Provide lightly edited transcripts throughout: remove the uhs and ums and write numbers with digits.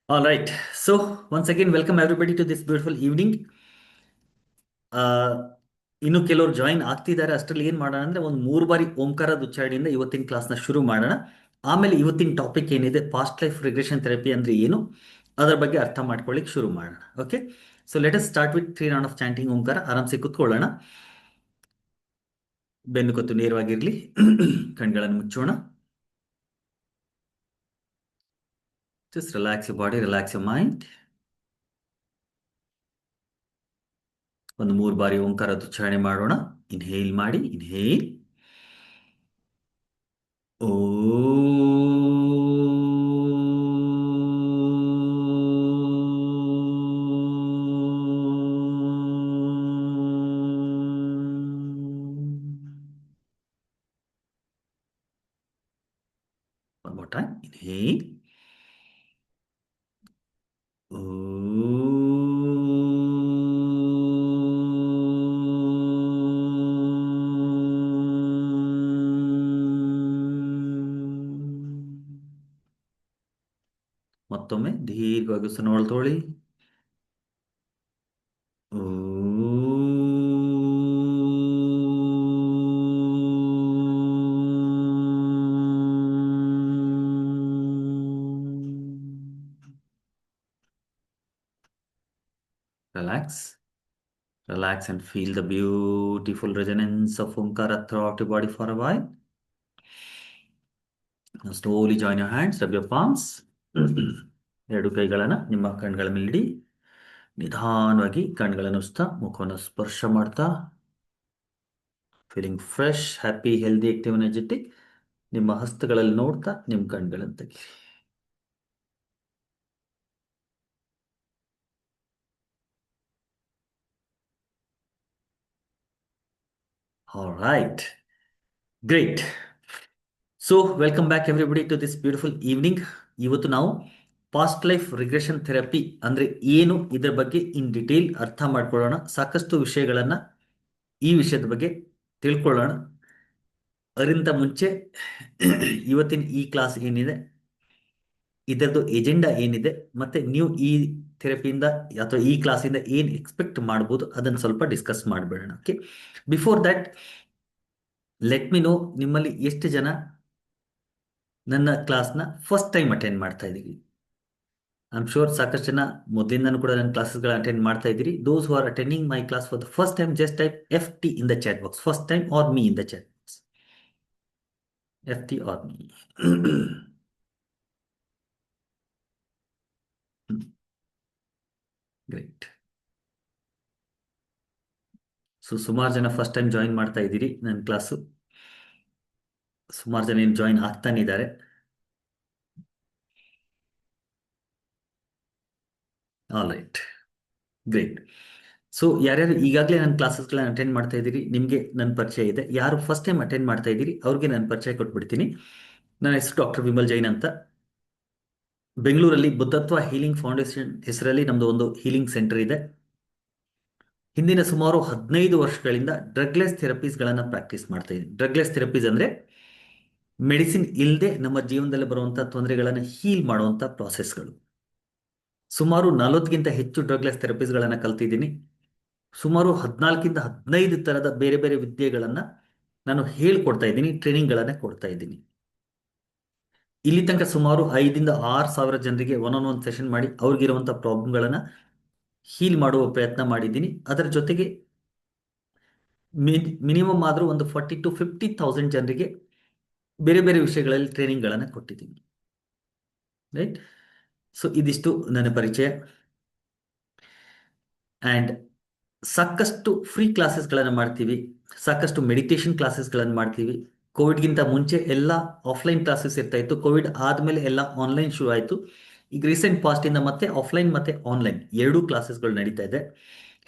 All right. So once again, welcome everybody to this beautiful evening. ಆ, ಇನ್ನು ಕೆಲವರು join ಆಗ್ತಿದ್ದಾರೆ. ಅಷ್ಟರಲ್ಲಿ ಏನು ಮಾಡೋಣ ಅಂದ್ರೆ ಒಂದು 3 ಬಾರಿ ಓಂಕಾರದ ಉಚ್ಚಾರಣೆಯಿಂದ ಇವತ್ತಿನ ಕ್ಲಾಸ್ನ ಶುರು ಮಾಡೋಣ. ಆಮೇಲೆ ಇವತ್ತಿನ ಟಾಪಿಕ್ ಏನಿದೆ, ಪಾಸ್ಟ್ ಲೈಫ್ ರಿಗ್ರೆಷನ್ ಥೆರಪಿ ಅಂದ್ರೆ ಏನು, ಅದರ ಬಗ್ಗೆ ಅರ್ಥ ಮಾಡ್ಕೊಳ್ಳಿಕ್ಕೆ ಶುರು ಮಾಡೋಣ. Okay, so let us start with 3 round of chanting ಓಂಕಾರ. ಆರಾಮ್ಸೆ ಕುತ್ಕೊಳ್ಳೋಣ. ಬೆನ್ನು ಕತ್ತು ನೇರವಾಗಿರಲಿ. ಕಣ್ಗಳನ್ನು ಮುಚ್ಚೋಣ. Just relax you body, relax you mind. ಒಂದು 3 ಬಾರಿ ಓಂಕಾರದ ಉಚ್ಚಾರಣೆ ಮಾಡೋಣ. ಇನ್ಹೇಲ್ ಮಾಡಿ, ಇನ್ಹೇಲ್. ಓ One more time. Inhale. ಮತ್ತೊಮ್ಮೆ ದೀರ್ಘವಾಗಿ ಉಸಿರನ್ನು ತಗೊಳ್ಳಿ. Relax. Relax and feel the beautiful resonance of Omkara throughout your body for a while. Now slowly join your hands, rub your palms. ಎರಡು ಕೈಗಳನ್ನು ನಿಮ್ಮ ಕಣ್ಗಳ ಮೇಲಿಡಿ. ನಿಧಾನವಾಗಿ ಕಣ್ಗಳನ್ನು ಉಸ್ತಾ ಮುಖವನ್ನು ಸ್ಪರ್ಶ ಮಾಡ್ತಾ, feeling fresh, happy, healthy, active, energetic. ನಿಮ್ಮ ಹಸ್ತಗಳಲ್ಲಿ ನೋಡ್ತಾ ನಿಮ್ಮ ಕಣ್ಗಳನ್ನು ತೆಗೀರಿ. All right. Great. So welcome back everybody to this beautiful evening. ಇವತ್ತು ನಾವು ಪಾಸ್ಟ್ ಲೈಫ್ ರಿಗ್ರೆಷನ್ ಥೆರಪಿ ಅಂದರೆ ಏನು, ಇದರ ಬಗ್ಗೆ ಇನ್ ಡಿಟೇಲ್ ಅರ್ಥ ಮಾಡ್ಕೊಳ್ಳೋಣ. ಸಾಕಷ್ಟು ವಿಷಯಗಳನ್ನು ಈ ವಿಷಯದ ಬಗ್ಗೆ ತಿಳ್ಕೊಳ್ಳೋಣ. ಅದರಿಂದ ಮುಂಚೆ ಇವತ್ತಿನ ಈ ಕ್ಲಾಸ್ ಏನಿದೆ, ಇದರದ್ದು ಎಜೆಂಡಾ ಏನಿದೆ, ಮತ್ತು ನೀವು ಈ ಥೆರಪಿಯಿಂದ ಅಥವಾ ಈ ಕ್ಲಾಸಿಂದ ಏನು ಎಕ್ಸ್ಪೆಕ್ಟ್ ಮಾಡ್ಬೋದು ಅದನ್ನು ಸ್ವಲ್ಪ ಡಿಸ್ಕಸ್ ಮಾಡಿಬಿಡೋಣ. Okay, before that let me know, ನಿಮ್ಮಲ್ಲಿ ಎಷ್ಟು ಜನ ನನ್ನ ಕ್ಲಾಸ್ನ ಫಸ್ಟ್ ಟೈಮ್ ಅಟೆಂಡ್ ಮಾಡ್ತಾ ಇದ್ದೀವಿ. ಐ ಆಮ್ ಶೋರ್ ಸಾಕಷ್ಟು ಜನ ಮೊದಲಿಂದನೂ ಕೂಡ ನನ್ನ ಕ್ಲಾಸಸ್ಗಳ ಅಟೆಂಡ್ ಮಾಡ್ತಾ ಇದ್ದೀರಿ. Those who are attending my class for the first time, just type FT in the chat box. First time or me in the chat box. FT or me. Great. So ಸುಮಾರು ಜನ first time join ಮಾಡ್ತಾ ಇದ್ದೀರಿ ನನ್ನ class. ಸುಮಾರು ಜನ ಏನು join ಆಗ್ತಾನೆ ಇದ್ದಾರೆ. All right, great. ಸೊ ಯಾರ್ಯಾರು ಈಗಾಗಲೇ ನನ್ನ ಕ್ಲಾಸಸ್ಗಳನ್ನ ಅಟೆಂಡ್ ಮಾಡ್ತಾ ಇದ್ದೀರಿ, ನಿಮಗೆ ನನ್ನ ಪರಿಚಯ ಇದೆ. ಯಾರು ಫಸ್ಟ್ ಟೈಮ್ ಅಟೆಂಡ್ ಮಾಡ್ತಾ ಇದ್ದೀರಿ ಅವ್ರಿಗೆ ನಾನು ಪರಿಚಯ ಕೊಟ್ಬಿಡ್ತೀನಿ. ನನ್ನ ಹೆಸರು ಡಾಕ್ಟರ್ ವಿಮಲ್ ಜೈನ್ ಅಂತ. ಬೆಂಗಳೂರಲ್ಲಿ ಬುದ್ಧತ್ವ ಹೀಲಿಂಗ್ ಫೌಂಡೇಶನ್ ಹೆಸರಲ್ಲಿ ನಮ್ಮದು ಒಂದು ಹೀಲಿಂಗ್ ಸೆಂಟರ್ ಇದೆ. ಹಿಂದಿನ ಸುಮಾರು 15 ವರ್ಷಗಳಿಂದ ಡ್ರಗ್ಲೆಸ್ ಥೆರಪೀಸ್ಗಳನ್ನು ಪ್ರಾಕ್ಟೀಸ್ ಮಾಡ್ತಾ ಇದ್ದೀನಿ. ಡ್ರಗ್ಲೆಸ್ ಥೆರಪೀಸ್ ಅಂದರೆ ಮೆಡಿಸಿನ್ ಇಲ್ಲದೆ ನಮ್ಮ ಜೀವನದಲ್ಲಿ ಬರುವಂಥ ತೊಂದರೆಗಳನ್ನು ಹೀಲ್ ಮಾಡುವಂಥ ಪ್ರಾಸೆಸ್ಗಳು. ಸುಮಾರು 40ಗಿಂತ ಹೆಚ್ಚು ಡ್ರಗ್ಲೆಸ್ ಥೆರಪೀಸ್ಗಳನ್ನು ಕಲ್ತಿದ್ದೀನಿ. ಸುಮಾರು 14-15 ಥರದ ಬೇರೆ ಬೇರೆ ವಿದ್ಯೆಗಳನ್ನು ನಾನು ಹೇಳ್ಕೊಡ್ತಾ ಇದ್ದೀನಿ, ಟ್ರೈನಿಂಗ್ಗಳನ್ನು ಕೊಡ್ತಾ ಇದ್ದೀನಿ. ಇಲ್ಲಿ ತನಕ ಸುಮಾರು 5,000-6,000 ಜನರಿಗೆ ಒನ್ ಸೆಷನ್ ಮಾಡಿ ಅವ್ರಿಗಿರುವಂಥ ಪ್ರಾಬ್ಲಮ್ಗಳನ್ನು ಹೀಲ್ ಮಾಡುವ ಪ್ರಯತ್ನ ಮಾಡಿದ್ದೀನಿ. ಅದರ ಜೊತೆಗೆ ಮಿನಿಮಮ್ ಆದರೂ ಒಂದು 40,000-50,000 ಜನರಿಗೆ ಬೇರೆ ಬೇರೆ ವಿಷಯಗಳಲ್ಲಿ ಟ್ರೈನಿಂಗ್ಗಳನ್ನು ಕೊಟ್ಟಿದ್ದೀನಿ. ರೈಟ್. ಸೊ ಇದಿಷ್ಟು ನನ್ನ ಪರಿಚಯ. ಆ್ಯಂಡ್ ಸಾಕಷ್ಟು ಫ್ರೀ ಕ್ಲಾಸಸ್ಗಳನ್ನು ಮಾಡ್ತೀವಿ, ಸಾಕಷ್ಟು ಮೆಡಿಟೇಷನ್ ಕ್ಲಾಸಸ್ಗಳನ್ನು ಮಾಡ್ತೀವಿ. ಕೋವಿಡ್ಗಿಂತ ಮುಂಚೆ ಎಲ್ಲ ಆಫ್ಲೈನ್ ಕ್ಲಾಸಸ್ ಇರ್ತಾ ಇತ್ತು. ಕೋವಿಡ್ ಆದಮೇಲೆ ಎಲ್ಲ ಆನ್ಲೈನ್ ಶುರು ಆಯಿತು. ಈಗ ರೀಸೆಂಟ್ ಪಾಸ್ಟಿಂದ ಮತ್ತೆ ಆಫ್ಲೈನ್ ಮತ್ತು ಆನ್ಲೈನ್ ಎರಡೂ ಕ್ಲಾಸಸ್ಗಳು ನಡೀತಾ ಇದೆ.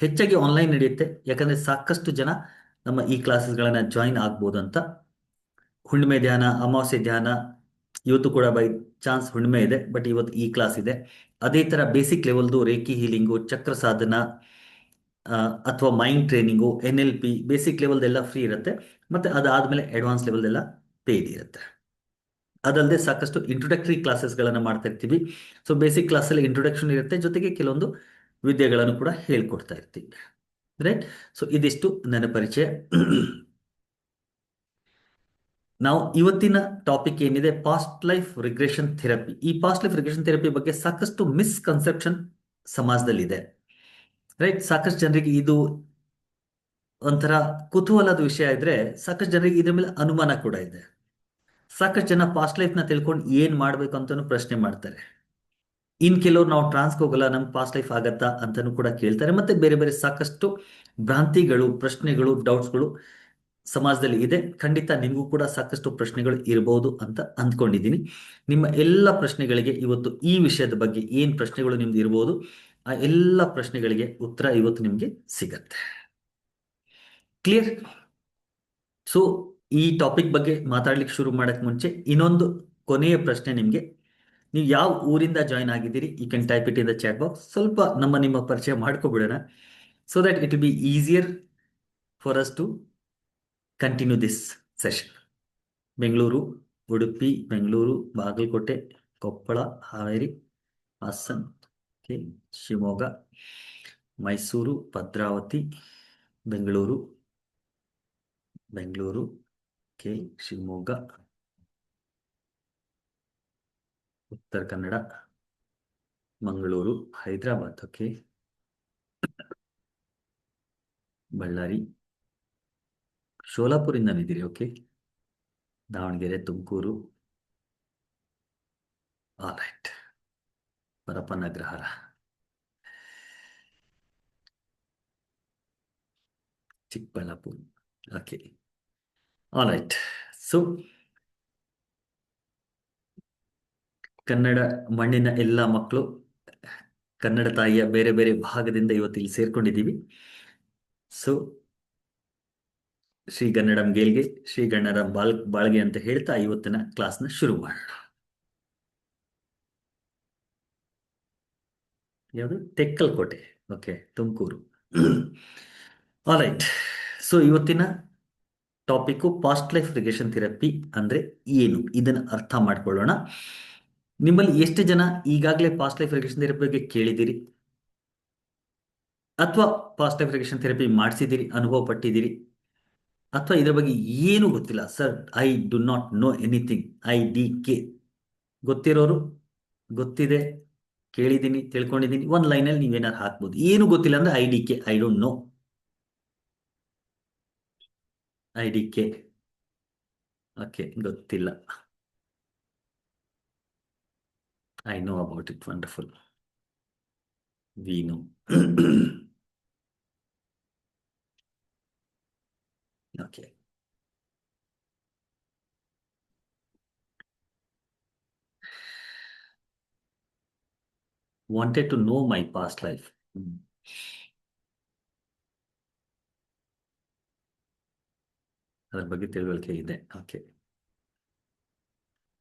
ಹೆಚ್ಚಾಗಿ ಆನ್ಲೈನ್ ನಡೆಯುತ್ತೆ, ಯಾಕಂದರೆ ಸಾಕಷ್ಟು ಜನ ನಮ್ಮ ಈ ಕ್ಲಾಸಸ್ಗಳನ್ನು ಜಾಯಿನ್ ಆಗ್ಬೋದು ಅಂತ. ಹುಣ್ಣಿಮೆ ಧ್ಯಾನ, ಅಮಾವಾಸ್ಯೆ ಧ್ಯಾನ, ಇವತ್ತು ಕೂಡ ಬೈ ಚಾನ್ಸ್ ಹುಣ್ಣಿಮೆ ಇದೆ, ಬಟ್ ಇವತ್ತು ಈ ಕ್ಲಾಸ್ ಇದೆ. ಅದೇ ಥರ ಬೇಸಿಕ್ ಲೆವೆಲ್ದು ರೇಖಿ ಹೀಲಿಂಗು, ಚಕ್ರ ಸಾಧನ ಅಥವಾ ಮೈಂಡ್ ಟ್ರೈನಿಂಗು, NLP ಬೇಸಿಕ್ ಲೆವೆಲ್ದೆಲ್ಲ ಫ್ರೀ ಇರುತ್ತೆ. ಮತ್ತು ಅದಾದಮೇಲೆ ಅಡ್ವಾನ್ಸ್ ಲೆವೆಲ್ದೆಲ್ಲ ಪೇಯ್ಡ್ ಇರುತ್ತೆ. ಅದಲ್ಲದೆ ಸಾಕಷ್ಟು ಇಂಟ್ರೊಡಕ್ಟರಿ ಕ್ಲಾಸಸ್ಗಳನ್ನು ಮಾಡ್ತಾ ಇರ್ತೀವಿ. ಸೊ ಬೇಸಿಕ್ ಕ್ಲಾಸಲ್ಲಿ ಇಂಟ್ರೊಡಕ್ಷನ್ ಇರುತ್ತೆ, ಜೊತೆಗೆ ಕೆಲವೊಂದು ವಿದ್ಯೆಗಳನ್ನು ಕೂಡ ಹೇಳ್ಕೊಡ್ತಾ ಇರ್ತೀವಿ. ರೈಟ್. ಸೊ ಇದಿಷ್ಟು ನನ್ನ ಪರಿಚಯ. ನಾವು ಇವತ್ತಿನ ಟಾಪಿಕ್ ಏನಿದೆ, ಪಾಸ್ಟ್ ಲೈಫ್ ರಿಗ್ರೆಷನ್ ಥೆರಪಿ. ಈ ಪಾಸ್ಟ್ ಲೈಫ್ ರಿಗ್ರೆಷನ್ ಥೆರಪಿ ಬಗ್ಗೆ ಸಾಕಷ್ಟು ಮಿಸ್ಕನ್ಸೆಪ್ಷನ್ ಸಮಾಜದಲ್ಲಿದೆ. ರೈಟ್. ಸಾಕಷ್ಟು ಜನರಿಗೆ ಇದು ಒಂಥರ ಕುತೂಹಲದ ವಿಷಯ ಇದ್ರೆ, ಸಾಕಷ್ಟು ಜನರಿಗೆ ಇದ್ರ ಮೇಲೆ ಅನುಮಾನ ಕೂಡ ಇದೆ. ಸಾಕಷ್ಟು ಜನ ಪಾಸ್ಟ್ ಲೈಫ್ನ ತಿಳ್ಕೊಂಡು ಏನ್ ಮಾಡ್ಬೇಕು ಅಂತಾನು ಪ್ರಶ್ನೆ ಮಾಡ್ತಾರೆ. ಇನ್ ಕೆಲವ್ರು ನಾವು ಟ್ರಾನ್ಸ್ಗೆ ಹೋಗಲ್ಲ, ನಮ್ಗೆ ಪಾಸ್ಟ್ ಲೈಫ್ ಆಗತ್ತಾ ಅಂತಾನು ಕೂಡ ಕೇಳ್ತಾರೆ. ಮತ್ತೆ ಬೇರೆ ಬೇರೆ ಸಾಕಷ್ಟು ಭ್ರಾಂತಿಗಳು, ಪ್ರಶ್ನೆಗಳು, ಡೌಟ್ಸ್ಗಳು ಸಮಾಜದಲ್ಲಿ ಇದೆ. ಖಂಡಿತ ನಿಮಗೂ ಕೂಡ ಸಾಕಷ್ಟು ಪ್ರಶ್ನೆಗಳು ಇರಬಹುದು ಅಂತ ಅಂದ್ಕೊಂಡಿದ್ದೀನಿ. ನಿಮ್ಮ ಎಲ್ಲ ಪ್ರಶ್ನೆಗಳಿಗೆ ಇವತ್ತು ಈ ವಿಷಯದ ಬಗ್ಗೆ ಏನ್ ಪ್ರಶ್ನೆಗಳು ನಿಮ್ದು ಇರಬಹುದು, ಆ ಎಲ್ಲ ಪ್ರಶ್ನೆಗಳಿಗೆ ಉತ್ತರ ಇವತ್ತು ನಿಮ್ಗೆ ಸಿಗತ್ತೆ. ಕ್ಲಿಯರ್. ಸೊ ಈ ಟಾಪಿಕ್ ಬಗ್ಗೆ ಮಾತಾಡ್ಲಿಕ್ಕೆ ಶುರು ಮಾಡಕ್ ಮುಂಚೆ ಇನ್ನೊಂದು ಕೊನೆಯ ಪ್ರಶ್ನೆ ನಿಮ್ಗೆ. ನೀವು ಯಾವ ಊರಿಂದ ಜಾಯ್ನ್ ಆಗಿದ್ದೀರಿ, you can type it in the chat box. ಸ್ವಲ್ಪ ನಿಮ್ಮ ಪರಿಚಯ ಮಾಡ್ಕೊಬಿಡೋಣ, so that it will be easier for us to continue this session. Bengaluru, Udupi, Bengaluru, Bagalkote, Koppal, Haveri, Hassan, Shivamogga, Mysuru, Bhadravati, Bengaluru, Bengaluru, Shivamogga, Uttara Kannada, Mangaluru, Hyderabad, Ballari, ಶೋಲಾಪುರಿಂದ ಇದ್ದೀರಿ. Davanagere, Tumakuru, alright, Parappana Agrahara, Chikkaballapura. Alright. So Kannada ಮಣ್ಣಿನ ಎಲ್ಲ ಮಕ್ಕಳು, ಕನ್ನಡ ತಾಯಿಯ ಬೇರೆ ಬೇರೆ ಭಾಗದಿಂದ ಇವತ್ತು ಇಲ್ಲಿ ಸೇರ್ಕೊಂಡಿದ್ದೀವಿ. ಸೊ ಶ್ರೀ ಗನ್ನಡಂ ಗೇಲ್ಗೆ, ಶ್ರೀ ಗನ್ನಡಂ ಬಾಳ್ಗೆ ಅಂತ ಹೇಳ್ತಾ ಇವತ್ತಿನ ಕ್ಲಾಸ್ನ ಶುರು ಮಾಡೋಣ. ಯಾವುದು? ತೆಕ್ಕಲಕೋಟೆ. ತುಮಕೂರು. ಆಲ್ರೈಟ್. ಸೊ ಇವತ್ತಿನ topic past life regression therapy ಅಂದ್ರೆ ಏನು, ಇದನ್ನ ಅರ್ಥ ಮಾಡ್ಕೊಳ್ಳೋಣ. ನಿಮ್ಮಲ್ಲಿ ಎಷ್ಟು ಜನ ಈಗಾಗಲೇ ಪಾಸ್ಟ್ ಲೈಫ್ ರಿಗ್ರೆಷನ್ ಥೆರಪಿ ಬಗ್ಗೆ ಕೇಳಿದಿರಿ, ಅಥವಾ ಪಾಸ್ಟ್ ಲೈಫ್ ರಿಗ್ರೆಷನ್ ಥೆರಪಿ ಮಾಡಿಸಿದಿರಿ, ಅನುಭವ ಪಟ್ಟಿದ್ದೀರಿ, ಅಥವಾ ಇದರ ಬಗ್ಗೆ ಏನು ಗೊತ್ತಿಲ್ಲ, sir I do not know anything, IDK ಗೊತ್ತಿರೋರು, ಗೊತ್ತಿದೆ, ಕೇಳಿದ್ದೀನಿ, ತಿಳ್ಕೊಂಡಿದ್ದೀನಿ, ಒಂದು ಲೈನಲ್ಲಿ ನೀವೇನಾದ್ರು ಹಾಕ್ಬೋದು. ಏನು ಗೊತ್ತಿಲ್ಲ ಅಂದ್ರೆ IDK, I don't know. IDK ಗೊತ್ತಿಲ್ಲ. I know about it, wonderful, we know. Wanted to know my past life. ಅದರ ಬಗ್ಗೆ ತಿಳುವಳಿಕೆ ಇದೆ.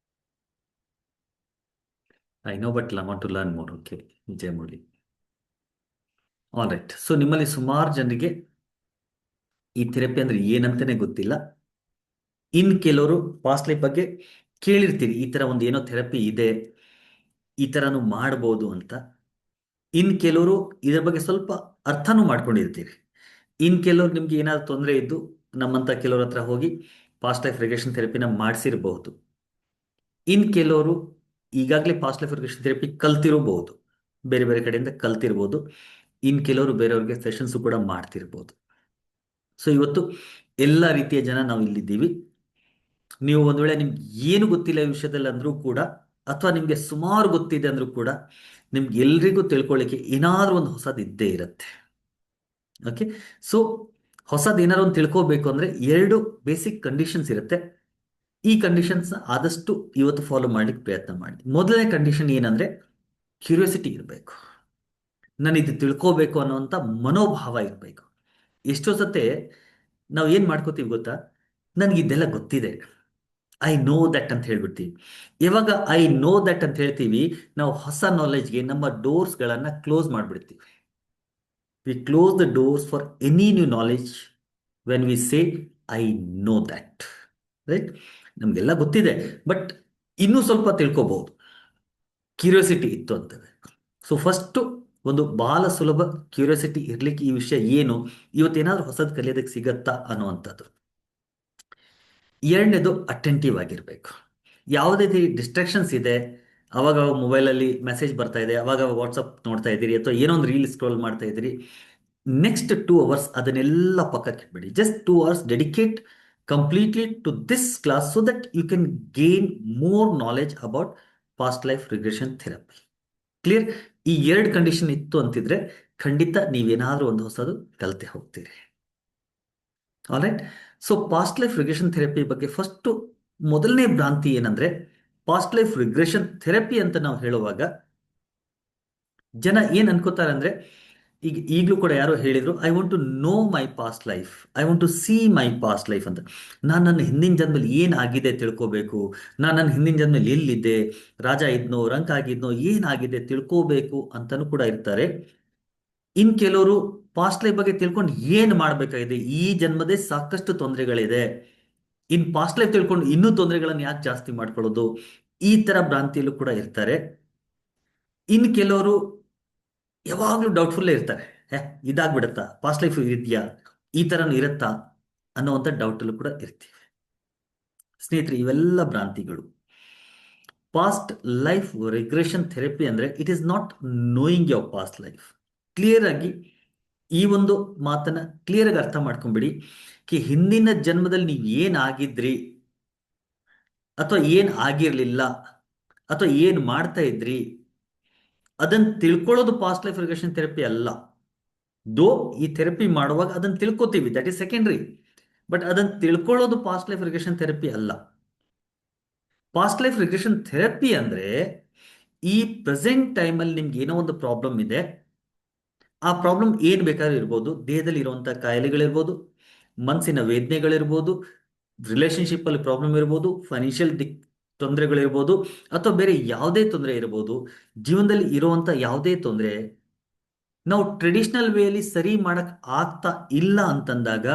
I know but I want to learn more. Vijayamouli. Alright. So ನಿಮ್ಮಲ್ಲಿ ಸುಮಾರು ಜನರಿಗೆ ಈ ಥೆರಪಿ ಅಂದ್ರೆ ಏನಂತಾನೆ ಗೊತ್ತಿಲ್ಲ. ಇನ್ ಕೆಲವರು ಪಾಸ್ಟ್ ಲೈಫ್ ಬಗ್ಗೆ ಕೇಳಿರ್ತೀರಿ, ಈ ತರ ಒಂದು ಏನೋ ಥೆರಪಿ ಇದೆ, ಈ ತರನು ಮಾಡ್ಬೋದು ಅಂತ. ಇನ್ ಕೆಲವರು ಇದರ ಬಗ್ಗೆ ಸ್ವಲ್ಪ ಅರ್ಥನೂ ಮಾಡ್ಕೊಂಡಿರ್ತೀರಿ. ಇನ್ ಕೆಲವರು ನಿಮ್ಗೆ ಏನಾದ್ರು ತೊಂದರೆ ಇದ್ದು ನಮ್ಮಂತ ಕೆಲವ್ರ ಹತ್ರ ಹೋಗಿ ಪಾಸ್ಟ್ ಲೈಫ್ ರಿಗ್ರೆಷನ್ ಥೆರಪಿನ ಮಾಡಿಸಿರಬಹುದು. ಇನ್ ಕೆಲವರು ಈಗಾಗಲೇ ಪಾಸ್ಟ್ ಲೈಫ್ ರಿಗ್ರೆಷನ್ ಥೆರಪಿ ಕಲ್ತಿರಬಹುದು, ಬೇರೆ ಬೇರೆ ಕಡೆಯಿಂದ ಕಲ್ತಿರ್ಬೋದು. ಇನ್ ಕೆಲವರು ಬೇರೆಯವ್ರಿಗೆ ಸೆಷನ್ಸ್ ಕೂಡ ಮಾಡ್ತಿರ್ಬೋದು. ಸೊ ಇವತ್ತು ಎಲ್ಲ ರೀತಿಯ ಜನ ನಾವು ಇಲ್ಲಿದ್ದೀವಿ. ನೀವು ಒಂದ್ ವೇಳೆ ನಿಮ್ಗೆ ಏನು ಗೊತ್ತಿಲ್ಲ ಈ ವಿಷಯದಲ್ಲಿ ಅಂದ್ರೂ ಕೂಡ, ಅಥವಾ ನಿಮ್ಗೆ ಸುಮಾರು ಗೊತ್ತಿದೆ ಅಂದ್ರೂ ಕೂಡ, ನಿಮ್ಗೆ ಎಲ್ರಿಗೂ ತಿಳ್ಕೊಳ್ಳಿಕ್ಕೆ ಏನಾದ್ರೂ ಒಂದು ಹೊಸದು ಇದ್ದೇ ಇರುತ್ತೆ. ಸೊ ಹೊಸದು ಏನಾದ್ರು ಒಂದು ತಿಳ್ಕೋಬೇಕು ಅಂದ್ರೆ 2 ಬೇಸಿಕ್ ಕಂಡೀಷನ್ಸ್ ಇರುತ್ತೆ. ಈ ಕಂಡೀಷನ್ಸ್ ಆದಷ್ಟು ಇವತ್ತು ಫಾಲೋ ಮಾಡ್ಲಿಕ್ಕೆ ಪ್ರಯತ್ನ ಮಾಡಿ. ಮೊದಲನೇ ಕಂಡೀಷನ್ ಏನಂದ್ರೆ ಕ್ಯೂರಿಯಾಸಿಟಿ ಇರಬೇಕು. ನಾನು ಇದು ತಿಳ್ಕೋಬೇಕು ಅನ್ನೋಂಥ ಮನೋಭಾವ ಇರಬೇಕು. ಎಷ್ಟೋ ಸತೆ ನಾವು ಏನ್ ಮಾಡ್ಕೋತೀವಿ ಗೊತ್ತಾ, ನನ್ಗೆ ಇದೆಲ್ಲ ಗೊತ್ತಿದೆ, ಐ ನೋ ದಟ್ ಅಂತ ಹೇಳ್ಬಿಡ್ತೀವಿ. ಯಾವಾಗ ಐ ನೋ ದಟ್ ಅಂತ ಹೇಳ್ತೀವಿ, ನಾವು ಹೊಸ ನಾಲೆಜ್ಗೆ ನಮ್ಮ ಡೋರ್ಸ್ಗಳನ್ನ ಕ್ಲೋಸ್ ಮಾಡ್ಬಿಡ್ತೀವಿ. We close the doors for any new knowledge when we say I know that. Right. ನಮ್ಗೆಲ್ಲ ಗೊತ್ತಿದೆ, ಬಟ್ ಇನ್ನೂ ಸ್ವಲ್ಪ ತಿಳ್ಕೊಬಹುದು, ಕ್ಯೂರಿಯಾಸಿಟಿ ಇತ್ತು ಅಂತಂದ್ರೆ. ಸೊ ಫಸ್ಟು ಒಂದು ಬಹಳ ಸುಲಭ ಕ್ಯೂರಿಯಾಸಿಟಿ ಇರ್ಲಿಕ್ಕೆ ಈ ವಿಷಯ ಏನು, ಇವತ್ತೇನಾದ್ರೂ ಹೊಸದು ಕಲಿಯೋದಕ್ಕೆ ಸಿಗತ್ತಾ ಅನ್ನುವಂಥದ್ದು. ಎರಡನೇದು ಅಟೆಂಟಿವ್ ಆಗಿರಬೇಕು. ಯಾವುದೇ ಡಿಸ್ಟ್ರಾಕ್ಷನ್ಸ್ ಇದೆ, ಅವಾಗ ಮೊಬೈಲಲ್ಲಿ ಮೆಸೇಜ್ ಬರ್ತಾ ಇದೆ, ಅವಾಗ ವಾಟ್ಸಪ್ ನೋಡ್ತಾ ಇದ್ದೀರಿ ಅಥವಾ ಏನೋ ಒಂದು ರೀಲ್ ಸ್ಕ್ರೋಲ್ ಮಾಡ್ತಾ ಇದ್ದೀರಿ, ನೆಕ್ಸ್ಟ್ 2 ಅವರ್ಸ್ ಅದನ್ನೆಲ್ಲ ಪಕ್ಕಕ್ಕೆ ಇಟ್ಬಿಡಿ. Just 2 hours dedicate completely to this class so that you can gain more knowledge about past life regression therapy. Clear? ಈ ಎರಡು ಕಂಡೀಷನ್ ಇತ್ತು ಅಂತಿದ್ರೆ ಖಂಡಿತ ನೀವೇನಾದ್ರೂ ಒಂದು ಹೊಸದು ಕಲಿತೆ ಹೋಗ್ತೀರಿ. All right. So past life regression therapy ಬಗ್ಗೆ ಫಸ್ಟ್ ಮೊದಲನೇ ಭ್ರಾಂತಿ ಏನಂದ್ರೆ, ಪಾಸ್ಟ್ ಲೈಫ್ ರಿಗ್ರೆಷನ್ ಥೆರಪಿ ಅಂತ ನಾವು ಹೇಳುವಾಗ ಜನ ಏನ್ ಅನ್ಕೋತಾರೆ ಅಂದ್ರೆ, ಈಗ ಈಗಲೂ ಕೂಡ ಯಾರೋ ಹೇಳಿದ್ರು, I want to know my past life, I want to see my past life ಅಂತ. ನಾನು ನನ್ನ ಹಿಂದಿನ ಜನ್ಮದಲ್ಲಿ ಏನಾಗಿದೆ ತಿಳ್ಕೋಬೇಕು, ನಾನು ನನ್ನ ಹಿಂದಿನ ಜನ್ಮದಲ್ಲಿ ಎಲ್ಲಿದ್ದೆ, ರಾಜ ಇದ್ನೋ ರಂಕ ಆಗಿದ್ನೋ, ಏನಾಗಿದೆ ತಿಳ್ಕೋಬೇಕು ಅಂತಾನೂ ಕೂಡ ಇರ್ತಾರೆ. ಇನ್ ಕೆಲವರು ಪಾಸ್ಟ್ ಲೈಫ್ ಬಗ್ಗೆ ತಿಳ್ಕೊಂಡು ಏನ್ ಮಾಡ್ಬೇಕಾಗಿದೆ, ಈ ಜನ್ಮದೇ ಸಾಕಷ್ಟು ತೊಂದರೆಗಳಿದೆ, ಇನ್ ಪಾಸ್ಟ್ ಲೈಫ್ ತಿಳ್ಕೊಂಡು ಇನ್ನೂ ತೊಂದರೆಗಳನ್ನು ಯಾಕೆ ಜಾಸ್ತಿ ಮಾಡ್ಕೊಳ್ಳೋದು, ಈ ತರ ಭ್ರಾಂತಿಯಲ್ಲೂ ಕೂಡ ಇರ್ತಾರೆ. ಇನ್ ಕೆಲವರು ಯಾವಾಗ್ಲೂ ಡೌಟ್ಫುಲ್ಲೇ ಇರ್ತಾರೆ. ಹೇ, ಇದಾಗ್ಬಿಡತ್ತಾ, ಪಾಸ್ಟ್ ಲೈಫ್ ಇದೆಯಾ, ಈ ತರನು ಇರುತ್ತಾ ಅನ್ನುವಂಥ ಡೌಟಲ್ಲೂ ಕೂಡ ಇರ್ತೀವಿ. ಸ್ನೇಹಿತರೆ, ಇವೆಲ್ಲ ಭ್ರಾಂತಿಗಳು. ಪಾಸ್ಟ್ ಲೈಫ್ ರಿಗ್ರೆಷನ್ ಥೆರಪಿ ಅಂದ್ರೆ it is not knowing your past life. Clear ಆಗಿ ಈ ಒಂದು ಮಾತನ್ನ ಕ್ಲಿಯರ್ ಆಗಿ ಅರ್ಥ ಮಾಡ್ಕೊಂಬಿಡಿ. ಹಿಂದಿನ ಜನ್ಮದಲ್ಲಿ ನೀವು ಏನಾಗಿದ್ರಿ ಅಥವಾ ಏನ್ ಆಗಿರ್ಲಿಲ್ಲ ಅಥವಾ ಏನ್ ಮಾಡ್ತಾ ಇದ್ರಿ ಅದನ್ನ ತಿಳ್ಕೊಳ್ಳೋದು ಪಾಸ್ಟ್ ಲೈಫ್ ರಿಗ್ರೆಷನ್ ಥೆರಪಿ ಅಲ್ಲ. ದೋ ಈ ಥೆರಪಿ ಮಾಡುವಾಗ ಅದನ್ನ ತಿಳ್ಕೊತೀವಿ, ದಟ್ ಈಸ್ ಸೆಕೆಂಡ್ರಿ. ಬಟ್ ಅದನ್ನ ತಿಳ್ಕೊಳ್ಳೋದು ಪಾಸ್ಟ್ ಲೈಫ್ ರಿಗ್ರೆಷನ್ ಥೆರಪಿ ಅಲ್ಲ. ಪಾಸ್ಟ್ ಲೈಫ್ ರಿಗ್ರೆಷನ್ ಥೆರಪಿ ಅಂದ್ರೆ ಈ ಪ್ರೆಸೆಂಟ್ ಟೈಮಲ್ಲಿ ನಿಮ್ಗೆ ಏನೋ ಒಂದು ಪ್ರಾಬ್ಲಮ್ ಇದೆ, ಆ ಪ್ರಾಬ್ಲಮ್ ಏನ್ ಬೇಕಾದ್ರೂ ಇರ್ಬೋದು, ದೇಹದಲ್ಲಿ ಇರುವಂತಹ ಕಾಯಿಲೆಗಳಿರ್ಬೋದು, ಮನಸ್ಸಿನ ವೇದನೆಗಳಿರ್ಬೋದು, ರಿಲೇಶನ್ಶಿಪ್ ಅಲ್ಲಿ ಪ್ರಾಬ್ಲಮ್ ಇರ್ಬೋದು, ಫೈನಾನ್ಷಿಯಲ್ ತೊಂದರೆಗಳಿರ್ಬೋದು, ಅಥವಾ ಬೇರೆ ಯಾವುದೇ ತೊಂದರೆ ಇರ್ಬೋದು, ಜೀವನದಲ್ಲಿ ಇರುವಂತ ಯಾವುದೇ ತೊಂದರೆ ನಾವು ಟ್ರೆಡಿಷನಲ್ ವೇಯಲ್ಲಿ ಸರಿ ಮಾಡಕ್ ಆಗ್ತಾ ಇಲ್ಲ ಅಂತಂದಾಗ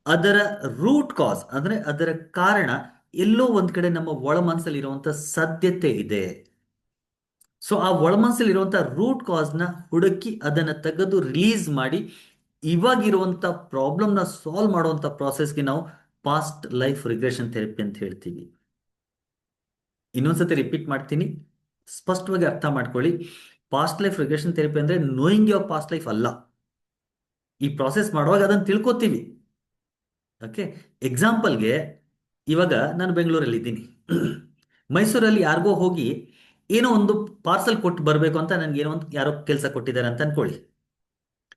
ಅದರ ರೂಟ್ ಕಾಸ್ ಅಂದ್ರೆ ಅದರ ಕಾರಣ ಎಲ್ಲೋ ಒಂದ್ ಕಡೆ ನಮ್ಮ ಒಳ ಮನಸ್ಸಲ್ಲಿ ಇರುವಂತ ಸಾಧ್ಯತೆ ಇದೆ. ಸೊ ಆ ಒಳ ಮನಸ್ಸಲ್ಲಿ ಇರುವಂತ ರೂಟ್ ಕಾಸ್ನ ಹುಡುಕಿ ಅದನ್ನ ತೆಗೆದು ರಿಲೀಸ್ ಮಾಡಿ ಇವಾಗಿರುವಂತ ಪ್ರಾಬ್ಲಮ್ನ ಸಾಲ್ವ್ ಮಾಡುವಂತ ಪ್ರಾಸೆಸ್ಗೆ ನಾವು ಪಾಸ್ಟ್ ಲೈಫ್ ರಿಗ್ರೆಷನ್ ಥೆರಪಿ ಅಂತ ಹೇಳ್ತೀವಿ. ಇನ್ನೊಂದ್ಸತಿ ರಿಪೀಟ್ ಮಾಡ್ತೀನಿ, ಸ್ಪಷ್ಟವಾಗಿ ಅರ್ಥ ಮಾಡ್ಕೊಳ್ಳಿ. ಪಾಸ್ಟ್ ಲೈಫ್ ರಿಗ್ರೆಷನ್ ಥೆರಪಿ ಅಂದ್ರೆ ನೋಯಿಂಗ್ ಯೋರ್ ಪಾಸ್ಟ್ ಲೈಫ್ ಅಲ್ಲ. ಈ ಪ್ರಾಸೆಸ್ ಮಾಡುವಾಗ ಅದನ್ನು ತಿಳ್ಕೊತೀವಿ. ಓಕೆ, ಎಕ್ಸಾಂಪಲ್ಗೆ ಇವಾಗ ನಾನು ಬೆಂಗಳೂರಲ್ಲಿ ಇದ್ದೀನಿ, ಮೈಸೂರಲ್ಲಿ ಯಾರಿಗೋ ಹೋಗಿ ಏನೋ ಒಂದು ಪಾರ್ಸಲ್ ಕೊಟ್ಟು ಬರಬೇಕು ಅಂತ ನನಗೆ ಏನೋ ಒಂದು ಯಾರೋ ಕೆಲಸ ಕೊಟ್ಟಿದ್ದಾರೆ ಅಂತ ಅನ್ಕೊಳ್ಳಿ.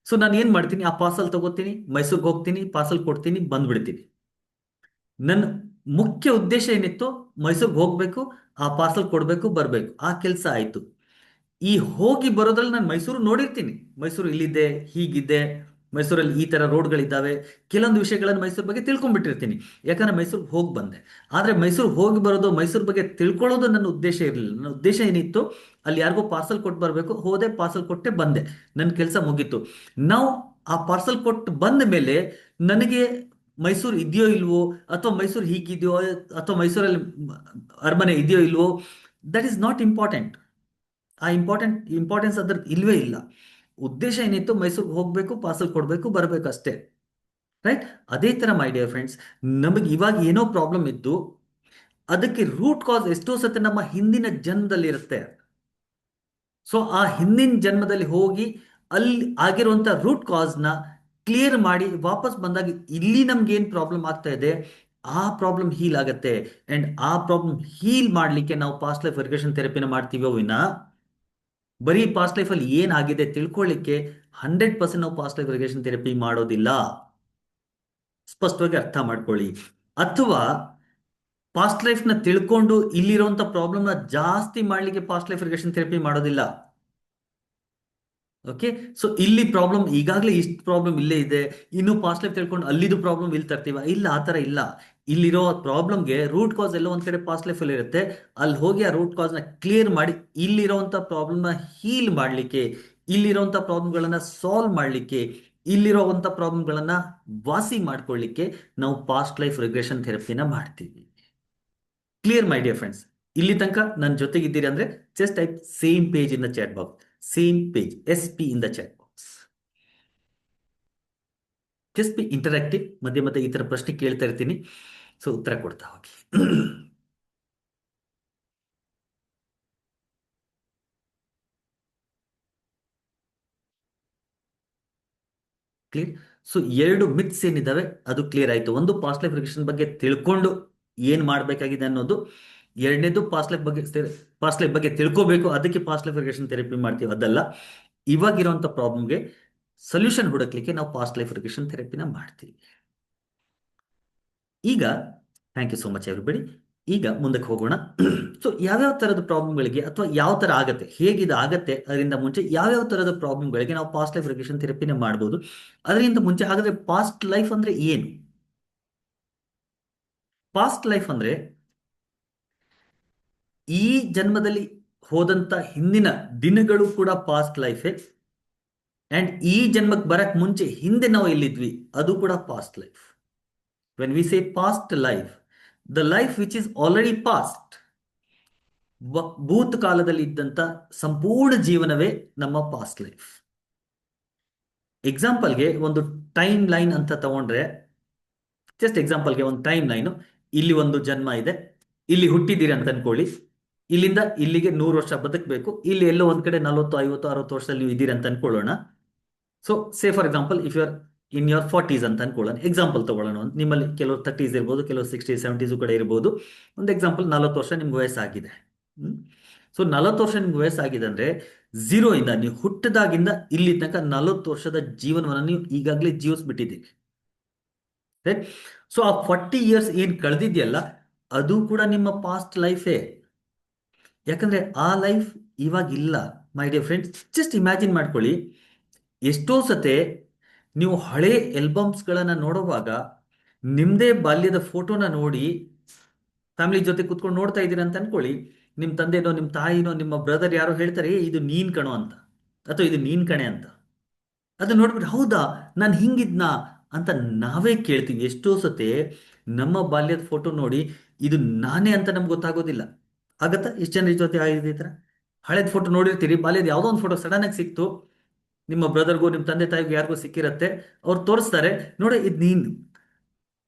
ಸೊ ನಾನು ಏನ್ ಮಾಡ್ತೀನಿ, ಆ ಪಾರ್ಸಲ್ ತಗೋತೀನಿ, ಮೈಸೂರಿಗೆ ಹೋಗ್ತೀನಿ, ಪಾರ್ಸಲ್ ಕೊಡ್ತೀನಿ, ಬಂದ್ಬಿಡ್ತೀನಿ. ನನ್ನ ಮುಖ್ಯ ಉದ್ದೇಶ ಏನಿತ್ತು, ಮೈಸೂರಿಗೆ ಹೋಗ್ಬೇಕು, ಆ ಪಾರ್ಸಲ್ ಕೊಡ್ಬೇಕು, ಬರ್ಬೇಕು, ಆ ಕೆಲಸ ಆಯ್ತು. ಈ ಹೋಗಿ ಬರೋದ್ರಲ್ಲಿ ನಾನು ಮೈಸೂರು ನೋಡಿರ್ತೀನಿ, ಮೈಸೂರು ಇಲ್ಲಿದೆ, ಹೀಗಿದೆ, ಮೈಸೂರಲ್ಲಿ ಈ ತರ ರೋಡ್ಗಳಿದ್ದಾವೆ, ಕೆಲವೊಂದು ವಿಷಯಗಳನ್ನು ಮೈಸೂರು ಬಗ್ಗೆ ತಿಳ್ಕೊಂಡ್ಬಿಟ್ಟಿರ್ತೀನಿ, ಯಾಕಂದ್ರೆ ಮೈಸೂರಿಗೆ ಹೋಗಿ ಬಂದೆ. ಆದ್ರೆ ಮೈಸೂರು ಹೋಗಿ ಬರೋದು, ಮೈಸೂರು ಬಗ್ಗೆ ತಿಳ್ಕೊಳ್ಳೋದು ನನ್ನ ಉದ್ದೇಶ ಇರಲಿಲ್ಲ. ನನ್ನ ಉದ್ದೇಶ ಏನಿತ್ತು, ಅಲ್ಲಿ ಯಾರಿಗೋ ಪಾರ್ಸಲ್ ಕೊಟ್ಟು ಬರಬೇಕು, ಹೋದೆ, ಪಾರ್ಸಲ್ ಕೊಟ್ಟೆ ಬಂದೆ, ನನ್ನ ಕೆಲಸ ಮುಗೀತು. ನಾವು ಆ ಪಾರ್ಸಲ್ ಕೊಟ್ಟು ಬಂದ ಮೇಲೆ ನನಗೆ ಮೈಸೂರು ಇದೆಯೋ ಇಲ್ವೋ, ಅಥವಾ ಮೈಸೂರು ಹೀಗಿದೆಯೋ, ಅಥವಾ ಮೈಸೂರಲ್ಲಿ ಅರಮನೆ ಇದೆಯೋ ಇಲ್ವೋ, ದಟ್ ಈಸ್ ನಾಟ್ ಇಂಪಾರ್ಟೆಂಟ್. ಆ ಇಂಪಾರ್ಟೆನ್ಸ್ ಅದ್ರ ಇಲ್ವೇ ಇಲ್ಲ. ಉದ್ದೇಶ ಏನಿತ್ತು, ಮೈಸೂರಿಗೆ ಹೋಗ್ಬೇಕು, ಪಾರ್ಸಲ್ ಕೊಡ್ಬೇಕು, ಬರಬೇಕು ಅಷ್ಟೇ. ರೈಟ್? ಅದೇ ತರ ಮೈ ಡಿಯರ್ ಫ್ರೆಂಡ್ಸ್, ನಮಗೆ ಇವಾಗ ಏನೋ ಪ್ರಾಬ್ಲಮ್ ಇದ್ದು ಅದಕ್ಕೆ ರೂಟ್ ಕಾಸ್ ಎಷ್ಟೋ ಸತಿ ನಮ್ಮ ಹಿಂದಿನ ಜನ್ಮದಲ್ಲಿ ಇರುತ್ತೆ. ಸೊ ಆ ಹಿಂದಿನ ಜನ್ಮದಲ್ಲಿ ಹೋಗಿ ಅಲ್ಲಿ ಆಗಿರುವಂತ ರೂಟ್ ಕಾಸ್ನ ಕ್ಲಿಯರ್ ಮಾಡಿ ವಾಪಸ್ ಬಂದಾಗ ಇಲ್ಲಿ ನಮ್ಗೆ ಏನ್ ಪ್ರಾಬ್ಲಮ್ ಆಗ್ತಾ ಇದೆ, ಆ ಪ್ರಾಬ್ಲಮ್ ಹೀಲ್ ಆಗತ್ತೆ. ಅಂಡ್ ಆ ಪ್ರಾಬ್ಲಮ್ ಹೀಲ್ ಮಾಡ್ಲಿಕ್ಕೆ ನಾವು ಪಾಸ್ಟ್ ಲೈಫ್ ರಿಗ್ರೆಷನ್ ಥೆರಪಿನ ಮಾಡ್ತೀವೋ ವಿನ ಬರೀ ಪಾಸ್ಟ್ ಲೈಫ್ ಅಲ್ಲಿ ಏನಾಗಿದೆ ತಿಳ್ಕೊಳ್ಳಿಕ್ಕೆ 100% ನಾವು ಪಾಸ್ಟ್ ಲೈಫ್ ರಿಗ್ರೆಷನ್ ಥೆರಪಿ ಮಾಡೋದಿಲ್ಲ. ಸ್ಪಷ್ಟವಾಗಿ ಅರ್ಥ ಮಾಡ್ಕೊಳ್ಳಿ. ಅಥವಾ ಪಾಸ್ಟ್ ಲೈಫ್ ನ ತಿಳ್ಕೊಂಡು ಇಲ್ಲಿರುವಂತ ಪ್ರಾಬ್ಲಮ್ ನ ಜಾಸ್ತಿ ಮಾಡ್ಲಿಕ್ಕೆ ಪಾಸ್ಟ್ ಲೈಫ್ ರಿಗ್ರೆಷನ್ ಥೆರಪಿ ಮಾಡೋದಿಲ್ಲ. ಓಕೆ, ಸೊ ಇಲ್ಲಿ ಪ್ರಾಬ್ಲಮ್ ಈಗಾಗಲೇ ಇಷ್ಟು ಪ್ರಾಬ್ಲಮ್ ಇಲ್ಲೇ ಇದೆ, ಇನ್ನು ಪಾಸ್ಟ್ ಲೈಫ್ ತಿಳ್ಕೊಂಡು ಅಲ್ಲಿದು ಪ್ರಾಬ್ಲಮ್ ಇಲ್ಲಿ ತರ್ತೀವ, ಇಲ್ಲ, ಆ ತರ ಇಲ್ಲ. ಇಲ್ಲಿರೋ ಪ್ರಾಬ್ಲಮ್ಗೆ ರೂಟ್ ಕಾಸ್ ಎಲ್ಲ ಒಂದ್ ಕಡೆ ಪಾಸ್ಟ್ ಲೈಫ್ ಅಲ್ಲಿ ಇರುತ್ತೆ, ಅಲ್ಲಿ ಹೋಗಿ ಆ ರೂಟ್ ಕಾಸ್ ನ ಕ್ಲಿಯರ್ ಮಾಡಿ ಇಲ್ಲಿರೋಂಥ ಪ್ರಾಬ್ಲಮ್ ನ ಹೀಲ್ ಮಾಡ್ಲಿಕ್ಕೆ, ಇಲ್ಲಿರೋಂಥ ಪ್ರಾಬ್ಲಮ್ಗಳನ್ನ ಸಾಲ್ವ್ ಮಾಡ್ಲಿಕ್ಕೆ, ಇಲ್ಲಿರುವಂತ ಪ್ರಾಬ್ಲಮ್ಗಳನ್ನ ವಾಸಿ ಮಾಡ್ಕೊಳ್ಳಿಕ್ಕೆ ನಾವು ಪಾಸ್ಟ್ ಲೈಫ್ ರಿಗ್ರೆಷನ್ ಥೆರಪಿನ ಮಾಡ್ತೀವಿ. Clear my dear friends? ಇಲ್ಲಿ ತನಕ ನನ್ನ ಜೊತೆಗಿದ್ದೀರಿ ಅಂದ್ರೆ just type same page in the chat box. Same page, SP in the chat box. Just be interactive. ಮಧ್ಯೆ ಮಧ್ಯೆ ಈ ತರ ಪ್ರಶ್ನೆ ಕೇಳ್ತಾ ಇರ್ತೀನಿ, ಸೊ ಉತ್ತರ ಕೊಡ್ತಾ ಹೋಗಿ. ಕ್ಲಿಯರ್. ಸೊ ಎರಡು ಮಿತ್ಸ್ ಏನಿದಾವೆ ಅದು ಕ್ಲಿಯರ್ ಆಯ್ತು. ಒಂದು ಪಾಸ್ಟ್ ಲೈಫ್ ರಿಗ್ರೆಷನ್ ಬಗ್ಗೆ ತಿಳ್ಕೊಂಡು ಏನ್ ಮಾಡ್ಬೇಕಾಗಿದೆ ಅನ್ನೋದು. ಎರಡನೇದು ಪಾಸ್ಟ್ ಲೈಫ್ ಬಗ್ಗೆ ತಿಳ್ಕೋಬೇಕು, ಅದಕ್ಕೆ ಪಾಸ್ಟ್ ಲೈಫ್ ರಿಗ್ರೆಷನ್ ಥೆರಪಿ ಮಾಡ್ತೀವಿ, ಅದಲ್ಲ. ಇವಾಗಿರುವಂತ ಪ್ರಾಬ್ಲಮ್ಗೆ ಸೊಲ್ಯೂಷನ್ ಹುಡುಕ್ಲಿಕ್ಕೆ ನಾವು ಪಾಸ್ಟ್ ಲೈಫ್ ರಿಗ್ರೆಷನ್ ಥೆರಪಿನ ಮಾಡ್ತೀವಿ. ಈಗ thank you so much everybody. ಈಗ ಮುಂದಕ್ಕೆ ಹೋಗೋಣ. ಸೊ ಯಾವ್ಯಾವ ತರದ ಪ್ರಾಬ್ಲಮ್ಗಳಿಗೆ ಅಥವಾ ಯಾವ ತರ ಆಗತ್ತೆ, ಹೇಗಿದು ಆಗತ್ತೆ, ಅದರಿಂದ ಮುಂಚೆ ಯಾವ್ಯಾವ ತರದ ಪ್ರಾಬ್ಲಮ್ಗಳಿಗೆ ನಾವು ಪಾಸ್ಟ್ ಲೈಫ್ ರಿಗ್ರೆಷನ್ ಥೆರಪಿನ ಮಾಡ್ಬೋದು. ಅದರಿಂದ ಮುಂಚೆ ಹಾಗಾದ್ರೆ ಪಾಸ್ಟ್ ಲೈಫ್ ಅಂದ್ರೆ ಏನು? ಪಾಸ್ಟ್ ಲೈಫ್ ಅಂದ್ರೆ ಈ ಜನ್ಮದಲ್ಲಿ ಹೋದಂತ ಹಿಂದಿನ ದಿನಗಳು ಕೂಡ ಪಾಸ್ಟ್ ಲೈಫೇ. ಅಂಡ್ ಈ ಜನ್ಮಕ್ಕೆ ಬರಕ್ ಮುಂಚೆ ಹಿಂದೆ ನಾವು ಎಲ್ಲಿದ್ವಿ ಅದು ಕೂಡ past life. When we say past life, the life which is already past, ಭೂತ ಕಾಲದಲ್ಲಿ ಇದ್ದಂತ ಸಂಪೂರ್ಣ ಜೀವನವೇ ನಮ್ಮ ಪಾಸ್ಟ್ ಲೈಫ್. ಎಕ್ಸಾಂಪಲ್ಗೆ ಒಂದು ಟೈಮ್ ಲೈನ್ ಅಂತ ತಗೊಂಡ್ರೆ, ಜಸ್ಟ್ ಎಕ್ಸಾಂಪಲ್ಗೆ ಒಂದು ಟೈಮ್ ಲೈನು, ಇಲ್ಲಿ ಒಂದು ಜನ್ಮ ಇದೆ, ಇಲ್ಲಿ ಹುಟ್ಟಿದ್ದೀರಿ ಅಂತ ಅನ್ಕೊಳ್ಳಿ. ಇಲ್ಲಿಂದ ಇಲ್ಲಿಗೆ 100 ವರ್ಷ ಬದುಕಬೇಕು. ಇಲ್ಲಿ ಎಲ್ಲೋ ಒಂದ್ ಕಡೆ 40, 50, 60 ವರ್ಷದಲ್ಲಿ ನೀವು ಇದ್ದೀರಿ ಅಂತ ಅನ್ಕೊಳ್ಳೋಣ. So say for example if you are in your 40s ಅಂತ ಅನ್ಕೊಳ್ಳೋಣ. ಎಕ್ಸಾಂಪಲ್ ತಗೊಳ್ಳೋಣ. ನಿಮ್ಮಲ್ಲಿ ಕೆಲವರು 30s ಇರ್ಬೋದು, ಕೆಲವರು 60s 70s ಕೂಡ ಇರ್ಬೋದು. ಒಂದು ಎಕ್ಸಾಂಪಲ್ 40 ವರ್ಷ ನಿಮ್ಗೆ ವಯಸ್ಸಾಗಿದೆ. ಸೊ 40 ವರ್ಷ ನಿಮ್ಗೆ ವಯಸ್ಸಾಗಿದೆ ಅಂದ್ರೆ ಝೀರೋ ಇಂದ, ನೀವು ಹುಟ್ಟಿದಾಗಿಂದ ಇಲ್ಲಿ ತನಕ 40 ವರ್ಷದ ಜೀವನವನ್ನು ನೀವು ಈಗಾಗಲೇ ಜೀವಿಸ್ಬಿಟ್ಟಿದ್ದೀರಿ. ರೈಟ್. ಸೊ ಆ 40 ಇಯರ್ಸ್ ಏನ್ ಕಳೆದಿದೆಯಲ್ಲ, ಅದು ಕೂಡ ನಿಮ್ಮ ಪಾಸ್ಟ್ ಲೈಫೇ. ಯಾಕಂದ್ರೆ ಆ ಲೈಫ್ ಇವಾಗ ಇಲ್ಲ. ಮೈ ಡಿಯರ್ ಫ್ರೆಂಡ್ಸ್, ಜಸ್ಟ್ ಇಮ್ಯಾಜಿನ್ ಮಾಡ್ಕೊಳ್ಳಿ. ಎಷ್ಟೋ ಸತೆ ನೀವು ಹಳೆ ಆಲ್ಬಮ್ಸ್ಗಳನ್ನ ನೋಡುವಾಗ ನಿಮ್ದೇ ಬಾಲ್ಯದ ಫೋಟೋನ ನೋಡಿ ಫ್ಯಾಮಿಲಿ ಜೊತೆ ಕುತ್ಕೊಂಡು ನೋಡ್ತಾ ಇದ್ದೀರಾ ಅಂತ ಅನ್ಕೊಳ್ಳಿ. ನಿಮ್ಮ ತಂದೆನೋ ನಿಮ್ಮ ತಾಯಿನೋ ನಿಮ್ಮ ಬ್ರದರ್ ಯಾರೋ ಹೇಳ್ತಾರೆ, "ಏ, ಇದು ನೀನ್ ಕಣೋ" ಅಂತ, ಅಥವಾ "ಇದು ನೀನ್ ಕಣೆ" ಅಂತ. ಅದು ನೋಡ್ಬಿಟ್ಟು ಹೌದಾ ನಾನು ಹಿಂಗಿದ್ನಾ ಅಂತ ನಾವೇ ಕೇಳ್ತೀವಿ. ಎಷ್ಟೋ ಸತೆ ನಮ್ಮ ಬಾಲ್ಯದ ಫೋಟೋ ನೋಡಿ ಇದು ನಾನೇ ಅಂತ ನಮ್ಗೆ ಗೊತ್ತಾಗೋದಿಲ್ಲ. ಆಗತ್ತಾ? ಎಷ್ಟು ಜನ ಜೊತೆ ಆಗಿದೆ ಈ ಥರ? ಹಳೇದ್ ಫೋಟೋ ನೋಡಿರ್ತೀರಿ, ಬಾಲ್ಯದ ಯಾವುದೋ ಒಂದು ಫೋಟೋ ಸಡನ್ ಆಗಿ ಸಿಕ್ತು, ನಿಮ್ಮ ಬ್ರದರ್ಗೂ ನಿಮ್ಮ ತಂದೆ ತಾಯಿಗೂ ಯಾರಿಗೂ ಸಿಕ್ಕಿರತ್ತೆ. ಅವ್ರು ತೋರಿಸ್ತಾರೆ, ನೋಡಿ ಇದು ನೀನು.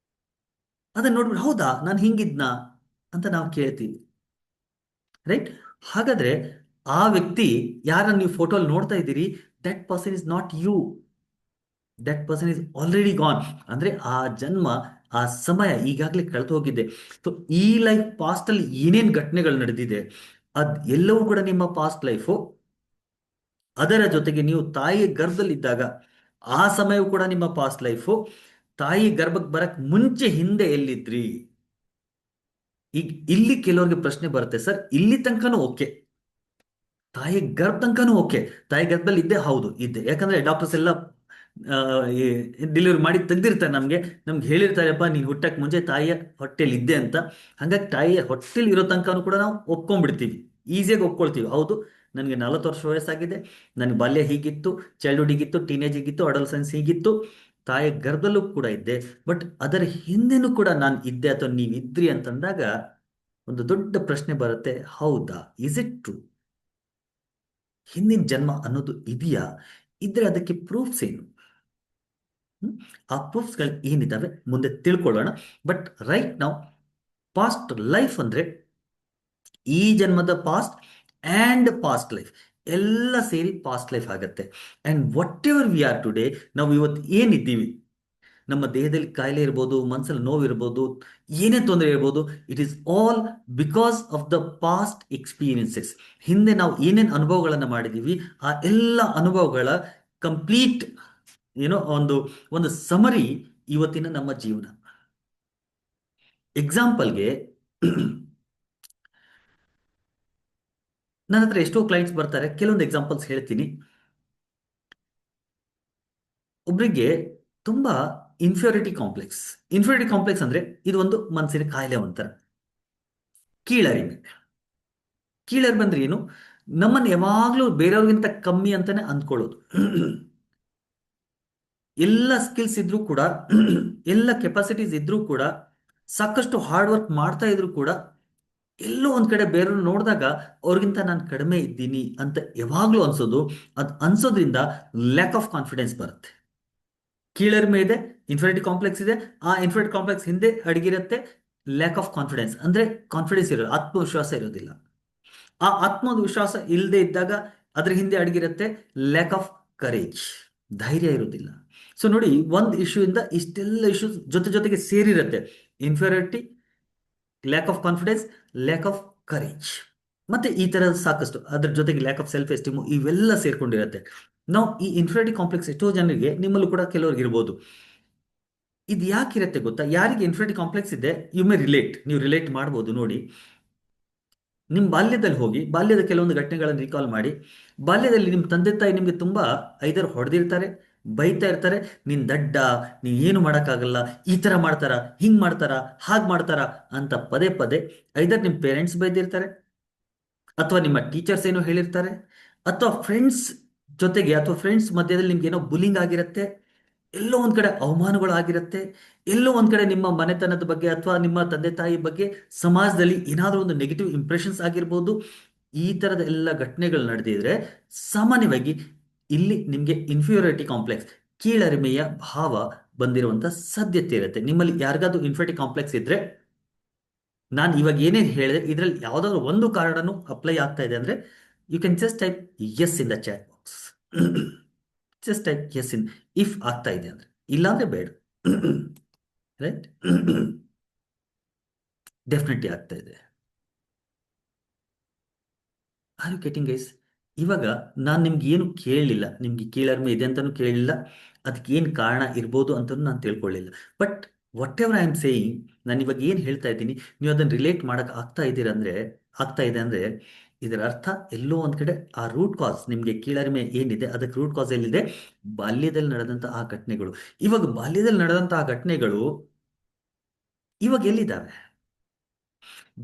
ಅದನ್ನ ನೋಡ್ಬಿಟ್ಟು ಹೌದಾ ನಾನು ಹಿಂಗಿದ್ನಾ ಅಂತ ನಾವು ಕೇಳ್ತೀವಿ. ರೈಟ್. ಹಾಗಾದ್ರೆ ಆ ವ್ಯಕ್ತಿ ಯಾರನ್ನ ನೀವು ಫೋಟೋಲ್ಲಿ ನೋಡ್ತಾ ಇದ್ದೀರಿ, that person is not you. That person is already gone. ಅಂದ್ರೆ ಆ ಜನ್ಮ, ಆ ಸಮಯ ಈಗಾಗಲೇ ಕಳೆದು ಹೋಗಿದೆ. ಸೊ ಈ ಲೈಫ್ ಪಾಸ್ಟ್ ಅಲ್ಲಿ ಏನೇನ್ ಘಟನೆಗಳು ನಡೆದಿದೆ ಅದ್ ಎಲ್ಲವೂ ಕೂಡ ನಿಮ್ಮ ಪಾಸ್ಟ್ ಲೈಫು. ಅದರ ಜೊತೆಗೆ ನೀವು ತಾಯಿಯ ಗರ್ಭದಲ್ಲಿದ್ದಾಗ ಆ ಸಮಯವು ಕೂಡ ನಿಮ್ಮ ಪಾಸ್ಟ್ ಲೈಫು. ತಾಯಿ ಗರ್ಭಕ್ಕೆ ಬರಕ್ ಮುಂಚೆ ಹಿಂದೆ ಎಲ್ಲಿದ್ರಿ? ಈಗ ಇಲ್ಲಿ ಕೆಲವರಿಗೆ ಪ್ರಶ್ನೆ ಬರುತ್ತೆ, ಸರ್ ಇಲ್ಲಿ ತನಕನೂ ಓಕೆ, ತಾಯಿ ಗರ್ಭ ತನಕನೂ ಓಕೆ, ತಾಯಿ ಗರ್ಭದಲ್ಲಿ ಇದ್ದೆ, ಹೌದು ಇದ್ದೆ. ಯಾಕಂದ್ರೆ ಡಾಕ್ಟರ್ಸ್ ಎಲ್ಲ ಡೆಲಿವರಿ ಮಾಡಿ ತೆಗ್ದಿರ್ತಾರೆ, ನಮ್ಗೆ ಹೇಳಿರ್ತಾರೆಪ್ಪ ನೀನ್ ಹುಟ್ಟಕ್ ಮುಂಚೆ ತಾಯಿಯ ಹೊಟ್ಟೆಲಿ ಇದ್ದೆ ಅಂತ. ಹಂಗಾಗಿ ತಾಯಿಯ ಹೊಟ್ಟೆಲಿ ಇರೋ ತನಕನೂ ಕೂಡ ನಾವು ಒಪ್ಕೊಂಡ್ಬಿಡ್ತೀವಿ, ಈಸಿಯಾಗಿ ಒಪ್ಕೊಳ್ತೀವಿ. ಹೌದು, ನನಗೆ 40 ವರ್ಷ ವಯಸ್ಸಾಗಿದೆ, ನನಗೆ ಬಾಲ್ಯ ಹೀಗಿತ್ತು, ಚೈಲ್ಡ್ಹುಡ್ ಹೀಗಿತ್ತು, ಟೀನೇಜ್ ಹೀಗಿತ್ತು, ಅಡಲ್ಸೆನ್ಸ್ ಹೀಗಿತ್ತು, ತಾಯಿಯ ಗರ್ಭದಲ್ಲೂ ಕೂಡ ಇದ್ದೆ. ಬಟ್ ಅದರ ಹಿಂದೆನೂ ಕೂಡ ನಾನು ಇದ್ದೆ ಅಥವಾ ನೀವು ಇದ್ರಿ ಅಂತಂದಾಗ ಒಂದು ದೊಡ್ಡ ಪ್ರಶ್ನೆ ಬರುತ್ತೆ, ಹೌದಾ, ಇಸ್ ಇಟ್ ಟ್ರೂ? ಹಿಂದಿನ ಜನ್ಮ ಅನ್ನೋದು ಇದೆಯಾ? ಇದ್ರೆ ಅದಕ್ಕೆ ಪ್ರೂಫ್ಸ್ ಏನು? ಆ ಪ್ರೂಫ್ಸ್ಗಳು ಏನಿದಾವೆ ಮುಂದೆ ತಿಳ್ಕೊಳ್ಳೋಣ. ಬಟ್ ರೈಟ್ ನಾವು ಪಾಸ್ಟ್ ಲೈಫ್ ಅಂದ್ರೆ ಈ ಜನ್ಮದ ಪಾಸ್ಟ್ ಅಂಡ್ ಪಾಸ್ಟ್ ಲೈಫ್ ಎಲ್ಲ ಸೇರಿ ಪಾಸ್ಟ್ ಲೈಫ್ ಆಗತ್ತೆ. And what ever we are today, ನಾವು ಇವತ್ತು ಏನಿದ್ದೀವಿ, ನಮ್ಮ ದೇಹದಲ್ಲಿ ಕಾಯಿಲೆ ಇರ್ಬೋದು, ಮನಸ್ಸಲ್ಲಿ ನೋವು ಇರ್ಬೋದು, ಏನೇ ತೊಂದರೆ ಇರ್ಬೋದು, it is all because of the past experiences. ಹಿಂದೆ ನಾವು ಏನೇನು ಅನುಭವಗಳನ್ನು ಮಾಡಿದೀವಿ, ಆ ಎಲ್ಲ ಅನುಭವಗಳ ಕಂಪ್ಲೀಟ್ ಏನೋ ಒಂದು ಒಂದು ಸಮರಿ ಇವತ್ತಿನ ನಮ್ಮ ಜೀವನ. ಎಕ್ಸಾಂಪಲ್ಗೆ ನನ್ನ ಹತ್ರ ಎಷ್ಟೋ ಕ್ಲೈಂಟ್ಸ್ ಬರ್ತಾರೆ, ಕೆಲವೊಂದು ಎಕ್ಸಾಂಪಲ್ಸ್ ಹೇಳ್ತೀನಿ. ಒಬ್ರಿಗೆ ತುಂಬಾ ಇನ್ಫ್ಯೂರಿಟಿ ಕಾಂಪ್ಲೆಕ್ಸ್ ಅಂದ್ರೆ ಇದು ಒಂದು ಮನಸ್ಸಿನ ಕಾಯಿಲೆ ಒಂಥರ. ಕೀಳರಿಮೆ. ಬಂದ್ರೆ ಏನು? ನಮ್ಮನ್ನು ಯಾವಾಗ್ಲೂ ಬೇರೆಯವ್ರಿಗಿಂತ ಕಮ್ಮಿ ಅಂತಾನೆ ಅಂದ್ಕೊಳ್ಳೋದು. ಎಲ್ಲ ಸ್ಕಿಲ್ಸ್ ಇದ್ರೂ ಕೂಡ, ಎಲ್ಲ ಕೆಪಾಸಿಟೀಸ್ ಇದ್ರೂ ಕೂಡ, ಸಾಕಷ್ಟು ಹಾರ್ಡ್ ವರ್ಕ್ ಮಾಡ್ತಾ ಇದ್ರು ಕೂಡ ಎಲ್ಲೋ ಒಂದ್ ಕಡೆ ಬೇರೆಯವ್ರು ನೋಡಿದಾಗ ಅವ್ರಿಗಿಂತ ನಾನು ಕಡಿಮೆ ಇದ್ದೀನಿ ಅಂತ ಯಾವಾಗ್ಲೂ ಅನ್ಸೋದು. ಅದು ಅನ್ಸೋದ್ರಿಂದ ಲ್ಯಾಕ್ ಆಫ್ ಕಾನ್ಫಿಡೆನ್ಸ್ ಬರುತ್ತೆ. ಕೀಳರಿಮೆ ಇದೆ, ಇನ್ಫಿನಿಟಿ ಕಾಂಪ್ಲೆಕ್ಸ್ ಇದೆ. ಆ ಇನ್ಫಿನಿಟಿ ಕಾಂಪ್ಲೆಕ್ಸ್ ಹಿಂದೆ ಅಡಗಿರುತ್ತೆ ಲ್ಯಾಕ್ ಆಫ್ ಕಾನ್ಫಿಡೆನ್ಸ್, ಅಂದ್ರೆ ಕಾನ್ಫಿಡೆನ್ಸ್ ಇರೋದು, ಆತ್ಮವಿಶ್ವಾಸ ಇರೋದಿಲ್ಲ. ಆ ಆತ್ಮವಿಶ್ವಾಸ ಇಲ್ಲದೆ ಇದ್ದಾಗ ಅದ್ರ ಹಿಂದೆ ಅಡಗಿರುತ್ತೆ ಲ್ಯಾಕ್ ಆಫ್ ಕರೇಜ್, ಧೈರ್ಯ ಇರೋದಿಲ್ಲ. ಸೊ ನೋಡಿ, ಒಂದು ಇಶ್ಯೂ ಇಂದ ಇಷ್ಟೆಲ್ಲ ಇಶ್ಯೂಸ್ ಜೊತೆ ಜೊತೆಗೆ ಸೇರಿರುತ್ತೆ. Inferiority, lack of confidence, lack of courage, ಮತ್ತೆ ಈ ತರದ ಸಾಕಷ್ಟು, ಅದ್ರ ಜೊತೆಗೆ ಲ್ಯಾಕ್ ಆಫ್ ಸೆಲ್ಫ್ ಎಸ್ಟೀಮು, ಇವೆಲ್ಲ ಸೇರ್ಕೊಂಡಿರುತ್ತೆ. ನಾವು ಈ ಇನ್ಫಿನಿಟಿ ಕಾಂಪ್ಲೆಕ್ಸ್ ಎಷ್ಟೋ ಜನರಿಗೆ, ನಿಮ್ಮಲ್ಲೂ ಕೂಡ ಕೆಲವ್ರಿಗೆ ಇರ್ಬೋದು. ಇದು ಯಾಕಿರುತ್ತೆ ಗೊತ್ತಾ? ಯಾರಿಗೆ ಇನ್ಫಿನಿಟಿ ಕಾಂಪ್ಲೆಕ್ಸ್ ಇದೆ, ಯು ಮೇ ರಿಲೇಟ್, ನೀವು ರಿಲೇಟ್ ಮಾಡ್ಬೋದು. ನೋಡಿ, ನಿಮ್ಮ ಬಾಲ್ಯದಲ್ಲಿ ಹೋಗಿ ಬಾಲ್ಯದ ಕೆಲವೊಂದು ಘಟನೆಗಳನ್ನು ರೀಕಾಲ್ ಮಾಡಿ. ಬಾಲ್ಯದಲ್ಲಿ ನಿಮ್ಮ ತಂದೆ ತಾಯಿ ನಿಮಗೆ ತುಂಬಾ ಐದರ್ ಹೊಡೆದಿರ್ತಾರೆ, ಬೈತಾ ಇರ್ತಾರೆ. ನೀನ್ ದಡ್ಡ, ನೀನ್ ಏನು ಮಾಡೋಕ್ಕಾಗಲ್ಲ, ಈ ತರ ಮಾಡ್ತಾರ, ಹಿಂಗ್ ಮಾಡ್ತಾರ, ಹಾಗ್ ಮಾಡ್ತಾರ ಅಂತ ಪದೇ ಪದೇ ಐದರ್ ನಿಮ್ಮ ಪೇರೆಂಟ್ಸ್ ಬೈದಿರ್ತಾರೆ, ಅಥವಾ ನಿಮ್ಮ ಟೀಚರ್ಸ್ ಏನೋ ಹೇಳಿರ್ತಾರೆ, ಅಥವಾ ಫ್ರೆಂಡ್ಸ್ ಜೊತೆಗೆ ಅಥವಾ ಫ್ರೆಂಡ್ಸ್ ಮಧ್ಯದಲ್ಲಿ ನಿಮ್ಗೆ ಏನೋ ಬುಲಿಂಗ್ ಆಗಿರುತ್ತೆ. ಎಲ್ಲೋ ಒಂದ್ ಕಡೆ ಅವಮಾನಗಳು ಆಗಿರುತ್ತೆ. ಎಲ್ಲೋ ಒಂದ್ ಕಡೆ ನಿಮ್ಮ ಮನೆತನದ ಬಗ್ಗೆ ಅಥವಾ ನಿಮ್ಮ ತಂದೆ ತಾಯಿ ಬಗ್ಗೆ ಸಮಾಜದಲ್ಲಿ ಏನಾದರೂ ಒಂದು ನೆಗೆಟಿವ್ ಇಂಪ್ರೆಷನ್ಸ್ ಆಗಿರ್ಬೋದು. ಈ ತರದ ಎಲ್ಲ ಘಟನೆಗಳು ನಡೆದಿದ್ರೆ ಸಾಮಾನ್ಯವಾಗಿ ಇಲ್ಲಿ ನಿಮ್ಗೆ ಇನ್ಫೀರಿಯಾರಿಟಿ ಕಾಂಪ್ಲೆಕ್ಸ್, ಕೀಳರಿಮೆಯ ಭಾವ ಬಂದಿರುವಂತ ಸಾಧ್ಯತೆ ಇರುತ್ತೆ. ನಿಮ್ಮಲ್ಲಿ ಯಾರಿಗಾದ್ರೂ ಇನ್ಫೀರಿಯಾರಿಟಿ ಕಾಂಪ್ಲೆಕ್ಸ್ ಇದ್ರೆ, ನಾನು ಇವಾಗ ಏನೇನು ಹೇಳಿದೆ ಇದರಲ್ಲಿ ಯಾವ್ದಾದ್ರು ಒಂದು ಕಾರಣನೂ ಅಪ್ಲೈ ಆಗ್ತಾ ಇದೆ ಅಂದ್ರೆ, you can just type S in the chat box. Just type S in, if ಆಗ್ತಾ ಇದೆ ಅಂದ್ರೆ. ಇಲ್ಲಾಂದ್ರೆ ಬೇಡ. ರೈಟ್. ಡೆಫಿನೆಟ್ಲಿ ಆಗ್ತಾ ಇದೆ. Are you getting guys? ಇವಾಗ ನಾನು ನಿಮ್ಗೆ ಏನು ಕೇಳಲಿಲ್ಲ, ನಿಮ್ಗೆ ಕೀಳರಿಮೆ ಇದೆ ಅಂತಾನು ಕೇಳಲಿಲ್ಲ, ಅದಕ್ಕೆ ಏನು ಕಾರಣ ಇರ್ಬೋದು ಅಂತಲೂ ನಾನು ತಿಳ್ಕೊಳ್ಳಿಲ್ಲ. But whatever I am saying, ನಾನು ಇವಾಗ ಏನು ಹೇಳ್ತಾ ಇದ್ದೀನಿ, ನೀವು ಅದನ್ನು ರಿಲೇಟ್ ಮಾಡಕ್ ಆಗ್ತಾ ಇದ್ದೀರಂದ್ರೆ, ಆಗ್ತಾ ಇದೆ ಅಂದ್ರೆ, ಇದರ ಅರ್ಥ ಎಲ್ಲೋ ಒಂದ್ ಕಡೆ ಆ ರೂಟ್ ಕಾಸ್, ನಿಮ್ಗೆ ಕೀಳರಿಮೆ ಏನಿದೆ ಅದಕ್ಕೆ ರೂಟ್ ಕಾಸ್ ಎಲ್ಲಿದೆ? ಬಾಲ್ಯದಲ್ಲಿ ನಡೆದಂತ ಆ ಘಟನೆಗಳು. ಇವಾಗ ಬಾಲ್ಯದಲ್ಲಿ ನಡೆದಂತ ಆ ಘಟನೆಗಳು ಇವಾಗ ಎಲ್ಲಿದ್ದಾವೆ?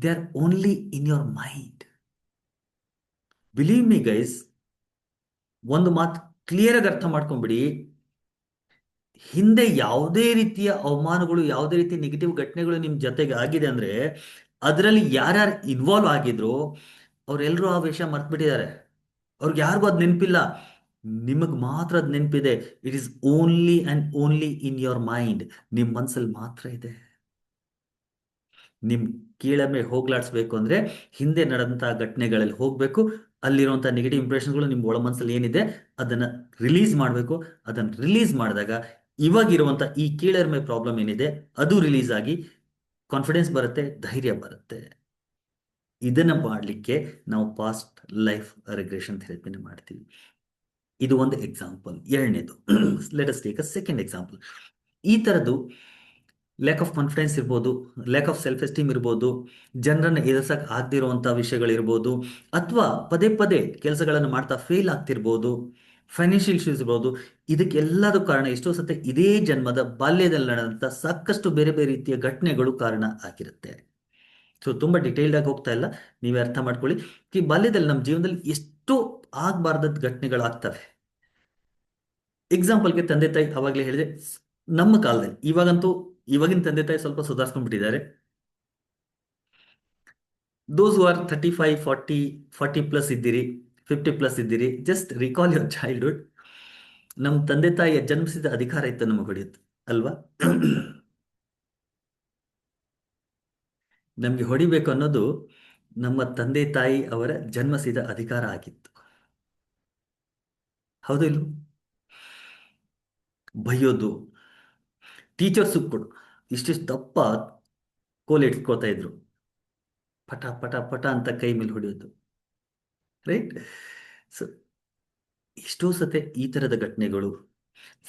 They are only in your mind. Believe me guys, ಒಂದು ಮಾತು ಕ್ಲಿಯರ್ ಆಗಿ ಅರ್ಥ ಮಾಡ್ಕೊಂಬಿಡಿ. ಹಿಂದೆ ಯಾವುದೇ ರೀತಿಯ ಅವಮಾನಗಳು, ಯಾವುದೇ ರೀತಿಯ ನೆಗೆಟಿವ್ ಘಟನೆಗಳು ನಿಮ್ ಜೊತೆಗೆ ಆಗಿದೆ ಅಂದ್ರೆ, ಅದರಲ್ಲಿ ಯಾರ್ಯಾರು ಇನ್ವಾಲ್ವ್ ಆಗಿದ್ರು ಅವರೆಲ್ಲರೂ ಆ ವಿಷಯ ಮರ್ತ್ಬಿಟ್ಟಿದ್ದಾರೆ. ಅವ್ರಿಗೆ ಯಾರಿಗೂ ಅದು ನೆನಪಿಲ್ಲ. ನಿಮಗ್ ಮಾತ್ರ ಅದು ನೆನಪಿದೆ. It is only and only in your mind. ನಿಮ್ ಮನ್ಸಲ್ಲಿ ಮಾತ್ರ ಇದೆ. ನಿಮ್ ಕೀಳಮೆ ಹೋಗ್ಲಾಡ್ಸ್ಬೇಕು ಅಂದ್ರೆ ಹಿಂದೆ ನಡೆದಂತಹ ಘಟನೆಗಳಲ್ಲಿ ಹೋಗ್ಬೇಕು. ಅಲ್ಲಿರುವಂತಹ ನೆಗೆಟಿವ್ ಇಂಪ್ರೆಷನ್ಗಳು ನಿಮ್ ಒಳ ಮನಸ್ಸಲ್ಲಿ ಏನಿದೆ ಅದನ್ನ ರಿಲೀಸ್ ಮಾಡಬೇಕು. ಅದನ್ನ ರಿಲೀಸ್ ಮಾಡಿದಾಗ ಇವಾಗಿರುವಂತ ಈ ಕೀಳರಿಮೆ ಪ್ರಾಬ್ಲಮ್ ಏನಿದೆ ಅದು ರಿಲೀಸ್ ಆಗಿ ಕಾನ್ಫಿಡೆನ್ಸ್ ಬರುತ್ತೆ, ಧೈರ್ಯ ಬರುತ್ತೆ. ಇದನ್ನ ಮಾಡಲಿಕ್ಕೆ ನಾವು ಪಾಸ್ಟ್ ಲೈಫ್ ರಿಗ್ರೆಷನ್ ಥೆರಪಿನ ಮಾಡ್ತೀವಿ. ಇದು ಒಂದು ಎಕ್ಸಾಂಪಲ್. ಎರಡನೇದು, let us take a second example. ಈ ತರದ್ದು ಲ್ಯಾಕ್ ಆಫ್ ಕಾನ್ಫಿಡೆನ್ಸ್ ಇರ್ಬೋದು, ಲ್ಯಾಕ್ ಆಫ್ ಸೆಲ್ಫ್ ಎಸ್ಟೀಮ್ ಇರ್ಬೋದು, ಜನರನ್ನು ಎದುರ್ಸಕ್ ಆಗದಿರುವಂತಹ ವಿಷಯಗಳಿರ್ಬೋದು, ಅಥವಾ ಪದೇ ಪದೇ ಕೆಲಸಗಳನ್ನು ಮಾಡ್ತಾ ಫೇಲ್ ಆಗ್ತಿರ್ಬೋದು, ಫೈನಾನ್ಷಿಯಲ್ ಇಶ್ಯೂಸ್ ಇರ್ಬೋದು. ಇದಕ್ಕೆಲ್ಲದೂ ಕಾರಣ ಎಷ್ಟೋ ಸತಿ ಇದೇ ಜನ್ಮದ ಬಾಲ್ಯದಲ್ಲಿ ನಡೆದಂಥ ಸಾಕಷ್ಟು ಬೇರೆ ಬೇರೆ ರೀತಿಯ ಘಟನೆಗಳು ಕಾರಣ ಆಗಿರುತ್ತೆ. ಸೊ ತುಂಬಾ ಡಿಟೇಲ್ಡ್ ಆಗಿ ಹೋಗ್ತಾ ಇಲ್ಲ, ನೀವೇ ಅರ್ಥ ಮಾಡ್ಕೊಳ್ಳಿ. ಈ ಬಾಲ್ಯದಲ್ಲಿ ನಮ್ಮ ಜೀವನದಲ್ಲಿ ಎಷ್ಟೋ ಆಗ್ಬಾರ್ದ ಘಟನೆಗಳಾಗ್ತವೆ. ಎಕ್ಸಾಂಪಲ್ಗೆ ತಂದೆ ತಾಯಿ ಅವಾಗಲೇ ಹೇಳಿದೆ, ನಮ್ಮ ಕಾಲದಲ್ಲಿ, ಇವಾಗಂತೂ ಇವಾಗಿನ ತಂದೆ ತಾಯಿ ಸ್ವಲ್ಪ ಸುಧಾರಿಸ್ಕೊಂಡ್ಬಿಟ್ಟಿದ್ದಾರೆ. ದೋಸ್ ಹು ಆರ್ 35, 40, 40+ ಇದ್ದೀರಿ, 50+ ಇದ್ದೀರಿ, ಜಸ್ಟ್ ರಿಕಾಲ್ ಯುವರ್ ಚೈಲ್ಡ್ಹುಡ್. ನಮ್ಮ ತಂದೆ ತಾಯಿಯ ಜನ್ಮಿಸಿದ ಅಧಿಕಾರ ಇತ್ತು ನಮಗೆ ಹೊಡೆಯುತ್ತೆ ಅಲ್ವಾ? ನಮ್ಗೆ ಹೊಡಿಬೇಕು ಅನ್ನೋದು ನಮ್ಮ ತಂದೆ ತಾಯಿ ಅವರ ಜನ್ಮಸಿದ ಅಧಿಕಾರ ಆಗಿತ್ತು. ಹೌದು ಇಲ್ವ? ಬೈಯೋದು, ಟೀಚರ್ಸು ಕೊಡು ಇಷ್ಟಿಷ್ಟು ದಪ್ಪ ಕೋಲ್ ಇಟ್ಕೋತಾ ಇದ್ರು, ಪಟ ಪಟ ಪಟ ಅಂತ ಕೈ ಮೇಲೆ ಹೊಡೆಯೋದು. ರೈಟ್. ಸೊ ಎಷ್ಟೋ ಸತೆ ಈ ತರದ ಘಟನೆಗಳು,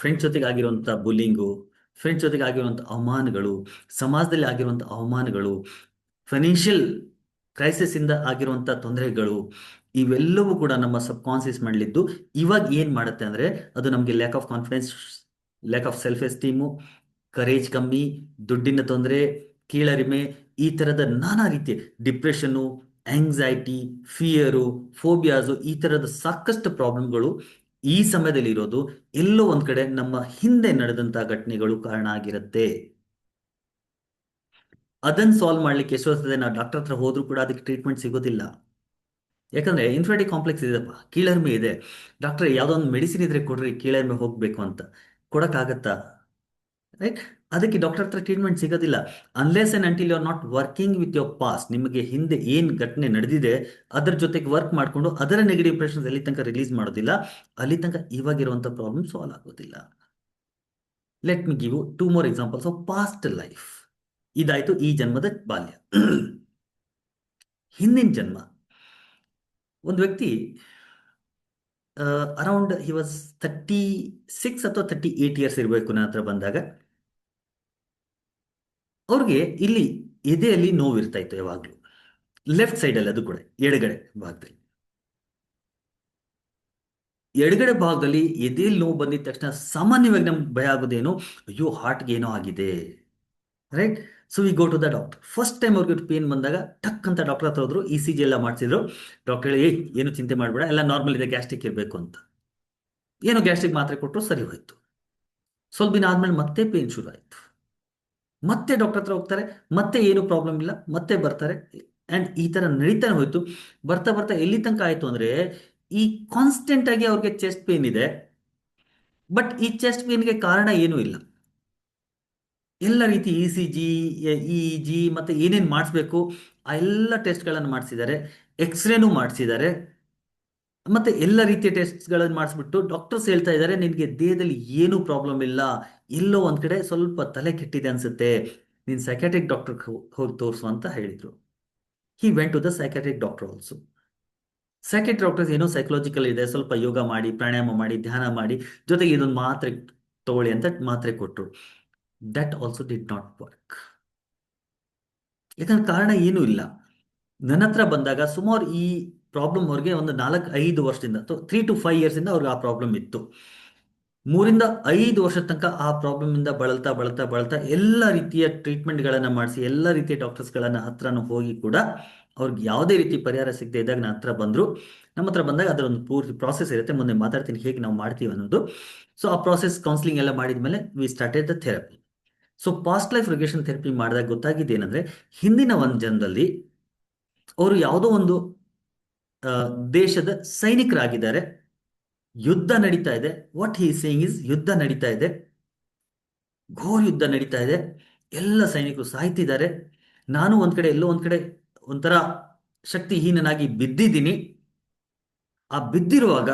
ಫ್ರೆಂಡ್ಸ್ ಜೊತೆಗೆ ಆಗಿರುವಂಥ ಬುಲ್ಲಿಂಗು, ಫ್ರೆಂಡ್ಸ್ ಜೊತೆಗೆ ಆಗಿರುವಂಥ ಅವಮಾನಗಳು, ಸಮಾಜದಲ್ಲಿ ಆಗಿರುವಂಥ ಅವಮಾನಗಳು, ಫೈನಾನ್ಷಿಯಲ್ ಕ್ರೈಸಿಸ್ ಇಂದ ಆಗಿರುವಂಥ ತೊಂದರೆಗಳು, ಇವೆಲ್ಲವೂ ಕೂಡ ನಮ್ಮ ಸಬ್ ಕಾನ್ಸಿಯಸ್ ಮಾಡಲಿದ್ದು ಇವಾಗ ಏನ್ ಮಾಡುತ್ತೆ ಅಂದ್ರೆ, ಅದು ನಮಗೆ lack of confidence, lack of self esteem, courage ಕಮ್ಮಿ, ದುಡ್ಡಿನ ತೊಂದರೆ, ಕೀಳರಿಮೆ, ಈ ತರದ ನಾನಾ ರೀತಿಯ ಡಿಪ್ರೆಷನ್ನು, ಆಂಗ್ಸೈಟಿ, ಫಿಯರು, ಫೋಬಿಯಾಸು, ಈ ತರದ ಸಾಕಷ್ಟು ಪ್ರಾಬ್ಲಮ್ಗಳು ಈ ಸಮಯದಲ್ಲಿ ಇರೋದು ಎಲ್ಲೋ ಒಂದ್ ಕಡೆ ನಮ್ಮ ಹಿಂದೆ ನಡೆದಂತಹ ಘಟನೆಗಳು ಕಾರಣ ಆಗಿರುತ್ತೆ. ಅದನ್ನು ಸಾಲ್ವ್ ಮಾಡ್ಲಿಕ್ಕೆ ಎಷ್ಟು ಹೊತ್ತದೆ, ನಾವು ಡಾಕ್ಟರ್ ಹತ್ರ ಹೋದ್ರೂ ಕೂಡ ಅದಕ್ಕೆ ಟ್ರೀಟ್ಮೆಂಟ್ ಸಿಗೋದಿಲ್ಲ. ಯಾಕಂದ್ರೆ ಇನ್ಫಿನಿಟಿ ಕಾಂಪ್ಲೆಕ್ಸ್ ಇದೆಪ್ಪ, ಕೀಳರಿಮೆ ಇದೆ. ಡಾಕ್ಟ್ರೆ ಯಾವುದೋ ಒಂದು ಮೆಡಿಸಿನ್ ಇದ್ರೆ ಕೊಡ್ರಿ, ಕೀಳರಿಮೆ ಹೋಗ್ಬೇಕು ಅಂತ ಕೊಡಕ್ಕಾಗತ್ತಾ? ರೈಟ್. ಅದಕ್ಕೆ ಡಾಕ್ಟರ್ ಹತ್ರ ಟ್ರೀಟ್ಮೆಂಟ್ ಸಿಗೋದಿಲ್ಲ. Unless and until you are not working with your past, ನಿಮಗೆ ಹಿಂದೆ ಏನು ಘಟನೆ ನಡೆದಿದೆ ಅದರ ಜೊತೆಗೆ ವರ್ಕ್ ಮಾಡಿಕೊಂಡು ಅದರ ನೆಗೆಟಿವ್ ಇಂಪ್ರೆಷನ್ಸ್ ಎಲ್ಲಿ ತನಕ ರಿಲೀಸ್ ಮಾಡೋದಿಲ್ಲ, ಅಲ್ಲಿ ತನಕ ಇವಾಗಿರುವಂಥ ಪ್ರಾಬ್ಲಮ್ ಸಾಲ್ವ್ ಆಗೋದಿಲ್ಲ. Let me give two more examples of past life. ಇದಾಯ್ತು ಈ ಜನ್ಮದ ಬಾಲ್ಯ. ಹಿಂದಿನ ಜನ್ಮ, ಒಂದು ವ್ಯಕ್ತಿ ಅರೌಂಡ್ ಹಿ ವಾಸ್ 36 ಅಥವಾ 38 ಇಯರ್ಸ್ ಇರಬೇಕು ನನ್ನ ಹತ್ರ ಬಂದಾಗ. ಅವ್ರಿಗೆ ಇಲ್ಲಿ ಎದೆಯಲ್ಲಿ ನೋವು ಇರ್ತಾ ಇತ್ತು ಯಾವಾಗಲೂ, ಲೆಫ್ಟ್ ಸೈಡಲ್ಲಿ, ಅದು ಕೂಡ ಎಡಗಡೆ ಭಾಗದಲ್ಲಿ. ಎಡಗಡೆ ಭಾಗದಲ್ಲಿ ಎದೆಯಲ್ಲಿ ನೋವು ಬಂದಿದ ತಕ್ಷಣ ಸಾಮಾನ್ಯವಾಗಿ ನಮ್ಗೆ ಭಯ ಆಗೋದೇನು, ಅಯ್ಯೋ ಹಾರ್ಟ್ಗೆ ಏನೋ ಆಗಿದೆ, right. So we go to the doctor. First time ಅವ್ರಿಗೆ ಪೇನ್ ಬಂದಾಗ ಟಕ್ ಅಂತ ಡಾಕ್ಟರ್ ಹತ್ರ ಹೋದ್ರು, ಇ ಸಿ ಜಿ ಎಲ್ಲ ಮಾಡಿಸಿದ್ರು. ಡಾಕ್ಟರ್ ಹೇಳಿ, ಏನು ಚಿಂತೆ ಮಾಡಬೇಡ, ಎಲ್ಲ ನಾರ್ಮಲ್ ಇದೆ, ಗ್ಯಾಸ್ಟ್ರಿಕ್ ಇರಬೇಕು ಅಂತ. ಏನೋ ಗ್ಯಾಸ್ಟ್ರಿಕ್ ಮಾತ್ರೆ ಕೊಟ್ಟರು, ಸರಿ ಹೋಯ್ತು. ಸ್ವಲ್ಪ ದಿನ ಆದ್ಮೇಲೆ ಮತ್ತೆ ಪೇನ್ ಶುರು ಆಯ್ತು. ಮತ್ತೆ ಡಾಕ್ಟರ್ ಹತ್ರ ಹೋಗ್ತಾರೆ, ಮತ್ತೆ ಏನು ಪ್ರಾಬ್ಲಮ್ ಇಲ್ಲ, ಮತ್ತೆ ಬರ್ತಾರೆ. ಅಂಡ್ ಈ ತರ ನಡೀತಾನೆ ಹೋಯ್ತು. ಬರ್ತಾ ಬರ್ತಾ ಎಲ್ಲಿ ತನಕ ಆಯ್ತು ಅಂದ್ರೆ, ಈ ಕಾನ್ಸ್ಟೆಂಟ್ ಆಗಿ ಅವ್ರಿಗೆ ಚೆಸ್ಟ್ ಪೇನ್ ಇದೆ. ಬಟ್ ಈ ಚೆಸ್ಟ್ ಪೇನ್ಗೆ ಕಾರಣ ಏನೂ ಇಲ್ಲ. ಎಲ್ಲ ರೀತಿ E C G, E G ಮತ್ತೆ ಏನೇನು ಮಾಡಿಸ್ಬೇಕು ಆ ಎಲ್ಲ ಟೆಸ್ಟ್ಗಳನ್ನು ಮಾಡಿಸಿದ್ದಾರೆ, ಎಕ್ಸ್ರೇನೂ ಮಾಡಿಸಿದ್ದಾರೆ. ಮತ್ತೆ ಎಲ್ಲ ರೀತಿಯ ಟೆಸ್ಟ್ಗಳನ್ನು ಮಾಡಿಸ್ಬಿಟ್ಟು ಡಾಕ್ಟರ್ಸ್ ಹೇಳ್ತಾ ಇದ್ದಾರೆ, ನಿನಗೆ ದೇಹದಲ್ಲಿ ಏನೂ ಪ್ರಾಬ್ಲಮ್ ಇಲ್ಲ, ಎಲ್ಲೋ ಒಂದ್ ಕಡೆ ಸ್ವಲ್ಪ ತಲೆ ಕೆಟ್ಟಿದೆ ಅನ್ಸುತ್ತೆ, ನೀನು ಸೈಕ್ಯಾಟ್ರಿಕ್ ಡಾಕ್ಟರ್ ಹೋಗಿ ತೋರಿಸು ಅಂತ ಹೇಳಿದ್ರು. He went to the psychiatric doctor also. Psychiatric doctors ಏನೋ ಸೈಕಲಾಜಿಕಲ್ ಇದೆ, ಸ್ವಲ್ಪ ಯೋಗ ಮಾಡಿ, ಪ್ರಾಣಾಯಾಮ ಮಾಡಿ, ಧ್ಯಾನ ಮಾಡಿ, ಜೊತೆಗೆ ಇದೊಂದು ಮಾತ್ರೆ ತಗೊಳ್ಳಿ ಅಂತ ಮಾತ್ರೆ ಕೊಟ್ಟರು. That also did not work. ಯಾಕಂದ್ರೆ ಕಾರಣ ಏನೂ ಇಲ್ಲ. ನನ್ನ ಹತ್ರ ಬಂದಾಗ ಸುಮಾರು ಈ ಪ್ರಾಬ್ಲಮ್ ಅವ್ರಿಗೆ ಒಂದು 4-5 ವರ್ಷದಿಂದ, 3 to 5 years ಇಂದ ಅವ್ರಿಗೆ ಆ ಪ್ರಾಬ್ಲಮ್ ಇತ್ತು. 3 ಇಂದ 5 ವರ್ಷದ ತನಕ ಆ ಪ್ರಾಬ್ಲಮ್ ಇಂದ ಬಳಲ್ತಾ ಬಳಲ್ತಾ ಬಳಲ್ತಾ ಎಲ್ಲ ರೀತಿಯ ಟ್ರೀಟ್ಮೆಂಟ್ಗಳನ್ನು ಮಾಡಿಸಿ, ಎಲ್ಲ ರೀತಿಯ ಡಾಕ್ಟರ್ಸ್ಗಳನ್ನ ಹತ್ರನೂ ಹೋಗಿ ಕೂಡ ಅವ್ರಿಗೆ ಯಾವುದೇ ರೀತಿ ಪರಿಹಾರ ಸಿಗದೆ ಇದ್ದಾಗ ನನ್ನ ಹತ್ರ ಬಂದರು. ನಮ್ಮ ಹತ್ರ ಬಂದಾಗ ಅದರ ಒಂದು ಪೂರ್ತಿ ಪ್ರಾಸೆಸ್ ಇರುತ್ತೆ, ಮುಂದೆ ಮಾತಾಡ್ತೀನಿ ಹೇಗೆ ನಾವು ಮಾಡ್ತೀವಿ ಅನ್ನೋದು. ಸೊ ಆ ಪ್ರಾಸೆಸ್ ಕೌನ್ಸಿಲಿಂಗ್ ಎಲ್ಲ ಮಾಡಿದ್ಮೇಲೆ we started the therapy. So past life regression therapy ಮಾಡಿದಾಗ ಗೊತ್ತಾಗಿದ್ದು ಏನಂದ್ರೆ, ಹಿಂದಿನ ಒಂದು ಜನ್ಮದಲ್ಲಿ ಅವರು ಯಾವುದೋ ಒಂದು ದೇಶದ ಸೈನಿಕರಾಗಿದ್ದಾರೆ, ಯುದ್ಧ ನಡೀತಾ ಇದೆ. ವಾಟ್ ಹಿ ಸೇಯಿಂಗ್ ಇಸ್, ಯುದ್ಧ ನಡೀತಾ ಇದೆ, ಘೋರ ಯುದ್ಧ ನಡೀತಾ ಇದೆ, ಎಲ್ಲ ಸೈನಿಕರು ಸಾಯ್ತಿದ್ದಾರೆ. ನಾನು ಒಂದ್ ಕಡೆ ಎಲ್ಲೋ ಒಂದ್ ಕಡೆ ಒಂಥರ ಶಕ್ತಿಹೀನನಾಗಿ ಬಿದ್ದಿದ್ದೀನಿ. ಆ ಬಿದ್ದಿರುವಾಗ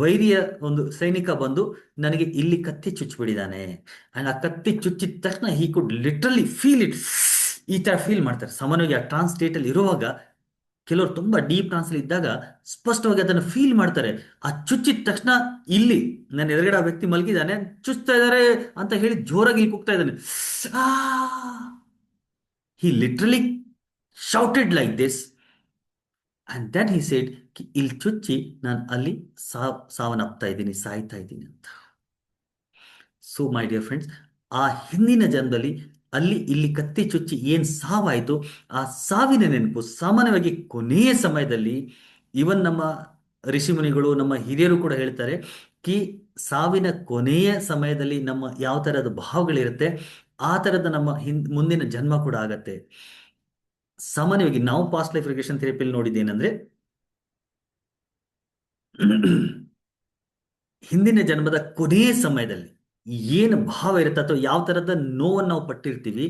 ವೈರಿಯ ಒಂದು ಸೈನಿಕ ಬಂದು ನನಗೆ ಇಲ್ಲಿ ಕತ್ತಿ ಚುಚ್ಚಿಬಿಡಿದಾನೆ. ಅಂಡ್ ಆ ಕತ್ತಿ ಚುಚ್ಚಿದ ತಕ್ಷಣ ಹಿ ಕುಡ್ ಲಿಟ್ರಲಿ ಫೀಲ್ ಇಟ್. ಈ ತರ ಫೀಲ್ ಮಾಡ್ತಾರೆ ಸಾಮಾನ್ಯವಾಗಿ ಆ ಟ್ರಾನ್ಸ್ ಸ್ಟೇಟ್ ಅಲ್ಲಿ ಇರುವಾಗ. ಕೆಲವರು ತುಂಬಾ ಡೀಪ್ ಟ್ರಾನ್ಸ್ ಅಲ್ಲಿ ಇದ್ದಾಗ ಸ್ಪಷ್ಟವಾಗಿ ಅದನ್ನು ಫೀಲ್ ಮಾಡ್ತಾರೆ. ಆ ಚುಚ್ಚಿದ ತಕ್ಷಣ ಇಲ್ಲಿ ನನ್ನ ಎದುರುಗಡೆ ಆ ವ್ಯಕ್ತಿ ಮಲಗಿದ್ದಾನೆ, ಚುಚ್ತಾ ಇದ್ದಾರೆ ಅಂತ ಹೇಳಿ ಜೋರಾಗಿ ಇಲ್ಲಿ ಕೂಗ್ತಾ ಇದ್ದಾನೆ. He literally shouted like this. And then he said, ಇಲ್ಲಿ ಚುಚ್ಚಿ ನಾನು ಅಲ್ಲಿ ಸಾವನ್ನಪ್ತಾ ಇದ್ದೀನಿ, ಸಾಯ್ತಾ ಇದ್ದೀನಿ ಅಂತ. ಸೊ ಮೈ ಡಿಯರ್ ಫ್ರೆಂಡ್ಸ್, ಆ ಹಿಂದಿನ ಜನ್ಮದಲ್ಲಿ ಅಲ್ಲಿ ಇಲ್ಲಿ ಕತ್ತಿ ಚುಚ್ಚಿ ಏನು ಸಾವಾಯಿತು, ಆ ಸಾವಿನ ನೆನಪು ಸಾಮಾನ್ಯವಾಗಿ ಕೊನೆಯ ಸಮಯದಲ್ಲಿ, ಇವನ್ ನಮ್ಮ ಋಷಿಮುನಿಗಳು ನಮ್ಮ ಹಿರಿಯರು ಕೂಡ ಹೇಳ್ತಾರೆ ಕಿ ಸಾವಿನ ಕೊನೆಯ ಸಮಯದಲ್ಲಿ ನಮ್ಮ ಯಾವ ಥರದ ಭಾವಗಳಿರುತ್ತೆ ಆ ಥರದ ನಮ್ಮ ಮುಂದಿನ ಜನ್ಮ ಕೂಡ ಆಗತ್ತೆ. ಸಾಮಾನ್ಯವಾಗಿ ನಾವು ಪಾಸ್ಟ್ ಲೈಫ್ ರಿಗ್ರೆಷನ್ ಥೆರಪಿಯಲ್ಲಿ ನೋಡಿದ್ದೇನೆಂದ್ರೆ, ಹಿಂದಿನ ಜನ್ಮದ ಕೊನೆಯ ಸಮಯದಲ್ಲಿ ಏನು ಭಾವ ಇರುತ್ತೆ ಅಥವಾ ಯಾವ ಥರದ ನೋವನ್ನು ನಾವು ಪಟ್ಟಿರ್ತೀವಿ,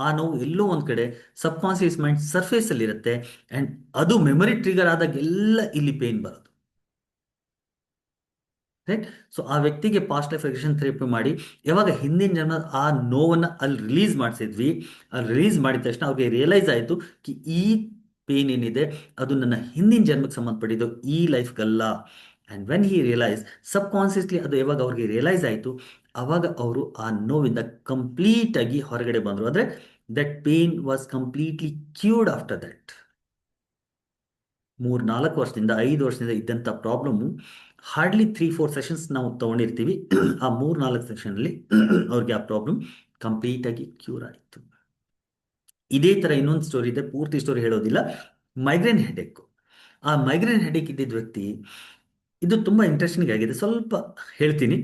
ಆ ನೋವು ಎಲ್ಲೋ ಒಂದು ಕಡೆ ಸಬ್ ಕಾನ್ಸಿಯಸ್ ಮೈಂಡ್ ಸರ್ಫೇಸ್ ಅಲ್ಲಿ ಇರುತ್ತೆ. ಅಂಡ್ ಅದು ಮೆಮೊರಿ ಟ್ರಿಗರ್ ಆದಾಗೆಲ್ಲ ಇಲ್ಲಿ ಪೇನ್ ಬರೋದು, ರೈಟ್. ಸೊ ಆ ವ್ಯಕ್ತಿಗೆ ಪಾಸ್ಟ್ ಲೈಫ್ ರಿಗ್ರೆಷನ್ ಥೆರಪಿ ಮಾಡಿ ಯಾವಾಗ ಹಿಂದಿನ ಜನ್ಮದ ಆ ನೋವನ್ನು ಅಲ್ಲಿ ರಿಲೀಸ್ ಮಾಡಿಸಿದ್ವಿ, ಅಲ್ಲಿ ರಿಲೀಸ್ ಮಾಡಿದ ತಕ್ಷಣ ಅವ್ರಿಗೆ ರಿಯಲೈಸ್ ಆಯಿತು ಕಿ ಈ ಪೇನ್ ಏನಿದೆ ಅದು ನನ್ನ ಹಿಂದಿನ ಜನ್ಮಕ್ಕೆ ಸಂಬಂಧಪಟ್ಟಿದ್ದು, ಈ ಲೈಫ್ಗಲ್ಲ. And when he realise subconsciously ಅದು ಯಾವಾಗ ಅವ್ರಿಗೆ ರಿಯಲೈಸ್ ಆಯಿತು, ಆವಾಗ ಅವರು ಆ ನೋವಿಂದ ಕಂಪ್ಲೀಟ್ ಆಗಿ ಹೊರಗಡೆ ಬಂದರು. ಅಂದರೆ that pain was completely cured after that. 3-4 ವರ್ಷದಿಂದ 5 ವರ್ಷದಿಂದ ಇದ್ದಂಥ ಪ್ರಾಬ್ಲಮ್ಮು ಹಾರ್ಡ್ಲಿ 3-4 ಸೆಷನ್ಸ್ ನಾವು ತೊಗೊಂಡಿರ್ತೀವಿ. ಆ 3-4 ಸೆಷನಲ್ಲಿ ಅವ್ರಿಗೆ ಆ ಪ್ರಾಬ್ಲಮ್ ಕಂಪ್ಲೀಟ್ ಆಗಿ ಕ್ಯೂರ್ ಆಯಿತು. ಇದೇ ಥರ ಇನ್ನೊಂದು ಸ್ಟೋರಿ ಇದೆ, ಪೂರ್ತಿ ಸ್ಟೋರಿ ಹೇಳೋದಿಲ್ಲ. Migraine headache. ಆ ಮೈಗ್ರೇನ್ ಹೆಡೇಕ್ ಇದ್ದಿದ್ದ ವ್ಯಕ್ತಿ, ಇದು ತುಂಬ ಇಂಟ್ರೆಸ್ಟಿಂಗ್ ಆಗಿದೆ, ಸ್ವಲ್ಪ ಹೇಳ್ತೀನಿ.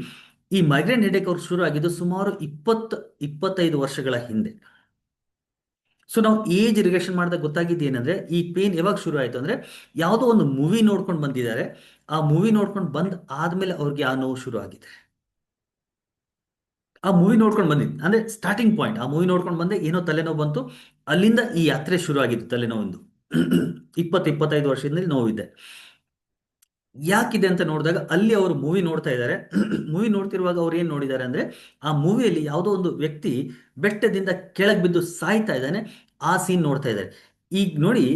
ಈ ಮೈಗ್ರೇನ್ ಹೆಡೇಕ್ ಅವ್ರು ಶುರು ಆಗಿದ್ದು ಸುಮಾರು 20-25 ವರ್ಷಗಳ ಹಿಂದೆ. ಸೊ ನಾವು ಏಜ್ ರಿಗರೆಷನ್ ಮಾಡಿದಾಗ ಗೊತ್ತಾಗಿದ್ದು ಏನಂದ್ರೆ ಈ ಪೇನ್ ಯಾವಾಗ ಶುರು ಆಯ್ತು ಅಂದ್ರೆ ಯಾವುದೋ ಒಂದು ಮೂವಿ ನೋಡ್ಕೊಂಡು ಬಂದಿದ್ದಾರೆ. ಆ ಮೂವಿ ನೋಡ್ಕೊಂಡು ಬಂದ್ ಆದ್ಮೇಲೆ ಅವ್ರಿಗೆ ಆ ನೋವು ಶುರು ಆಗಿದೆ. ಆ ಮೂವಿ ನೋಡ್ಕೊಂಡು ಬಂದಿದ್ದು ಅಂದ್ರೆ ಸ್ಟಾರ್ಟಿಂಗ್ ಪಾಯಿಂಟ್, ಆ ಮೂವಿ ನೋಡ್ಕೊಂಡು ಬಂದೆ ಏನೋ ತಲೆನೋವು ಬಂತು. ಅಲ್ಲಿಂದ ಈ ಯಾತ್ರೆ ಶುರು ಆಗಿತ್ತು ತಲೆನೋವಿಂದು. 25 ವರ್ಷದಿಂದ ನೋವಿದೆ. ಯಾಕಿದೆ ಅಂತ ನೋಡಿದಾಗ ಅಲ್ಲಿ ಅವರು ಮೂವಿ ನೋಡ್ತಾ ಇದ್ದಾರೆ. ಮೂವಿ ನೋಡ್ತಿರುವಾಗ ಅವ್ರು ಏನ್ ನೋಡಿದ್ದಾರೆ ಅಂದ್ರೆ ಆ ಮೂವಿಯಲ್ಲಿ ಯಾವುದೋ ಒಂದು ವ್ಯಕ್ತಿ ಬೆಟ್ಟದಿಂದ ಕೆಳಗೆ ಬಿದ್ದು ಸಾಯ್ತಾ ಇದ್ದಾನೆ. ಆ ಸೀನ್ ನೋಡ್ತಾ ಇದ್ದಾರೆ. ಈಗ ನೋಡಿ,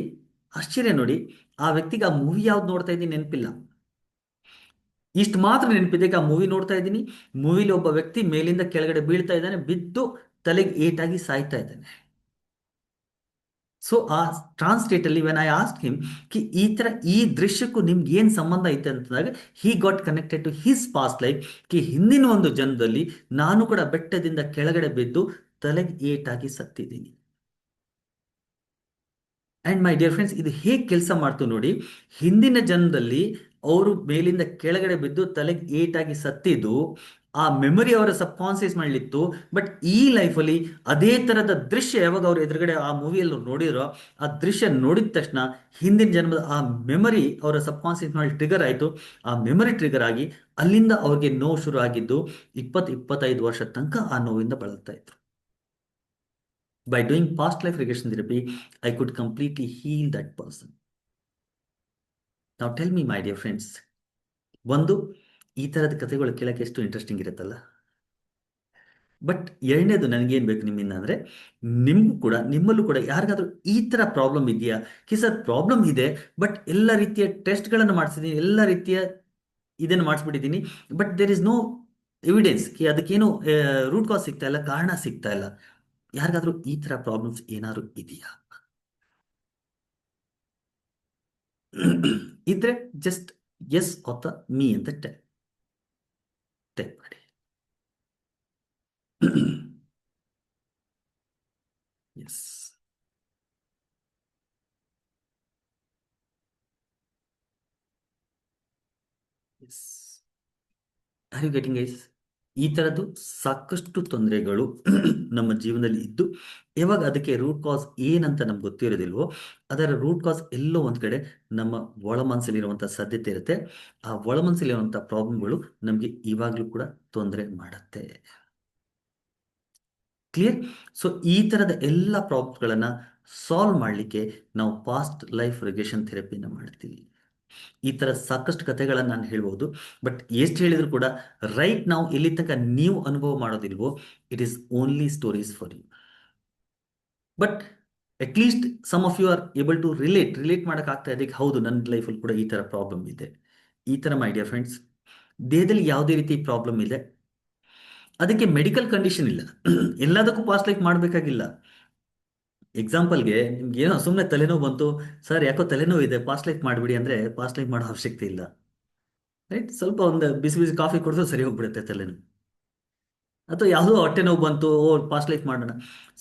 ಆಶ್ಚರ್ಯ ನೋಡಿ, ಆ ವ್ಯಕ್ತಿಗೆ ಆ ಮೂವಿ ಯಾವ್ದು ನೋಡ್ತಾ ಇದ್ದೀನಿ ನೆನಪಿಲ್ಲ. ಇಷ್ಟು ಮಾತ್ರ ನೆನಪಿದೆ, ಆ ಮೂವಿ ನೋಡ್ತಾ ಇದ್ದೀನಿ, ಮೂವಿಲಿ ಒಬ್ಬ ವ್ಯಕ್ತಿ ಮೇಲಿಂದ ಕೆಳಗಡೆ ಬೀಳ್ತಾ ಇದ್ದಾನೆ, ಬಿದ್ದು ತಲೆಗೆ ಏಟಾಗಿ ಸಾಯ್ತಾ ಇದ್ದಾನೆ. ಸೊ ಆ ಟ್ರಾನ್ಸ್ಲೇಟ್ ಅಲ್ಲಿ ವೆನ್ ಐ ಆಸ್ಕ್ ಹಿಮ್ ಕಿ ಈ ತರ ಈ ದೃಶ್ಯಕ್ಕೂ ನಿಮ್ಗೆ ಏನ್ ಸಂಬಂಧ ಐತೆ ಅಂತಂದಾಗ he got connected to his past life. ಕಿ ಹಿಂದಿನ ಒಂದು ಜನ್ಮದಲ್ಲಿ ನಾನು ಕೂಡ ಬೆಟ್ಟದಿಂದ ಕೆಳಗಡೆ ಬಿದ್ದು ತಲೆಗೆ ಏಟಾಗಿ ಸತ್ತಿದ್ದೀನಿ. ಅಂಡ್ ಮೈ ಡಿಯರ್ ಫ್ರೆಂಡ್ಸ್, ಇದು ಹೇಗೆ ಕೆಲಸ ಮಾಡ್ತು ನೋಡಿ. ಹಿಂದಿನ ಜನ್ಮದಲ್ಲಿ ಅವರು ಮೇಲಿಂದ ಕೆಳಗಡೆ ಬಿದ್ದು ತಲೆಗೆ ಏಟಾಗಿ ಸತ್ತಿದ್ದು ಆ ಮೆಮೊರಿ ಅವರ ಸಬ್ ಕಾನ್ಸಿಯಸ್ ಮಾಡಲಿತ್ತು. ಬಟ್ ಈ ಲೈಫಲ್ಲಿ ಅದೇ ತರದ ದೃಶ್ಯ ಯಾವಾಗ ಅವ್ರು ಎದುರುಗಡೆ ಆ ಮೂವಿಯಲ್ಲಿ ನೋಡಿರೋ ಆ ದೃಶ್ಯ ನೋಡಿದ ತಕ್ಷಣ ಹಿಂದಿನ ಜನ್ಮದ ಆ ಮೆಮೊರಿ ಅವರ ಸಬ್ ಕಾನ್ಸಿಯಸ್ ಮಾಡಿ ಟ್ರಿಗರ್ ಆಯಿತು. ಆ ಮೆಮೊರಿ ಟ್ರಿಗರ್ ಆಗಿ ಅಲ್ಲಿಂದ ಅವ್ರಿಗೆ ನೋವು ಶುರು ಆಗಿದ್ದು 25 ವರ್ಷ ತನಕ ಆ ನೋವಿಂದ ಬಳಲ್ತಾ ಇದ್ರು. By doing past life regression therapy, I could completely heal that person. Now tell me, my dear friends, ಒಂದು ಈ ಥರದ ಕಥೆಗಳು ಕೇಳಕ್ಕೆ ಎಷ್ಟು ಇಂಟ್ರೆಸ್ಟಿಂಗ್ ಇರುತ್ತಲ್ಲ. ಬಟ್ ಎರಡನೇದು ನನಗೇನು ಬೇಕು ನಿಮ್ಮಿಂದ ಅಂದರೆ, ನಿಮಗೂ ಕೂಡ ನಿಮ್ಮಲ್ಲೂ ಕೂಡ ಯಾರಿಗಾದ್ರೂ ಈ ಥರ ಪ್ರಾಬ್ಲಮ್ ಇದೆಯಾ? ಸರ್ ಪ್ರಾಬ್ಲಮ್ ಇದೆ, ಬಟ್ ಎಲ್ಲ ರೀತಿಯ ಟೆಸ್ಟ್ಗಳನ್ನು ಮಾಡಿಸಿದ್ದೀನಿ, ಎಲ್ಲ ರೀತಿಯ ಇದನ್ನು ಮಾಡಿಸ್ಬಿಟ್ಟಿದ್ದೀನಿ, but there is no evidence ಅದಕ್ಕೇನು ರೂಟ್ ಕಾಸ್ ಸಿಗ್ತಾ ಇಲ್ಲ, ಕಾರಣ ಸಿಗ್ತಾ ಇಲ್ಲ. ಯಾರಿಗಾದ್ರೂ ಈ ಥರ ಪ್ರಾಬ್ಲಮ್ಸ್ ಏನಾದ್ರು ಇದೆಯಾ? ಇದ್ರೆ ಜಸ್ಟ್ ಎಸ್ ಅಥವಾ ಮೀ ಅಂತ ಟೈಪ್ ಮಾಡಿ. S, S. Are you getting guys? ಈ ಥರದ್ದು ಸಾಕಷ್ಟು ತೊಂದರೆಗಳು ನಮ್ಮ ಜೀವನದಲ್ಲಿ ಇದ್ದು, ಯಾವಾಗ ಅದಕ್ಕೆ ರೂಟ್ ಕಾಸ್ ಏನಂತ ನಮ್ಗೆ ಗೊತ್ತಿರೋದಿಲ್ವೋ, ಅದರ ರೂಟ್ ಕಾಸ್ ಎಲ್ಲೋ ಒಂದು ಕಡೆ ನಮ್ಮ ಒಳ ಮನಸ್ಸಲ್ಲಿರುವಂಥ ಸಾಧ್ಯತೆ ಇರುತ್ತೆ. ಆ ಒಳ ಮನಸ್ಸಲ್ಲಿರುವಂಥ ಪ್ರಾಬ್ಲಮ್ಗಳು ನಮಗೆ ಇವಾಗಲೂ ಕೂಡ ತೊಂದರೆ ಮಾಡುತ್ತೆ. ಕ್ಲಿಯರ್? ಸೊ ಈ ಥರದ ಎಲ್ಲ ಪ್ರಾಬ್ಲಮ್ಗಳನ್ನು ಸಾಲ್ವ್ ಮಾಡಲಿಕ್ಕೆ ನಾವು ಪಾಸ್ಟ್ ಲೈಫ್ ರಿಗ್ರೆಷನ್ ಥೆರಪಿನ ಮಾಡ್ತೀವಿ. ಈ ಥರ ಸಾಕಷ್ಟು ಕಥೆಗಳನ್ನು ನಾನು ಹೇಳ್ಬೋದು, ಬಟ್ ಎಷ್ಟು ಹೇಳಿದ್ರು ಕೂಡ ರೈಟ್ ನಾವು ಎಲ್ಲಿ ತನಕ ನೀವು ಅನುಭವ ಮಾಡೋದಿಲ್ವೋ, it is only stories for you. But at least some of you are able to relate ಮಾಡೋಕ್ಕಾಗ್ತಾ ಇದೆ. ಹೌದು, ನನ್ನ ಲೈಫಲ್ಲಿ ಕೂಡ ಈ ಥರ ಪ್ರಾಬ್ಲಮ್ ಇದೆ. ಈ ಥರ ಮೈ ಡಿಯರ್ ಫ್ರೆಂಡ್ಸ್, ದೇಹದಲ್ಲಿ ಯಾವುದೇ ರೀತಿ ಪ್ರಾಬ್ಲಮ್ ಇದೆ, ಅದಕ್ಕೆ ಮೆಡಿಕಲ್ ಕಂಡೀಷನ್ ಇಲ್ಲ. ಎಲ್ಲದಕ್ಕೂ ಪಾಸ್ಟ್ ಲೈಫ್ ಮಾಡಬೇಕಾಗಿಲ್ಲ. ಎಕ್ಸಾಂಪಲ್ಗೆ ನಿಮ್ಗೆ ಏನೋ ಸುಮ್ಮನೆ ತಲೆನೋವು ಬಂತು, ಸರ್ ಯಾಕೋ ತಲೆನೋವು ಇದೆ, ಪಾಸ್ಟ್ ಲೈಫ್ ಮಾಡಿಬಿಡಿ ಅಂದರೆ ಪಾಸ್ಟ್ ಲೈಫ್ ಮಾಡೋ ಅವಶ್ಯಕತೆ ಇಲ್ಲ. ರೈಟ್? ಸ್ವಲ್ಪ ಒಂದು ಬಿಸಿ ಬಿಸಿ ಕಾಫಿ ಕುಡಿದ್ರೆ ಸರಿ ಹೋಗ್ಬಿಡುತ್ತೆ ತಲೆನೋವು. ಅಥವಾ ಯಾವುದೋ ಹೊಟ್ಟೆ ನೋವು ಬಂತು, ಪಾಸ್ಟ್ ಲೈಫ್ ಮಾಡೋಣ,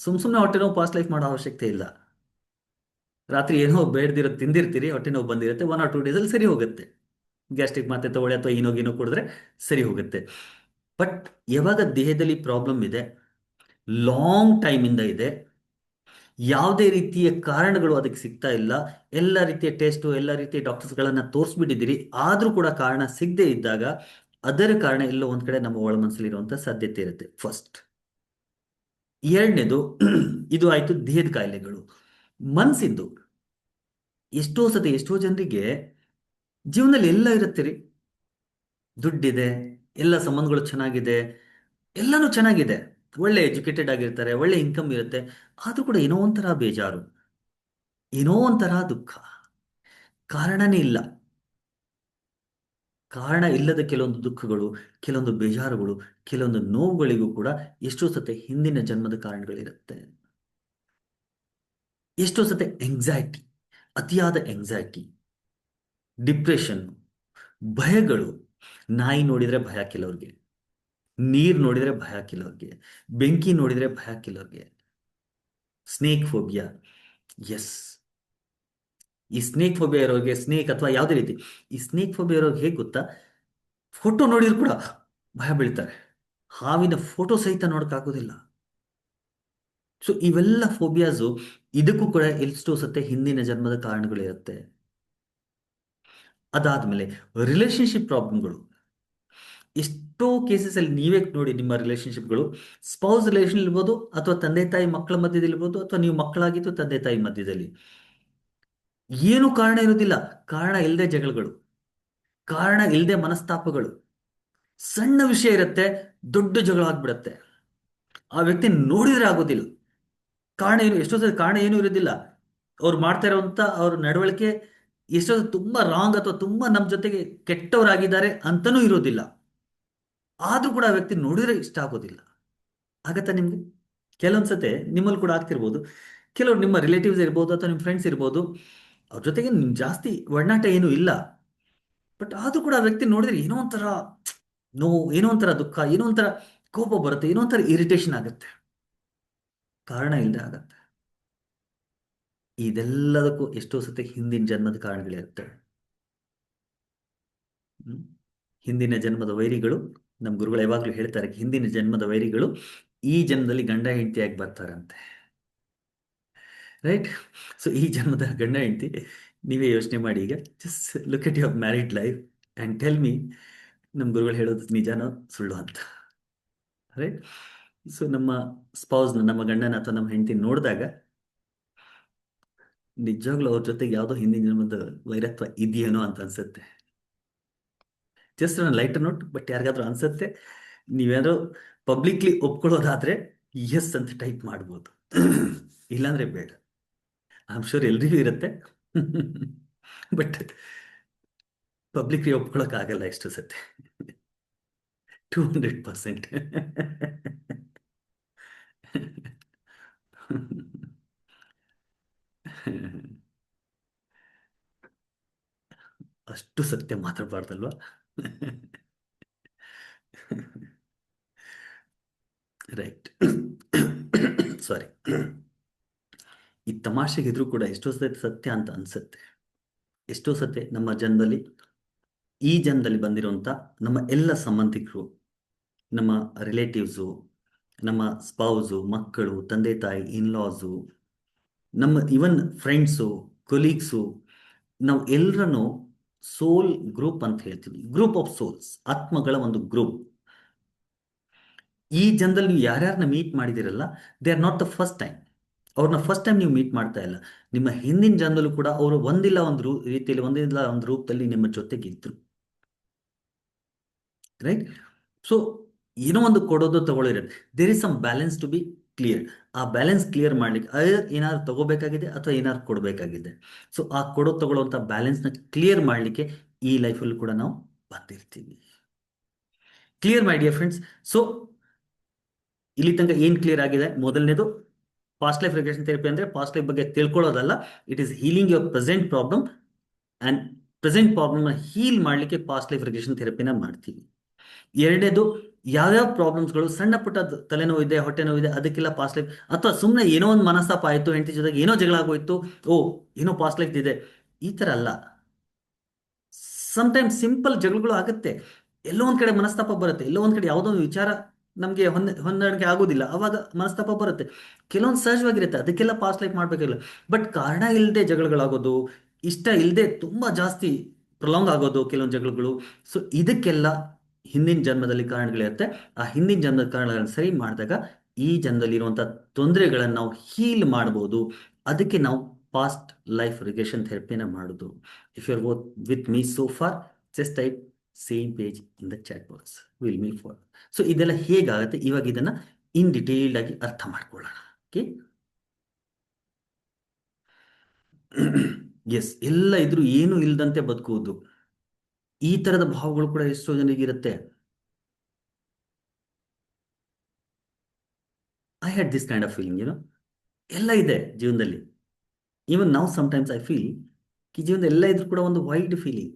ಸುಮ್ಮನೆ ಹೊಟ್ಟೆ ನೋವು ಪಾಸ್ಟ್ ಲೈಫ್ ಮಾಡೋ ಅವಶ್ಯಕತೆ ಇಲ್ಲ. ರಾತ್ರಿ ಏನೋ ಬೇಡದಿರೋ ತಿಂದಿರ್ತೀರಿ, ಹೊಟ್ಟೆ ನೋವು ಬಂದಿರುತ್ತೆ, 1 or 2 ಡೇಸಲ್ಲಿ ಸರಿ ಹೋಗುತ್ತೆ. ಗ್ಯಾಸ್ಟ್ರಿಕ್ ಮಾತ್ರೆ ತಗೊಳ್ಳಿ ಅಥವಾ ಏನೋ ಕುಡಿದ್ರೆ ಸರಿ ಹೋಗುತ್ತೆ. ಬಟ್ ಯಾವಾಗ ದೇಹದಲ್ಲಿ ಪ್ರಾಬ್ಲಮ್ ಇದೆ, ಲಾಂಗ್ ಟೈಮಿಂದ ಇದೆ, ಯಾವುದೇ ರೀತಿಯ ಕಾರಣಗಳು ಅದಕ್ಕೆ ಸಿಗ್ತಾ ಇಲ್ಲ, ಎಲ್ಲ ರೀತಿಯ ಟೆಸ್ಟು ಎಲ್ಲ ರೀತಿಯ ಡಾಕ್ಟರ್ಸ್ಗಳನ್ನು ತೋರಿಸ್ಬಿಟ್ಟಿದ್ದೀರಿ, ಆದರೂ ಕೂಡ ಕಾರಣ ಸಿಗದೆ ಇದ್ದಾಗ ಅದರ ಕಾರಣ ಎಲ್ಲೋ ಒಂದು ಕಡೆ ನಮ್ಮ ಒಳ ಮನಸ್ಸಲ್ಲಿರುವಂಥ ಸಾಧ್ಯತೆ ಇರುತ್ತೆ. ಫಸ್ಟ್. ಎರಡನೇದು, ಇದು ಆಯಿತು ದೇಹದ ಕಾಯಿಲೆಗಳು. ಮನಸ್ಸಿಂದು ಎಷ್ಟೋ ಸತಿ ಎಷ್ಟೋ ಜನರಿಗೆ ಜೀವನದಲ್ಲಿ ಎಲ್ಲ ಇರುತ್ತೆ ರೀ, ದುಡ್ಡಿದೆ, ಎಲ್ಲ ಸಂಬಂಧಗಳು ಚೆನ್ನಾಗಿದೆ, ಎಲ್ಲನೂ ಚೆನ್ನಾಗಿದೆ, ಒಳ್ಳೆ ಎಜುಕೇಟೆಡ್ ಆಗಿರ್ತಾರೆ, ಒಳ್ಳೆ ಇನ್ಕಮ್ ಇರುತ್ತೆ, ಆದರೂ ಕೂಡ ಏನೋ ಒಂಥರ ಬೇಜಾರು, ಏನೋ ಒಂಥರ ದುಃಖ, ಕಾರಣನೇ ಇಲ್ಲ. ಕಾರಣ ಇಲ್ಲದ ಕೆಲವೊಂದು ದುಃಖಗಳು, ಕೆಲವೊಂದು ಬೇಜಾರುಗಳು, ಕೆಲವೊಂದು ನೋವುಗಳಿಗೂ ಕೂಡ ಎಷ್ಟೋ ಸತೆ ಹಿಂದಿನ ಜನ್ಮದ ಕಾರಣಗಳಿರುತ್ತೆ. ಎಷ್ಟೋ ಸತೆ ಎಂಗ್ಸೈಟಿ, ಅತಿಯಾದ ಎಂಗ್ಸೈಟಿ, ಡಿಪ್ರೆಷನ್, ಭಯಗಳು. ನಾಯಿ ನೋಡಿದರೆ ಭಯ ಕೆಲವ್ರಿಗೆ, ನೀರು ನೋಡಿದರೆ ಭಯ ಕೆಲವ್ರಿಗೆ, ಬೆಂಕಿ ನೋಡಿದರೆ ಭಯ ಕೆಲವ್ರಿಗೆ, ಸ್ನೇಕ್ ಫೋಬಿಯಾ. ಎಸ್, ಈ ಸ್ನೇಕ್ ಫೋಬಿಯಾ ಇರೋರಿಗೆ, ಸ್ನೇಕ್ ಅಥವಾ ಯಾವುದೇ ರೀತಿ ಈ ಸ್ನೇಕ್ ಫೋಬಿಯಾ ಇರೋರಿಗೆ ಹೇಗೆ ಗೊತ್ತಾ, ಫೋಟೋ ನೋಡಿದ್ರು ಕೂಡ ಭಯ ಬೀಳ್ತಾರೆ, ಹಾವಿನ ಫೋಟೋ ಸಹಿತ ನೋಡೋಕ್ಕಾಗೋದಿಲ್ಲ. ಸೊ ಇವೆಲ್ಲ ಫೋಬಿಯಾಸು ಇದಕ್ಕೂ ಕೂಡ ಎಷ್ಟೋ ಸತ್ತೆ ಹಿಂದಿನ ಜನ್ಮದ ಕಾರಣಗಳಿರುತ್ತೆ. ಅದಾದ್ಮೇಲೆ ರಿಲೇಶನ್ಶಿಪ್ ಪ್ರಾಬ್ಲಮ್ಗಳು. ಎಷ್ಟೋ ಕೇಸಸ್ ಅಲ್ಲಿ ನೀವೇ ನೋಡಿ, ನಿಮ್ಮ ರಿಲೇಶನ್ಶಿಪ್ಗಳು ಸ್ಪೌಸ್ ರಿಲೇಷನ್ ಇರ್ಬೋದು, ಅಥವಾ ತಂದೆ ತಾಯಿ ಮಕ್ಕಳ ಮಧ್ಯದಲ್ಲಿ ಇರ್ಬೋದು, ಅಥವಾ ನೀವು ಮಕ್ಕಳಾಗಿದ್ದು ತಂದೆ ತಾಯಿ ಮಧ್ಯದಲ್ಲಿ ಏನು ಕಾರಣ ಇರೋದಿಲ್ಲ. ಕಾರಣ ಇಲ್ಲದೆ ಜಗಳಗಳು, ಕಾರಣ ಇಲ್ಲದೆ ಮನಸ್ತಾಪಗಳು. ಸಣ್ಣ ವಿಷಯ ಇರುತ್ತೆ, ದೊಡ್ಡ ಜಗಳ ಆಗ್ಬಿಡತ್ತೆ. ಆ ವ್ಯಕ್ತಿ ನೋಡಿದ್ರೆ ಆಗೋದಿಲ್ಲ. ಕಾರಣ ಏನು, ಎಷ್ಟೋ ಸಲ ಕಾರಣ ಏನು ಇರೋದಿಲ್ಲ. ಅವ್ರು ಮಾಡ್ತಾ ಇರುವಂತ ಅವ್ರ ನಡವಳಿಕೆ ಎಷ್ಟೋ ಸಲ ತುಂಬಾ ರಾಂಗ್, ಅಥವಾ ತುಂಬಾ ನಮ್ಮ ಜೊತೆಗೆ ಕೆಟ್ಟವರಾಗಿದ್ದಾರೆ ಅಂತನೂ ಇರೋದಿಲ್ಲ. ಆದ್ರೂ ಕೂಡ ಆ ವ್ಯಕ್ತಿ ನೋಡಿದ್ರೆ ಇಷ್ಟ ಆಗೋದಿಲ್ಲ. ಆಗತ್ತಾ ನಿಮ್ಗೆ? ಕೆಲವೊಂದ್ಸತೆ ನಿಮ್ಮಲ್ಲಿ ಕೂಡ ಆಗ್ತಿರ್ಬೋದು. ಕೆಲವರು ನಿಮ್ಮ ರಿಲೇಟಿವ್ಸ್ ಇರ್ಬೋದು, ಅಥವಾ ನಿಮ್ಮ ಫ್ರೆಂಡ್ಸ್ ಇರ್ಬೋದು, ಅವ್ರ ಜೊತೆಗೆ ನಿಮ್ ಜಾಸ್ತಿ ಒಡನಾಟ ಏನೂ ಇಲ್ಲ. ಬಟ್ ಆದ್ರೂ ಕೂಡ ಆ ವ್ಯಕ್ತಿ ನೋಡಿದ್ರೆ ಏನೋ ಒಂಥರ ನೋವು, ಏನೋ ಒಂಥರ ದುಃಖ, ಏನೋ ಒಂಥರ ಕೋಪ ಬರುತ್ತೆ, ಏನೋ ಒಂಥರ ಇರಿಟೇಷನ್ ಆಗುತ್ತೆ. ಕಾರಣ ಇಲ್ಲದೆ ಆಗತ್ತೆ. ಇದೆಲ್ಲದಕ್ಕೂ ಎಷ್ಟೋ ಸತಿ ಹಿಂದಿನ ಜನ್ಮದ ಕಾರಣಗಳಿರುತ್ತೆ. ಹ್ಮ್. ಹಿಂದಿನ ಜನ್ಮದ ವೈರಿಗಳು, ನಮ್ಮ ಗುರುಗಳು ಯಾವಾಗಲೂ ಹೇಳ್ತಾರೆ, ಹಿಂದಿನ ಜನ್ಮದ ವೈರಿಗಳು ಈ ಜನ್ಮದಲ್ಲಿ ಗಂಡ ಹೆಂಡತಿಯಾಗಿ ಬರ್ತಾರಂತೆ. ರೈಟ್. ಸೊ ಈ ಜನ್ಮದ ಗಂಡ ಹೆಂಡತಿ ನೀವೇ ಯೋಚನೆ ಮಾಡಿ. ಈಗ just look at your married life and tell me, ನಮ್ಮ ಗುರುಗಳು ಹೇಳೋದು ನಿಜಾನೋ ಸುಳ್ಳು ಅಂತ. ರೈಟ್. ಸೊ ನಮ್ಮ ಸ್ಪೌಸ್ನ, ನಮ್ಮ ಗಂಡನ ಅಥವಾ ನಮ್ಮ ಹೆಂಡತಿ ನೋಡಿದಾಗ ನಿಜವಾಗ್ಲೂ ಅವ್ರ ಜೊತೆಗೆ ಯಾವುದೋ ಹಿಂದಿನ ಜನ್ಮದ ವೈರತ್ವ ಇದೆಯೇನೋ ಅಂತ ಅನ್ಸುತ್ತೆ. ಜಸ್ಟ್ ನನ್ನ ಲೈಟ್ ನೋಟ್. ಬಟ್ ಯಾರಿಗಾದ್ರೂ ಅನ್ಸುತ್ತೆ, ನೀವ್ಯಾರೋ ಪಬ್ಲಿಕ್ಲಿ ಒಪ್ಕೊಳ್ಳೋದಾದ್ರೆ ಎಸ್ ಅಂತ ಟೈಪ್ ಮಾಡ್ಬೋದು. ಇಲ್ಲಾಂದ್ರೆ ಬೇಡ. ಐ ಆಮ್ ಶೂರ್ ಎಲ್ರಿಗೂ ಇರುತ್ತೆ. ಬಟ್ ಪಬ್ಲಿಕ್ಲಿ ಒಪ್ಕೊಳಕ್ ಆಗಲ್ಲ ಎಷ್ಟು ಸತ್ತೆ. 200%. ಅಷ್ಟು ಸತ್ಯ ಮಾತಾಡಬಾರ್ದಲ್ವಾ? ರೈಟ್. ಸಾರಿ. ಈ ತಮಾಷೆಗಿದ್ರು ಕೂಡ ಎಷ್ಟೋ ಸತಿ ಸತ್ಯ ಅಂತ ಅನ್ಸುತ್ತೆ. ಎಷ್ಟೋ ಸತಿ ನಮ್ಮ ಜನ್ಮದಲ್ಲಿ, ಈ ಜನ್ಮದಲ್ಲಿ ಬಂದಿರುವಂತ ನಮ್ಮ ಎಲ್ಲ ಸಂಬಂಧಿಕರು, ನಮ್ಮ ರಿಲೇಟಿವ್ಸು, ನಮ್ಮ ಸ್ಪೌಸು, ಮಕ್ಕಳು, ತಂದೆ ತಾಯಿ, ಇನ್ಲಾಸು, ನಮ್ಮ ಇವನ್ ಫ್ರೆಂಡ್ಸು, ಕೊಲೀಗ್ಸು, ನಾವು ಎಲ್ಲರನ್ನು ಸೋಲ್ ಗ್ರೂಪ್ ಅಂತ ಹೇಳ್ತೀವಿ. ಗ್ರೂಪ್ ಆಫ್ ಸೋಲ್ಸ್, ಆತ್ಮಗಳ ಒಂದು ಗ್ರೂಪ್. ಈ ಜನದಲ್ಲಿ ನೀವು ಯಾರ್ಯಾರನ್ನ ಮೀಟ್ ಮಾಡಿದಿರಲ್ಲ, they are not the first time. ಅವ್ರನ್ನ ಫಸ್ಟ್ ಟೈಮ್ ನೀವು ಮೀಟ್ ಮಾಡ್ತಾ ಇಲ್ಲ. ನಿಮ್ಮ ಹಿಂದಿನ ಜನದಲ್ಲೂ ಕೂಡ ಅವರು ಒಂದಿಲ್ಲ ಒಂದು ರೀತಿಯಲ್ಲಿ, ಒಂದಿಲ್ಲ ಒಂದು ರೂಪದಲ್ಲಿ ನಿಮ್ಮ ಜೊತೆಗೆ ಇದ್ರು. ರೈಟ್. ಸೊ ಏನೋ ಒಂದು ಕೊಡೋದು ತಗೊಳ್ಳಿರುತ್ತೆ. There is some balance to be clear. ಆ ಬ್ಯಾಲೆನ್ಸ್ ಕ್ಲಿಯರ್ ಮಾಡ್ಲಿಕ್ಕೆ ಏನಾದ್ರು ತಗೋಬೇಕಾಗಿದೆ ಅಥವಾ ಏನಾದ್ರು ಕೊಡಬೇಕಾಗಿದೆ. ಸೊ ಆ ಕೊಡೋ ತಗೊಳ್ಳೋಂಥ ಬ್ಯಾಲೆನ್ಸ್ನ ಕ್ಲಿಯರ್ ಮಾಡಲಿಕ್ಕೆ ಈ ಲೈಫಲ್ಲಿ ಕೂಡ ನಾವು ಬಂದಿರ್ತೀವಿ. Clear my dear friends. So ಇಲ್ಲಿ ತನಕ ಏನ್ ಕ್ಲಿಯರ್ ಆಗಿದೆ? ಮೊದಲನೇದು, ಪಾಸ್ಟ್ ಲೈಫ್ ರಿಗ್ರೆಷನ್ ಥೆರಪಿ ಅಂದ್ರೆ ಪಾಸ್ಟ್ ಲೈಫ್ ಬಗ್ಗೆ ತಿಳ್ಕೊಳ್ಳೋದಲ್ಲ. It is healing your present problem, and present ಪ್ರಾಬ್ಲಮ್ನ ಹೀಲ್ ಮಾಡಲಿಕ್ಕೆ ಪಾಸ್ಟ್ ಲೈಫ್ ರಿಗ್ರೆಷನ್ ಥೆರಪಿನ ಮಾಡ್ತೀವಿ. ಎರಡನೇದು, ಯಾವ್ಯಾವ ಪ್ರಾಬ್ಲಮ್ಸ್ಗಳು, ಸಣ್ಣ ಪುಟ್ಟ ತಲೆನೋವು ಇದೆ, ಹೊಟ್ಟೆ ನೋವು ಇದೆ, ಅದಕ್ಕೆಲ್ಲ ಪಾಸ್ಟ್ ಲೈಫ್, ಅಥವಾ ಸುಮ್ಮನೆ ಏನೋ ಒಂದು ಮನಸ್ತಾಪ ಆಯಿತು, ಹೆಂಡತಿ ಜೊತೆಗೆ ಏನೋ ಜಗಳ ಆಗೋಯ್ತು, ಓ ಏನೋ ಪಾಸ್ಟ್ ಲೈಫ್ ಇದೆ, ಈ ಥರ ಅಲ್ಲ. ಸಮ್ಟೈಮ್ಸ್ ಸಿಂಪಲ್ ಜಗಳಗಳು ಆಗುತ್ತೆ. ಎಲ್ಲೋ ಒಂದ್ ಕಡೆ ಮನಸ್ತಾಪ ಬರುತ್ತೆ, ಎಲ್ಲೋ ಒಂದ್ ಕಡೆ ಯಾವುದೋ ಒಂದು ವಿಚಾರ ನಮಗೆ ಹೊಂದಾಣಿಕೆ ಆಗೋದಿಲ್ಲ, ಅವಾಗ ಮನಸ್ತಾಪ ಬರುತ್ತೆ. ಕೆಲವೊಂದು ಸಹಜವಾಗಿರುತ್ತೆ, ಅದಕ್ಕೆಲ್ಲ ಪಾಸ್ಟ್ ಲೈಫ್ ಮಾಡ್ಬೇಕಿಲ್ಲ. ಬಟ್ ಕಾರಣ ಇಲ್ಲದೆ ಜಗಳಗಳಾಗೋದು, ಇಷ್ಟ ಇಲ್ಲದೆ ತುಂಬಾ ಜಾಸ್ತಿ ಪ್ರೊಲಾಂಗ್ ಆಗೋದು ಕೆಲವೊಂದು ಜಗಳಗಳು. ಸೊ ಇದಕ್ಕೆಲ್ಲ ಹಿಂದಿನ ಜನ್ಮದಲ್ಲಿ ಕಾರಣಗಳಿರುತ್ತೆ. ಆ ಹಿಂದಿನ ಜನ್ಮದ ಕಾರಣಗಳನ್ನು ಸರಿ ಮಾಡಿದಾಗ ಈ ಜನ್ಮದಲ್ಲಿ ಇರುವಂತಹ ತೊಂದರೆಗಳನ್ನು ನಾವು ಹೀಲ್ ಮಾಡ್ಬೋದು. ಅದಕ್ಕೆ ನಾವು ಪಾಸ್ಟ್ ಲೈಫ್ ರಿಗ್ರೆಷನ್ ಥೆರಪಿನ ಮಾಡೋದು. If you are with me so far, just type same page in the chat box, will me for. So ಇದೆಲ್ಲ ಹೇಗಾಗುತ್ತೆ, ಇವಾಗ ಇದನ್ನ ಇನ್ ಡಿಟೇಲ್ಡ್ ಆಗಿ ಅರ್ಥ ಮಾಡ್ಕೊಳ್ಳೋಣ. ಓಕೆ. ಎಸ್, ಎಲ್ಲ ಇದ್ರೂ ಏನು ಇಲ್ದಂತೆ ಬದುಕುವುದು, ಈ ತರದ ಭಾವಗಳು ಕೂಡ ಎಷ್ಟೋ ಜನರಿಗಿರುತ್ತೆ. I had this kind of feeling, ಎಲ್ಲ ಇದೆ ಜೀವನದಲ್ಲಿ. ಈವನ್ ನಾವು ಸಮ್ಟೈಮ್ಸ್ ಐ ಫೀಲ್ ಜೀವನದಲ್ಲಿ ಎಲ್ಲ ಇದ್ರೂ ಕೂಡ ಒಂದು wide feeling.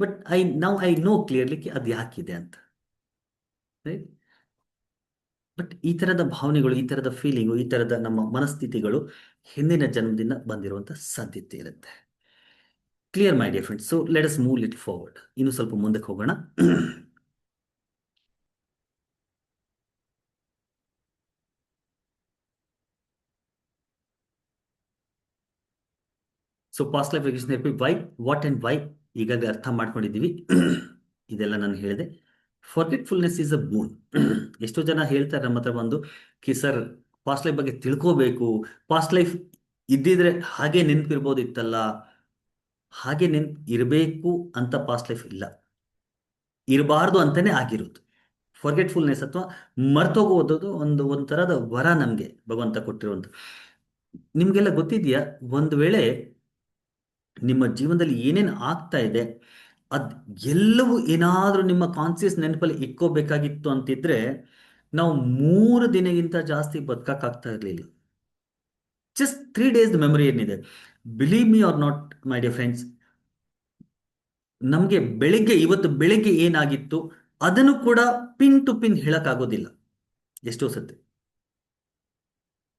But I know clearly ಅದು ಯಾಕಿದೆ ಅಂತ. ರೈಟ್. ಬಟ್ ಈ ತರದ ಭಾವನೆಗಳು, ಈ ತರದ ಫೀಲಿಂಗು, ಈ ತರದ ನಮ್ಮ ಮನಸ್ಥಿತಿಗಳು ಹಿಂದಿನ ಜನ್ಮದಿಂದ ಬಂದಿರುವಂತ ಸಾಧ್ಯತೆ ಇರುತ್ತೆ. Clear my dear friends. So let us move little forward. ಇನ್ನು ಸ್ವಲ್ಪ ಮುಂದಕ್ಕೆ ಹೋಗೋಣ. So past life regression therapy why, what and why ಈಗಾಗಲೇ ಅರ್ಥ ಮಾಡ್ಕೊಂಡಿದ್ದೀವಿ. ಇದೆಲ್ಲ ನಾನು ಹೇಳಿದೆ. Forgetfulness is a boon. ಎಷ್ಟೋ ಜನ ಹೇಳ್ತಾರೆ ನಮ್ಮ ಹತ್ರ ಬಂದು, ಸರ್ ಪಾಸ್ಟ್ ಲೈಫ್ ಬಗ್ಗೆ ತಿಳ್ಕೋಬೇಕು, ಪಾಸ್ಟ್ ಲೈಫ್ ಇದ್ದಿದ್ರೆ ಹಾಗೆ ನೆನಪಿರ್ಬೋದಿತ್ತಲ್ಲ. ಹಾಗೆ ನೆನ್ಪು ಇರಬೇಕು ಅಂತ ಪಾಸ್ಟ್ ಲೈಫ್ ಇಲ್ಲ, ಇರಬಾರ್ದು ಅಂತಾನೆ ಆಗಿರೋದು. ಫರ್ಗೆಟ್ಫುಲ್ನೆಸ್ ಅಥವಾ ಮರ್ತೋಗೋದು ಒಂದು ಥರದ ವರ ನಮಗೆ ಭಗವಂತ ಕೊಟ್ಟಿರುವಂಥ. ನಿಮಗೆಲ್ಲ ಗೊತ್ತಿದೆಯಾ, ಒಂದು ವೇಳೆ ನಿಮ್ಮ ಜೀವನದಲ್ಲಿ ಏನೇನು ಆಗ್ತಾ ಇದೆ ಅದು ಎಲ್ಲವೂ ಏನಾದರೂ ನಿಮ್ಮ ಕಾನ್ಸಿಯಸ್ ನೆನಪಲ್ಲಿ ಇಟ್ಕೋಬೇಕಾಗಿತ್ತು ಅಂತಿದ್ರೆ ನಾವು 3 ದಿನಗಿಂತ ಜಾಸ್ತಿ ಬದುಕಕ್ಕಾಗ್ತಾ ಇರಲಿಲ್ಲ. ಜಸ್ಟ್ 3 days ಮೆಮೊರಿ ಏನಿದೆ, believe me or not my dear friends, ನಮಗೆ ಇವತ್ತು ಬೆಳಿಗ್ಗೆ ಏನಾಗಿತ್ತು ಅದನ್ನು ಕೂಡ ಪಿನ್ ಟು ಪಿನ್ ಹೇಳಕ್ಕಾಗೋದಿಲ್ಲ. ಎಷ್ಟೋ ಸತಿ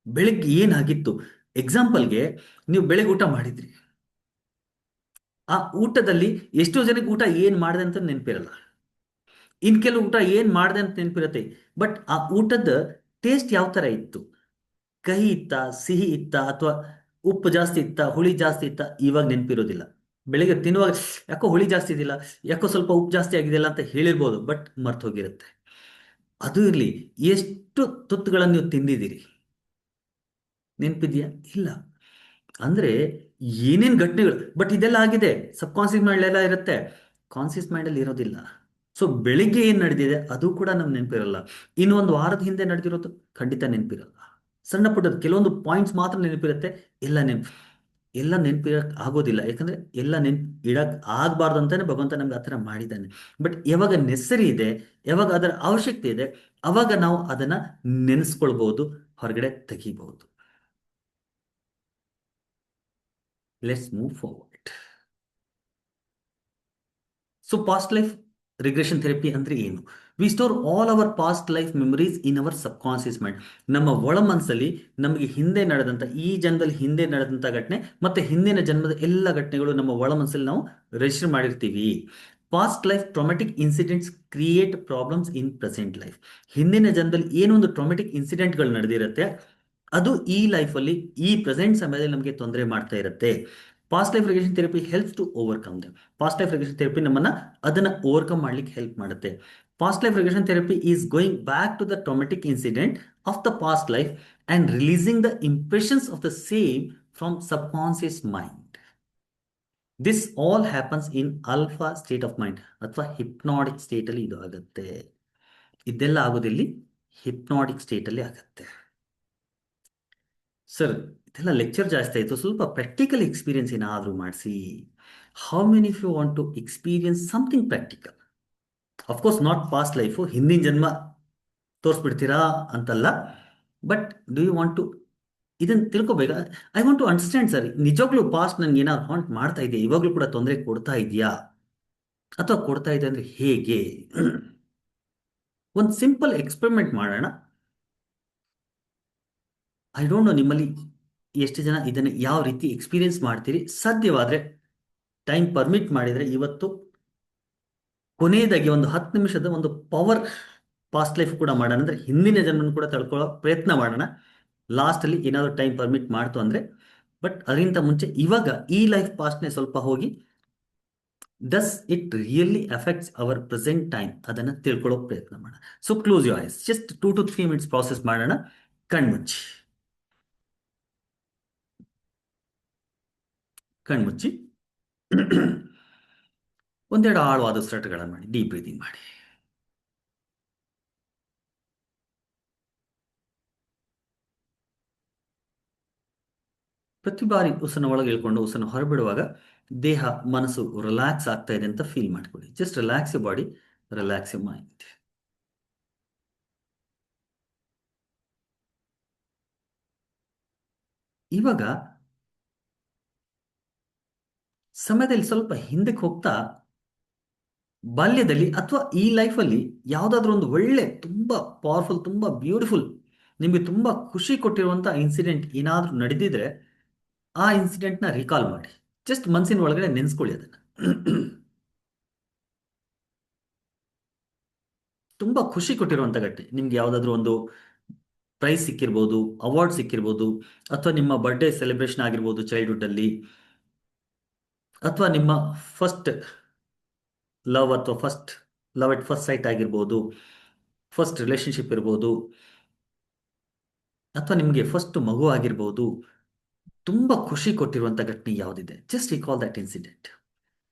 ಬೆಳಿಗ್ಗೆ ಏನಾಗಿತ್ತು, ಎಕ್ಸಾಂಪಲ್ಗೆ ನೀವು ಬೆಳಿಗ್ಗೆ ಊಟ ಮಾಡಿದ್ರಿ, ಆ ಊಟದಲ್ಲಿ ಎಷ್ಟೋ ಜನಕ್ಕೆ ಊಟ ಏನ್ ಮಾಡಿದೆ ಅಂತ ನೆನಪಿರಲ್ಲ. ಇನ್ ಕೆಲವು ಊಟ ಏನ್ ಮಾಡಿದೆ ಅಂತ ನೆನಪಿರತ್ತೆ, ಬಟ್ ಆ ಊಟದ ಟೇಸ್ಟ್ ಯಾವ ತರ ಇತ್ತು, ಕಹಿ ಇತ್ತ, ಸಿಹಿ ಇತ್ತ, ಅಥವಾ ಉಪ್ಪು ಜಾಸ್ತಿ ಇತ್ತ, ಹುಳಿ ಜಾಸ್ತಿ ಇತ್ತ, ಇವಾಗ ನೆನಪಿರೋದಿಲ್ಲ. ಬೆಳಿಗ್ಗೆ ತಿನ್ನುವಾಗ ಯಾಕೋ ಹುಳಿ ಜಾಸ್ತಿ ಇದಿಲ್ಲ, ಯಾಕೋ ಸ್ವಲ್ಪ ಉಪ್ಪು ಜಾಸ್ತಿ ಆಗಿದೆಯಲ್ಲ ಅಂತ ಹೇಳಿರ್ಬೋದು, ಬಟ್ ಮರ್ತು ಹೋಗಿರುತ್ತೆ. ಅದು ಇರಲಿ, ಎಷ್ಟು ತುತ್ತುಗಳನ್ನು ನೀವು ತಿಂದಿದ್ದೀರಿ ನೆನಪಿದ್ಯಾ? ಇಲ್ಲ. ಅಂದ್ರೆ ಏನೇನ್ ಘಟನೆಗಳು, ಬಟ್ ಇದೆಲ್ಲ ಆಗಿದೆ ಸಬ್ ಕಾನ್ಸಿಯಸ್ ಮೈಂಡ್ ಎಲ್ಲ ಇರುತ್ತೆ, ಕಾನ್ಸಿಯಸ್ ಮೈಂಡ್ ಅಲ್ಲಿ ಇರೋದಿಲ್ಲ. ಸೊ ಬೆಳಿಗ್ಗೆ ಏನ್ ನಡೆದಿದೆ ಅದು ಕೂಡ ನಮ್ಗೆ ನೆನಪಿರಲ್ಲ. ಇನ್ನು ಒಂದು ವಾರದ ಹಿಂದೆ ನಡೆದಿರೋದು ಖಂಡಿತ ನೆನಪಿರಲ್ಲ. ಸಣ್ಣ ಪುಟ್ಟದ ಕೆಲವೊಂದು ಪಾಯಿಂಟ್ಸ್ ಮಾತ್ರ ನೆನಪಿರುತ್ತೆ, ಎಲ್ಲ ಎಲ್ಲ ನೆನಪಿರಕ್ ಆಗೋದಿಲ್ಲ. ಯಾಕಂದ್ರೆ ಎಲ್ಲ ಇಡಕ್ ಆಗ್ಬಾರ್ದು ಅಂತಾನೆ ಭಗವಂತ ನಮ್ಗೆ ಆತರ ಮಾಡಿದ್ದಾನೆ. ಬಟ್ ಯಾವಾಗ ನೆಸರಿ ಇದೆ, ಯಾವಾಗ ಅದರ ಅವಶ್ಯಕತೆ ಇದೆ, ಅವಾಗ ನಾವು ಅದನ್ನ ನೆನೆಸ್ಕೊಳ್ಬಹುದು, ಹೊರಗಡೆ ತೆಗಿಬಹುದು. Let's move forward. So past life regression therapy ಅಂದ್ರೆ ಏನು? We store all our past life memories in our subconscious mind. ನಮ್ಮ ಒಳ ಮನಸ್ಸಲ್ಲಿ ನಮಗೆ ಹಿಂದೆ ನಡೆದಂತ, ಈ ಜನ್ಮದಲ್ಲಿ ಹಿಂದೆ ನಡೆದಂತ ಘಟನೆ ಮತ್ತೆ ಹಿಂದಿನ ಜನ್ಮದ ಎಲ್ಲ ಘಟನೆಗಳು ನಮ್ಮ ಒಳ ಮನಸ್ಸಲ್ಲಿ ನಾವು ರಿಜಿಸ್ಟರ್ ಮಾಡಿರ್ತೀವಿ. Past life traumatic incidents create problems in present life. ಹಿಂದಿನ ಜನ್ಮದಲ್ಲಿ ಏನೊಂದು ಟ್ರಾಮೆಟಿಕ್ ಇನ್ಸಿಡೆಂಟ್ಗಳು ನಡೆದಿರುತ್ತೆ ಅದು ಈ ಲೈಫಲ್ಲಿ, ಈ ಪ್ರೆಸೆಂಟ್ ಸಮಯದಲ್ಲಿ ನಮಗೆ ತೊಂದರೆ ಮಾಡ್ತಾ ಇರುತ್ತೆ. Past life regression therapy helps to overcome them. Past life regression therapy ನಮ್ಮನ್ನ ಅದನ್ನ ಓವರ್ಕಮ್ ಮಾಡ್ಲಿಕ್ಕೆ ಹೆಲ್ಪ್ ಮಾಡುತ್ತೆ. Past life regression therapy is going back to the traumatic incident of the past life and releasing the impressions of the same from subconscious mind. This all happens in alpha state of mind ಅಥವಾ hypnotic state ಅಲ್ಲಿ ಇದು ಆಗುತ್ತೆ. ಇದೆಲ್ಲ ಆಗೋದಿಲ್ಲಿ hypnotic state ಅಲ್ಲಿ ಆಗುತ್ತೆ. Sir ಇದೆಲ್ಲ lecture ಜಾಸ್ತಿ ಆಯಿತು, ಸ್ವಲ್ಪ ಪ್ರಾಕ್ಟಿಕಲ್ ಎಕ್ಸ್ಪೀರಿಯನ್ಸ್ ಏನಾದರೂ ಮಾಡಿಸಿ. How many if you want to experience something practical? Of course not past life, ಹಿಂದಿನ ಜನ್ಮ ತೋರಿಸ್ಬಿಡ್ತೀರಾ ಅಂತಲ್ಲ, but do you want to ಇದನ್ನು ತಿಳ್ಕೊಬೇಕಾ? I want to understand sir, ನಿಜವಾಗ್ಲೂ ಪಾಸ್ಟ್ ನನಗೆ ಏನಾದ್ರು ಹಾಂಟ್ ಮಾಡ್ತಾ ಇದೆಯಾ, ಇವಾಗಲೂ ಕೂಡ ತೊಂದರೆ ಕೊಡ್ತಾ ಇದೆಯಾ, ಅಥವಾ ಕೊಡ್ತಾ ಇದೆ ಅಂದರೆ ಹೇಗೆ? ಒಂದು ಸಿಂಪಲ್ ಎಕ್ಸ್ಪೆರಿಮೆಂಟ್ ಮಾಡೋಣ. ಐ ಡೋಂಟ್ ನೋ ನಿಮ್ಮಲ್ಲಿ ಎಷ್ಟು ಜನ ಇದನ್ನು ಯಾವ ರೀತಿ ಎಕ್ಸ್ಪೀರಿಯನ್ಸ್ ಮಾಡ್ತೀರಿ. ಸಾಧ್ಯವಾದರೆ ಟೈಮ್ ಪರ್ಮಿಟ್ ಮಾಡಿದರೆ ಇವತ್ತು ಕೊನೆಯದಾಗಿ ಒಂದು 10 ನಿಮಿಷದ ಒಂದು ಪವರ್ ಪಾಸ್ಟ್ ಲೈಫ್ ಕೂಡ ಮಾಡೋಣ, ಅಂದರೆ ಹಿಂದಿನ ಜನ್ಮನ ಕೂಡ ತಳ್ಕೊಳ್ಳೋ ಪ್ರಯತ್ನ ಮಾಡೋಣ. ಲಾಸ್ಟಲ್ಲಿ ಏನಾದರೂ ಟೈಮ್ ಪರ್ಮಿಟ್ ಮಾಡ್ತು ಅಂದರೆ. ಬಟ್ ಅದಕ್ಕಿಂತ ಮುಂಚೆ ಇವಾಗ ಈ ಲೈಫ್ ಪಾಸ್ಟ್ನೇ ಸ್ವಲ್ಪ ಹೋಗಿ, does it really affects our present time, ಅದನ್ನು ತಿಳ್ಕೊಳ್ಳೋ ಪ್ರಯತ್ನ ಮಾಡೋಣ. So close your eyes, just 2 to 3 minutes process ಮಾಡೋಣ. ಕಣ್ಮುಚ್ಚಿ ಕಣ್ಮುಚ್ಚಿ ಒಂದೆರಡು ಆಳವಾದ ಉಸಿರಾಟಗಳನ್ನು ಮಾಡಿ, ಡೀಪ್ ಬ್ರೀದಿಂಗ್ ಮಾಡಿ. ಪ್ರತಿ ಬಾರಿ ಉಸನ ಒಳಗೆ ಇಳ್ಕೊಂಡು ಉಸನ ಹೊರಬಿಡುವಾಗ ದೇಹ ಮನಸ್ಸು ರಿಲ್ಯಾಕ್ಸ್ ಆಗ್ತಾ ಇದೆ ಅಂತ ಫೀಲ್ ಮಾಡ್ಕೊಳ್ಳಿ. Just relax you body, relax you mind. ಇವಾಗ ಸಮಯದಲ್ಲಿ ಸ್ವಲ್ಪ ಹಿಂದಕ್ಕೆ ಹೋಗ್ತಾ, ಬಾಲ್ಯದಲ್ಲಿ ಅಥವಾ ಈ ಲೈಫಲ್ಲಿ ಯಾವುದಾದ್ರೂ ಒಂದು ಒಳ್ಳೆ, ತುಂಬಾ ಪವರ್ಫುಲ್, ತುಂಬಾ ಬ್ಯೂಟಿಫುಲ್, ನಿಮಗೆ ತುಂಬಾ ಖುಷಿ ಕೊಟ್ಟಿರುವಂಥ ಇನ್ಸಿಡೆಂಟ್ ಏನಾದರೂ ನಡೆದಿದ್ರೆ ಆ ಇನ್ಸಿಡೆಂಟ್ನ ರಿಕಾಲ್ ಮಾಡಿ. ಜಸ್ಟ್ ಮನಸ್ಸಿನ ಒಳಗಡೆ ನೆನೆಸ್ಕೊಳ್ಳಿ ಅದನ್ನು. ತುಂಬಾ ಖುಷಿ ಕೊಟ್ಟಿರುವಂಥ ಘಟನೆ, ನಿಮ್ಗೆ ಯಾವುದಾದ್ರೂ ಒಂದು ಪ್ರೈಸ್ ಸಿಕ್ಕಿರ್ಬೋದು, ಅವಾರ್ಡ್ ಸಿಕ್ಕಿರ್ಬೋದು, ಅಥವಾ ನಿಮ್ಮ ಬರ್ಡೇ ಸೆಲೆಬ್ರೇಷನ್ ಆಗಿರ್ಬೋದು ಚೈಲ್ಡ್ಹುಡ್ ಅಲ್ಲಿ, ಅಥವಾ ನಿಮ್ಮ ಫಸ್ಟ್ ಲವ್ ಅಥವಾ first love at first sight ಆಗಿರ್ಬೋದು, ಫಸ್ಟ್ ರಿಲೇಶನ್ಶಿಪ್ ಇರ್ಬೋದು, ಅಥವಾ ನಿಮಗೆ ಫಸ್ಟ್ ಮಗು ಆಗಿರ್ಬೋದು. ತುಂಬ ಖುಷಿ ಕೊಟ್ಟಿರುವಂಥ ಘಟನೆ ಯಾವುದಿದೆ, ಜಸ್ಟ್ ರಿಕಾಲ್ ದಟ್ ಇನ್ಸಿಡೆಂಟ್.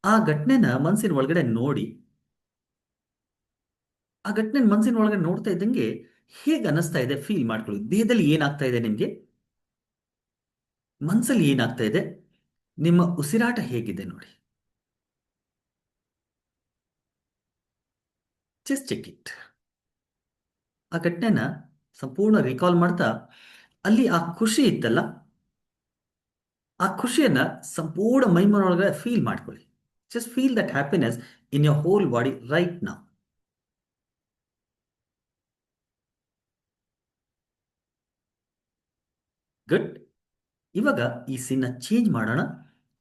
ಆ ಘಟನೆನ ಮನಸ್ಸಿನ ಒಳಗಡೆ ನೋಡಿ, ಆ ಘಟನೆ ಮನಸ್ಸಿನ ಒಳಗಡೆ ನೋಡ್ತಾ ಇದ್ದಂಗೆ ಹೇಗೆ ಅನಿಸ್ತಾ ಇದೆ ಫೀಲ್ ಮಾಡ್ಕೊಳ್ಳಿ. ದೇಹದಲ್ಲಿ ಏನಾಗ್ತಾ ಇದೆ ನಿಮಗೆ, ಮನಸ್ಸಲ್ಲಿ ಏನಾಗ್ತಾ ಇದೆ, ನಿಮ್ಮ ಉಸಿರಾಟ ಹೇಗಿದೆ ನೋಡಿ. Just check it. ಆ ಘಟನೆನ ಸಂಪೂರ್ಣ ರಿಕಾಲ್ ಮಾಡ್ತಾ ಅಲ್ಲಿ ಆ ಖುಷಿ ಇತ್ತಲ್ಲ, ಆ ಖುಷಿಯನ್ನ ಸಂಪೂರ್ಣ ಮೈಮನೊಳಗಡೆ ಫೀಲ್ ಮಾಡ್ಕೊಳ್ಳಿ. Just feel that happiness in your whole body right now. Good. ಇವಾಗ ಈ ಸೀನ್ ಚೇಂಜ್ ಮಾಡೋಣ.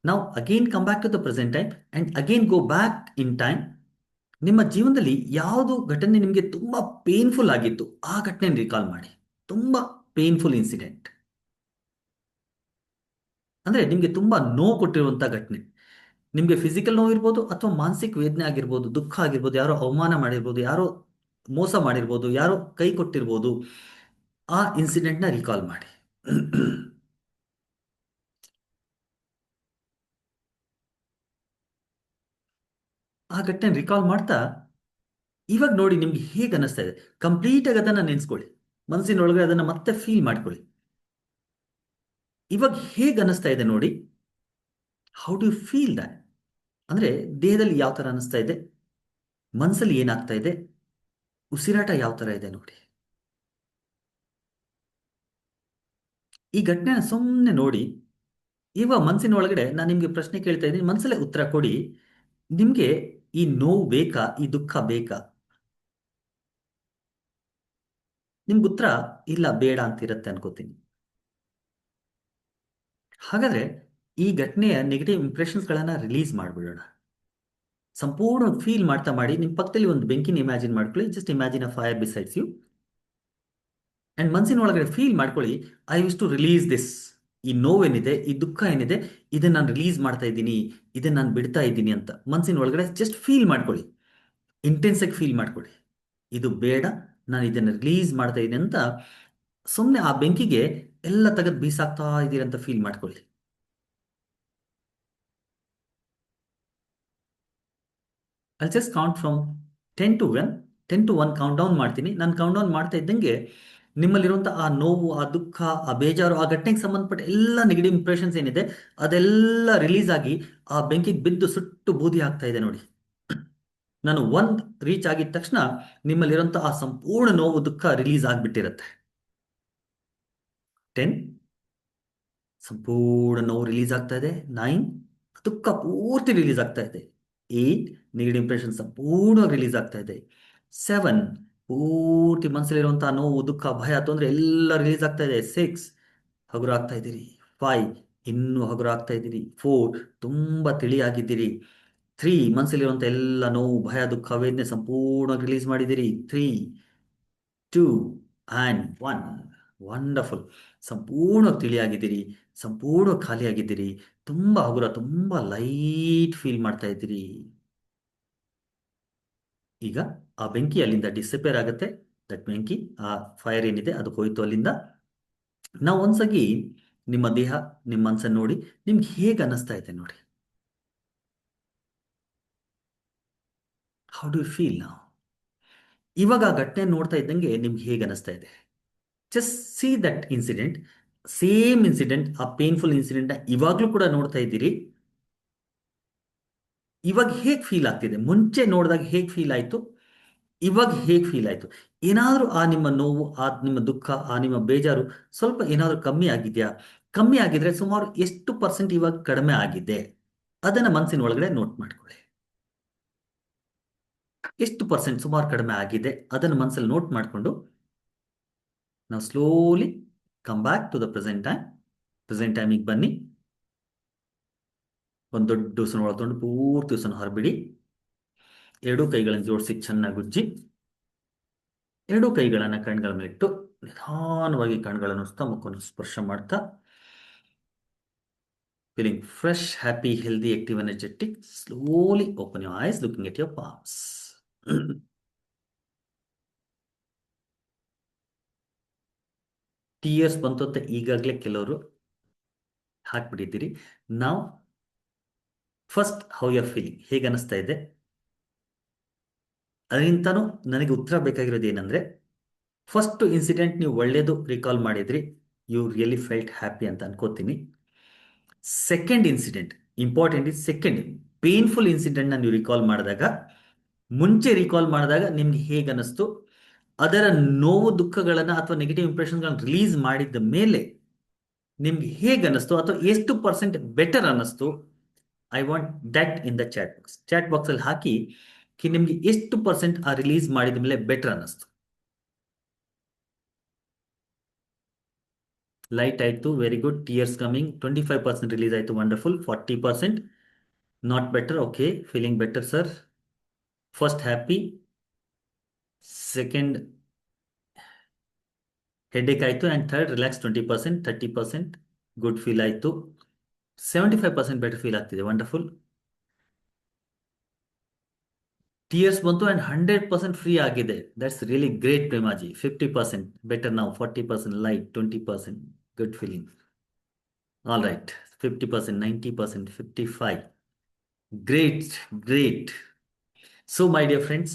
ನಾವು again come back to the present time and again go back in time. ನಿಮ್ಮ ಜೀವನದಲ್ಲಿ ಯಾವುದು ಘಟನೆ ನಿಮಗೆ ತುಂಬಾ ಪೇನ್ಫುಲ್ ಆಗಿತ್ತು, ಆ ಘಟನೆ ರಿಕಾಲ್ ಮಾಡಿ. ತುಂಬಾ ಪೇನ್ಫುಲ್ ಇನ್ಸಿಡೆಂಟ್ ಅಂದ್ರೆ ನಿಮಗೆ ತುಂಬಾ ನೋವು ಕೊಟ್ಟಿರುವಂತ ಘಟನೆ. ನಿಮಗೆ ಫಿಸಿಕಲ್ ನೋವು ಇರ್ಬೋದು ಅಥವಾ ಮಾನಸಿಕ ವೇದನೆ ಆಗಿರ್ಬೋದು, ದುಃಖ ಆಗಿರ್ಬೋದು, ಯಾರೋ ಅವಮಾನ ಮಾಡಿರ್ಬೋದು, ಯಾರೋ ಮೋಸ ಮಾಡಿರ್ಬೋದು, ಯಾರೋ ಕೈ ಕೊಟ್ಟಿರ್ಬೋದು. ಆ ಇನ್ಸಿಡೆಂಟ್ನ ರಿಕಾಲ್ ಮಾಡಿ. ಆ ಘಟನೆ ರಿಕಾಲ್ ಮಾಡ್ತಾ ಇವಾಗ ನೋಡಿ ನಿಮ್ಗೆ ಹೇಗೆ ಅನಿಸ್ತಾ ಇದೆ. ಕಂಪ್ಲೀಟ್ ಆಗಿ ಅದನ್ನ ನೆನೆಸ್ಕೊಳ್ಳಿ, ಮನಸ್ಸಿನೊಳಗೆ ಅದನ್ನ ಮತ್ತೆ ಫೀಲ್ ಮಾಡ್ಕೊಳ್ಳಿ. ಇವಾಗ ಹೇಗೆ ಅನಿಸ್ತಾ ಇದೆ ನೋಡಿ. How do you feel that? ಅಂದ್ರೆ ದೇಹದಲ್ಲಿ ಯಾವ ತರ ಅನಿಸ್ತಾ ಇದೆ, ಮನಸ್ಸಲ್ಲಿ ಏನಾಗ್ತಾ ಇದೆ, ಉಸಿರಾಟ ಯಾವ ತರ ಇದೆ ನೋಡಿ. ಈ ಘಟನೆನ ಸುಮ್ಮನೆ ನೋಡಿ. ಇವಾಗ ಮನಸ್ಸಿನ ಒಳಗಡೆ ನಾನು ನಿಮ್ಗೆ ಪ್ರಶ್ನೆ ಕೇಳ್ತಾ ಇದ್ದೀನಿ, ಮನಸ್ಸಲ್ಲೇ ಉತ್ತರ ಕೊಡಿ. ನಿಮ್ಗೆ ಈ ನೋವು ಬೇಕಾ, ಈ ದುಃಖ ಬೇಕಾ? ನಿಮ್ಗೆ ಉತ್ತರ ಇಲ್ಲ ಬೇಡ ಅಂತಿರತ್ತೆ ಅನ್ಕೋತೀನಿ. ಹಾಗಾದ್ರೆ ಈ ಘಟನೆಯ ನೆಗೆಟಿವ್ ಇಂಪ್ರೆಷನ್ಸ್ಗಳನ್ನ ರಿಲೀಸ್ ಮಾಡಿಬಿಡೋಣ. ಸಂಪೂರ್ಣ ಫೀಲ್ ಮಾಡ್ತಾ ಮಾಡಿ. ನಿಮ್ಮ ಪಕ್ಕದಲ್ಲಿ ಒಂದು ಬೆಂಕಿನ ಇಮ್ಯಾಜಿನ್ ಮಾಡ್ಕೊಳ್ಳಿ. Just imagine a fire besides you and ಮನಸ್ಸಿನ ಒಳಗಡೆ ಫೀಲ್ ಮಾಡ್ಕೊಳ್ಳಿ, I wish to release this. ಈ ನೋವೇನಿದೆ, ಈ ದುಃಖ ಏನಿದೆ, ಇದನ್ನ ನಾನು ರಿಲೀಸ್ ಮಾಡ್ತಾ ಇದ್ದೀನಿ, ಇದನ್ನ ನಾನು ಬಿಡ್ತಾ ಇದ್ದೀನಿ ಅಂತ ಮನಸ್ಸಿನ ಒಳಗಡೆ ಜಸ್ಟ್ ಫೀಲ್ ಮಾಡ್ಕೊಳ್ಳಿ. ಇಂಟೆನ್ಸ್ ಆಗಿ ಫೀಲ್ ಮಾಡ್ಕೊಳ್ಳಿ. ಇದು ಬೇಡ, ನಾನು ಇದನ್ನ ರಿಲೀಸ್ ಮಾಡ್ತಾ ಇದ್ದೀನಿ ಅಂತ ಸುಮ್ಮನೆ ಆ ಬೆಂಕಿಗೆ ಎಲ್ಲ ತೆಗೆದು ಬೀಸಾಕ್ತಾ ಇದ್ದೀರಿ ಅಂತ ಫೀಲ್ ಮಾಡ್ಕೊಳ್ಳಿ. I just count from 10 to 1. 10 to 1 count down ಮಾಡ್ತೀನಿ. ನಾನು ಕೌಂಟ್ ಡೌನ್ ಮಾಡ್ತಾ ಇದ್ದಂಗೆ ನಿಮ್ಮಲ್ಲಿರುವಂಥ ಆ ನೋವು, ಆ ದುಃಖ, ಆ ಬೇಜಾರು, ಆ ಘಟನೆಗೆ ಸಂಬಂಧಪಟ್ಟ ಎಲ್ಲ ನೆಗೆಟಿವ್ ಇಂಪ್ರೆಷನ್ಸ್ ಏನಿದೆ ಅದೆಲ್ಲ ರಿಲೀಸ್ ಆಗಿ ಆ ಬೆಂಕಿಗೆ ಬಿದ್ದು ಸುಟ್ಟು ಬೂದಿ ಆಗ್ತಾ ಇದೆ ನೋಡಿ. ನಾನು ಒಂದ್ ರೀಚ್ ಆಗಿದ ತಕ್ಷಣ ನಿಮ್ಮಲ್ಲಿರುವಂಥ ಆ ಸಂಪೂರ್ಣ ನೋವು, ದುಃಖ ರಿಲೀಸ್ ಆಗಿಬಿಟ್ಟಿರುತ್ತೆ. 10, ಸಂಪೂರ್ಣ ನೋವು ರಿಲೀಸ್ ಆಗ್ತಾ ಇದೆ. 9, ದುಃಖ ಪೂರ್ತಿ ರಿಲೀಸ್ ಆಗ್ತಾ ಇದೆ. 8, ನೆಗೆಟಿವ್ ಇಂಪ್ರೆಷನ್ ಸಂಪೂರ್ಣ ರಿಲೀಸ್ ಆಗ್ತಾ ಇದೆ. 7, ಪೂರ್ತಿ ಮನಸ್ಸಲ್ಲಿರುವಂತಹ ನೋವು, ದುಃಖ, ಭಯ, ತೊಂದರೆ ಎಲ್ಲ ರಿಲೀಸ್ ಆಗ್ತಾ ಇದೆ. 6, ಹಗುರ ಆಗ್ತಾ ಇದ್ದೀರಿ. 5, ಇನ್ನೂ ಹಗುರ ಆಗ್ತಾ ಇದ್ದೀರಿ. 4, ತುಂಬಾ ತಿಳಿಯಾಗಿದ್ದೀರಿ. 3, ಮನಸ್ಸಲ್ಲಿರುವಂಥ ಎಲ್ಲ ನೋವು, ಭಯ, ದುಃಖ, ವೇದನೆ ಸಂಪೂರ್ಣ ರಿಲೀಸ್ ಮಾಡಿದ್ದೀರಿ. 3, 2 ಆ್ಯಂಡ್ 1. ವಂಡರ್ಫುಲ್. ಸಂಪೂರ್ಣ ತಿಳಿಯಾಗಿದ್ದೀರಿ, ಸಂಪೂರ್ಣ ಖಾಲಿಯಾಗಿದ್ದೀರಿ. ತುಂಬಾ ಹಗುರ, ತುಂಬಾ ಲೈಟ್ ಫೀಲ್ ಮಾಡ್ತಾ ಇದ್ದೀರಿ. ಈಗ ಆ ಬೆಂಕಿ ಅಲ್ಲಿಂದ ಡಿಸಪೇರ್ ಆಗುತ್ತೆ. ದಟ್ ಬೆಂಕಿ, ಆ ಫೈರ್ ಏನಿದೆ ಅದು ಹೋಯ್ತು ಅಲ್ಲಿಂದ. ನಾವು ಒಂದ್ಸಗಿ ನಿಮ್ಮ ದೇಹ, ನಿಮ್ಮ ಮನಸ್ಸನ್ನು ನೋಡಿ. ನಿಮ್ಗೆ ಹೇಗೆ ಅನ್ನಿಸ್ತಾ ಇದೆ ನೋಡಿ. ಹೌ ಡು ಯು ಫೀಲ್ ನಾವು? ಇವಾಗ ಆ ಘಟನೆ ನೋಡ್ತಾ ಇದ್ದಂಗೆ ನಿಮ್ಗೆ ಹೇಗೆ ಅನಿಸ್ತಾ ಇದೆ? Just see that incident. Same incident, ಆ ಪೇನ್ಫುಲ್ ಇನ್ಸಿಡೆಂಟ್ ಇವಾಗ್ಲೂ ಕೂಡ ನೋಡ್ತಾ ಇದ್ದೀರಿ. ಇವಾಗ ಹೇಗೆ ಫೀಲ್ ಆಗ್ತಿದೆ? ಮುಂಚೆ ನೋಡಿದಾಗ ಹೇಗೆ ಫೀಲ್ ಆಯ್ತು, ಇವಾಗ ಹೇಗೆ ಫೀಲ್ ಆಯ್ತು? ಏನಾದರೂ ಆ ನಿಮ್ಮ ನೋವು, ಆ ನಿಮ್ಮ ದುಃಖ, ಆ ನಿಮ್ಮ ಬೇಜಾರು ಸ್ವಲ್ಪ ಏನಾದರೂ ಕಮ್ಮಿ ಆಗಿದೆಯಾ? ಕಮ್ಮಿ ಆಗಿದ್ರೆ ಸುಮಾರು ಎಷ್ಟು ಪರ್ಸೆಂಟ್ ಇವಾಗ ಕಡಿಮೆ ಆಗಿದೆ? ಅದನ್ನ ಮನಸ್ಸಿನ ಒಳಗಡೆ ನೋಟ್ ಮಾಡ್ಕೊಳ್ಳಿ. ಎಷ್ಟು ಪರ್ಸೆಂಟ್ ಸುಮಾರು ಕಡಿಮೆ ಆಗಿದೆ ಅದನ್ನು ಮನಸ್ಸಲ್ಲಿ ನೋಟ್ ಮಾಡಿಕೊಂಡು ನಾವು slowly come back to the present time. Present ಟೈಮಿಗೆ ಬನ್ನಿ. ಒಂದು ದೊಡ್ಡ ಉಸಿರು ಒಳಗೊಂಡು ಪೂರ್ತಿ ಉಸಿರನ್ನು ಹೊರಬಿಡಿ. ಎರಡೂ ಕೈಗಳನ್ನು ಜೋಡಿಸಿ ಚೆನ್ನಾಗಿ ಉಜ್ಜಿ, ಎರಡೂ ಕೈಗಳನ್ನು ಕಣ್ಗಳ ಮೇಲಿಟ್ಟು ನಿಧಾನವಾಗಿ ಕಣ್ಗಳನ್ನು ಮುಖವನ್ನು ಸ್ಪರ್ಶ ಮಾಡ್ತಾ Feeling fresh, happy, healthy, active, energetic. Slowly open your eyes, looking at your palms. ಟೀಯರ್ಸ್ ಬಂತು ಅಂತ ಈಗಾಗಲೇ ಕೆಲವರು ಹಾಕ್ಬಿಟ್ಟಿದ್ದೀರಿ. ನಾವು first how you are feeling, ಹೇಗೆ ಅನಿಸ್ತಾ ಇದೆ? ಅದರಿಂದನೂ ನನಗೆ ಉತ್ತರ ಬೇಕಾಗಿರೋದು ಏನಂದ್ರೆ, ಫಸ್ಟ್ ಇನ್ಸಿಡೆಂಟ್ ನೀವು ಒಳ್ಳೇದು ರಿಕಾಲ್ ಮಾಡಿದ್ರಿ, ಯು ರಿಯಲಿ ಫೆಲ್ಟ್ ಹ್ಯಾಪಿ ಅಂತ ಅನ್ಕೋತೀನಿ. Second incident, important is second painful ಇನ್ಸಿಡೆಂಟ್ನ ನೀವು ರಿಕಾಲ್ ಮಾಡಿದಾಗ, ಮುಂಚೆ ರಿಕಾಲ್ ಮಾಡಿದಾಗ ನಿಮ್ಗೆ ಹೇಗೆ ಅನ್ನಿಸ್ತು, ಅದರ ನೋವು ದುಃಖಗಳನ್ನು ಅಥವಾ ನೆಗೆಟಿವ್ ಇಂಪ್ರೆಷನ್ಗಳನ್ನು ರಿಲೀಸ್ ಮಾಡಿದ ಮೇಲೆ ನಿಮ್ಗೆ ಹೇಗೆ ಅನ್ನಿಸ್ತು ಅಥವಾ ಎಷ್ಟು ಪರ್ಸೆಂಟ್ ಬೆಟರ್ ಅನ್ನಿಸ್ತು, I want that in the chat box. Chat box ಅಲ್ಲಿ ಹಾಕಿ ನಿಮ್ಗೆ ಎಷ್ಟು ಪರ್ಸೆಂಟ್ ಆ ರಿಲೀಸ್ ಮಾಡಿದ ಮೇಲೆ ಬೆಟರ್ ಅನ್ನಿಸ್ತು. ಲೈಟ್ ಆಯ್ತು, very good. Tears coming, 25% release ಆಯ್ತು, wonderful. 40% not better, okay, feeling better sir. First happy, second headache ಆಯ್ತು, and third relax 20%, 30% good feel ಆಯ್ತು, 75% ಬೆಟರ್ ಫೀಲ್ ಆಗ್ತಿದೆ, ವಂಡರ್ಫುಲ್. ಟಿಯರ್ಸ್ ಬಂತು ಅಂಡ್ 100% ಫ್ರೀ ಆಗಿದೆ, that's really great Premaji. 50% better ನಾವು, 40% light, 20% good feeling. All right, 50%, 90%, 55, great great. So my dear friends,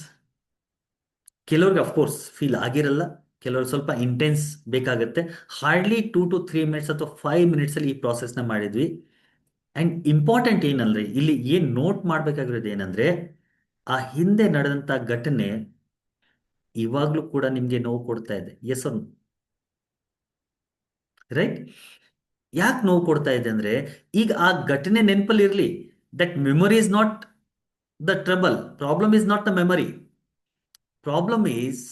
ಕೆಲವ್ರಿಗೆ of course feel ಆಗಿರಲ್ಲ, ಕೆಲವ್ರಿಗೆ ಸ್ವಲ್ಪ ಇಂಟೆನ್ಸ್ ಬೇಕಾಗುತ್ತೆ. ಹಾರ್ಡ್ಲಿ 2 to 3 minutes ಅಥವಾ 5 minutes ಅಲ್ಲಿ ಈ ಪ್ರಾಸೆಸ್ನ ಮಾಡಿದ್ವಿ. ಅಂಡ್ ಇಂಪಾರ್ಟೆಂಟ್ ಏನಂದ್ರೆ, ಇಲ್ಲಿ ಏನ್ ನೋಟ್ ಮಾಡ್ಬೇಕಾಗಿರೋದು ಏನಂದ್ರೆ, ಆ ಹಿಂದೆ ನಡೆದಂತ ಘಟನೆ ಇವಾಗ್ಲೂ ಕೂಡ ನಿಮ್ಗೆ ನೋವು ಕೊಡ್ತಾ ಇದೆ, ಎಸ್ ಆರ್ ರೈಟ್? ಯಾಕೆ ನೋವು ಕೊಡ್ತಾ ಇದೆ ಅಂದ್ರೆ, ಈಗ ಆ ಘಟನೆ ನೆನಪಲ್ಲಿ ಇರಲಿ, that memory is not the trouble, problem is not the memory, problem is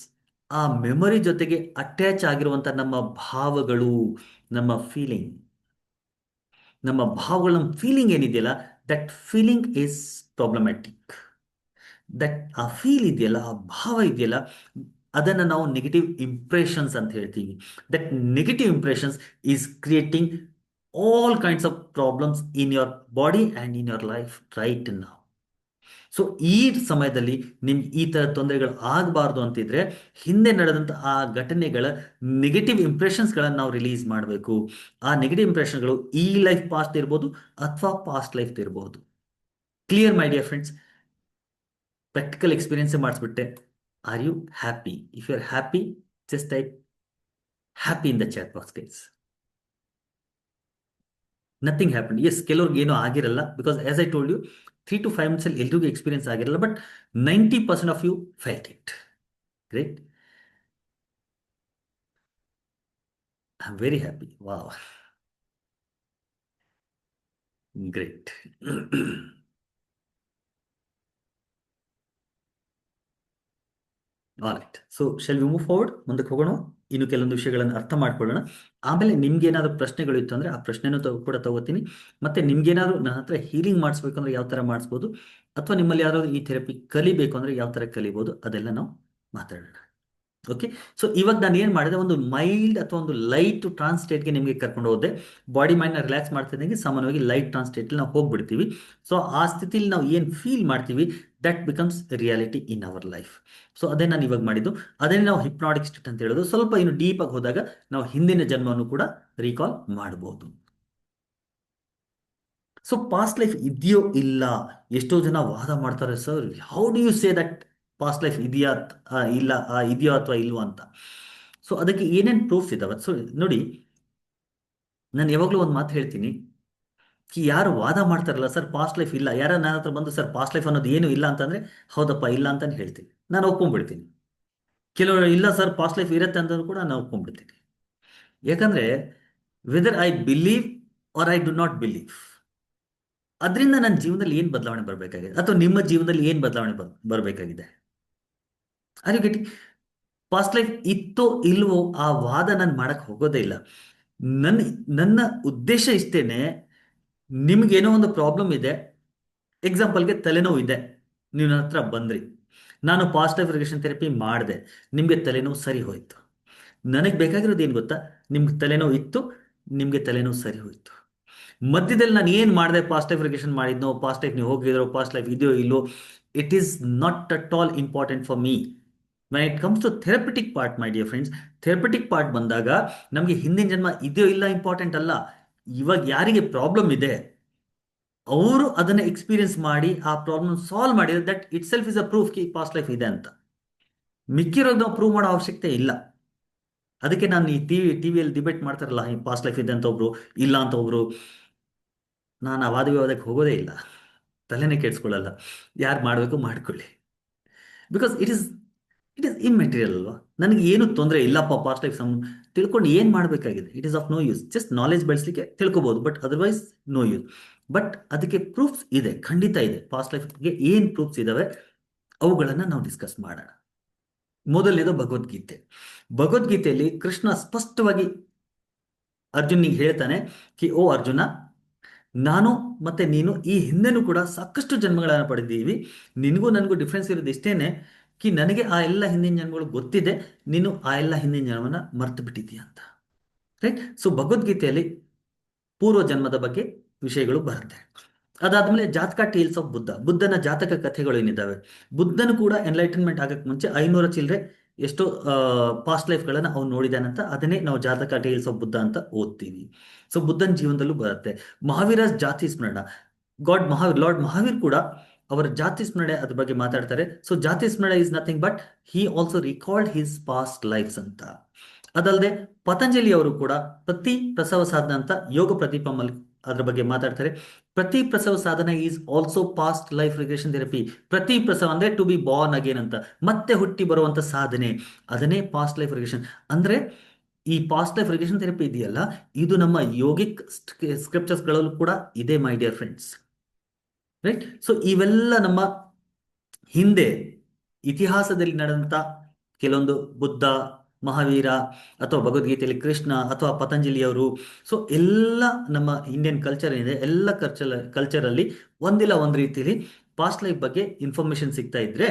ಆ ಮೆಮೊರಿ ಜೊತೆಗೆ ಅಟ್ಯಾಚ್ ಆಗಿರುವಂತ ನಮ್ಮ ಭಾವಗಳು, ನಮ್ಮ ಫೀಲಿಂಗ್, ನಮ್ಮ ಫೀಲಿಂಗ್ ಏನಿದೆಯಲ್ಲ, that feeling is problematic. That ಆ ಫೀಲ್ ಇದೆಯಲ್ಲ, ಆ ಭಾವ ಇದೆಯಲ್ಲ, ಅದನ್ನು ನಾವು ನೆಗೆಟಿವ್ ಇಂಪ್ರೆಷನ್ಸ್ ಅಂತ ಹೇಳ್ತೀವಿ. That negative impressions is creating all kinds of problems in your body and in your life right ನಾವು. ಸೊ ಈ ಸಮಯದಲ್ಲಿ ನಿಮ್ಗೆ ಈ ಥರ ತೊಂದರೆಗಳು ಆಗಬಾರ್ದು ಅಂತಿದ್ರೆ, ಹಿಂದೆ ನಡೆದಂಥ ಆ ಘಟನೆಗಳ ನೆಗೆಟಿವ್ ಇಂಪ್ರೆಷನ್ಸ್ಗಳನ್ನು ನಾವು ರಿಲೀಸ್ ಮಾಡಬೇಕು. ಆ ನೆಗೆಟಿವ್ ಇಂಪ್ರೆಷನ್ಗಳು ಈ ಲೈಫ್ ಪಾಸ್ಟ್ ಇರ್ಬೋದು ಅಥವಾ ಪಾಸ್ಟ್ ಲೈಫ್ ಇರ್ಬೋದು. Clear my dear friends? Practical ಎಕ್ಸ್ಪೀರಿಯನ್ಸೇ ಮಾಡಿಸ್ಬಿಟ್ಟೆ. Are you happy? If you are happy, just type happy in the chat box guys. Nothing happen. Yes, ಕೆಲವ್ರಿಗೆ ಏನೂ ಆಗಿರಲ್ಲ, because as I told you, 3 to 5 minutes ಅಲ್ಲಿ ಎಲ್ರಿಗೂ experience ಆಗಿರಲ್ಲ, but 90% of you felt it. Great, I am very happy. Wow, great. Alright, so shall we move forward? ಮುಂದಕ್ಕೆ ಹೋಗೋಣ, ಇನ್ನು ಕೆಲವೊಂದು ವಿಷಯಗಳನ್ನು ಅರ್ಥ ಮಾಡ್ಕೊಳ್ಳೋಣ. ಆಮೇಲೆ ನಿಮ್ಗೆ ಏನಾದರೂ ಪ್ರಶ್ನೆಗಳು ಇತ್ತು ಅಂದ್ರೆ ಆ ಪ್ರಶ್ನೆನೂ ಕೂಡ ತಗೋತೀನಿ. ಮತ್ತೆ ನಿಮ್ಗೇನಾದ್ರು ನನ್ನ ಹತ್ರ ಹೀಲಿಂಗ್ ಮಾಡಿಸ್ಬೇಕು ಅಂದ್ರೆ ಯಾವ ಥರ ಮಾಡಿಸ್ಬೋದು, ಅಥವಾ ನಿಮ್ಮಲ್ಲಿ ಯಾರಾದ್ರು ಈ ಥೆರಪಿ ಕಲಿಬೇಕು ಅಂದ್ರೆ ಯಾವ ಥರ ಕಲಿಬೋದು, ಅದೆಲ್ಲ ನಾವು ಮಾತಾಡೋಣ. ಓಕೆ, ಸೊ ಇವಾಗ ನಾನು ಏನು ಮಾಡಿದೆ, ಒಂದು ಮೈಲ್ಡ್ ಅಥವಾ ಒಂದು ಲೈಟ್ ಟ್ರಾನ್ಸ್ ಸ್ಟೇಟ್ಗೆ ನಿಮಗೆ ಕರ್ಕೊಂಡು ಹೋದೆ. ಬಾಡಿ ಮೈಂಡ್ನ ರಿಲ್ಯಾಕ್ಸ್ ಮಾಡ್ತಿದ್ದಂಗೆ ಸಾಮಾನ್ಯವಾಗಿ ಲೈಟ್ ಟ್ರಾನ್ಸ್ ಸ್ಟೇಟಲ್ಲಿ ನಾವು ಹೋಗ್ಬಿಡ್ತೀವಿ. ಸೊ ಆ ಸ್ಥಿತಿಲಿ ನಾವು ಏನು ಫೀಲ್ ಮಾಡ್ತೀವಿ, that becomes reality in our life. So ಅದೇ ನಾನು ಇವಾಗ ಮಾಡಿದ್ದು, ಅದೇ ನಾವು ಹಿಪ್ನಾಟಿಕ್ ಸ್ಟೇಟ್ ಅಂತ ಹೇಳೋದು. ಸ್ವಲ್ಪ ಇನ್ನು ಡೀಪ್ ಆಗಿ ಹೋದಾಗ ನಾವು ಹಿಂದಿನ ಜನ್ಮವನ್ನು ಕೂಡ ರೀಕಾಲ್ ಮಾಡಬಹುದು. ಸೊ ಪಾಸ್ಟ್ ಲೈಫ್ ಇದೆಯೋ ಇಲ್ಲ, ಎಷ್ಟೋ ಜನ ವಾದ ಮಾಡ್ತಾರೆ, sir how do you say that past life ಇದೆಯಾ ಇಲ್ಲ, ಇದೆಯೋ ಅಥವಾ ಇಲ್ವೋ ಅಂತ. ಸೊ ಅದಕ್ಕೆ ಏನೇನು ಪ್ರೂಫ್ಸ್ ಇದಾವೆ? ಸೊ ನೋಡಿ, ನಾನು ಯಾವಾಗಲೂ ಒಂದು ಮಾತು ಹೇಳ್ತೀನಿ, ಯಾರು ವಾದ ಮಾಡ್ತಾರಲ್ಲ, ಸರ್ ಪಾಸ್ಟ್ ಲೈಫ್ ಇಲ್ಲ, ಯಾರ ನನ್ನ ಹತ್ರ ಬಂದು ಸರ್ ಪಾಸ್ಟ್ ಲೈಫ್ ಅನ್ನೋದು ಏನು ಇಲ್ಲ ಅಂತಂದ್ರೆ, ಹೌದಪ್ಪ ಇಲ್ಲ ಅಂತಾನೆ ಹೇಳ್ತೀನಿ, ನಾನು ಒಪ್ಕೊಂಡ್ಬಿಡ್ತೀನಿ. ಕೆಲವರು ಇಲ್ಲ ಸರ್ ಪಾಸ್ಟ್ ಲೈಫ್ ಇರುತ್ತೆ ಅಂತಂದ್ರೂ ಕೂಡ ನಾನು ಒಪ್ಕೊಂಡ್ಬಿಡ್ತೀನಿ. ಯಾಕಂದ್ರೆ whether I believe or I do not believe, ಅದರಿಂದ ನನ್ನ ಜೀವನದಲ್ಲಿ ಏನು ಬದಲಾವಣೆ ಬರಬೇಕಾಗಿದೆ, ಅಥವಾ ನಿಮ್ಮ ಜೀವನದಲ್ಲಿ ಏನು ಬದಲಾವಣೆ ಬರಬೇಕಾಗಿದೆ? Are you getting? Past life ಇತ್ತೋ ಇಲ್ವೋ ಆ ವಾದ ನಾನು ಮಾಡಕ್ ಹೋಗೋದೇ ಇಲ್ಲ. ನನ್ನ ನನ್ನ ಉದ್ದೇಶ ಇಷ್ಟೇನೆ, ನಿಮ್ಗೇನೋ ಒಂದು ಪ್ರಾಬ್ಲಮ್ ಇದೆ, ಎಕ್ಸಾಂಪಲ್ಗೆ ತಲೆನೋವು ಇದೆ, ನೀವು ನನ್ನ ಹತ್ರ ಬಂದ್ರಿ, ನಾನು ಪಾಸ್ಟ್ ಲೈಫ್ ರಿಗ್ರೆಷನ್ ಥೆರಪಿ ಮಾಡಿದೆ, ನಿಮಗೆ ತಲೆನೋವು ಸರಿ ಹೋಯ್ತು. ನನಗೆ ಬೇಕಾಗಿರೋದು ಏನು ಗೊತ್ತಾ? ನಿಮ್ಗೆ ತಲೆನೋವು ಇತ್ತು, ನಿಮಗೆ ತಲೆನೋವು ಸರಿ ಹೋಯ್ತು. ಮಧ್ಯದಲ್ಲಿ ನಾನು ಏನು ಮಾಡಿದೆ, ಪಾಸ್ಟ್ ಲೈಫ್ ರಿಗ್ರೆಷನ್ ಮಾಡಿದ್ನೋ, ಪಾಸ್ಟ್ ಲೈಫ್ ನೀವು ಹೋಗಿದ್ರೋ, ಪಾಸ್ಟ್ ಲೈಫ್ ಇದೆಯೋ ಇಲ್ಲೋ, it is not at all important for me. When it comes to therapeutic part, my dear friends, therapeutic part ಬಂದಾಗ ನಮಗೆ ಹಿಂದಿನ ಜನ್ಮ ಇದೆಯೋ ಇಲ್ಲ ಇಂಪಾರ್ಟೆಂಟ್ ಅಲ್ಲ. ಇವಾಗ ಯಾರಿಗೆ ಪ್ರಾಬ್ಲಮ್ ಇದೆ ಅವರು ಅದನ್ನ ಎಕ್ಸ್ಪೀರಿಯನ್ಸ್ ಮಾಡಿ ಆ ಪ್ರಾಬ್ಲಮ್ ಸಾಲ್ವ್ ಮಾಡಿದ್ರೆ that it self is a proof Ki past life ಇದೆ ಅಂತ. ಮಿಕ್ಕಿರೋದು ನಾವು ಪ್ರೂವ್ ಮಾಡೋ ಅವಶ್ಯಕತೆ ಇಲ್ಲ. ಅದಕ್ಕೆ ನಾನು ಈ ಟಿವಿಯಲ್ಲಿ ಡಿಬೇಟ್ ಮಾಡ್ತಾರಲ್ಲ, ಈ ಪಾಸ್ಟ್ ಲೈಫ್ ಇದೆ ಅಂತ ಒಬ್ರು, ಇಲ್ಲ ಅಂತ ಒಬ್ರು, ನಾನು ಆ ವಾದ ವಿವಾದಕ್ಕೆ ಹೋಗೋದೇ ಇಲ್ಲ, ತಲೆನೇ ಕೆಡ್ಸ್ಕೊಳ್ಳಲ್ಲ. ಯಾರು ಮಾಡಬೇಕು ಮಾಡ್ಕೊಳ್ಳಿ. ಬಿಕಾಸ್ ಇಟ್ ಇಸ್ ಇಮ್ಮೆಟೀರಿಯಲ್ ಅಲ್ವಾ. ನನಗೆ ಏನು ತೊಂದರೆ ಇಲ್ಲಪ್ಪ ಪಾಸ್ಟ್ ಲೈಫ್ ತಿಳ್ಕೊಂಡು ಏನು ಮಾಡಬೇಕಾಗಿದೆ, it is of no use. Just knowledge ಬೆಳೆಸಲಿಕ್ಕೆ ತಿಳ್ಕೊಬೋದು, but otherwise no use. But ಅದಕ್ಕೆ ಪ್ರೂಫ್ಸ್ ಇದೆ, ಖಂಡಿತ ಇದೆ. ಪಾಸ್ಟ್ ಲೈಫ್ಗೆ ಏನು ಪ್ರೂಫ್ಸ್ ಇದಾವೆ ಅವುಗಳನ್ನು ನಾವು ಡಿಸ್ಕಸ್ ಮಾಡೋಣ. ಮೊದಲನೇದು ಭಗವದ್ಗೀತೆ. ಭಗವದ್ಗೀತೆಯಲ್ಲಿ ಕೃಷ್ಣ ಸ್ಪಷ್ಟವಾಗಿ ಅರ್ಜುನಿಗೆ ಹೇಳ್ತಾನೆ ಕಿ ಓ ಅರ್ಜುನ, ನಾನು ಮತ್ತೆ ನೀನು ಈ ಹಿಂದೆನೂ ಕೂಡ ಸಾಕಷ್ಟು ಜನ್ಮಗಳನ್ನು ಪಡೆದಿದ್ದೀವಿ. ನಿನಗೂ ನನಗೂ ಡಿಫ್ರೆನ್ಸ್ ಇರೋದು ಇಷ್ಟೇನೆ ಕಿ ನನಗೆ ಆ ಎಲ್ಲ ಹಿಂದಿನ ಜನ್ಮಗಳು ಗೊತ್ತಿದೆ, ನೀನು ಆ ಎಲ್ಲ ಹಿಂದಿನ ಜನ್ಮನ ಮರ್ತು ಬಿಟ್ಟಿದ್ದೀಯ ಅಂತ. ರೈಟ್. ಸೊ ಭಗವದ್ಗೀತೆಯಲ್ಲಿ ಪೂರ್ವ ಜನ್ಮದ ಬಗ್ಗೆ ವಿಷಯಗಳು ಬರುತ್ತೆ. ಅದಾದ್ಮೇಲೆ ಜಾತಕ ಟೇಲ್ಸ್ ಆಫ್ ಬುದ್ಧ, ಬುದ್ಧನ ಜಾತಕ ಕಥೆಗಳು ಏನಿದ್ದಾವೆ. ಬುದ್ಧನು ಕೂಡ ಎನ್ಲೈಟನ್ಮೆಂಟ್ ಆಗಕ್ಕೆ ಮುಂಚೆ 500 ಚಿಲ್ಲರೆ ಎಷ್ಟೋ ಪಾಸ್ಟ್ ಲೈಫ್ಗಳನ್ನು ಅವ್ನು ನೋಡಿದಾನಂತ. ಅದನ್ನೇ ನಾವು ಜಾತಕ ಟೇಲ್ಸ್ ಆಫ್ ಬುದ್ಧ ಅಂತ ಓದ್ತೀವಿ. ಸೊ ಬುದ್ಧನ ಜೀವನದಲ್ಲೂ ಬರುತ್ತೆ. ಮಹಾವೀರ ಜಾತಿ ಸ್ಮರಣ, ಲಾರ್ಡ್ ಮಹಾವೀರ್ ಕೂಡ ಅವರ ಜಾತಿ ಸ್ಮರಣೆ ಅದ್ರ ಬಗ್ಗೆ ಮಾತಾಡ್ತಾರೆ. ಸೊ ಜಾತಿ ಸ್ಮರಣೆ is nothing but he also recalled his past lives ಅಂತ. ಅದಲ್ಲದೆ ಪತಂಜಲಿ ಅವರು ಕೂಡ ಪ್ರತಿ ಪ್ರಸವ ಸಾಧನ ಅಂತ ಯೋಗ ಪ್ರದೀಪಮಲ್ಲಿ ಅದ್ರ ಬಗ್ಗೆ ಮಾತಾಡ್ತಾರೆ. ಪ್ರತಿ ಪ್ರಸವ ಸಾಧನ is also past life regression therapy. ಪ್ರತಿ ಪ್ರಸವ ಅಂದ್ರೆ ಟು ಬಿ ಬಾರ್ನ್ ಅಗೇನ್ ಅಂತ, ಮತ್ತೆ ಹುಟ್ಟಿ ಬರುವಂತ ಸಾಧನೆ, ಅದನ್ನೇ ಪಾಸ್ಟ್ ಲೈಫ್ ರಿಗ್ರೆಷನ್ ಅಂದ್ರೆ. ಈ ಪಾಸ್ಟ್ ಲೈಫ್ ರಿಗ್ರೆಷನ್ ಥೆರಪಿ ಇದೆಯಲ್ಲ, ಇದು ನಮ್ಮ ಯೋಗಿಕ್ ಸ್ಕ್ರಿಪ್ಚರ್ಸ್ಗಳಲ್ಲೂ ಕೂಡ ಇದೆ, ಮೈ ಡಿಯರ್ ಫ್ರೆಂಡ್ಸ್. ರೈಟ್. ಸೊ ಇವೆಲ್ಲ ನಮ್ಮ ಹಿಂದೆ ಇತಿಹಾಸದಲ್ಲಿ ನಡೆದಂತ ಕೆಲವೊಂದು ಬುದ್ಧ, ಮಹಾವೀರ, ಅಥವಾ ಭಗವದ್ಗೀತೆಯಲ್ಲಿ ಕೃಷ್ಣ, ಅಥವಾ ಪತಂಜಲಿಯವರು, ಸೊ ಎಲ್ಲ ನಮ್ಮ ಇಂಡಿಯನ್ ಕಲ್ಚರ್ ಏನಿದೆ, ಎಲ್ಲ ಕಲ್ಚರಲ್ಲಿ ಒಂದಿಲ್ಲ ಒಂದು ರೀತಿಯಲ್ಲಿ ಪಾಸ್ಟ್ ಲೈಫ್ ಬಗ್ಗೆ ಇನ್ಫಾರ್ಮೇಶನ್ ಸಿಗ್ತಾ ಇದ್ರೆ,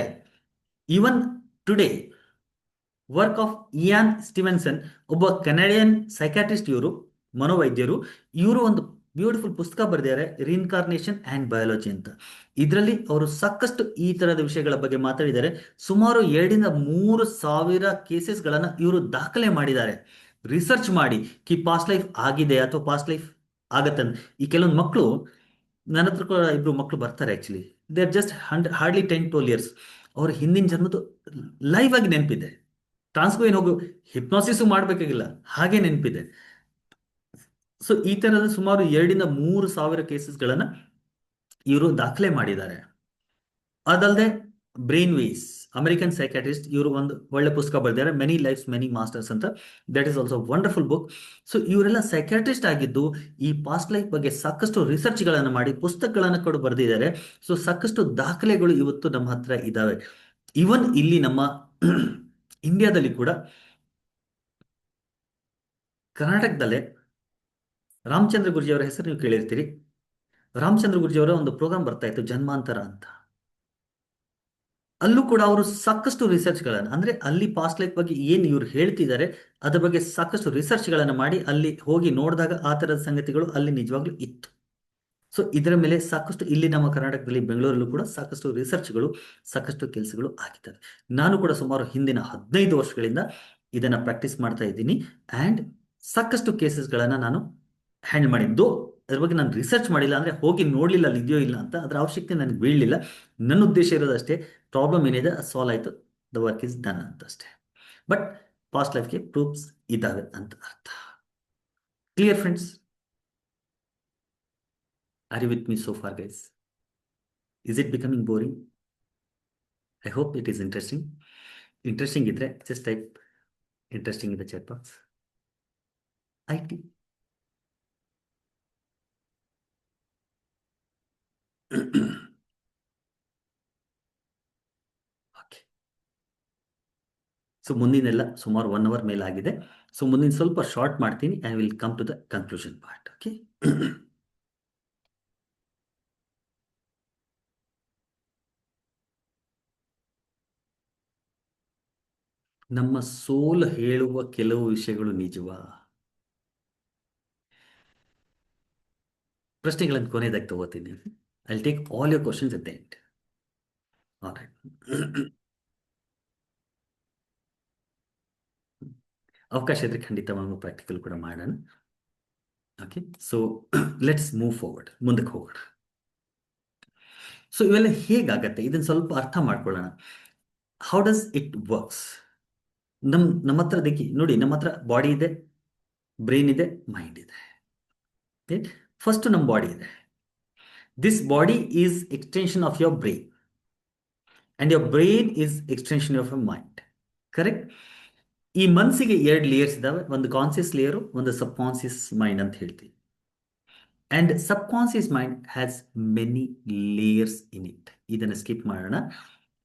even today work of Ian Stevenson, ಒಬ್ಬ ಕೆನಡಿಯನ್ ಸೈಕಾಟ್ರಿಸ್ಟ್, ಇವರು ಮನೋವೈದ್ಯರು, ಇವರು ಒಂದು ಬ್ಯೂಟಿಫುಲ್ ಪುಸ್ತಕ ಬರೆದಿದ್ದಾರೆ, ರೀಇನ್ಕಾರ್ನೇಷನ್ ಆ್ಯಂಡ್ ಬಯಾಲಜಿ ಅಂತ. ಇದರಲ್ಲಿ ಅವರು ಸಾಕಷ್ಟು ಈ ತರದ ವಿಷಯಗಳ ಬಗ್ಗೆ ಮಾತಾಡಿದ್ದಾರೆ. ಸುಮಾರು 2,000-3,000 ಕೇಸಸ್ಗಳನ್ನು ಇವರು ದಾಖಲೆ ಮಾಡಿದ್ದಾರೆ, ರಿಸರ್ಚ್ ಮಾಡಿ ಕಿ ಪಾಸ್ಟ್ ಲೈಫ್ ಆಗಿದೆ ಅಥವಾ ಪಾಸ್ಟ್ ಲೈಫ್ ಆಗತ್ತೆ. ಈ ಕೆಲವೊಂದು ಮಕ್ಕಳು, ನನ್ನ ಹತ್ರ ಕೂಡ ಇಬ್ರು ಮಕ್ಕಳು ಬರ್ತಾರೆ, actually they are just hardly 10-12 years. ಅವ್ರ ಹಿಂದಿನ ಜನ್ಮದ್ದು ಲೈವ್ ಆಗಿ ನೆನಪಿದೆ. ಟ್ರಾನ್ಸ್ಕೋ ಏನು ಹೋಗು ಹಿಪ್ನೋಸಿಸ್ ಮಾಡಬೇಕಾಗಿಲ್ಲ, ಹಾಗೆ ನೆನಪಿದೆ. ಸೊ ಈ ತರದ ಸುಮಾರು 2,000-3,000 ಕೇಸಸ್ಗಳನ್ನು ಇವರು ದಾಖಲೆ ಮಾಡಿದ್ದಾರೆ. ಅದಲ್ಲದೆ ಬ್ರೈನ್ ವೇಸ್, ಅಮೆರಿಕನ್ ಸೈಕಾಟ್ರಿಸ್ಟ್, ಇವರು ಒಂದು ಒಳ್ಳೆ ಪುಸ್ತಕ ಬರೆದಿದ್ದಾರೆ, ಮೆನಿ ಲೈಫ್ಸ್ ಮೆನಿ ಮಾಸ್ಟರ್ಸ್ ಅಂತ. That is also wonderful book. So ಇವರೆಲ್ಲ ಸೈಕಾಟ್ರಿಸ್ಟ್ ಆಗಿದ್ದು ಈ ಪಾಸ್ಟ್ ಲೈಫ್ ಬಗ್ಗೆ ಸಾಕಷ್ಟು ರಿಸರ್ಚ್ಗಳನ್ನು ಮಾಡಿ ಪುಸ್ತಕಗಳನ್ನು ಕೂಡ ಬರೆದಿದ್ದಾರೆ. ಸೊ ಸಾಕಷ್ಟು ದಾಖಲೆಗಳು ಇವತ್ತು ನಮ್ಮ ಹತ್ರ ಇದ್ದಾವೆ. ಇವನ್ ಇಲ್ಲಿ ನಮ್ಮ ಇಂಡಿಯಾದಲ್ಲಿ ಕೂಡ, ಕರ್ನಾಟಕದಲ್ಲೇ ರಾಮಚಂದ್ರ ಗುರ್ಜಿ ಅವರ ಹೆಸರು ನೀವು ಕೇಳಿರ್ತೀರಿ. ರಾಮಚಂದ್ರ ಗುರ್ಜಿ ಅವರ ಒಂದು ಪ್ರೋಗ್ರಾಮ್ ಬರ್ತಾ ಇತ್ತು, ಜನ್ಮಾಂತರ ಅಂತ. ಅಲ್ಲೂ ಕೂಡ ಅವರು ಸಾಕಷ್ಟು ರಿಸರ್ಚ್ಗಳನ್ನು, ಅಂದ್ರೆ ಅಲ್ಲಿ ಪಾಸ್ಟ್ ಲೈಫ್ ಬಗ್ಗೆ ಏನು ಇವ್ರು ಹೇಳ್ತಿದ್ದಾರೆ ಅದ್ರ ಬಗ್ಗೆ ಸಾಕಷ್ಟು ರಿಸರ್ಚ್ಗಳನ್ನು ಮಾಡಿ ಅಲ್ಲಿ ಹೋಗಿ ನೋಡಿದಾಗ ಆ ಥರದ ಸಂಗತಿಗಳು ಅಲ್ಲಿ ನಿಜವಾಗ್ಲೂ ಇತ್ತು. ಸೊ ಇದರ ಮೇಲೆ ಸಾಕಷ್ಟು ಇಲ್ಲಿ ನಮ್ಮ ಕರ್ನಾಟಕದಲ್ಲಿ, ಬೆಂಗಳೂರಲ್ಲೂ ಕೂಡ ಸಾಕಷ್ಟು ರಿಸರ್ಚ್ಗಳು, ಸಾಕಷ್ಟು ಕೆಲಸಗಳು ಆಗಿದ್ದಾವೆ. ನಾನು ಕೂಡ ಸುಮಾರು ಹಿಂದಿನ 15 ವರ್ಷಗಳಿಂದ ಇದನ್ನ ಪ್ರಾಕ್ಟೀಸ್ ಮಾಡ್ತಾ ಇದ್ದೀನಿ. ಆ್ಯಂಡ್ ಸಾಕಷ್ಟು ಕೇಸಸ್ಗಳನ್ನು ನಾನು ಹ್ಯಾಂಡಲ್ ಮಾಡಿದ್ದು. ಅದ್ರ ಬಗ್ಗೆ ನಾನು ರಿಸರ್ಚ್ ಮಾಡಿಲ್ಲ, ಅಂದರೆ ಹೋಗಿ ನೋಡಲಿಲ್ಲ ಅಲ್ಲಿ ಇದೆಯೋ ಇಲ್ಲ ಅಂತ, ಅದರ ಅವಶ್ಯಕತೆ ನನಗೆ ಬೀಳಲಿಲ್ಲ. ನನ್ನ ಉದ್ದೇಶ ಇರೋದಷ್ಟೇ, ಪ್ರಾಬ್ಲಮ್ ಏನಿದೆ ಅದು ಸಾಲ್ವ್ ಆಯಿತು, ದ ವರ್ಕ್ ಇಸ್ ಡನ್ ಅಂತ ಅಷ್ಟೇ. ಬಟ್ ಪಾಸ್ಟ್ ಲೈಫ್ಗೆ ಪ್ರೂಫ್ಸ್ ಇದ್ದಾವೆ ಅಂತ ಅರ್ಥ. Clear friends? Are you with me so far guys? Is it becoming boring? I hope it is interesting. Interesting ಇದ್ರೆ ಜಸ್ಟ್ ಟೈಪ್ ಇಂಟ್ರೆಸ್ಟಿಂಗ್ ಇದೆ chat box. I T okay. So ಮುಂದಿನೆಲ್ಲ ಸುಮಾರು 1 hour ಮೇಲೆ ಆಗಿದೆ. So ಮುಂದಿನ ಸ್ವಲ್ಪ ಶಾರ್ಟ್ ಮಾಡ್ತೀನಿ. I will come to the conclusion part. Okay. ನಮ್ಮ ಸೋಲ್ ಹೇಳುವ ಕೆಲವು ವಿಷಯಗಳು ನಿಜವಾ? ಪ್ರಶ್ನೆಗಳನ್ನು ಕೊನೆಯದಾಗಿ ತಗೋತೀನಿ. I take all your questions at the end. Alright. ಅವಕಾಶ ಇದ್ರೆ ಖಂಡಿತವಾಗ್ಲೂ ಪ್ರಾಕ್ಟಿಕಲ್ ಕೂಡ ಮಾಡೋಣ. Okay, so let's move forward, ಮುಂದಕ್ಕೆ ಹೋಗೋಣ. ಸೊ ಇವೆಲ್ಲ ಹೇಗಾಗತ್ತೆ ಇದನ್ನು ಸ್ವಲ್ಪ ಅರ್ಥ ಮಾಡ್ಕೊಳ್ಳೋಣ. How does it works? ನಮ್ಮ ಹತ್ರ ನೋಡಿ, ನಮ್ಮ ಹತ್ರ ಬಾಡಿ ಇದೆ, ಬ್ರೈನ್ ಇದೆ, ಮೈಂಡ್ ಇದೆ. ಫಸ್ಟ್ ನಮ್ಮ ಬಾಡಿ ಇದೆ. This body is extension of your brain and your brain is extension of your mind. Correct? ಈ ಮನಸ್ಸಿಗೆ ಎರಡು ಲೇಯರ್ಸ್ ಇದಾವೆ, ಒಂದು ಕಾನ್ಸಿಯಸ್ ಲೇಯರು, ಒಂದು ಸಬ್ ಕಾನ್ಸಿಯಸ್ ಮೈಂಡ್ ಅಂತ ಹೇಳ್ತೀವಿ. And sub conscious mind has many layers in it. ಇದನ್ನು ಸ್ಕಿಪ್ ಮಾಡೋಣ.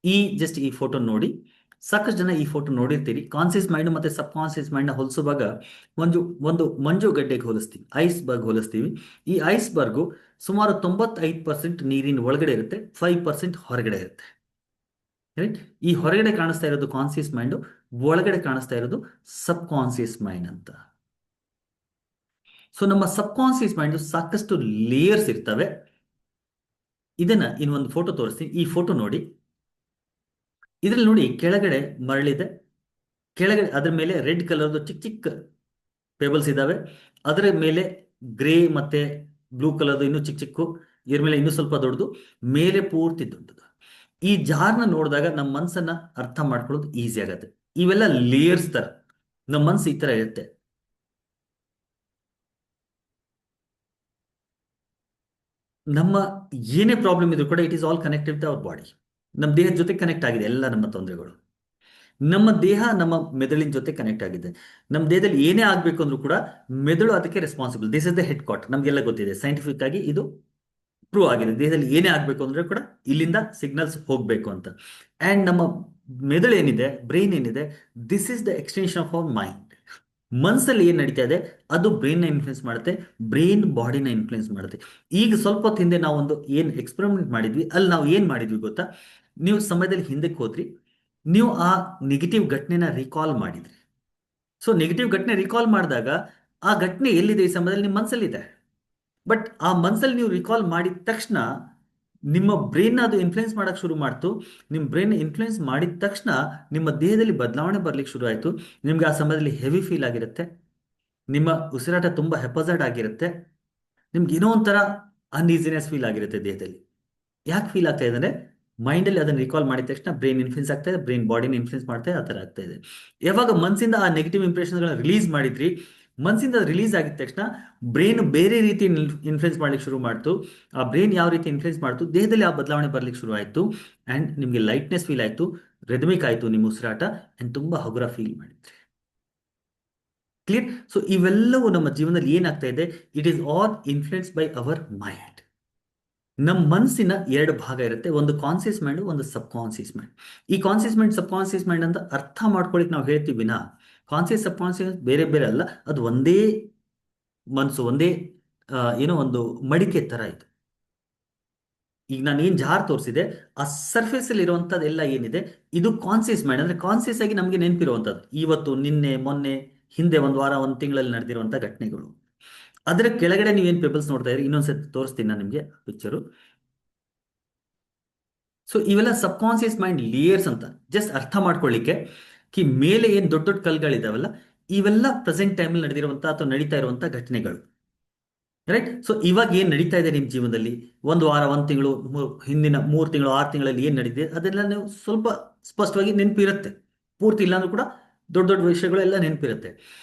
ಈ ಫೋಟೋ ನೋಡಿ, ಸಾಕಷ್ಟು ಜನ ಈ ಫೋಟೋ ನೋಡಿರ್ತೀರಿ. ಕಾನ್ಸಿಯಸ್ ಮೈಂಡ್ ಮತ್ತೆ ಸಬ್ ಕಾನ್ಸಿಯಸ್ ಮೈಂಡ್ನ ಹೋಲಿಸುವಾಗ ಒಂದು ಮಂಜು ಗಡ್ಡೆಗೆ ಹೋಲಿಸ್ತೀವಿ, ಐಸ್ ಬರ್ಗ್ ಹೋಲಿಸ್ತೀವಿ. ಈ ಐಸ್ ಬರ್ಗು ಸುಮಾರು 95% ನೀರಿನ ಒಳಗಡೆ ಇರುತ್ತೆ, 5% ಹೊರಗಡೆ ಇರುತ್ತೆ. ರೈಟ್? ಈ ಹೊರಗಡೆ ಕಾಣಿಸ್ತಾ ಇರೋದು ಕಾನ್ಸಿಯಸ್ ಮೈಂಡು, ಒಳಗಡೆ ಕಾಣಿಸ್ತಾ ಇರೋದು ಸಬ್ ಕಾನ್ಸಿಯಸ್ ಮೈಂಡ್ ಅಂತ. ಸೊ ನಮ್ಮ ಸಬ್ ಕಾನ್ಸಿಯಸ್ ಮೈಂಡ್ ಸಾಕಷ್ಟು ಲೇಯರ್ಸ್ ಇರ್ತವೆ. ಇದನ್ನ ಇನ್ನೊಂದು ಫೋಟೋ ತೋರಿಸ್ತೀನಿ. ಈ ಫೋಟೋ ನೋಡಿ. ಇದ್ರಲ್ಲಿ ನೋಡಿ, ಕೆಳಗಡೆ ಮರಳಿದೆ, ಕೆಳಗಡೆ ಅದ್ರ ಮೇಲೆ ರೆಡ್ ಕಲರ್ದು ಚಿಕ್ಕ ಚಿಕ್ಕ ಪೇಬಲ್ಸ್ ಇದಾವೆ. ಅದರ ಮೇಲೆ ಗ್ರೇ ಮತ್ತೆ ಬ್ಲೂ ಕಲರ್ದು ಇನ್ನೂ ಚಿಕ್ಕ ಚಿಕ್ಕ, ಇದ್ರ ಮೇಲೆ ಇನ್ನೂ ಸ್ವಲ್ಪ ದೊಡ್ಡದು, ಮೇಲೆ ಪೂರ್ತಿ ದೊಡ್ಡದು. ಈ ಜಾರ್ನ ನೋಡಿದಾಗ ನಮ್ಮ ಮನಸ್ಸನ್ನ ಅರ್ಥ ಮಾಡ್ಕೊಳ್ಳೋದು ಈಸಿ ಆಗತ್ತೆ. ಇವೆಲ್ಲ ಲೇಯರ್ಸ್ ತರ ನಮ್ಮ ಮನಸ್ಸು ಈ ತರ ಇರುತ್ತೆ. ನಮ್ಮ ಏನೇ ಪ್ರಾಬ್ಲಮ್ ಇದ್ರೂ ಕೂಡ it is all connected with our body. ನಮ್ಮ ದೇಹದ ಜೊತೆ ಕನೆಕ್ಟ್ ಆಗಿದೆ ಎಲ್ಲ ನಮ್ಮ ತೊಂದರೆಗಳು. ನಮ್ಮ ದೇಹ ನಮ್ಮ ಮೆದುಳಿನ ಜೊತೆ ಕನೆಕ್ಟ್ ಆಗಿದೆ. ನಮ್ಮ ದೇಹದಲ್ಲಿ ಏನೇ ಆಗಬೇಕು ಅಂದ್ರೂ ಕೂಡ ಮೆದುಳು ಅದಕ್ಕೆ responsible. This is the head quarter. ನಮಗೆಲ್ಲ ಗೊತ್ತಿದೆ, ಸೈಂಟಿಫಿಕ್ ಆಗಿ ಇದು ಪ್ರೂವ್ ಆಗಿದೆ. ದೇಹದಲ್ಲಿ ಏನೇ ಆಗಬೇಕು ಅಂದ್ರೆ ಕೂಡ ಇಲ್ಲಿಂದ ಸಿಗ್ನಲ್ಸ್ ಹೋಗಬೇಕು ಅಂತ. ಅಂಡ್ ನಮ್ಮ ಮೆದುಳು ಏನಿದೆ, ಬ್ರೈನ್ ಏನಿದೆ, this is the extension of our mind. ಮನ್ಸಲ್ಲಿ ಏನ್ ನಡೀತಾ ಇದೆ ಅದು ಬ್ರೈನ್ ನ ಇನ್ಫ್ಲುಯೆನ್ಸ್ ಮಾಡುತ್ತೆ, ಬ್ರೈನ್ ಬಾಡಿನ ಇನ್ಫ್ಲುಯೆನ್ಸ್ ಮಾಡುತ್ತೆ. ಈಗ ಸ್ವಲ್ಪ ಹೊತ್ತು ಹಿಂದೆ ನಾವೊಂದು ಏನ್ ಎಕ್ಸ್ಪೆರಿಮೆಂಟ್ ಮಾಡಿದ್ವಿ, ಅಲ್ಲಿ ನಾವು ಏನ್ ಮಾಡಿದ್ವಿ ಗೊತ್ತಾ? ನೀವು ಸಮಯದಲ್ಲಿ ಹಿಂದಕ್ಕೆ ಹೋದ್ರಿ, ನೀವು ಆ ನೆಗೆಟಿವ್ ಘಟನೆನ ರಿಕಾಲ್ ಮಾಡಿದ್ರಿ. ಸೊ ನೆಗೆಟಿವ್ ಘಟನೆ ರಿಕಾಲ್ ಮಾಡಿದಾಗ ಆ ಘಟನೆ ಎಲ್ಲಿದೆ ಈ ಸಮಯದಲ್ಲಿ? ನಿಮ್ಮ ಮನಸ್ಸಲ್ಲಿದೆ. ಬಟ್ ಆ ಮನಸ್ಸಲ್ಲಿ ನೀವು ರಿಕಾಲ್ ಮಾಡಿದ ತಕ್ಷಣ ನಿಮ್ಮ ಬ್ರೈನ್ ಅದು ಇನ್ಫ್ಲುಯೆನ್ಸ್ ಮಾಡಕ್ ಶುರು ಮಾಡ್ತು. ನಿಮ್ಮ ಬ್ರೈನ್ ಇನ್ಫ್ಲುಯೆನ್ಸ್ ಮಾಡಿದ ತಕ್ಷಣ ನಿಮ್ಮ ದೇಹದಲ್ಲಿ ಬದಲಾವಣೆ ಬರ್ಲಿಕ್ಕೆ ಶುರು ಆಯ್ತು. ನಿಮ್ಗೆ ಆ ಸಮಯದಲ್ಲಿ ಹೆವಿ ಫೀಲ್ ಆಗಿರುತ್ತೆ, ನಿಮ್ಮ ಉಸಿರಾಟ ತುಂಬಾ ಹೆಪಸೈಡ್ ಆಗಿರುತ್ತೆ, ನಿಮ್ಗೆ ಏನೋ ಒಂಥರ ಅನ್ಈಸಿನೆಸ್ ಫೀಲ್ ಆಗಿರುತ್ತೆ ದೇಹದಲ್ಲಿ. ಯಾಕೆ ಫೀಲ್ ಆಗ್ತಾ ಇದೆ ಅಂದ್ರೆ ಮೈಂಡಲ್ಲಿ ಅದನ್ನು ರಿಕಾಲ್ ಮಾಡಿದ ತಕ್ಷಣ ಬ್ರೈನ್ ಇನ್ಫ್ಲುಯೆನ್ಸ್ ಆಗ್ತಾ ಇದೆ, ಬ್ರೈನ್ ಬಾಡಿನ ಇನ್ಫ್ಲುಯೆನ್ಸ್ ಮಾಡ್ತಾ ಇದೆ, ಆ ಥರ ಆಗ್ತಾ ಇದೆ. ಯಾವಾಗ ಮನಸ್ಸಿಂದ ಆ ನೆಗೆಟಿವ್ ಇಂಪ್ರೆಷನ್ಗಳನ್ನ ರಿಲೀಸ್ ಮಾಡಿದ್ರಿ, ಮನಸ್ಸಿಂದ ರಿಲೀಸ್ ಆಗಿದ ತಕ್ಷಣ ಬ್ರೈನ್ ಬೇರೆ ರೀತಿ ಇನ್ಫ್ಲುಯೆನ್ಸ್ ಮಾಡ್ಲಿಕ್ಕೆ ಶುರು ಮಾಡ್ತು. ಆ ಬ್ರೈನ್ ಯಾವ ರೀತಿ ಇನ್ಫ್ಲುಯೆನ್ಸ್ ಮಾಡ್ತು, ದೇಹದಲ್ಲಿ ಆ ಬದಲಾವಣೆ ಬರ್ಲಿಕ್ಕೆ ಶುರು ಆಯ್ತು. ಅಂಡ್ ನಿಮಗೆ ಲೈಟ್ನೆಸ್ ಫೀಲ್ ಆಯ್ತು, ರೆದಮಿಕ್ ಆಯ್ತು ನಿಮ್ಮ ಉಸಿರಾಟ, ಅಂಡ್ ತುಂಬಾ ಹಗುರ ಫೀಲ್ ಮಾಡಿದ್ರಿ. ಕ್ಲಿಯರ್? ಸೊ ಇವೆಲ್ಲವೂ ನಮ್ಮ ಜೀವನದಲ್ಲಿ ಏನಾಗ್ತಾ ಇದೆ, it is all influence by our mind. ನಮ್ಮ ಮನಸ್ಸಿನ ಎರಡು ಭಾಗ ಇರುತ್ತೆ, ಒಂದು ಕಾನ್ಸಿಯಸ್ ಮೈಂಡ್, ಒಂದು ಸಬ್ ಕಾನ್ಸಿಯಸ್ ಮೈಂಡ್. ಈ ಕಾನ್ಸಿಯಸ್ ಮೈಂಡ್, ಸಬ್ ಕಾನ್ಸಿಯಸ್ ಮೈಂಡ್ ಅಂತ ಅರ್ಥ ಮಾಡ್ಕೊಳಿಕ್ ನಾವು ಹೇಳ್ತೀವಿ ವಿನಾ ಕಾನ್ಸಿಯಸ್ ಸಬ್ ಕಾನ್ಸಿಯಸ್ ಬೇರೆ ಬೇರೆ ಅಲ್ಲ, ಅದು ಒಂದೇ ಮನಸ್ಸು, ಒಂದೇ ಏನೋ ಒಂದು ಮಡಿಕೆ ತರ ಇದೆ. ಈಗ ನಾನು ಏನ್ ಜಾರ್ ತೋರಿಸಿದೆ, ಆ ಸರ್ಫೇಸ್ ಅಲ್ಲಿ ಇರುವಂತದ್ದೆಲ್ಲ ಏನಿದೆ ಇದು ಕಾನ್ಸಿಯಸ್ ಮೈಂಡ್. ಅಂದ್ರೆ ಕಾನ್ಸಿಯಸ್ ಆಗಿ ನಮಗೆ ನೆನಪಿರುವಂತದ್ದು ಇವತ್ತು, ನಿನ್ನೆ, ಮೊನ್ನೆ, ಹಿಂದೆ ಒಂದು ವಾರ, ಒಂದು ತಿಂಗಳಲ್ಲಿ ನಡೆದಿರುವಂತ ಘಟನೆಗಳು. ಅದರ ಕೆಳಗಡೆ ನೀವೇನ್ ಪೇಪರ್ಸ್ ನೋಡ್ತಾ ಇದ್ರಿ, ಇನ್ನೊಂದ್ಸತಿ ತೋರಿಸ್ತೀನಿ ನಾನು ನಿಮಗೆ ಪಿಕ್ಚರು. ಸೊ ಇವೆಲ್ಲ ಸಬ್ ಕಾನ್ಸಿಯಸ್ ಮೈಂಡ್ ಲೇಯರ್ಸ್ ಅಂತ ಜಸ್ಟ್ ಅರ್ಥ ಮಾಡ್ಕೊಳ್ಳಿಕ್ಕೆ. ಮೇಲೆ ಏನ್ ದೊಡ್ಡ ದೊಡ್ಡ ಕಲ್ಗಳಿದಾವಲ್ಲ, ಇವೆಲ್ಲ ಪ್ರೆಸೆಂಟ್ ಟೈಮಲ್ಲಿ ನಡೆದಿರುವಂತ ಅಥವಾ ನಡೀತಾ ಇರುವಂತ ಘಟನೆಗಳು. ರೈಟ್? ಸೊ ಇವಾಗ ಏನ್ ನಡೀತಾ ಇದೆ ನಿಮ್ಮ ಜೀವನದಲ್ಲಿ, ಒಂದು ವಾರ, ಒಂದು ತಿಂಗಳು, ಹಿಂದಿನ 3 ತಿಂಗಳು, 6 ತಿಂಗಳಲ್ಲಿ ಏನ್ ನಡೀತಿದೆ ಅದೆಲ್ಲ ನೀವು ಸ್ವಲ್ಪ ಸ್ಪಷ್ಟವಾಗಿ ನೆನಪಿರುತ್ತೆ. ಪೂರ್ತಿ ಇಲ್ಲ ಅಂದ್ರೂ ಕೂಡ ದೊಡ್ಡ ದೊಡ್ಡ ವಿಷಯಗಳು ಎಲ್ಲ ನೆನಪಿರುತ್ತೆ.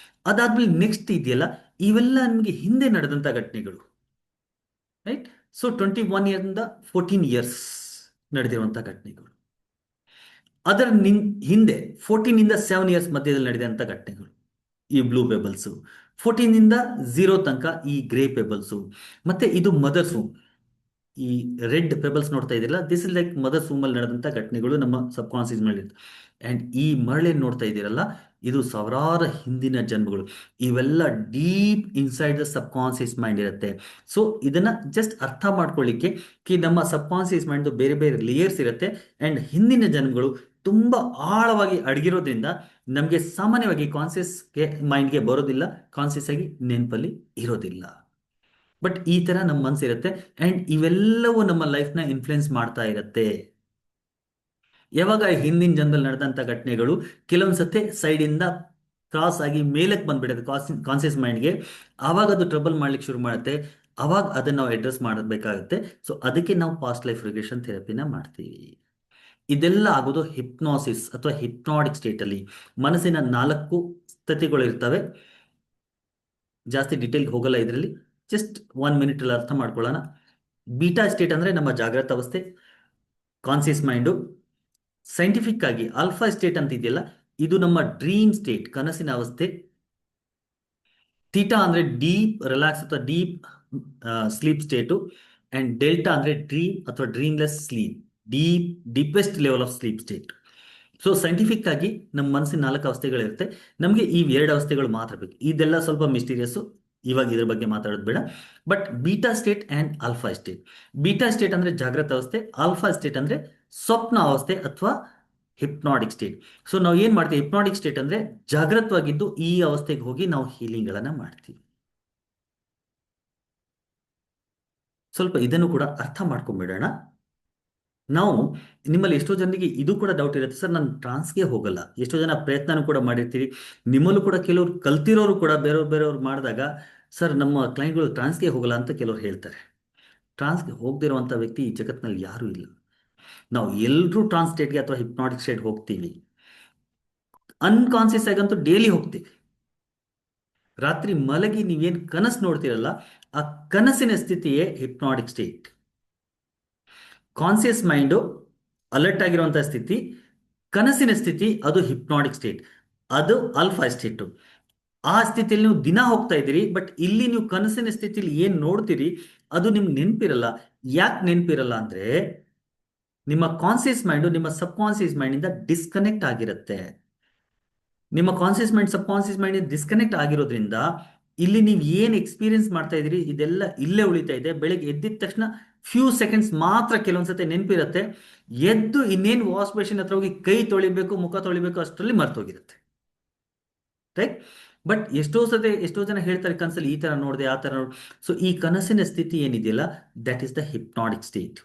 ಅದಾದ್ಮೇಲೆ ನೆಕ್ಸ್ಟ್ ಇದೆಯಲ್ಲ, ಇವೆಲ್ಲ ನಿಮಗೆ ಹಿಂದೆ ನಡೆದಂತ ಘಟನೆಗಳು. ರೈಟ್? ಸೊ 21 ಇಯರ್ನಿಂದ 14 ಇಯರ್ಸ್ ನಡೆದಿರುವಂತಹ ಘಟನೆಗಳು. ಅದರ ಹಿಂದೆ 14 ಇಂದ 7 ಇಯರ್ಸ್ ಮಧ್ಯದಲ್ಲಿ ನಡೆದಂತ ಘಟನೆಗಳು, ಈ ಬ್ಲೂ ಪೆಬಲ್ಸು. 14 ಇಂದ 0 ತನಕ ಈ ಗ್ರೇ ಪೆಬಲ್ಸು. ಮತ್ತೆ ಇದು ಮದರ್ಸ್ ಹೋಮ್. ಈ ರೆಡ್ ಪೆಬಲ್ಸ್ ನೋಡ್ತಾ ಇದ್ದೀರಲ್ಲ, this is like mother's home ಅಲ್ಲಿ ನಡೆದಂತ ಘಟನೆಗಳು ನಮ್ಮ ಸಬ್ ಕಾನ್ಸಿಯಸ್ ಮೇಲೆ. ಅಂಡ್ ಈ ಮರಳೇನ್ ನೋಡ್ತಾ ಇದ್ದೀರಲ್ಲ, ಇದು ಸಾವಿರಾರು ಹಿಂದಿನ ಜನ್ಮಗಳು. ಇವೆಲ್ಲ deep inside the subconscious mind ಇರುತ್ತೆ. ಸೊ ಇದನ್ನ ಜಸ್ಟ್ ಅರ್ಥ ಮಾಡ್ಕೊಳ್ಳಿಕ್ಕೆ ನಮ್ಮ ಸಬ್ ಕಾನ್ಸಿಯಸ್ ಮೈಂಡ್ ಬೇರೆ ಬೇರೆ ಲೇಯರ್ಸ್ ಇರುತ್ತೆ. ಅಂಡ್ ಹಿಂದಿನ ಜನ್ಮಗಳು ತುಂಬಾ ಆಳವಾಗಿ ಅಡಗಿರೋದ್ರಿಂದ ನಮಗೆ ಸಾಮಾನ್ಯವಾಗಿ ಕಾನ್ಸಿಯಸ್ ಮೈಂಡ್ಗೆ ಬರೋದಿಲ್ಲ, ಕಾನ್ಸಿಯಸ್ ಆಗಿ ನೆನಪಲ್ಲಿ ಇರೋದಿಲ್ಲ. ಬಟ್ ಈ ತರ ನಮ್ಮ ಮನಸ್ಸಿರುತ್ತೆ ಅಂಡ್ ಇವೆಲ್ಲವೂ ನಮ್ಮ ಲೈಫ್ನ ಇನ್ಫ್ಲುಯೆನ್ಸ್ ಮಾಡ್ತಾ ಇರುತ್ತೆ. ಯಾವಾಗ ಹಿಂದಿನ ಜನದಲ್ಲಿ ನಡೆದಂತ ಘಟನೆಗಳು ಕೆಲವೊಂದು ಸತಿ ಸೈಡಿಂದ ಕ್ರಾಸ್ ಆಗಿ ಮೇಲಕ್ಕೆ ಬಂದ್ಬಿಡುತ್ತೆ ಕಾನ್ಸಿಯಸ್ ಮೈಂಡ್ಗೆ, ಆವಾಗ ಅದು ಟ್ರಬಲ್ ಮಾಡ್ಲಿಕ್ಕೆ ಶುರು ಮಾಡುತ್ತೆ. ಅವಾಗ ಅದನ್ನ ನಾವು ಅಡ್ರೆಸ್ ಮಾಡಬೇಕಾಗುತ್ತೆ. ಸೊ ಅದಕ್ಕೆ ನಾವು ಪಾಸ್ಟ್ ಲೈಫ್ ರಿಗ್ರೆಷನ್ ಥೆರಪಿನ ಮಾಡ್ತೀವಿ. ಇದೆಲ್ಲ ಆಗೋದು ಹಿಪ್ನೋಸಿಸ್ ಅಥವಾ ಹಿಪ್ನಾಟಿಕ್ ಸ್ಟೇಟ್ ಅಲ್ಲಿ. ಮನಸ್ಸಿನ 4 ಸ್ಥಿತಿಗಳು ಇರ್ತವೆ. ಜಾಸ್ತಿ ಡೀಟೇಲ್ಗೆ ಹೋಗಲ್ಲ ಇದರಲ್ಲಿ, ಜಸ್ಟ್ 1 ಮಿನಿಟ್ ಅಲ್ಲಿ ಅರ್ಥ ಮಾಡ್ಕೊಳ್ಳೋಣ. ಬೀಟಾ ಸ್ಟೇಟ್ ಅಂದ್ರೆ ನಮ್ಮ ಜಾಗೃತ ಅವಸ್ಥೆ, ಕಾನ್ಸಿಯಸ್ ಮೈಂಡು. ಸೈಂಟಿಫಿಕ್ ಆಗಿ ಆಲ್ಫಾ ಸ್ಟೇಟ್ ಅಂತ ಇದೆಯಲ್ಲ, ಇದು ನಮ್ಮ ಡ್ರೀಮ್ ಸ್ಟೇಟ್, ಕನಸಿನ ಅವಸ್ಥೆ. ಥೀಟಾ ಅಂದ್ರೆ ಡೀಪ್ ರಿಲ್ಯಾಕ್ಸ್ ಅಥವಾ deep sleep state. And delta ಅಂದ್ರೆ ಡ್ರೀಮ್ ಅಥವಾ dreamless sleep, deepest level of sleep state. So scientific ಆಗಿ ನಮ್ಮ ಮನಸ್ಸಿನ 4 ಅವಸ್ಥೆಗಳಿರುತ್ತೆ. ನಮಗೆ ಈ 2 ಅವಸ್ಥೆಗಳು ಮಾತ್ರ ಬೇಕು. ಇದೆಲ್ಲ ಸ್ವಲ್ಪ ಮಿಸ್ಟೀರಿಯಸ್, ಇವಾಗ ಇದ್ರ ಬಗ್ಗೆ ಮಾತಾಡೋದು ಬೇಡ. But beta state and alpha state. Beta state ಅಂದ್ರೆ ಜಾಗೃತ ಅವಸ್ಥೆ, ಆಲ್ಫಾ ಸ್ಟೇಟ್ ಅಂದ್ರೆ ಸ್ವಪ್ನ ಅವಸ್ಥೆ ಅಥವಾ ಹಿಪ್ನಾಟಿಕ್ ಸ್ಟೇಟ್. ಸೊ ನಾವು ಏನ್ ಮಾಡ್ತೀವಿ, ಹಿಪ್ನಾಟಿಕ್ ಸ್ಟೇಟ್ ಅಂದ್ರೆ ಜಾಗೃತವಾಗಿದ್ದು ಈ ಅವಸ್ಥೆಗೆ ಹೋಗಿ ನಾವು ಹೀಲಿಂಗ್ ಗಳನ್ನ ಮಾಡ್ತೀವಿ. ಸ್ವಲ್ಪ ಇದನ್ನು ಕೂಡ ಅರ್ಥ ಮಾಡ್ಕೊಂಡ್ಬಿಡೋಣ. ನಾವು ನಿಮ್ಮಲ್ಲಿ ಎಷ್ಟೋ ಜನರಿಗೆ ಇದು ಕೂಡ ಡೌಟ್ ಇರುತ್ತೆ, ಸರ್ ನಾನು ಟ್ರಾನ್ಸ್ಗೆ ಹೋಗಲ್ಲ. ಎಷ್ಟೋ ಜನ ಪ್ರಯತ್ನನೂ ಕೂಡ ಮಾಡಿರ್ತೀರಿ. ನಿಮ್ಮಲ್ಲೂ ಕೂಡ ಕೆಲವರು ಕಲ್ತಿರೋರು ಕೂಡ ಬೇರೆಯವ್ರು ಮಾಡಿದಾಗ, ಸರ್ ನಮ್ಮ ಕ್ಲೈಂಟ್ಗಳು ಟ್ರಾನ್ಸ್ಗೆ ಹೋಗಲ್ಲ ಅಂತ ಕೆಲವರು ಹೇಳ್ತಾರೆ. ಟ್ರಾನ್ಸ್ಗೆ ಹೋಗದಿರುವಂಥ ವ್ಯಕ್ತಿ ಈ ಜಗತ್ತಿನಲ್ಲಿ ಯಾರೂ ಇಲ್ಲ. ನಾವು ಎಲ್ಲರೂ ಟ್ರಾನ್ಸ್ ಸ್ಟೇಟ್ಗೆ ಅಥವಾ ಹಿಪ್ನಾಟಿಕ್ ಸ್ಟೇಟ್ ಹೋಗ್ತೀವಿ. ಅನ್ಕಾನ್ಸಿಯಸ್ ಆಗಂತೂ ಡೈಲಿ ಹೋಗ್ತೀವಿ. ರಾತ್ರಿ ಮಲಗಿ ನೀವೇನು ಕನಸು ನೋಡ್ತೀರಲ್ಲ, ಆ ಕನಸಿನ ಸ್ಥಿತಿಯೇ hypnotic state. Conscious mind alert ಆಗಿರುವಂತಹ ಸ್ಥಿತಿ, ಕನಸಿನ ಸ್ಥಿತಿ ಅದು ಹಿಪ್ನಾಟಿಕ್ ಸ್ಟೇಟ್, ಅದು ಆಲ್ಫಾ ಸ್ಟೇಟು. ಆ ಸ್ಥಿತಿಯಲ್ಲಿ ನೀವು ದಿನ ಹೋಗ್ತಾ ಇದ್ದೀರಿ, ಬಟ್ ಇಲ್ಲಿ ನೀವು ಕನಸಿನ ಸ್ಥಿತಿಯಲ್ಲಿ ಏನ್ ನೋಡ್ತೀರಿ ಅದು ನಿಮ್ಗೆ ನೆನಪಿರಲ್ಲ. ಯಾಕೆ ನೆನಪಿರಲ್ಲ ಅಂದ್ರೆ ನಿಮ್ಮ ಕಾನ್ಸಿಯಸ್ ಮೈಂಡು ನಿಮ್ಮ ಸಬ್ ಕಾನ್ಸಿಯಸ್ ಮೈಂಡ್ ಇಂದ ಡಿಸ್ಕನೆಕ್ಟ್ ಆಗಿರುತ್ತೆ. ನಿಮ್ಮ ಕಾನ್ಸಿಯಸ್ ಮೈಂಡ್ ಸಬ್ ಕಾನ್ಸಿಯಸ್ ಮೈಂಡ್ ಡಿಸ್ಕನೆಕ್ಟ್ ಆಗಿರೋದ್ರಿಂದ ಇಲ್ಲಿ ನೀವು ಏನ್ ಎಕ್ಸ್ಪೀರಿಯನ್ಸ್ ಮಾಡ್ತಾ ಇದ್ದೀರಿ ಇದೆಲ್ಲ ಇಲ್ಲೇ ಉಳಿತಾ ಇದೆ. ಬೆಳಗ್ಗೆ ಎದ್ದಿದ ತಕ್ಷಣ ಫ್ಯೂ ಸೆಕೆಂಡ್ಸ್ ಮಾತ್ರ ಕೆಲವೊಂದ್ಸತಿ ನೆನಪಿರುತ್ತೆ. ಎದ್ದು ಇನ್ನೇನು ವಾಶ್ ಬೇಸಿನ್ ಹತ್ರ ಹೋಗಿ ಕೈ ತೊಳಿಬೇಕು, ಮುಖ ತೊಳಿಬೇಕು ಅಷ್ಟರಲ್ಲಿ ಮರ್ತೋಗಿರುತ್ತೆ. ರೈಟ್. ಬಟ್ ಎಷ್ಟೋ ಜನ ಹೇಳ್ತಾರೆ ಕನಸಲ್ಲಿ ಈ ತರ ನೋಡಿದೆ ಆ ತರ ನೋಡಿ. ಸೊ ಈ ಕನಸಿನ ಸ್ಥಿತಿ ಏನಿದೆಯಲ್ಲ, that is the hypnotic state.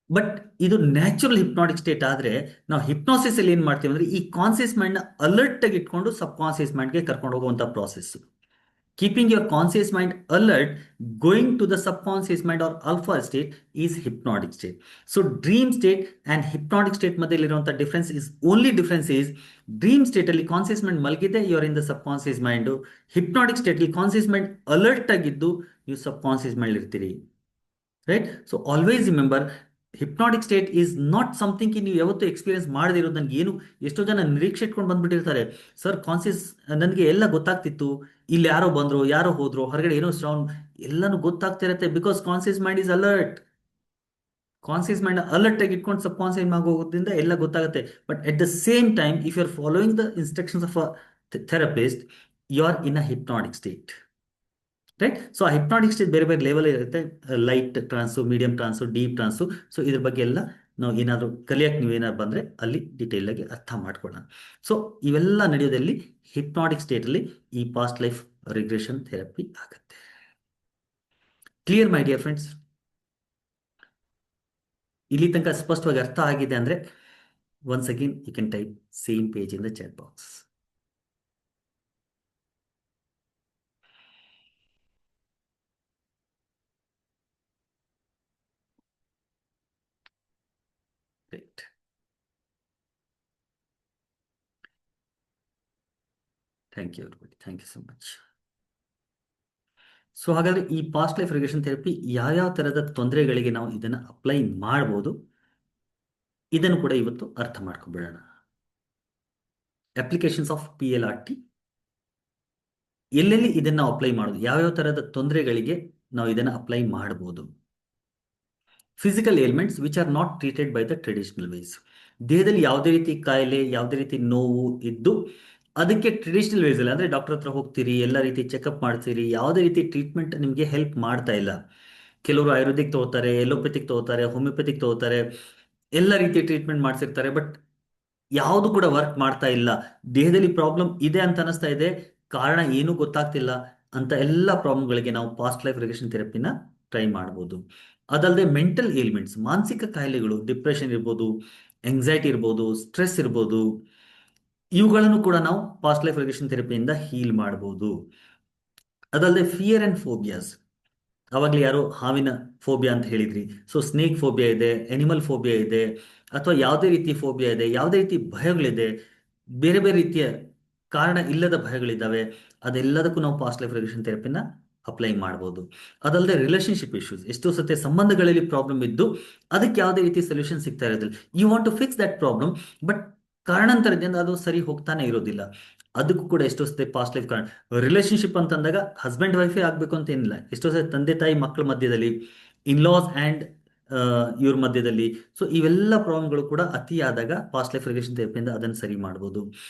But ಇದು ನ್ಯಾಚುರಲ್ ಹಿಪ್ನಾಟಿಕ್ ಸ್ಟೇಟ್ ಆದ್ರೆ, ನಾವು ಹಿಪ್ನೋಸಿಸ್ ಅಲ್ಲಿ ಏನ್ ಮಾಡ್ತೀವಿ ಅಂದ್ರೆ ಈ ಕಾನ್ಸಿಯಸ್ ಮೈಂಡ್ ನ ಅಲರ್ಟ್ ಆಗಿ ಇಟ್ಕೊಂಡು ಸಬ್ ಕಾನ್ಸಿಯಸ್ ಮೈಂಡ್ಗೆ ಕರ್ಕೊಂಡು ಹೋಗುವಂತ process. Keeping your conscious mind alert, going to the subconscious mind or alpha state is hypnotic state. So dream state and hypnotic state ಮಧ್ಯೆಲಿರುವಂಥ difference is only difference is dream state ಅಲ್ಲಿ conscious mind ಮಲಗಿದೆ, you are in the subconscious mind. Hypnotic state ಅಲ್ಲಿ conscious mind alert ಆಗಿದ್ದು ನೀವು subconscious mind ಇರ್ತೀರಿ. Right. So always remember, hypnotic state is not something ನೀವು ಯಾವತ್ತೂ experience ಮಾಡದಿರೋದು. ನನಗೆ ಏನು, ಎಷ್ಟೋ ಜನ ನಿರೀಕ್ಷೆ ಇಟ್ಕೊಂಡು ಬಂದ್ಬಿಟ್ಟಿರ್ತಾರೆ, ಸರ್ ಕಾನ್ಸಿಯಸ್ ನನಗೆ ಎಲ್ಲ ಗೊತ್ತಾಗ್ತಿತ್ತು, ಇಲ್ಲಿ ಯಾರೋ ಬಂದ್ರು ಯಾರೋ ಹೋದ್ರು, ಹೊರಗಡೆ ಏನೋ ಸೌಂಡ್, ಎಲ್ಲಾನು ಗೊತ್ತಾಗ್ತಿರತ್ತೆ. Because conscious mind is alert. Conscious mind alert ಆಗಿ ಇಟ್ಕೊಂಡು ಸಬ್ ಕಾನ್ಸಿಯಸ್ ಮೈಂಡ್ ಹೋಗೋದ್ರಿಂದ ಎಲ್ಲ ಗೊತ್ತಾಗುತ್ತೆ. But at the same time if you are following the instructions of a therapist, you are in a hypnotic state. Right. So ಆ hypnotic state ಬೇರೆ ಬೇರೆ level ಇರುತ್ತೆ. Light trance, medium trance, deep trance. So ಇದ್ರ ಬಗ್ಗೆ ಎಲ್ಲ ನಾವು ಏನಾದರೂ ಕಲಿಯಕ್ಕೆ ನೀವೇನಾದ್ರು ಬಂದರೆ ಅಲ್ಲಿ ಡೀಟೇಲ್ ಆಗಿ ಅರ್ಥ ಮಾಡ್ಕೊಳ್ಳೋಣ. ಸೊ ಇವೆಲ್ಲ ನಡೆಯೋದಲ್ಲಿ ಹಿಪ್ನಾಟಿಕ್ ಸ್ಟೇಟಲ್ಲಿ ಈ ಪಾಸ್ಟ್ ಲೈಫ್ ರಿಗ್ರೆಷನ್ ಥೆರಪಿ ಆಗುತ್ತೆ. Clear my dear friends? ಇಲ್ಲಿ ತನಕ ಸ್ಪಷ್ಟವಾಗಿ ಅರ್ಥ ಆಗಿದೆ ಅಂದರೆ once again you can type same page in the chat box. Great. Thank you everybody, thank you so much. So ಹಾಗಾದ್ರೆ ಈ ಪಾಸ್ಟ್ ಲೈಫ್ ರಿಗ್ರೆಷನ್ ಥೆರಪಿ ಯಾವ್ಯಾವ ಥರದ ತೊಂದರೆಗಳಿಗೆ ನಾವು ಇದನ್ನು ಅಪ್ಲೈ ಮಾಡ್ಬೋದು, ಇದನ್ನು ಕೂಡ ಇವತ್ತು ಅರ್ಥ ಮಾಡ್ಕೊಂಡ್ಬಿಡೋಣ. ಅಪ್ಲಿಕೇಶನ್ಸ್ ಆಫ್ PLRT, ಎಲ್ಲೆಲ್ಲಿ ಇದನ್ನು ಅಪ್ಲೈ ಮಾಡೋದು, ಯಾವ್ಯಾವ ಥರದ ತೊಂದರೆಗಳಿಗೆ ನಾವು ಇದನ್ನು ಅಪ್ಲೈ ಮಾಡ್ಬೋದು. Physical ailments which are not treated by the traditional ways. ದೇಹದಲ್ಲಿ ಯಾವುದೇ ರೀತಿ ಕಾಯಿಲೆ, ಯಾವುದೇ ರೀತಿ ನೋವು ಇದ್ದು ಅದಕ್ಕೆ ಟ್ರೆಡಿಷನಲ್ ವೇಸ್ ಅಲ್ಲಿ ಅಂದರೆ ಡಾಕ್ಟರ್ ಹತ್ರ ಹೋಗ್ತೀರಿ, ಎಲ್ಲ ರೀತಿ ಚೆಕಪ್ ಮಾಡ್ತೀರಿ, ಯಾವುದೇ ರೀತಿ ಟ್ರೀಟ್ಮೆಂಟ್ ನಿಮಗೆ ಹೆಲ್ಪ್ ಮಾಡ್ತಾ ಇಲ್ಲ. ಕೆಲವರು ಆಯುರ್ವೇದಿಕ್ ತಗೋತಾರೆ, ಎಲೋಪೆಥಿಕ್ ತಗೋತಾರೆ, ಹೋಮಿಯೋಪೆಥಿಕ್ ತಗೋತಾರೆ, ಎಲ್ಲ ರೀತಿಯ ಟ್ರೀಟ್ಮೆಂಟ್ ಮಾಡ್ಸಿರ್ತಾರೆ. ಬಟ್ ಯಾವುದು ಕೂಡ ವರ್ಕ್ ಮಾಡ್ತಾ ಇಲ್ಲ. ದೇಹದಲ್ಲಿ ಪ್ರಾಬ್ಲಮ್ ಇದೆ ಅಂತ ಅನಿಸ್ತಾ ಇದೆ, ಕಾರಣ ಏನೂ ಗೊತ್ತಾಗ್ತಿಲ್ಲ ಅಂತ ಎಲ್ಲ ಪ್ರಾಬ್ಲಮ್ಗಳಿಗೆ ನಾವು ಪಾಸ್ಟ್ ಲೈಫ್ ರಿಗ್ರೆಷನ್ ಥೆರಪಿನ ಟ್ರೈ ಮಾಡ್ಬೋದು. ಅದಲ್ಲದೆ ಮೆಂಟಲ್ ಏಲ್ಮೆಂಟ್ಸ್, ಮಾನಸಿಕ ಕಾಯಿಲೆಗಳು, ಡಿಪ್ರೆಷನ್ ಇರ್ಬೋದು, ಎಂಗ್ಸೈಟಿ ಇರ್ಬೋದು, ಸ್ಟ್ರೆಸ್ ಇರ್ಬೋದು, ಇವುಗಳನ್ನು ಕೂಡ ನಾವು ಪಾಸ್ಟ್ ಲೈಫ್ ರಿಗ್ರೆಷನ್ ಥೆರಪಿಯಿಂದ ಹೀಲ್ ಮಾಡ್ಬೋದು. ಅದಲ್ಲದೆ ಫಿಯರ್ ಅಂಡ್ ಫೋಬಿಯಾಸ್, ಅವಾಗಲೇ ಯಾರೋ ಹಾವಿನ ಫೋಬಿಯಾ ಅಂತ ಹೇಳಿದ್ರಿ. ಸೊ ಸ್ನೇಕ್ ಫೋಬಿಯಾ ಇದೆ, ಎನಿಮಲ್ ಫೋಬಿಯಾ ಇದೆ, ಅಥವಾ ಯಾವುದೇ ರೀತಿಯ ಫೋಬಿಯಾ ಇದೆ, ಯಾವುದೇ ರೀತಿ ಭಯಗಳಿದೆ, ಬೇರೆ ಬೇರೆ ರೀತಿಯ ಕಾರಣ ಇಲ್ಲದ ಭಯಗಳಿದ್ದಾವೆ, ಅದೆಲ್ಲದಕ್ಕೂ ನಾವು ಪಾಸ್ಟ್ ಲೈಫ್ ರಿಗ್ರೆಷನ್ ಥೆರಪಿನ ಅಪ್ಲೈ ಮಾಡ್ಬೋದು. ಅದಲ್ಲದೆ ರಿಲೇಶನ್ಶಿಪ್ ಇಶ್ಯೂಸ್, ಎಷ್ಟೋ ಸತಿ ಸಂಬಂಧಗಳಲ್ಲಿ ಪ್ರಾಬ್ಲಮ್ ಇದ್ದು ಅದಕ್ಕೆ ಯಾವುದೇ ರೀತಿ ಸೊಲ್ಯೂಷನ್ ಸಿಗ್ತಾ ಇರೋದಿಲ್ಲ. You want to fix that problem, but ಕಾರಣಾಂತರದಿಂದ ಅದು ಸರಿ ಹೋಗ್ತಾನೆ ಇರೋದಿಲ್ಲ. ಅದಕ್ಕೂ ಕೂಡ ಎಷ್ಟೋ ಸತಿ ಪಾಸ್ಟ್ ಲೈಫ್ ಕಾರಣ. ರಿಲೇಶನ್ಶಿಪ್ ಅಂತಂದಾಗ ಹಸ್ಬೆಂಡ್ ವೈಫೇ ಆಗಬೇಕು ಅಂತ ಏನಿಲ್ಲ. ಎಷ್ಟೋ ಸತಿ ತಂದೆ ತಾಯಿ ಮಕ್ಕಳ ಮಧ್ಯದಲ್ಲಿ, ಇನ್ಲಾಸ್ ಆ್ಯಂಡ್ ಇವ್ರ ಮಧ್ಯದಲ್ಲಿ, ಸೊ ಇವೆಲ್ಲ ಪ್ರಾಬ್ಲಮ್ಗಳು ಕೂಡ ಅತಿಯಾದಾಗ ಪಾಸ್ಟ್ ಲೈಫ್ ರಿಗ್ರೆಷನ್ ಥೆರಪಿಯಿಂದ ಅದನ್ನು ಸರಿ ಮಾಡ್ಬೋದು.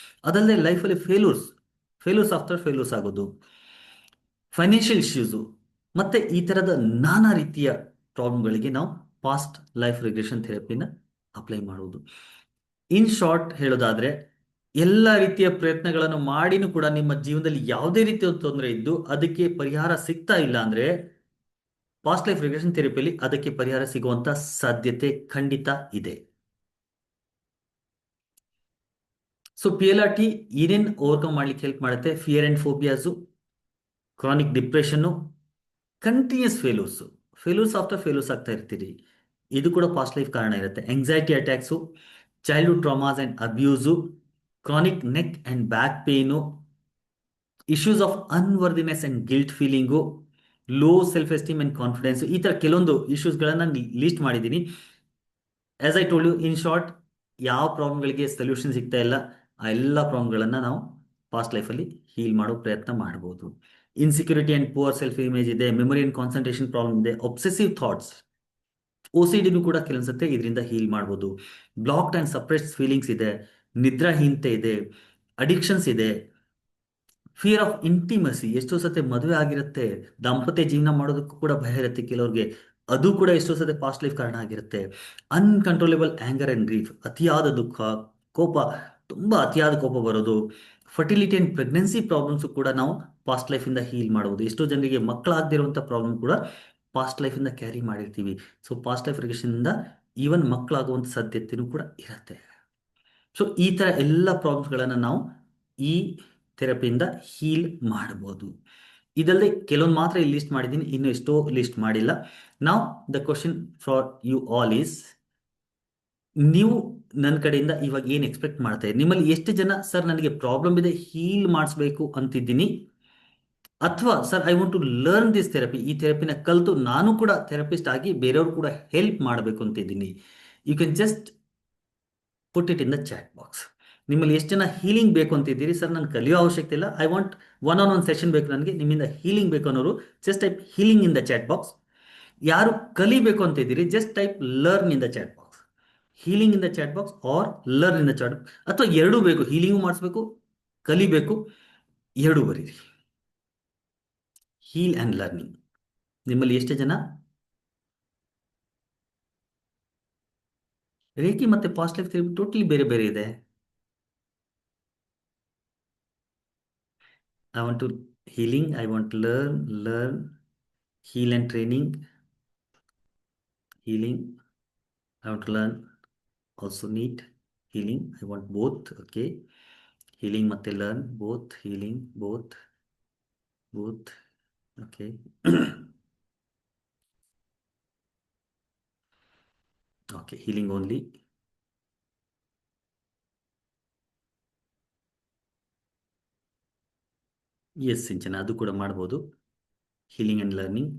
ಅದಲ್ಲದೆ ಲೈಫಲ್ಲಿ ಫೇಲ್ಯೂರ್ಸ್ ಆಫ್ಟರ್ ಫೇಲ್ಯೂರ್ಸ್ ಆಗೋದು, ಫೈನಾನ್ಷಿಯಲ್ ಇಶ್ಯೂಸು, ಮತ್ತೆ ಈ ಥರದ ನಾನಾ ರೀತಿಯ ಪ್ರಾಬ್ಲಮ್ಗಳಿಗೆ ನಾವು ಪಾಸ್ಟ್ ಲೈಫ್ ರಿಗ್ರೆಷನ್ ಥೆರಪಿನ ಅಪ್ಲೈ ಮಾಡುವುದು. ಇನ್ ಶಾರ್ಟ್ ಹೇಳೋದಾದ್ರೆ, ಎಲ್ಲ ರೀತಿಯ ಪ್ರಯತ್ನಗಳನ್ನು ಮಾಡಿನೂ ಕೂಡ ನಿಮ್ಮ ಜೀವನದಲ್ಲಿ ಯಾವುದೇ ರೀತಿಯ ತೊಂದರೆ ಇದ್ದು ಅದಕ್ಕೆ ಪರಿಹಾರ ಸಿಗ್ತಾ ಇಲ್ಲ ಅಂದ್ರೆ, ಪಾಸ್ಟ್ ಲೈಫ್ ರಿಗ್ರೆಷನ್ ಥೆರಪಿಯಲ್ಲಿ ಅದಕ್ಕೆ ಪರಿಹಾರ ಸಿಗುವಂತ ಸಾಧ್ಯತೆ ಖಂಡಿತ ಇದೆ. ಸೊ PLRT ಏನೇನು ಓವರ್ಕಮ್ ಮಾಡ್ಲಿಕ್ಕೆ ಹೆಲ್ಪ್ ಮಾಡುತ್ತೆ? Fear and phobias, chronic depression, continuous failures after failures ಆಗ್ತಾ ಇರ್ತೀರಿ, ಇದು ಕೂಡ ಪಾಸ್ಟ್ ಲೈಫ್ ಕಾರಣ ಇರುತ್ತೆ. Anxiety attacks, childhood traumas and abuse, chronic neck and back pain, issues of unworthiness and guilt feeling, low self esteem and confidence, ಈ ಥರ ಕೆಲವೊಂದು ಇಶ್ಯೂಸ್ಗಳನ್ನು ಲೀಸ್ಟ್ ಮಾಡಿದ್ದೀನಿ. As I told you, in short, ಯಾವ ಪ್ರಾಬ್ಲಮ್ಗಳಿಗೆ solution ಸಿಗ್ತಾ ಇಲ್ಲ ಆ ಎಲ್ಲ ಪ್ರಾಬ್ಲಮ್ಗಳನ್ನು ನಾವು ಪಾಸ್ಟ್ ಲೈಫಲ್ಲಿ ಹೀಲ್ ಮಾಡೋ ಪ್ರಯತ್ನ ಮಾಡ್ಬೋದು. Insecurity and poor self image ಇದೆ, ಮೆಮೊರಿ ಆ್ಯಂಡ್ ಕಾನ್ಸಂಟ್ರೇಷನ್ ಪ್ರಾಬ್ಲಮ್ ಇದೆ, ಒಬ್ಸೆಸಿವ್ ಥಾಟ್ಸ್, OCDನೂ ಕೂಡ ಕೆಲವೊಂದ್ಸತ್ತೆ ಇದರಿಂದ ಹೀಲ್ ಮಾಡ್ಬೋದು. ಬ್ಲಾಕ್ಡ್ ಆ್ಯಂಡ್ ಸಪ್ರೆಸ್ಡ್ ಫೀಲಿಂಗ್ಸ್ ಇದೆ, ನಿದ್ರಾಹೀನತೆ ಇದೆ, ಅಡಿಕ್ಷನ್ಸ್ ಇದೆ, ಫಿಯರ್ ಆಫ್ ಇಂಟಿಮಸಿ, ಎಷ್ಟೋ ಸತಿ ಮದುವೆ ಆಗಿರುತ್ತೆ, ದಾಂಪತ್ಯ ಜೀವನ ಮಾಡೋದಕ್ಕೂ ಕೂಡ ಭಯ ಇರುತ್ತೆ ಕೆಲವ್ರಿಗೆ, ಅದು ಕೂಡ ಎಷ್ಟೋ ಸತಿ ಪಾಸ್ಟ್ ಲೈಫ್ ಕಾರಣ ಆಗಿರುತ್ತೆ. ಅನ್ಕಂಟ್ರೋಲೇಬಲ್ ಆಂಗರ್ ಅಂಡ್ ಗ್ರೀಫ್, ಅತಿಯಾದ ದುಃಖ, ಕೋಪ, ತುಂಬಾ ಅತಿಯಾದ ಕೋಪ ಬರೋದು, ಫರ್ಟಿಲಿಟಿ ಅಂಡ್ ಪ್ರೆಗ್ನೆನ್ಸಿ ಪ್ರಾಬ್ಲಮ್ಸ್ ಕೂಡ ನಾವು ಪಾಸ್ಟ್ ಲೈಫಿಂದ ಹೀಲ್ ಮಾಡಬಹುದು. ಎಷ್ಟೋ ಜನರಿಗೆ ಮಕ್ಕಳಾಗದಿರುವಂಥ ಪ್ರಾಬ್ಲಮ್ ಕೂಡ ಪಾಸ್ಟ್ ಲೈಫಿಂದ ಕ್ಯಾರಿ ಮಾಡಿರ್ತೀವಿ. ಸೊ ಪಾಸ್ಟ್ ಲೈಫ್ ರಿಗ್ರೆಷನ್ನಿಂದ ಈವನ್ ಮಕ್ಕಳಾಗುವಂಥ ಸಾಧ್ಯತೆಯೂ ಕೂಡ ಇರುತ್ತೆ. ಸೊ ಈ ಥರ ಎಲ್ಲ ಪ್ರಾಬ್ಲಮ್ಸ್ಗಳನ್ನು ನಾವು ಈ ಥೆರಪಿಯಿಂದ ಹೀಲ್ ಮಾಡ್ಬೋದು. ಇದಲ್ಲದೆ ಕೆಲವೊಂದು ಮಾತ್ರ ಇಲ್ಲಿ ಲಿಸ್ಟ್ ಮಾಡಿದ್ದೀನಿ, ಇನ್ನು ಎಷ್ಟೋ ಲಿಸ್ಟ್ ಮಾಡಿಲ್ಲ. ನಾವು the question for you all is, ನೀವು ನನ್ನ ಕಡೆಯಿಂದ ಇವಾಗ ಏನು ಎಕ್ಸ್ಪೆಕ್ಟ್ ಮಾಡ್ತಾ ಇದ್ದೀರಿ? ನಿಮ್ಮಲ್ಲಿ ಎಷ್ಟು ಜನ ಸರ್ ನನಗೆ ಪ್ರಾಬ್ಲಮ್ ಇದೆ, ಹೀಲ್ ಮಾಡಿಸ್ಬೇಕು ಅಂತಿದ್ದೀನಿ, ಅಥವಾ sir I want to learn this therapy, ಈ ಥೆರಪಿನ ಕಲಿತು ನಾನು ಕೂಡ ಥೆರಪಿಸ್ಟ್ ಆಗಿ ಬೇರೆಯವ್ರು ಕೂಡ ಹೆಲ್ಪ್ ಮಾಡಬೇಕು ಅಂತಿದ್ದೀನಿ, you can just put it in the chat box. ನಿಮ್ಮಲ್ಲಿ ಎಷ್ಟು ಜನ ಹೀಲಿಂಗ್ ಬೇಕು ಅಂತಿದ್ದೀರಿ? ಸರ್ ನಾನು ಕಲಿಯೋ ಅವಶ್ಯಕತೆ ಇಲ್ಲ, ಐ ವಾಂಟ್ ಒನ್ ಸೆಷನ್ ಬೇಕು ನನಗೆ, ನಿಮ್ಮಿಂದ ಹೀಲಿಂಗ್ ಬೇಕು ಅನ್ನೋರು just type healing in the chat box. ಯಾರು ಕಲಿಬೇಕು ಅಂತಿದ್ದೀರಿ, just type learn in the chat box. Healing in the chat box or learn in the chat, ಅಥವಾ ಎರಡೂ ಬೇಕು, ಹೀಲಿಂಗು ಮಾಡಿಸ್ಬೇಕು, ಕಲಿಬೇಕು, ಎರಡೂ ಬರೀರಿ. Heal and learning. ನಿಮ್ಮಲ್ಲಿ ಎಷ್ಟು ಜನ ರೇಖಿ ಮತ್ತೆ ಪಾಸ್ಟ್ ಲೈಫ್ ಥೆರಪಿ ಟೋಟಲಿ ಬೇರೆ ಬೇರೆ ಇದೆ? I want to healing, I want to learn, heal and training, healing, I want to learn, also need healing, I want both, okay, healing ಮತ್ತೆ learn, both, healing, both, okay. Okay, healing only. Yes Sinchana, ಅದು ಕೂಡ ಮಾಡ್ಬೋದು, healing and learning.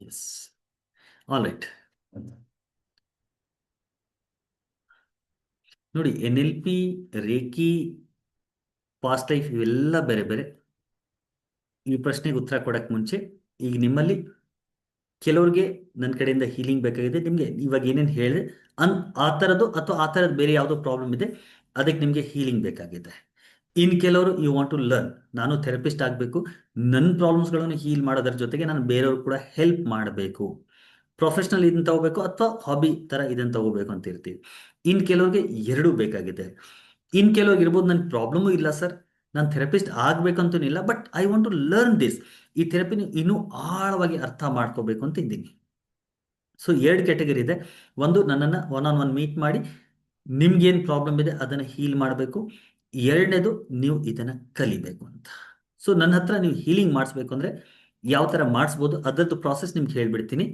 Yes, all right. ನೋಡಿ, NLP, reiki, past life ಇವೆಲ್ಲ ಬೇರೆ ಬೇರೆ. ಈ ಪ್ರಶ್ನೆಗೆ ಉತ್ತರ ಕೊಡಕ್ಕೆ ಮುಂಚೆ, ಈಗ ನಿಮ್ಮಲ್ಲಿ ಕೆಲವ್ರಿಗೆ ನನ್ನ ಕಡೆಯಿಂದ ಹೀಲಿಂಗ್ ಬೇಕಾಗಿದೆ, ನಿಮಗೆ ಇವಾಗ ಏನೇನು ಹೇಳಿದೆ ಆ ಥರದ್ದು, ಅಥವಾ ಆ ಥರದ್ದು ಬೇರೆ ಯಾವುದೋ ಪ್ರಾಬ್ಲಮ್ ಇದೆ, ಅದಕ್ಕೆ ನಿಮಗೆ ಹೀಲಿಂಗ್ ಬೇಕಾಗಿದೆ. ಇನ್ನು ಕೆಲವರು ಯು ವಾಂಟ್ ಟು ಲರ್ನ್, ನಾನು ಥೆರಪಿಸ್ಟ್ ಆಗಬೇಕು, ನನ್ನ ಪ್ರಾಬ್ಲಮ್ಸ್ಗಳನ್ನು ಹೀಲ್ ಮಾಡೋದ್ರ ಜೊತೆಗೆ ನಾನು ಬೇರೆಯವ್ರು ಕೂಡ ಹೆಲ್ಪ್ ಮಾಡಬೇಕು, ಪ್ರೊಫೆಷ್ನಲ್ ಇದನ್ನು ತಗೋಬೇಕು ಅಥವಾ ಹಾಬಿ ಥರ ಇದನ್ನು ತಗೋಬೇಕು ಅಂತ ಇರ್ತೀವಿ. ಇನ್ನು ಕೆಲವ್ರಿಗೆ ಎರಡೂ ಬೇಕಾಗಿದೆ. ಇನ್ನು ಕೆಲವ್ರಿಗೆ ಇರ್ಬೋದು, ನನ್ನ ಪ್ರಾಬ್ಲಮೂ ಇಲ್ಲ ಸರ್, ನಾನು ಥೆರಪಿಸ್ಟ್ ಆಗಬೇಕಂತನಿಲ್ಲ, but I want to learn this. ಈ ಥೆರಪಿನ ಇನ್ನೂ ಆಳವಾಗಿ ಅರ್ಥ ಮಾಡ್ಕೋಬೇಕು ಅಂತ ಇದ್ದೀನಿ. ಸೊ ಎರಡು ಕ್ಯಾಟಗರಿ ಇದೆ. ಒಂದು, ನನ್ನನ್ನು ಒನ್ ಆನ್ ಒನ್ ಮೀಟ್ ಮಾಡಿ ನಿಮ್ಗೇನು ಪ್ರಾಬ್ಲಮ್ ಇದೆ ಅದನ್ನು ಹೀಲ್ ಮಾಡಬೇಕು. ಎರಡನೇದು, ನೀವು ಇದನ್ನು ಕಲಿಬೇಕು ಅಂತ. ಸೊ ನನ್ನ ಹತ್ರ ನೀವು ಹೀಲಿಂಗ್ ಮಾಡಿಸ್ಬೇಕು ಅಂದರೆ ಯಾವ ಥರ ಮಾಡಿಸ್ಬೋದು ಅದರದ್ದು ಪ್ರಾಸೆಸ್ ನಿಮ್ಗೆ ಹೇಳ್ಬಿಡ್ತೀನಿ.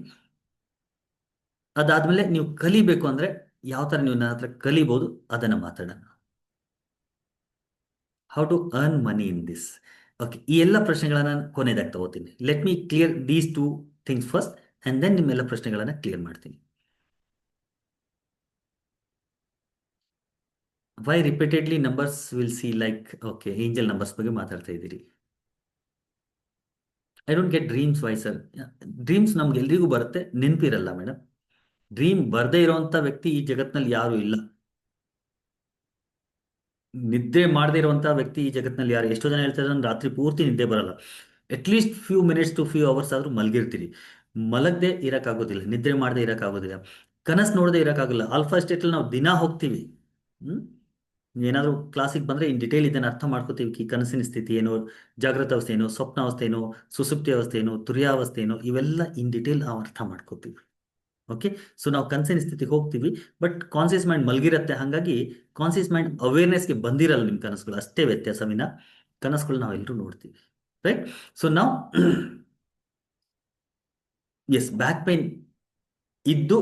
ಅದಾದಮೇಲೆ ನೀವು ಕಲಿಬೇಕು ಅಂದರೆ ಯಾವ ಥರ ನೀವು ನನ್ನ ಹತ್ರ ಕಲಿಬೋದು ಅದನ್ನು ಮಾತಾಡೋಣ. How to earn money in this. Okay, ಈ ಎಲ್ಲ ಪ್ರಶ್ನೆಗಳನ್ನ ನಾನು ಕೊನೆಯದಾಗಿ ತಗೋತೀನಿ. Let me clear these two things first, and then ನಿಮ್ಮೆಲ್ಲ ಪ್ರಶ್ನೆಗಳನ್ನು ಕ್ಲಿಯರ್ ಮಾಡ್ತೀನಿ. Why repeatedly numbers will see like, okay, angel numbers ಬಗ್ಗೆ ಮಾತಾಡ್ತಾ ಇದ್ದೀರಿ. I don't get dreams why sir. Dreams ನಮ್ಗೆ ಎಲ್ರಿಗೂ ಬರುತ್ತೆ, ನೆನಪಿರಲ್ಲ ಮೇಡಮ್. ಡ್ರೀಮ್ ಬರದೇ ಇರೋವಂಥ ವ್ಯಕ್ತಿ ಈ ಜಗತ್ನಲ್ಲಿ ಯಾರೂ ಇಲ್ಲ. ನಿದ್ದೆ ಮಾಡದೇ ಇರುವಂತಹ ವ್ಯಕ್ತಿ ಈ ಜಗತ್ನಲ್ಲಿ ಯಾರು? ಎಷ್ಟೋ ಜನ ಹೇಳ್ತಾರೆ ನಾನು ರಾತ್ರಿ ಪೂರ್ತಿ ನಿದ್ದೆ ಬರಲ್ಲ. At least few minutes to few hours ಆದರೂ ಮಲಗಿರ್ತೀರಿ. ಮಲಗದೆ ಇರೋಕ್ಕಾಗೋದಿಲ್ಲ, ನಿದ್ರೆ ಮಾಡದೆ ಇರೋಕ್ಕಾಗೋದಿಲ್ಲ, ಕನಸು ನೋಡದೆ ಇರೋಕ್ಕಾಗಲ್ಲ. ಆಲ್ಫಾ ಸ್ಟೇಟಲ್ಲಿ ನಾವು ದಿನ ಹೋಗ್ತೀವಿ. ಹ್ಮ್ ಏನಾದರೂ ಕ್ಲಾಸಿಗೆ ಬಂದರೆ ಇನ್ ಡಿಟೇಲ್ ಇದನ್ನು ಅರ್ಥ ಮಾಡ್ಕೋತೀವಿ. ಈ ಕನಸಿನ ಸ್ಥಿತಿ ಏನು, ಜಾಗೃತ ಅವಸ್ಥೆ ಏನು, ಸ್ವಪ್ನಾವಸ್ಥೆ ಏನು, ಸುಸುಪ್ತಿ ಅವಸ್ಥೆ ಏನು, ತುರ್ಯಾವಸ್ಥೆ ಏನು, ಇವೆಲ್ಲ ಇನ್ ಡಿಟೇಲ್ ನಾವು ಅರ್ಥ ಮಾಡ್ಕೋತೀವಿ. ಓಕೆ, ಸೊ ನಾವು ಕನ್ಸಿನ ಸ್ಥಿತಿಗೆ ಹೋಗ್ತೀವಿ, ಬಟ್ ಕಾನ್ಸಿಯಸ್ ಮೈಂಡ್ ಮಲಗಿರುತ್ತೆ. ಹಾಗಾಗಿ ಕಾನ್ಸಿಯಸ್ ಮೈಂಡ್ ಅವೇರ್ನೆಸ್ಗೆ ಬಂದಿರಲ್ಲ ನಿಮ್ಮ ಕನಸುಗಳು, ಅಷ್ಟೇ ವ್ಯತ್ಯಾಸವಿನ. ಕನಸುಗಳು ನಾವೆಲ್ಲರೂ ನೋಡ್ತೀವಿ, ರೈಟ್? ಸೊ ನಾವು ಎಸ್, ಬ್ಯಾಕ್ ಪೈನ್ ಇದ್ದು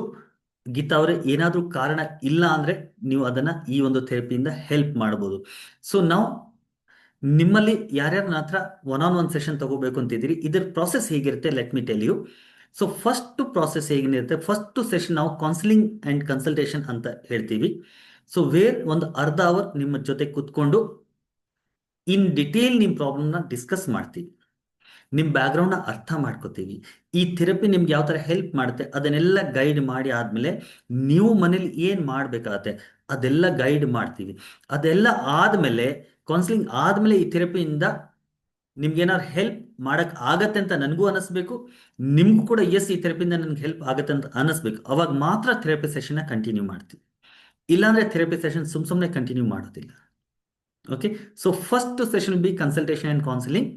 ಗೀತಾ ಅವರೇ ಏನಾದರೂ ಕಾರಣ ಇಲ್ಲ ಅಂದರೆ ನೀವು ಅದನ್ನು ಈ ಒಂದು ಥೆರಪಿಯಿಂದ ಹೆಲ್ಪ್ ಮಾಡ್ಬೋದು. ಸೊ ನಾವು ನಿಮ್ಮಲ್ಲಿ ಯಾರ್ಯಾರು ನನ್ನ ಹತ್ರ ಒನ್ ಆನ್ ಒನ್ ಸೆಷನ್ ತಗೋಬೇಕು ಅಂತಿದ್ದೀರಿ, ಇದರ ಪ್ರಾಸೆಸ್ ಹೇಗಿರುತ್ತೆ let me tell you. So first process ಹೇಗಿರುತ್ತೆ, ಫಸ್ಟ್ ಸೆಷನ್ ನಾವು ಕೌನ್ಸಿಲಿಂಗ್ ಆ್ಯಂಡ್ ಕನ್ಸಲ್ಟೇಷನ್ ಅಂತ ಹೇಳ್ತೀವಿ. ಸೊ ವೇರ್ ಒಂದು ಅರ್ಧ ಅವರ್ ನಿಮ್ಮ ಜೊತೆ ಕೂತ್ಕೊಂಡು ಇನ್ ಡಿಟೇಲ್ ನಿಮ್ಮ ಪ್ರಾಬ್ಲಮ್ನ ಡಿಸ್ಕಸ್ ಮಾಡ್ತೀವಿ, ನಿಮ್ಮ ಬ್ಯಾಕ್ಗ್ರೌಂಡ್ನ ಅರ್ಥ ಮಾಡ್ಕೋತೀವಿ. ಈ ಥೆರಪಿ ನಿಮ್ಗೆ ಯಾವ ಥರ ಹೆಲ್ಪ್ ಮಾಡುತ್ತೆ ಅದನ್ನೆಲ್ಲ ಗೈಡ್ ಮಾಡಿ ಆದಮೇಲೆ ನೀವು ಮನೇಲಿ ಏನು ಮಾಡಬೇಕಾಗತ್ತೆ ಅದೆಲ್ಲ ಗೈಡ್ ಮಾಡ್ತೀವಿ. ಅದೆಲ್ಲ ಆದಮೇಲೆ, ಕೌನ್ಸಿಲಿಂಗ್ ಆದಮೇಲೆ ಈ ಥೆರಪಿಯಿಂದ ನಿಮ್ಗೇನಾದ್ರು ಹೆಲ್ಪ್ ಮಾಡಕ್ ಆಗತ್ತೆ ಅಂತ ನನಗೂ ಅನಿಸ್ಬೇಕು, ನಿಮ್ಗೂ ಕೂಡ ಎಸ್ ಈ ಥೆರಪಿಯಿಂದ ನನಗೆ ಹೆಲ್ಪ್ ಆಗುತ್ತೆ ಅಂತ ಅನಿಸ್ಬೇಕು. ಅವಾಗ ಮಾತ್ರ ಥೆರಪಿ ಸೆಷನ್ನ ಕಂಟಿನ್ಯೂ ಮಾಡ್ತೀವಿ. ಇಲ್ಲಾಂದ್ರೆ ಥೆರಪಿ ಸೆಷನ್ ಸುಮ್ಮನೆ ಕಂಟಿನ್ಯೂ ಮಾಡೋದಿಲ್ಲ. Okay, so first session B consultation and counselling.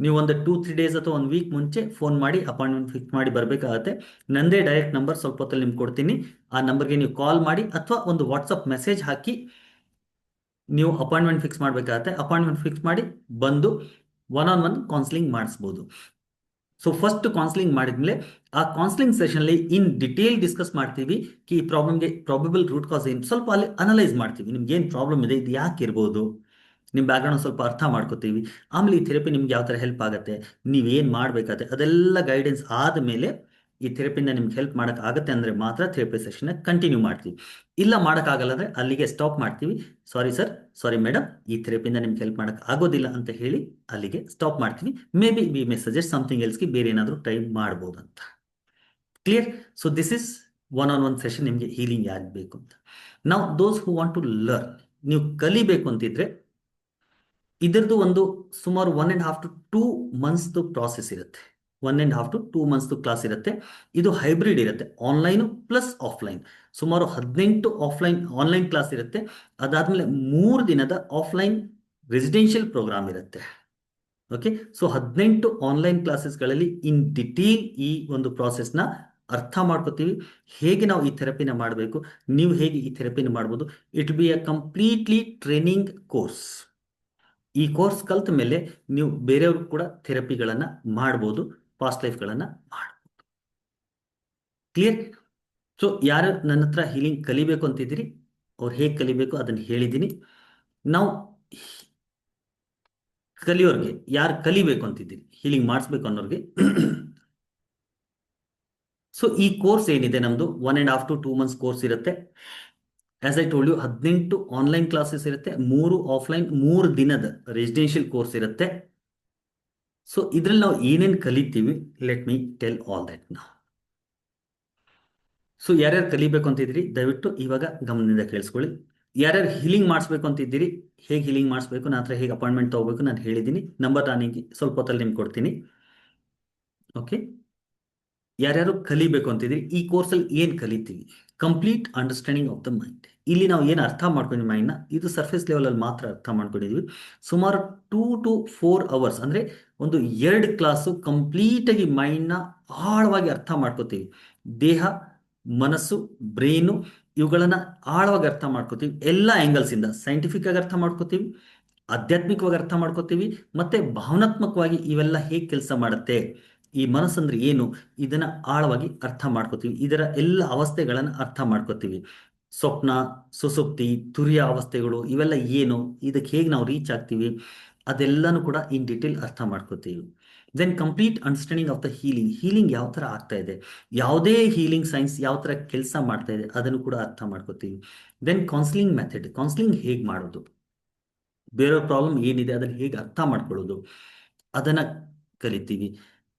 ನೀವು ಒಂದು 2-3 ಡೇಸ್ ಅಥವಾ ಒಂದು ವೀಕ್ ಮುಂಚೆ ಫೋನ್ ಮಾಡಿ ಅಪಾಯಿಂಟ್ಮೆಂಟ್ ಫಿಕ್ಸ್ ಮಾಡಿ ಬರಬೇಕಾಗತ್ತೆ. ನಂದೇ ಡೈರೆಕ್ಟ್ ನಂಬರ್ ಸ್ವಲ್ಪ ಹೊತ್ತಲ್ಲಿ ನಿಮ್ಗೆ ಕೊಡ್ತೀನಿ. ಆ ನಂಬರ್ಗೆ ನೀವು ಕಾಲ್ ಮಾಡಿ ಅಥವಾ ಒಂದು ವಾಟ್ಸಪ್ ಮೆಸೇಜ್ ಹಾಕಿ ನೀವು ಅಪಾಯಿಂಟ್ಮೆಂಟ್ ಫಿಕ್ಸ್ ಮಾಡಬೇಕಾಗತ್ತೆ. ಅಪಾಯಿಂಟ್ಮೆಂಟ್ ಫಿಕ್ಸ್ ಮಾಡಿ ಬಂದು ಒನ್ ಆನ್ ಒನ್ ಕೌನ್ಸಿಲಿಂಗ್ ಮಾಡಿಸ್ಬೋದು. ಸೊ ಫಸ್ಟ್ ಕೌನ್ಸಿಲಿಂಗ್ ಮಾಡಿದ್ಮೇಲೆ ಆ ಕೌನ್ಸಿಲಿಂಗ್ ಸೆಷನ್ಲಿ ಇನ್ ಡಿಟೇಲ್ ಡಿಸ್ಕಸ್ ಮಾಡ್ತೀವಿ ಈ ಪ್ರಾಬ್ಲಮ್ಗೆ ಪ್ರಾಬಬಲ್ ರೂಟ್ ಕಾಸ್ ಏನು, ಸ್ವಲ್ಪ ಅಲ್ಲಿ ಅನಲೈಸ್ ಮಾಡ್ತೀವಿ. ನಿಮ್ಗೆ ಏನು ಪ್ರಾಬ್ಲಮ್ ಇದೆ, ಇದು ಯಾಕೆ ಇರ್ಬೋದು, ನಿಮ್ಮ ಬ್ಯಾಕ್ಗ್ರೌಂಡ್ ಸ್ವಲ್ಪ ಅರ್ಥ ಮಾಡ್ಕೋತೀವಿ. ಆಮೇಲೆ ಈ ಥೆರಪಿ ನಿಮ್ಗೆ ಯಾವ ಥರ ಹೆಲ್ಪ್ ಆಗುತ್ತೆ, ನೀವೇನು ಮಾಡಬೇಕಾಗತ್ತೆ ಅದೆಲ್ಲ ಗೈಡೆನ್ಸ್ ಆದಮೇಲೆ ಈ ಥೆರಪಿಯಿಂದ ನಿಮ್ಗೆ ಹೆಲ್ಪ್ ಮಾಡೋಕ್ಕಾಗತ್ತೆ ಅಂದರೆ ಮಾತ್ರ ಥೆರಪಿ ಸೆಷನ್ನ ಕಂಟಿನ್ಯೂ ಮಾಡ್ತೀವಿ. ಇಲ್ಲ ಮಾಡೋಕ್ಕಾಗಲ್ಲ ಅಂದರೆ ಅಲ್ಲಿಗೆ ಸ್ಟಾಪ್ ಮಾಡ್ತೀವಿ. ಸಾರಿ ಸರ್, ಸಾರಿ ಮೇಡಮ್, ಈ ಥೆರಪಿಯಿಂದ ನಿಮ್ಗೆ ಹೆಲ್ಪ್ ಮಾಡೋಕ್ಕೆ ಆಗೋದಿಲ್ಲ ಅಂತ ಹೇಳಿ ಅಲ್ಲಿಗೆ ಸ್ಟಾಪ್ ಮಾಡ್ತೀವಿ. May be we may suggest something ಎಲ್ಸ್ಗೆ ಬೇರೆ ಏನಾದರೂ ಟ್ರೈ ಮಾಡ್ಬೋದು ಅಂತ. Clear? So this is one on one session ನಿಮಗೆ ಹೀಲಿಂಗ್ ಆಗಬೇಕು ಅಂತ. ನಾವು those who want to learn, ನೀವು ಕಲಿಬೇಕು ಅಂತಿದ್ರೆ ಇದರದ್ದು ಒಂದು ಸುಮಾರು 1.5 to 2 ಮಂತ್ಸ್ದು ಪ್ರಾಸೆಸ್ ಇರುತ್ತೆ. 1.5 to 2 ಮಂತ್ಸ್ದು ಕ್ಲಾಸ್ ಇರುತ್ತೆ. ಇದು ಹೈಬ್ರಿಡ್ ಇರುತ್ತೆ, ಆನ್ಲೈನು ಪ್ಲಸ್ ಆಫ್ಲೈನ್. ಸುಮಾರು 18 ಆನ್ಲೈನ್ ಕ್ಲಾಸ್ ಇರುತ್ತೆ. ಅದಾದಮೇಲೆ 3 ದಿನದ ಆಫ್ಲೈನ್ ರೆಸಿಡೆನ್ಷಿಯಲ್ ಪ್ರೋಗ್ರಾಮ್ ಇರುತ್ತೆ. ಓಕೆ, ಸೊ 18 ಆನ್ಲೈನ್ ಕ್ಲಾಸಸ್ಗಳಲ್ಲಿ ಇನ್ ಡಿಟೇಲ್ ಈ ಒಂದು ಪ್ರಾಸೆಸ್ನ ಅರ್ಥ ಮಾಡ್ಕೋತೀವಿ. ಹೇಗೆ ನಾವು ಈ ಥೆರಪಿನ ಮಾಡಬೇಕು, ನೀವು ಹೇಗೆ ಈ ಥೆರಪಿನ ಮಾಡ್ಬೋದು. It be a completely training course. ಈ ಕೋರ್ಸ್ ಕಲ್ತ ಮೇಲೆ ನೀವು ಬೇರೆಯವ್ರಿಗೆ ಕೂಡ ಥೆರಪಿಗಳನ್ನು ಮಾಡ್ಬೋದು, ಪಾಸ್ಟ್ ಲೈಫ್ಗಳನ್ನು ಮಾಡ್ಬೋದು. ಕ್ಲಿಯರ್? ಸೊ ಯಾರು ನನ್ನ ಹತ್ರ ಹೀಲಿಂಗ್ ಕಲಿಬೇಕು ಅಂತಿದ್ದೀರಿ ಅವ್ರು ಹೇಗೆ ಕಲಿಬೇಕು ಅದನ್ನು ಹೇಳಿದ್ದೀನಿ. ನಾವು ಕಲಿಯೋರಿಗೆ, ಯಾರು ಕಲಿಬೇಕು ಅಂತಿದ್ದೀರಿ ಹೀಲಿಂಗ್ ಮಾಡಿಸ್ಬೇಕು ಅನ್ನೋರಿಗೆ, ಸೊ ಈ ಕೋರ್ಸ್ ಏನಿದೆ ನಮ್ಮದು 1.5 to 2 ಮಂತ್ಸ್ ಕೋರ್ಸ್ ಇರುತ್ತೆ. As I told you 18 online classes ಇರುತ್ತೆ, 3 ಆಫ್ಲೈನ್, 3 ದಿನದ ರೆಸಿಡೆನ್ಷಿಯಲ್ ಕೋರ್ಸ್ ಇರುತ್ತೆ. ಸೊ ಇದ್ರಲ್ಲಿ ನಾವು ಏನೇನು ಕಲಿತೀವಿ, let me tell all that ನಾವು. ಸೊ ಯಾರ್ಯಾರು ಕಲಿಬೇಕು ಅಂತಿದ್ದೀರಿ ದಯವಿಟ್ಟು ಇವಾಗ ಗಮನದಿಂದ ಕೇಳಿಸ್ಕೊಳ್ಳಿ. ಯಾರ್ಯಾರು ಹೀಲಿಂಗ್ ಮಾಡಿಸ್ಬೇಕು ಅಂತಿದ್ದೀರಿ, ಹೇಗೆ ಹೀಲಿಂಗ್ ಮಾಡಿಸ್ಬೇಕು, ನನ್ನ ಹತ್ರ ಹೇಗೆ ಅಪಾಯಿಂಟ್ಮೆಂಟ್ ತೊಗೋಬೇಕು ನಾನು ಹೇಳಿದ್ದೀನಿ. ನಂಬರ್ ನಾನು ಸ್ವಲ್ಪ ಹೊತ್ತಲ್ಲಿ ನಿಮ್ಗೆ ಕೊಡ್ತೀನಿ. ಓಕೆ, ಯಾರ್ಯಾರು ಕಲಿಬೇಕು ಅಂತಿದ್ದೀರಿ, ಈ ಕೋರ್ಸಲ್ಲಿ ಏನು ಕಲಿತೀವಿ, complete understanding of the mind. ಇಲ್ಲಿ ನಾವು ಏನು ಅರ್ಥ ಮಾಡ್ಕೊಂಡಿದ್ವಿ ಮೈಂಡ್ನ, ಇದು ಸರ್ಫೇಸ್ ಲೆವೆಲಲ್ಲಿ ಮಾತ್ರ ಅರ್ಥ ಮಾಡ್ಕೊಂಡಿದ್ವಿ. ಸುಮಾರು 2 to 4 hours ಅಂದರೆ ಒಂದು 2 ಕ್ಲಾಸು ಕಂಪ್ಲೀಟಾಗಿ ಮೈಂಡ್ನ ಆಳವಾಗಿ ಅರ್ಥ ಮಾಡ್ಕೋತೀವಿ. ದೇಹ, ಮನಸ್ಸು, ಬ್ರೈನು ಇವುಗಳನ್ನು ಆಳವಾಗಿ ಅರ್ಥ ಮಾಡ್ಕೋತೀವಿ. ಎಲ್ಲ ಆ್ಯಂಗಲ್ಸಿಂದ ಸೈಂಟಿಫಿಕ್ ಆಗಿ ಅರ್ಥ ಮಾಡ್ಕೋತೀವಿ, ಆಧ್ಯಾತ್ಮಿಕವಾಗಿ ಅರ್ಥ ಮಾಡ್ಕೋತೀವಿ, ಮತ್ತೆ ಭಾವನಾತ್ಮಕವಾಗಿ ಇವೆಲ್ಲ ಹೇಗೆ ಕೆಲಸ ಮಾಡುತ್ತೆ, ಈ ಮನಸ್ಸಂದ್ರೆ ಏನು, ಇದನ್ನ ಆಳವಾಗಿ ಅರ್ಥ ಮಾಡ್ಕೋತೀವಿ. ಇದರ ಎಲ್ಲ ಅವಸ್ಥೆಗಳನ್ನು ಅರ್ಥ ಮಾಡ್ಕೋತೀವಿ. ಸ್ವಪ್ನ, ಸುಸುಪ್ತಿ, ತುರಿಯ ಅವಸ್ಥೆಗಳು ಇವೆಲ್ಲ ಏನು, ಇದಕ್ಕೆ ಹೇಗೆ ನಾವು ರೀಚ್ ಆಗ್ತೀವಿ, ಅದೆಲ್ಲನೂ ಕೂಡ ಇನ್ ಡೀಟೇಲ್ ಅರ್ಥ ಮಾಡ್ಕೋತೀವಿ. Then complete understanding of the healing. Healing ಯಾವ ಥರ ಆಗ್ತಾ ಇದೆ, ಯಾವುದೇ ಹೀಲಿಂಗ್ ಸೈನ್ಸ್ ಯಾವ ಥರ ಕೆಲಸ ಮಾಡ್ತಾ ಇದೆ ಅದನ್ನು ಕೂಡ ಅರ್ಥ ಮಾಡ್ಕೋತೀವಿ. ದೆನ್ ಕೌನ್ಸಿಲಿಂಗ್ ಮೆಥಡ್, ಕೌನ್ಸಿಲಿಂಗ್ ಹೇಗೆ ಮಾಡೋದು, ಬೇರೆಯವ್ರ ಪ್ರಾಬ್ಲಮ್ ಏನಿದೆ ಅದನ್ನು ಹೇಗೆ ಅರ್ಥ ಮಾಡ್ಕೊಳ್ಳೋದು ಅದನ್ನು ಕಲಿತೀವಿ.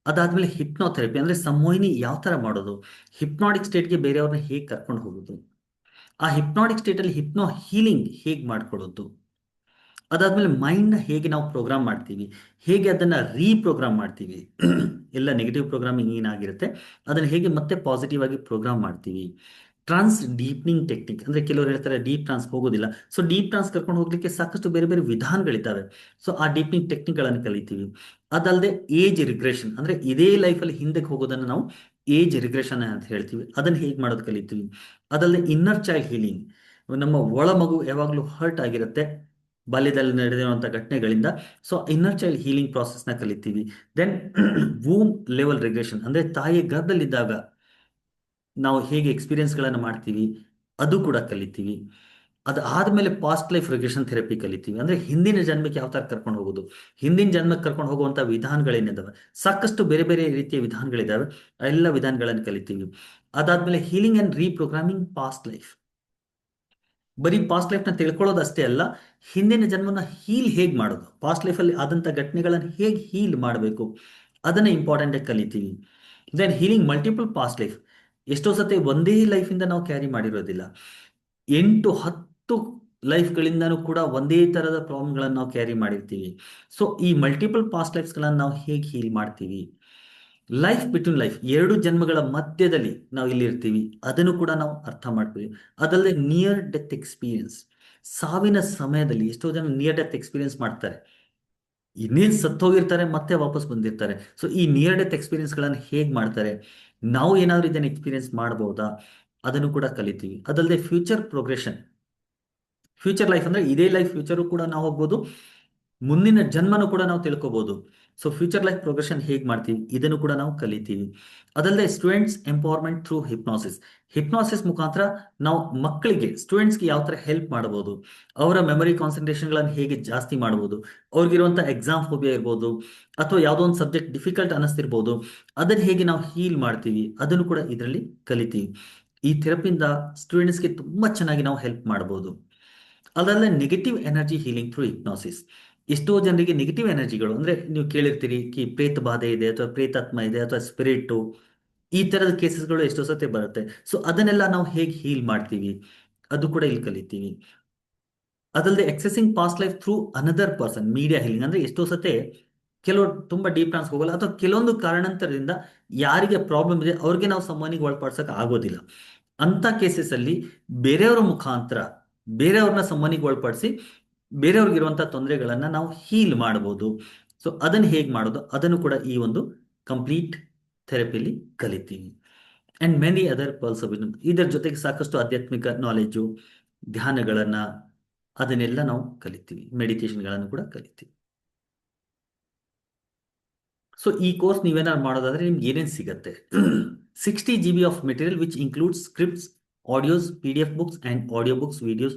ಅದಾದಮೇಲೆ ಹಿಪ್ನೋಥೆರಪಿ ಅಂದರೆ ಸಂಮೋಹಿನಿ ಯಾವ ಥರ ಮಾಡೋದು, ಹಿಪ್ನಾಟಿಕ್ ಸ್ಟೇಟ್ಗೆ ಬೇರೆಯವ್ರನ್ನ ಹೇಗೆ ಕರ್ಕೊಂಡು ಹೋಗೋದು, ಆ ಹಿಪ್ನಾಟಿಕ್ ಸ್ಟೇಟಲ್ಲಿ ಹಿಪ್ನೋ ಹೀಲಿಂಗ್ ಹೇಗೆ ಮಾಡ್ಕೊಳ್ಳೋದು, ಅದಾದಮೇಲೆ ಮೈಂಡ್ನ ಹೇಗೆ ನಾವು ಪ್ರೋಗ್ರಾಮ್ ಮಾಡ್ತೀವಿ, ಹೇಗೆ ಅದನ್ನು ರೀಪ್ರೋಗ್ರಾಮ್ ಮಾಡ್ತೀವಿ ಎಲ್ಲ ನೆಗೆಟಿವ್ ಪ್ರೋಗ್ರಾಮಿಂಗ್ ಏನಾಗಿರುತ್ತೆ ಅದನ್ನು ಹೇಗೆ ಮತ್ತೆ ಪಾಸಿಟಿವ್ ಆಗಿ ಪ್ರೋಗ್ರಾಮ್ ಮಾಡ್ತೀವಿ. ಟ್ರಾನ್ಸ್ ಡೀಪ್ನಿಂಗ್ ಟೆಕ್ನಿಕ್ ಅಂದರೆ ಕೆಲವರು ಹೇಳ್ತಾರೆ ಡೀಪ್ ಟ್ರಾನ್ಸ್ ಹೋಗೋದಿಲ್ಲ. ಸೊ ಡೀಪ್ ಟ್ರಾನ್ಸ್ ಕರ್ಕೊಂಡು ಹೋಗ್ಲಿಕ್ಕೆ ಸಾಕಷ್ಟು ಬೇರೆ ಬೇರೆ ವಿಧಾನಗಳಿದ್ದಾವೆ. ಸೊ ಆ ಡೀಪ್ನಿಂಗ್ ಟೆಕ್ನಿಕ್ಗಳನ್ನು ಕಲಿತೀವಿ. ಅದಲ್ಲದೆ ಏಜ್ ರಿಗ್ರೆಷನ್ ಅಂದರೆ ಇದೇ ಲೈಫಲ್ಲಿ ಹಿಂದಕ್ಕೆ ಹೋಗೋದನ್ನು ನಾವು ಏಜ್ ರಿಗ್ರೆಷನ್ ಅಂತ ಹೇಳ್ತೀವಿ, ಅದನ್ನು ಹೇಗೆ ಮಾಡೋದು ಕಲಿತೀವಿ. ಅದಲ್ಲದೆ ಇನ್ನರ್ ಚೈಲ್ಡ್ ಹೀಲಿಂಗ್, ನಮ್ಮ ಒಳ ಮಗು ಯಾವಾಗಲೂ ಹರ್ಟ್ ಆಗಿರುತ್ತೆ ಬಾಲ್ಯದಲ್ಲಿ ನಡೆದಿರುವಂಥ ಘಟನೆಗಳಿಂದ. ಸೊ ಇನ್ನರ್ ಚೈಲ್ಡ್ ಹೀಲಿಂಗ್ ಪ್ರಾಸೆಸ್ನ ಕಲಿತೀವಿ. ದೆನ್ ವೂಮ್ ಲೆವೆಲ್ ರಿಗ್ರೆಷನ್ ಅಂದರೆ ತಾಯಿ ಗರ್ಭದಲ್ಲಿದ್ದಾಗ ನಾವು ಹೇಗೆ ಎಕ್ಸ್ಪೀರಿಯನ್ಸ್ಗಳನ್ನು ಮಾಡ್ತೀವಿ ಅದು ಕೂಡ ಕಲಿತೀವಿ. ಅದು ಆದಮೇಲೆ ಪಾಸ್ಟ್ ಲೈಫ್ ರಿಗ್ರೆಷನ್ ಥೆರಪಿ ಕಲಿತೀವಿ, ಅಂದರೆ ಹಿಂದಿನ ಜನ್ಮಕ್ಕೆ ಯಾವ ಥರ ಕರ್ಕೊಂಡು ಹೋಗೋದು, ಹಿಂದಿನ ಜನ್ಮಕ್ಕೆ ಕರ್ಕೊಂಡು ಹೋಗುವಂಥ ವಿಧಾನಗಳೇನಿದ್ದಾವೆ, ಸಾಕಷ್ಟು ಬೇರೆ ಬೇರೆ ರೀತಿಯ ವಿಧಾನಗಳಿದ್ದಾವೆ, ಆ ಎಲ್ಲ ವಿಧಾನಗಳನ್ನು ಕಲಿತೀವಿ. ಅದಾದಮೇಲೆ healing and reprogramming past life, ಬರೀ ಪಾಸ್ಟ್ ಲೈಫ್ನ ತಿಳ್ಕೊಳ್ಳೋದು ಅಷ್ಟೇ ಅಲ್ಲ, ಹಿಂದಿನ ಜನ್ಮನ ಹೀಲ್ ಹೇಗೆ ಮಾಡೋದು, ಪಾಸ್ಟ್ ಲೈಫಲ್ಲಿ ಆದಂಥ ಘಟನೆಗಳನ್ನು ಹೇಗೆ ಹೀಲ್ ಮಾಡಬೇಕು ಅದನ್ನು ಇಂಪಾರ್ಟೆಂಟಾಗಿ ಕಲಿತೀವಿ. Then healing multiple past life, ಎಷ್ಟೋ ಸತಿ ಒಂದೇ ಲೈಫಿಂದ ನಾವು ಕ್ಯಾರಿ ಮಾಡಿರೋದಿಲ್ಲ, 8-10 ಲೈಫ್ಗಳಿಂದನೂ ಕೂಡ ಒಂದೇ ಥರದ ಪ್ರಾಬ್ಲಮ್ಗಳನ್ನು ನಾವು ಕ್ಯಾರಿ ಮಾಡಿರ್ತೀವಿ. ಸೊ ಈ ಮಲ್ಟಿಪಲ್ ಪಾಸ್ಟ್ ಲೈಫ್ಸ್ಗಳನ್ನು ನಾವು ಹೇಗೆ ಹೀಲ್ ಮಾಡ್ತೀವಿ. ಲೈಫ್ ಬಿಟ್ವೀನ್ ಲೈಫ್, 2 ಜನ್ಮಗಳ ಮಧ್ಯದಲ್ಲಿ ನಾವು ಇಲ್ಲಿರ್ತೀವಿ, ಅದನ್ನು ಕೂಡ ನಾವು ಅರ್ಥ ಮಾಡ್ತೀವಿ. ಅದಲ್ಲದೆ ನಿಯರ್ ಡೆತ್ ಎಕ್ಸ್ಪೀರಿಯನ್ಸ್, ಸಾವಿನ ಸಮಯದಲ್ಲಿ ಎಷ್ಟೋ ಜನ ನಿಯರ್ ಡೆತ್ ಎಕ್ಸ್ಪೀರಿಯನ್ಸ್ ಮಾಡ್ತಾರೆ, ಇನ್ನೇನು ಸತ್ತೋಗಿರ್ತಾರೆ ಮತ್ತೆ ವಾಪಸ್ ಬಂದಿರ್ತಾರೆ. ಸೊ ಈ ನಿಯರ್ ಡೆತ್ ಎಕ್ಸ್ಪೀರಿಯನ್ಸ್ಗಳನ್ನು ಹೇಗೆ ಮಾಡ್ತಾರೆ, ನಾವು ಏನಾದರೂ ಇದನ್ನು ಎಕ್ಸ್ಪೀರಿಯನ್ಸ್ ಮಾಡ್ಬೋದಾ ಅದನ್ನು ಕೂಡ ಕಲಿತೀವಿ. ಅದಲ್ಲದೆ ಫ್ಯೂಚರ್ ಪ್ರೋಗ್ರೆಷನ್, ಫ್ಯೂಚರ್ ಲೈಫ್ ಅಂದರೆ ಇದೇ ಲೈಫ್ ಫ್ಯೂಚರು ಕೂಡ ನಾವು ಹೋಗ್ಬೋದು, ಮುಂದಿನ ಜನ್ಮನೂ ಕೂಡ ನಾವು ತಿಳ್ಕೊಬೋದು. ಸೊ ಫ್ಯೂಚರ್ ಲೈಫ್ ಪ್ರೋಗ್ರೆಷನ್ ಹೇಗೆ ಮಾಡ್ತೀವಿ ಇದನ್ನು ಕೂಡ ನಾವು ಕಲಿತೀವಿ. ಅದಲ್ಲದೆ ಸ್ಟೂಡೆಂಟ್ಸ್ ಎಂಪವರ್ಮೆಂಟ್ ಥ್ರೂ ಹಿಪ್ನಾಸಿಸ್, ಹಿಪ್ನಾಸಿಸ್ ಮುಖಾಂತರ ನಾವು ಮಕ್ಕಳಿಗೆ, ಸ್ಟೂಡೆಂಟ್ಸ್ಗೆ ಯಾವ ಥರ ಹೆಲ್ಪ್ ಮಾಡ್ಬೋದು, ಅವರ ಮೆಮೊರಿ ಕಾನ್ಸಂಟ್ರೇಷನ್ಗಳನ್ನು ಹೇಗೆ ಜಾಸ್ತಿ ಮಾಡ್ಬೋದು, ಅವ್ರಿಗಿರುವಂಥ ಎಕ್ಸಾಮ್ ಫೋಬಿಯಾ ಇರ್ಬೋದು ಅಥವಾ ಯಾವುದೋ ಒಂದು ಸಬ್ಜೆಕ್ಟ್ ಡಿಫಿಕಲ್ಟ್ ಅನ್ನಿಸ್ತಿರ್ಬೋದು, ಅದನ್ನು ಹೇಗೆ ನಾವು ಹೀಲ್ ಮಾಡ್ತೀವಿ ಅದನ್ನು ಕೂಡ ಇದರಲ್ಲಿ ಕಲಿತೀವಿ. ಈ ಥೆರಪಿಯಿಂದ ಸ್ಟೂಡೆಂಟ್ಸ್ಗೆ ತುಂಬ ಚೆನ್ನಾಗಿ ನಾವು ಹೆಲ್ಪ್ ಮಾಡ್ಬೋದು. ಅದಲ್ಲದೆ ನೆಗೆಟಿವ್ ಎನರ್ಜಿ ಹೀಲಿಂಗ್ ಥ್ರೂ ಹಿಪ್ನಾಸಿಸ್, ಎಷ್ಟೋ ಜನರಿಗೆ ನೆಗೆಟಿವ್ ಎನರ್ಜಿಗಳು ಅಂದರೆ ನೀವು ಕೇಳಿರ್ತೀರಿ ಕಿ ಪ್ರೇತ ಬಾಧೆ ಇದೆ ಅಥವಾ ಪ್ರೇತಾತ್ಮ ಇದೆ ಅಥವಾ ಸ್ಪಿರಿಟು, ಈ ಥರದ ಕೇಸಸ್ಗಳು ಎಷ್ಟೋ ಸತಿ ಬರುತ್ತೆ. ಸೊ ಅದನ್ನೆಲ್ಲ ನಾವು ಹೇಗೆ ಹೀಲ್ ಮಾಡ್ತೀವಿ ಅದು ಕೂಡ ಇಲ್ಲಿ ಕಲಿತೀವಿ. ಅದಲ್ಲದೆ accessing past life through another person, media healing ಅಂದರೆ ಎಷ್ಟೋ ಸತಿ ಕೆಲವರು ತುಂಬ ಡೀಪ್ ಟ್ರಾನ್ಸ್ ಹೋಗಲ್ಲ ಅಥವಾ ಕೆಲವೊಂದು ಕಾರಣಾಂತರದಿಂದ ಯಾರಿಗೆ ಪ್ರಾಬ್ಲಮ್ ಇದೆ ಅವ್ರಿಗೆ ನಾವು ಸಂವಹನಿಗೆ ಒಳಪಡಿಸೋಕೆ ಆಗೋದಿಲ್ಲ. ಅಂಥ ಕೇಸಸಲ್ಲಿ ಬೇರೆಯವರ ಮುಖಾಂತರ ಬೇರೆಯವ್ರನ್ನ ಸಂವಹನಿಗೆ ಒಳಪಡಿಸಿ ಬೇರೆಯವ್ರಿಗಿರುವಂಥ ತೊಂದರೆಗಳನ್ನು ನಾವು ಹೀಲ್ ಮಾಡ್ಬೋದು. ಸೊ ಅದನ್ನು ಹೇಗೆ ಮಾಡೋದು ಅದನ್ನು ಕೂಡ ಈ ಒಂದು ಕಂಪ್ಲೀಟ್ ಥೆರಪಿಲಿ ಕಲಿತೀವಿ. And many other pearls of wisdom, ಇದರ ಜೊತೆಗೆ ಸಾಕಷ್ಟು ಆಧ್ಯಾತ್ಮಿಕ ನಾಲೆಜು, ಧ್ಯಾನಗಳನ್ನು ಅದನ್ನೆಲ್ಲ ನಾವು ಕಲಿತೀವಿ, ಮೆಡಿಟೇಷನ್ಗಳನ್ನು ಕೂಡ ಕಲಿತೀವಿ. ಸೊ ಈ ಕೋರ್ಸ್ ನೀವೇನಾದ್ರು ಮಾಡೋದಾದ್ರೆ ನಿಮ್ಗೆ ಏನೇನು ಸಿಗುತ್ತೆ, 60 GB of material which includes scripts, audios, PDF books and audio books, videos,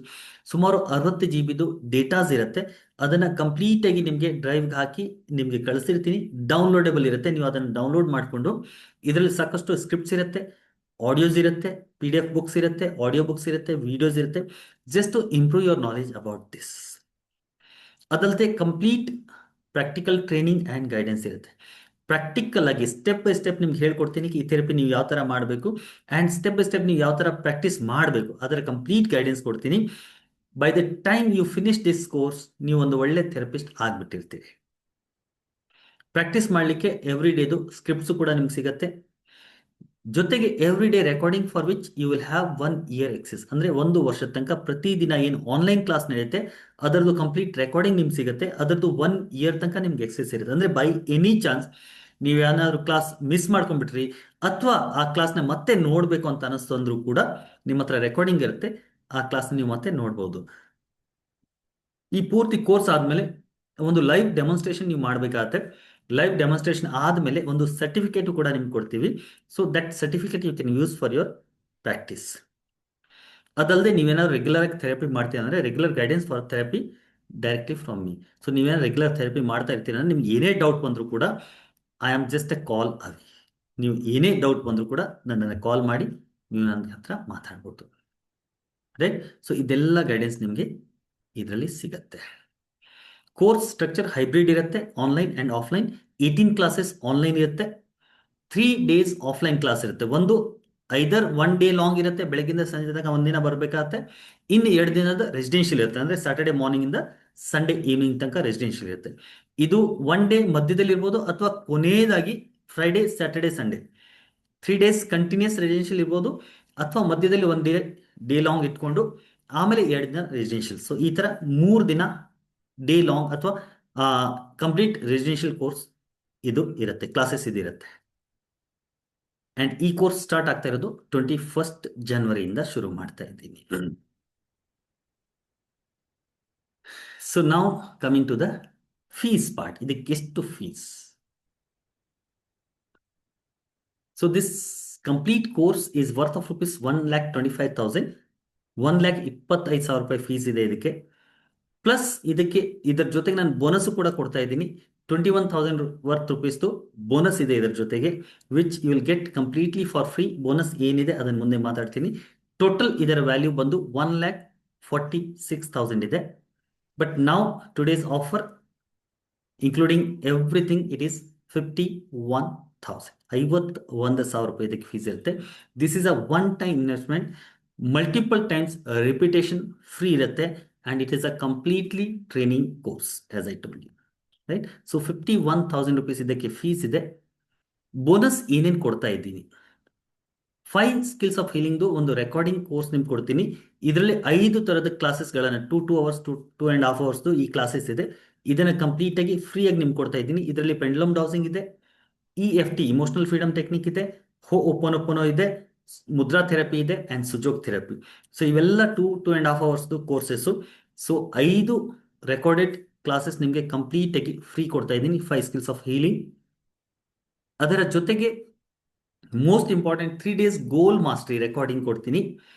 ಸುಮಾರು 60 GB ಡೇಟಾಸ್ ಇರುತ್ತೆ. ಅದನ್ನು ಕಂಪ್ಲೀಟಾಗಿ ನಿಮಗೆ ಡ್ರೈವ್ಗೆ ಹಾಕಿ ನಿಮಗೆ ಕಳಿಸಿರ್ತೀನಿ, ಡೌನ್ಲೋಡೇಬಲ್ ಇರುತ್ತೆ, ನೀವು ಅದನ್ನು ಡೌನ್ಲೋಡ್ ಮಾಡಿಕೊಂಡು ಇದರಲ್ಲಿ ಸಾಕಷ್ಟು ಸ್ಕ್ರಿಪ್ಟ್ಸ್ ಇರುತ್ತೆ, ಆಡಿಯೋಸ್ ಇರುತ್ತೆ, PDF ಬುಕ್ಸ್ ಇರುತ್ತೆ, ಆಡಿಯೋ ಬುಕ್ಸ್ ಇರುತ್ತೆ, ವಿಡಿಯೋಸ್ ಇರುತ್ತೆ, just to improve your knowledge about this. ಅದಲ್ಲದೆ complete practical training and guidance ಇರುತ್ತೆ. ಪ್ರಾಕ್ಟಿಕಲ್ ಆಗಿ ಸ್ಟೆಪ್ ಬೈ ಸ್ಟೆಪ್ ನಿಮ್ಗೆ ಹೇಳ್ಕೊಡ್ತೀನಿ ಈ ಥೆರಪಿ ನೀವು ಯಾವ ಥರ ಮಾಡಬೇಕು ಆ್ಯಂಡ್ ಸ್ಟೆಪ್ ಬೈ ಸ್ಟೆಪ್ ನೀವು ಯಾವ ಥರ ಪ್ರಾಕ್ಟೀಸ್ ಮಾಡಬೇಕು ಅದರ ಕಂಪ್ಲೀಟ್ ಗೈಡೆನ್ಸ್ ಕೊಡ್ತೀನಿ. By the time you finish this course ನೀವು ಒಂದು ಒಳ್ಳೆ ಥೆರಪಿಸ್ಟ್ ಆಗಿಬಿಟ್ಟಿರ್ತೀರಿ. ಪ್ರಾಕ್ಟೀಸ್ ಮಾಡಲಿಕ್ಕೆ ಎವ್ರಿ ಡೇದು ಸ್ಕ್ರಿಪ್ಟ್ಸು ಕೂಡ ನಿಮ್ಗೆ ಸಿಗುತ್ತೆ, ಜೊತೆಗೆ every day recording for which you will have 1 year access. ಅಂದರೆ 1 ವರ್ಷದ ತನಕ ಪ್ರತಿದಿನ ಏನು ಆನ್ಲೈನ್ ಕ್ಲಾಸ್ ನಡೆಯುತ್ತೆ ಅದರದ್ದು ಕಂಪ್ಲೀಟ್ ರೆಕಾರ್ಡಿಂಗ್ ನಿಮ್ಗೆ ಸಿಗುತ್ತೆ. ಅದರದ್ದು 1 ಇಯರ್ ತನಕ ನಿಮ್ಗೆ ಎಕ್ಸೆಸ್ ಇರುತ್ತೆ. ಅಂದರೆ ಬೈ ಎನಿ ಚಾನ್ಸ್ ನೀವೇನಾದ್ರು ಕ್ಲಾಸ್ ಮಿಸ್ ಮಾಡ್ಕೊಂಡ್ಬಿಟ್ರಿ ಅಥವಾ ಆ ಕ್ಲಾಸ್ನ ಮತ್ತೆ ನೋಡಬೇಕು ಅಂತ ಅನಿಸ್ತು ಅಂದ್ರೂ ಕೂಡ ನಿಮ್ಮ ಹತ್ರ ರೆಕಾರ್ಡಿಂಗ್ ಇರುತ್ತೆ, ಆ ಕ್ಲಾಸ್ನ ನೀವು ಮತ್ತೆ ನೋಡ್ಬೋದು. ಈ ಪೂರ್ತಿ ಕೋರ್ಸ್ ಆದಮೇಲೆ ಒಂದು ಲೈವ್ ಡೆಮಾನ್ಸ್ಟ್ರೇಷನ್ ನೀವು ಮಾಡಬೇಕಾಗತ್ತೆ. ಲೈವ್ ಡೆಮಾನ್ಸ್ಟ್ರೇಷನ್ ಆದಮೇಲೆ ಒಂದು ಸರ್ಟಿಫಿಕೇಟು ಕೂಡ ನಿಮ್ಗೆ ಕೊಡ್ತೀವಿ. So that certificate you can use for your practice. ಅದಲ್ಲದೆ ನೀವೇನಾದ್ರು ರೆಗ್ಯುಲರ್ ಆಗಿ ಥೆರಪಿ ಮಾಡ್ತೀರಾ ಅಂದರೆ regular guidance for therapy directly from me. So ನೀವೇನಾದ್ರು ರೆಗ್ಯುಲರ್ ಥೆರಪಿ ಮಾಡ್ತಾ ಇರ್ತೀರ ಅಂದ್ರೆ ನಿಮ್ಗೆ ಏನೇ ಡೌಟ್ ಬಂದರೂ ಕೂಡ I am just a call away. ನೀವು ಏನೇ ಡೌಟ್ ಬಂದರೂ ಕೂಡ ನನ್ನನ್ನು ಕಾಲ್ ಮಾಡಿ ನೀವು ನನ್ನ ಹತ್ರ ಮಾತಾಡ್ಬೋದು. ರೈಟ್. ಸೊ ಇದೆಲ್ಲ ಗೈಡೆನ್ಸ್ ನಿಮಗೆ ಇದರಲ್ಲಿ ಸಿಗತ್ತೆ. ಕೋರ್ಸ್ ಸ್ಟ್ರಕ್ಚರ್ ಹೈಬ್ರಿಡ್ ಇರುತ್ತೆ, online and offline. 18 classes online ಇರುತ್ತೆ, 3 ಡೇಸ್ ಆಫ್ಲೈನ್ ಕ್ಲಾಸ್ ಇರುತ್ತೆ. ಒಂದು ಐದರ್ 1 ಡೇ ಲಾಂಗ್ ಇರುತ್ತೆ, ಬೆಳಗ್ಗಿಂದ ಸಂಜೆ ತನಕ ಒಂದಿನ ಬರಬೇಕಾಗತ್ತೆ. ಇನ್ನು 2 ದಿನದ ರೆಸಿಡೆನ್ಷಿಯಲ್ ಇರುತ್ತೆ, ಅಂದರೆ ಸ್ಯಾಟರ್ಡೆ ಮಾರ್ನಿಂಗಿಂದ ಸಂಡೇ ಈವ್ನಿಂಗ್ ತನಕ ರೆಸಿಡೆನ್ಷಿಯಲ್ ಇರುತ್ತೆ. ಇದು 1 ಡೇ ಮಧ್ಯದಲ್ಲಿ ಇರ್ಬೋದು ಅಥವಾ ಕೊನೆಯದಾಗಿ Friday Saturday Sunday 3 days continuous residential ಇರ್ಬೋದು, ಅಥವಾ ಮಧ್ಯದಲ್ಲಿ 1 ಡೇ ಲಾಂಗ್ ಇಟ್ಕೊಂಡು ಆಮೇಲೆ 2 ದಿನ ರೆಸಿಡೆನ್ಷಿಯಲ್. ಸೊ ಈ ಥರ 3 ದಿನ ಡೇ ಲಾಂಗ್ ಅಥವಾ ಕಂಪ್ಲೀಟ್ ರೆಸಿಡೆನ್ಷಿಯಲ್ ಕೋರ್ಸ್ ಇದು ಇರುತ್ತೆ, ಕ್ಲಾಸಸ್ ಇದು ಇರುತ್ತೆ. ಆ್ಯಂಡ್ ಈ ಕೋರ್ಸ್ ಸ್ಟಾರ್ಟ್ ಆಗ್ತಾ ಇರೋದು 21 ಜನವರಿಯಿಂದ ಶುರು ಮಾಡ್ತಾ ಇದ್ದೀನಿ. ಸೊ ನಾವು coming to the fees part. ಇದಕ್ಕೆ ಎಷ್ಟು fees? So this complete course is worth of rupees 1,25,000. 1,25,000 ರೂಪಾಯಿ ಫೀಸ್ ಇದೆ ಇದಕ್ಕೆ. ಪ್ಲಸ್ ಇದರ ಜೊತೆಗೆ ನಾನು ಬೋನಸ್ ಕೂಡ ಕೊಡ್ತಾ ಇದ್ದೀನಿ. 21,000 ವರ್ತ್ ರುಪೀಸ್ದು ಬೋನಸ್ ಇದೆ ಇದರ ಜೊತೆಗೆ, which you will get completely for free. Bonus ಏನಿದೆ ಅದನ್ನು ಮುಂದೆ ಮಾತಾಡ್ತೀನಿ. ಟೋಟಲ್ ಇದರ ವ್ಯಾಲ್ಯೂ ಬಂದು 1,46,000 ಇದೆ. ಬಟ್ ನಾವು today's offer including everything it is 51,000. 51,000 ರೂಪಾಯಿ ಇದಕ್ಕೆ ಫೀಸ್ ಇರುತ್ತೆ. This is a one time investment. Multiple times repetition free ಇರುತ್ತೆ. And it is a completely training course as I told you. Right. So 51,000 rupees ಇದಕ್ಕೆ fees ಇದೆ. Bonus ಏನೇನು ಕೊಡ್ತಾ ಇದ್ದೀನಿ? 5 skills of ಹೀಲಿಂಗ್ದು ಒಂದು ರೆಕಾರ್ಡಿಂಗ್ ಕೋರ್ಸ್ ನಿಮ್ಗೆ ಕೊಡ್ತೀನಿ. ಇದರಲ್ಲಿ 5 ಥರದ ಕ್ಲಾಸಸ್ಗಳನ್ನು 2 ಅವರ್ಸ್ 2.5 ಅವರ್ಸ್ದು ಈ ಕ್ಲಾಸಸ್ ಇದೆ. ಇದನ್ನು ಕಂಪ್ಲೀಟಾಗಿ ಫ್ರೀಯಾಗಿ ನಿಮ್ಗೆ ಕೊಡ್ತಾ ಇದ್ದೀನಿ. ಇದರಲ್ಲಿ ಪೆಂಡ್ಲಮ್ ಡೌಸಿಂಗ್ ಇದೆ, EFT ಇಮೋಷನಲ್ ಫ್ರೀಡಮ್ ಟೆಕ್ನಿಕ್ ಇದೆ, ಹೋಪೋನೋಪೋನೋ ಇದೆ, ಮುದ್ರಾ ಥೆರಪಿ ಇದೆ, ಆ್ಯಂಡ್ ಸುಜೋಗ್ ಥೆರಪಿ. ಸೊ ಇವೆಲ್ಲ 2.5 ಅವರ್ಸ್ದು ಕೋರ್ಸಸ್ಸು. ಸೊ 5 ರೆಕಾರ್ಡೆಡ್ ಕ್ಲಾಸಸ್ ನಿಮಗೆ ಕಂಪ್ಲೀಟಾಗಿ ಫ್ರೀ ಕೊಡ್ತಾ ಇದ್ದೀನಿ, 5 ಸ್ಕಿಲ್ಸ್ ಆಫ್ ಹೀಲಿಂಗ್. ಅದರ ಜೊತೆಗೆ ಮೋಸ್ಟ್ ಇಂಪಾರ್ಟೆಂಟ್ 3 ಡೇಸ್ ಗೋಲ್ ಮಾಸ್ಟ್ರಿ ರೆಕಾರ್ಡಿಂಗ್ ಕೊಡ್ತೀನಿ.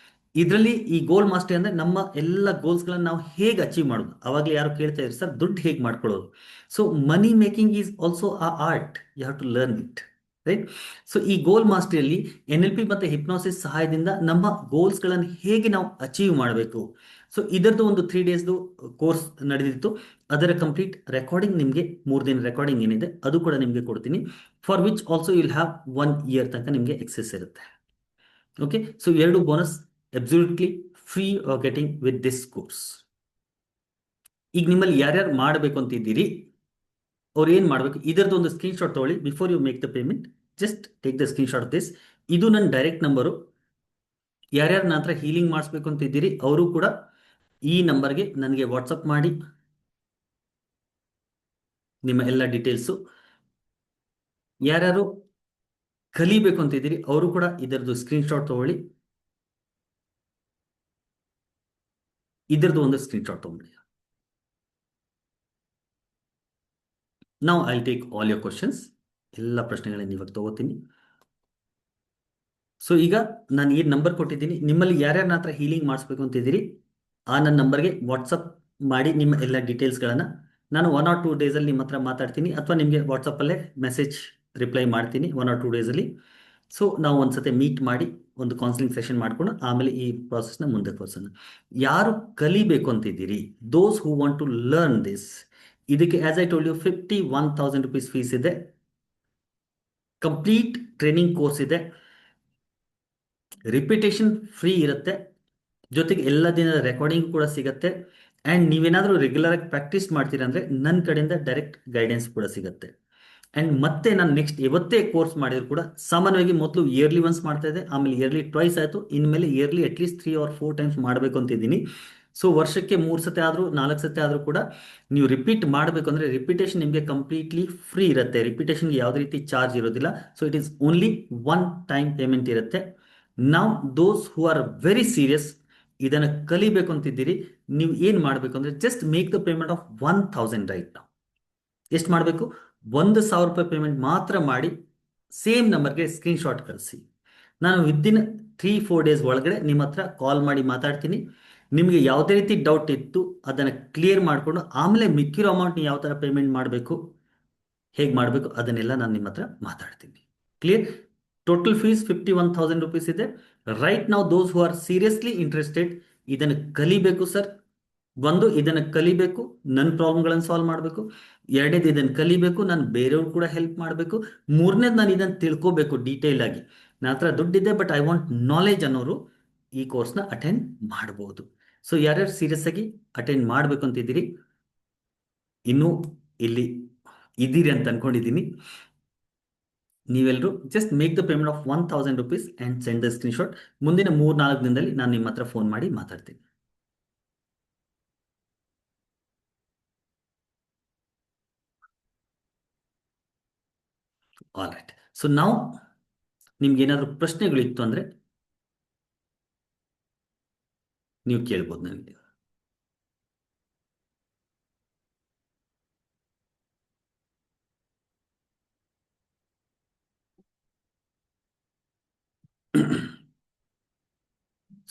ಇದರಲ್ಲಿ ಈ ಗೋಲ್ ಮಾಸ್ಟ್ರಿ ಅಂದರೆ ನಮ್ಮ ಎಲ್ಲ ಗೋಲ್ಸ್ಗಳನ್ನು ನಾವು ಹೇಗೆ ಅಚೀವ್ ಮಾಡೋದು. ಅವಾಗಲೇ ಯಾರು ಕೇಳ್ತಾ ಇದ್ರು ಸರ್ ದುಡ್ಡು ಹೇಗೆ ಮಾಡ್ಕೊಳ್ಳೋದು. So money making is also a art, you have to learn it. Right. So ಈ ಗೋಲ್ ಮಾಸ್ಟ್ರಿಯಲ್ಲಿ NLP ಮತ್ತು ಹಿಪ್ನೋಸಿಸ್ ಸಹಾಯದಿಂದ ನಮ್ಮ ಗೋಲ್ಸ್ಗಳನ್ನು ಹೇಗೆ ನಾವು ಅಚೀವ್ ಮಾಡಬೇಕು. ಸೊ ಇದರದ್ದು ಒಂದು 3 ಡೇಸ್ದು ಕೋರ್ಸ್ ನಡೆದಿತ್ತು. ಅದರ ಕಂಪ್ಲೀಟ್ ರೆಕಾರ್ಡಿಂಗ್ ನಿಮಗೆ 3 ದಿನ ರೆಕಾರ್ಡಿಂಗ್ ಏನಿದೆ ಅದು ಕೂಡ ನಿಮಗೆ ಕೊಡ್ತೀನಿ. For which also will have 1 year ತನಕ ನಿಮಗೆ ಎಕ್ಸೆಸ್ ಇರುತ್ತೆ. Okay. So 2 bonus absolutely free are getting with this course. ಈಗ ನಿಮ್ಮಲ್ಲಿ ಯಾರ್ಯಾರು ಮಾಡಬೇಕು ಅಂತಿದ್ದೀರಿ ಅವ್ರು ಏನು ಮಾಡಬೇಕು? ಇದರದ್ದು ಒಂದು ಸ್ಕ್ರೀನ್ಶಾಟ್ ತೊಗೊಳ್ಳಿ. Before you make the payment just take the screenshot of this. ಇದು ನನ್ನ ಡೈರೆಕ್ಟ್ ನಂಬರು. ಯಾರ್ಯಾರು ನನ್ನ ಹತ್ರ ಹೀಲಿಂಗ್ ಮಾಡಿಸ್ಬೇಕು ಅಂತಿದ್ದೀರಿ ಅವರು ಕೂಡ ಈ ನಂಬರ್ಗೆ ನನಗೆ ವಾಟ್ಸಪ್ ಮಾಡಿ ನಿಮ್ಮ ಎಲ್ಲ ಡೀಟೇಲ್ಸು. ಯಾರ್ಯಾರು ಕಲಿಬೇಕು ಅಂತಿದ್ದೀರಿ ಅವರು ಕೂಡ ಇದರದ್ದು ಸ್ಕ್ರೀನ್ಶಾಟ್ ತೊಗೊಳ್ಳಿ. ಇದರದ್ದು ಒಂದು ಸ್ಕ್ರೀನ್ಶಾಟ್ ತೊಗೊಳ್ಳಿ. ನಾವು I take all your questions. ಎಲ್ಲ ಪ್ರಶ್ನೆಗಳನ್ನು ಇವಾಗ ತಗೋತೀನಿ. ಸೊ ಈಗ ನಾನು ಏನು ನಂಬರ್ ಕೊಟ್ಟಿದ್ದೀನಿ, ನಿಮ್ಮಲ್ಲಿ ಯಾರ್ಯಾರು ನನ್ನ ಹತ್ರ ಹೀಲಿಂಗ್ ಮಾಡಿಸ್ಬೇಕು ಅಂತಿದ್ದೀರಿ ಆ ನನ್ನ ನಂಬರ್ಗೆ ವಾಟ್ಸಪ್ ಮಾಡಿ ನಿಮ್ಮ ಎಲ್ಲ ಡೀಟೇಲ್ಸ್ಗಳನ್ನು. ನಾನು 1 or 2 ಡೇಸಲ್ಲಿ ನಿಮ್ಮ ಹತ್ರ ಮಾತಾಡ್ತೀನಿ, ಅಥವಾ ನಿಮಗೆ ವಾಟ್ಸಪ್ಪಲ್ಲೇ ಮೆಸೇಜ್ ರಿಪ್ಲೈ ಮಾಡ್ತೀನಿ 1 or 2 ಡೇಸಲ್ಲಿ. ಸೊ ನಾವು ಒಂದ್ಸತಿ ಮೀಟ್ ಮಾಡಿ ಒಂದು ಕೌನ್ಸಿಲಿಂಗ್ ಸೆಷನ್ ಮಾಡ್ಕೊಂಡು ಆಮೇಲೆ ಈ ಪ್ರಾಸೆಸ್ನ ಮುಂದೆ ತೋರಿಸೋಣ. ಯಾರು ಕಲಿಬೇಕು ಅಂತಿದ್ದೀರಿ, those who want to learn this, ಇದಕ್ಕೆ as I told you 51,000 rupees fees ಇದೆ. ಕಂಪ್ಲೀಟ್ ಟ್ರೈನಿಂಗ್ ಕೋರ್ಸ್ ಇದೆ, ರಿಪಿಟೇಷನ್ ಫ್ರೀ ಇರುತ್ತೆ, ಜೊತೆಗೆ ಎಲ್ಲ ದಿನದ ರೆಕಾರ್ಡಿಂಗ್ ಕೂಡ ಸಿಗುತ್ತೆ. ಆ್ಯಂಡ್ ನೀವೇನಾದರೂ ರೆಗ್ಯುಲರ್ ಆಗಿ ಪ್ರಾಕ್ಟೀಸ್ ಮಾಡ್ತೀರಾ ಅಂದರೆ ನನ್ನ ಕಡೆಯಿಂದ ಡೈರೆಕ್ಟ್ ಗೈಡೆನ್ಸ್ ಕೂಡ ಸಿಗುತ್ತೆ. ಆ್ಯಂಡ್ ಮತ್ತೆ ನಾನು ನೆಕ್ಸ್ಟ್ ಇವತ್ತೇ ಕೋರ್ಸ್ ಮಾಡಿದ್ರು ಕೂಡ ಸಾಮಾನ್ಯವಾಗಿ ಮೊದಲು ಇಯರ್ಲಿ ಒನ್ಸ್ ಮಾಡ್ತಾ ಇದ್ದೆ, ಆಮೇಲೆ ಇಯರ್ಲಿ ಟ್ವೈಸ್ ಆಯಿತು, ಇನ್ಮೇಲೆ ಇಯರ್ಲಿ ಅಟ್ಲೀಸ್ಟ್ 3 or 4 ಟೈಮ್ಸ್ ಮಾಡಬೇಕು ಅಂತಿದ್ದೀನಿ. ಸೊ ವರ್ಷಕ್ಕೆ 3 ಸತಿ ಆದರೂ 4 ಸತಿ ಆದರೂ ಕೂಡ ನೀವು ರಿಪೀಟ್ ಮಾಡಬೇಕು ಅಂದರೆ ರಿಪಿಟೇಷನ್ ನಿಮಗೆ ಕಂಪ್ಲೀಟ್ಲಿ ಫ್ರೀ ಇರುತ್ತೆ. ರಿಪಿಟೇಷನ್ಗೆ ಯಾವುದೇ ರೀತಿ ಚಾರ್ಜ್ ಇರೋದಿಲ್ಲ. So it is only one time payment ಇರುತ್ತೆ. ನಾವು those who are very serious, ಇದನ್ನು ಕಲಿಬೇಕು ಅಂತಿದ್ದೀರಿ, ನೀವು ಏನು ಮಾಡಬೇಕು ಅಂದರೆ just make the payment of 1,000 right ನಾವು. ಎಷ್ಟು ಮಾಡಬೇಕು? 1,000 ರೂಪಾಯಿ ಪೇಮೆಂಟ್ ಮಾತ್ರ ಮಾಡಿ ಸೇಮ್ ನಂಬರ್ಗೆ ಸ್ಕ್ರೀನ್ಶಾಟ್ ಕಳಿಸಿ. ನಾನು ವಿದಿನ್ 3-4 ಡೇಸ್ ಒಳಗಡೆ ನಿಮ್ಮ ಹತ್ರ ಕಾಲ್ ಮಾಡಿ ಮಾತಾಡ್ತೀನಿ. ನಿಮಗೆ ಯಾವುದೇ ರೀತಿ ಡೌಟ್ ಇತ್ತು ಅದನ್ನು ಕ್ಲಿಯರ್ ಮಾಡಿಕೊಂಡು ಆಮೇಲೆ ಮಿಕ್ಕಿರೋ ಅಮೌಂಟ್ನ ಯಾವ ಥರ ಪೇಮೆಂಟ್ ಮಾಡಬೇಕು, ಹೇಗೆ ಮಾಡಬೇಕು ಅದನ್ನೆಲ್ಲ ನಾನು ನಿಮ್ಮ ಹತ್ರ ಮಾತಾಡ್ತೀನಿ. ಕ್ಲಿಯರ್? ಟೋಟಲ್ ಫೀಸ್ 51,000 ರೂಪೀಸ್ ಇದೆ. ರೈಟ್ ನಾವು those who are seriously interested, ಇದನ್ನು ಕಲಿಬೇಕು ಸರ್. ಒಂದು, ಇದನ್ನು ಕಲಿಬೇಕು, ನನ್ನ ಪ್ರಾಬ್ಲಮ್ಗಳನ್ನು ಸಾಲ್ವ್ ಮಾಡಬೇಕು. ಎರಡನೇದು, ಇದನ್ನು ಕಲಿಬೇಕು, ನಾನು ಬೇರೆಯವ್ರು ಕೂಡ ಹೆಲ್ಪ್ ಮಾಡಬೇಕು. ಮೂರನೇದು, ನಾನು ಇದನ್ನು ತಿಳ್ಕೋಬೇಕು ಡೀಟೇಲ್ ಆಗಿ. ನನ್ನ ಹತ್ರ ದುಡ್ಡಿದೆ ಬಟ್ ಐ ವಾಂಟ್ ನಾಲೆಜ್ ಅನ್ನೋರು ಈ ಕೋರ್ಸ್ನ ಅಟೆಂಡ್ ಮಾಡ್ಬೋದು. ಸೊ ಯಾರ್ಯಾರು ಸೀರಿಯಸ್ ಆಗಿ ಅಟೆಂಡ್ ಮಾಡಬೇಕು ಅಂತಿದ್ದೀರಿ, ಇನ್ನೂ ಇಲ್ಲಿ ಇದ್ದೀರಿ ಅಂತ ಅನ್ಕೊಂಡಿದ್ದೀನಿ. ನೀವೆಲ್ಲರೂ just make the payment of 1,000 rupees and send the screenshot. ಮುಂದಿನ 3-4 ದಿನದಲ್ಲಿ ನಾನು ನಿಮ್ಮ ಹತ್ರ ಫೋನ್ ಮಾಡಿ ಮಾತಾಡ್ತೀನಿ. All right. ಸೊ ನಾವು ನಿಮ್ಗೆ ಏನಾದರೂ ಪ್ರಶ್ನೆಗಳಿತ್ತು ಅಂದರೆ ನೀವು ಕೇಳ್ಬೋದು ನನಗೆ.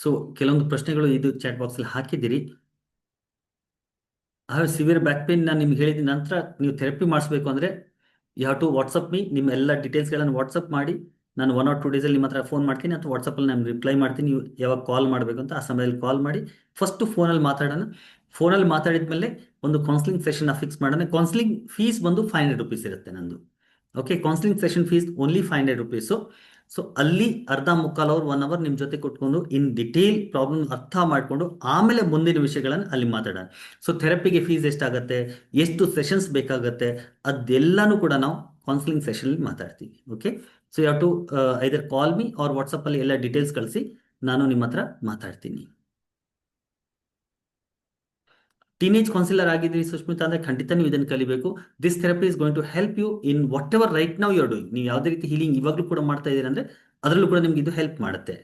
ಸೊ ಕೆಲವೊಂದು ಪ್ರಶ್ನೆಗಳು ಇದು ಚಾಟ್ ಬಾಕ್ಸಲ್ಲಿ ಹಾಕಿದ್ದೀರಿ. ಸಿವಿಯರ್ ಬ್ಯಾಕ್ ಪೇನ್ ನಾನು ನಿಮ್ಗೆ ಹೇಳಿದ ನಂತರ ನೀವು ಥೆರಪಿ ಮಾಡಿಸ್ಬೇಕು ಅಂದರೆ you have to WhatsApp me. ನಿಮ್ಮ ಎಲ್ಲ ಡೀಟೇಲ್ಸ್ಗಳನ್ನು ವಾಟ್ಸಪ್ ಮಾಡಿ, ನಾನು 1 or 2 ಡೇಸಲ್ಲಿ ನಿಮ್ಮ ಹತ್ರ ಫೋನ್ ಮಾಡ್ತೀನಿ ಅಥವಾ ವಾಟ್ಸಪ್ಪಲ್ಲಿ ನಾನು ರಿಪ್ಲೈ ಮಾಡ್ತೀನಿ. ನೀವು ಯಾವಾಗ ಕಾಲ್ ಮಾಡಬೇಕು ಅಂತ ಆ ಸಮಯದಲ್ಲಿ ಕಾಲ್ ಮಾಡಿ. ಫಸ್ಟು ಫೋನಲ್ಲಿ ಮಾತಾಡೋಣ. ಫೋನಲ್ಲಿ ಮಾತಾಡಿದ ಮೇಲೆ ಒಂದು ಕೌನ್ಸಿಲಿಂಗ್ ಸೆಷನ್ನ ಫಿಕ್ಸ್ ಮಾಡೋಣ. ಕೌನ್ಸಿಲಿಂಗ್ ಫೀಸ್ ಬಂದು 500 ರೂಪೀಸ್ ಇರುತ್ತೆ ನಂದು. Okay, counselling session fees only 500 rupees. So ಅಲ್ಲಿ ಅರ್ಧ ಮುಕ್ಕಾಲು ಅವರ್ 1 ಅವರ್ ನಿಮ್ಮ ಜೊತೆ ಕೊಟ್ಕೊಂಡು ಇನ್ ಡಿಟೇಲ್ ಪ್ರಾಬ್ಲಮ್ ಅರ್ಥ ಮಾಡಿಕೊಂಡು ಆಮೇಲೆ ಮುಂದಿನ ವಿಷಯಗಳನ್ನು ಅಲ್ಲಿ ಮಾತಾಡೋಣ. ಸೊ ಥೆರಪಿಗೆ ಫೀಸ್ ಎಷ್ಟಾಗುತ್ತೆ, ಎಷ್ಟು ಸೆಷನ್ಸ್ ಬೇಕಾಗುತ್ತೆ, ಅದೆಲ್ಲನೂ ಕೂಡ ನಾವು ಕೌನ್ಸಿಲಿಂಗ್ ಸೆಷನಲ್ಲಿ ಮಾತಾಡ್ತೀವಿ. ಓಕೆ, ಸೊ ಯಾವ to either call me or ವಾಟ್ಸಪ್ಪಲ್ಲಿ ಎಲ್ಲ ಡೀಟೇಲ್ಸ್ ಕಳಿಸಿ, ನಾನು ನಿಮ್ಮ ಹತ್ರ ಮಾತಾಡ್ತೀನಿ. ಟೀನೇಜ್ ಕೌನ್ಸಿಲರ್ ಆಗಿದ್ದೀರಿ ಸುಷ್ಮಿತಾ ಅಂದರೆ ಖಂಡಿತ ನೀವು ಇದನ್ನು ಕಲಿಬೇಕು. This therapy is going to help you in whatever right now you are doing. ನೀವು ಯಾವುದೇ ರೀತಿ ಹೀಲಿಂಗ್ ಇವಾಗಲೂ ಕೂಡ ಮಾಡ್ತಾ ಇದ್ದೀರಾ ಅಂದರೆ ಅದರಲ್ಲೂ ಕೂಡ ನಿಮ್ಗೆ ಇದು ಹೆಲ್ಪ್ ಮಾಡುತ್ತೆ.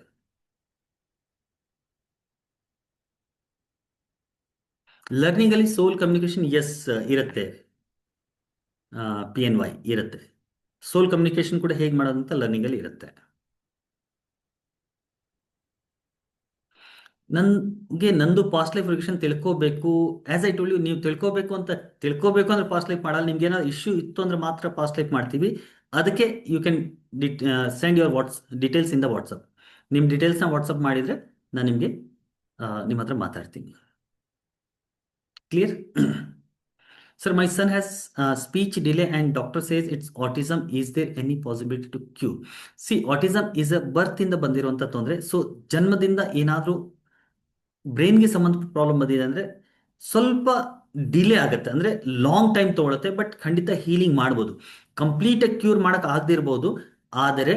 ಲರ್ನಿಂಗ್ ಅಲ್ಲಿ ಸೋಲ್ ಕಮ್ಯುನಿಕೇಶನ್ ಎಸ್ ಇರುತ್ತೆ. PNY ಇರುತ್ತೆ. ಸೋಲ್ ಕಮ್ಯುನಿಕೇಶನ್ ಕೂಡ ಹೇಗೆ ಮಾಡೋದು ಅಂತ ಲರ್ನಿಂಗ್ ಅಲ್ಲಿ ಇರುತ್ತೆ. ನನಗೆ ನಂದು ಪಾಸ್ಟ್ ಲೈಫ್ ರಿಗ್ರೆಷನ್ ತಿಳ್ಕೋಬೇಕು. ಆಸ್ ಐ ಟೋಲ್ ಯು, ನೀವು ತಿಳ್ಕೋಬೇಕು ಅಂದ್ರೆ ಪಾಸ್ಟ್ ಲೈಫ್ ಮಾಡಲ್ಲ. ನಿಮ್ಗೆ ಏನಾದ್ರು ಇಶ್ಯೂ ಇತ್ತು ಅಂದ್ರೆ ಮಾತ್ರ ಪಾಸ್ಟ್ ಲೈಫ್ ಮಾಡ್ತೀವಿ. ಅದಕ್ಕೆ you can send your details in the WhatsApp. ನಿಮ್ಮ ಡೀಟೇಲ್ಸ್ನ ವಾಟ್ಸಪ್ ಮಾಡಿದರೆ ನಾನು ನಿಮಗೆ ನಿಮ್ಮ ಹತ್ರ ಮಾತಾಡ್ತೀನಿ. Clear? Sir, my son has speech delay and doctor says it's autism. Is there any possibility to cure? See, autism is a birth ಇಂದ ಬಂದಿರುವಂಥ ತೊಂದರೆ. ಸೊ ಜನ್ಮದಿಂದ ಏನಾದರೂ ಬ್ರೈನ್ಗೆ ಸಂಬಂಧಪಟ್ಟ ಪ್ರಾಬ್ಲಮ್ ಬಂದಿದೆ ಅಂದರೆ ಸ್ವಲ್ಪ ಡಿಲೇ ಆಗುತ್ತೆ, ಅಂದರೆ ಲಾಂಗ್ ಟೈಮ್ ತೊಗೊಳುತ್ತೆ. ಬಟ್ ಖಂಡಿತ ಹೀಲಿಂಗ್ ಮಾಡ್ಬೋದು. ಕಂಪ್ಲೀಟಾಗಿ ಕ್ಯೂರ್ ಮಾಡೋಕೆ ಆಗದಿರ್ಬೋದು, ಆದರೆ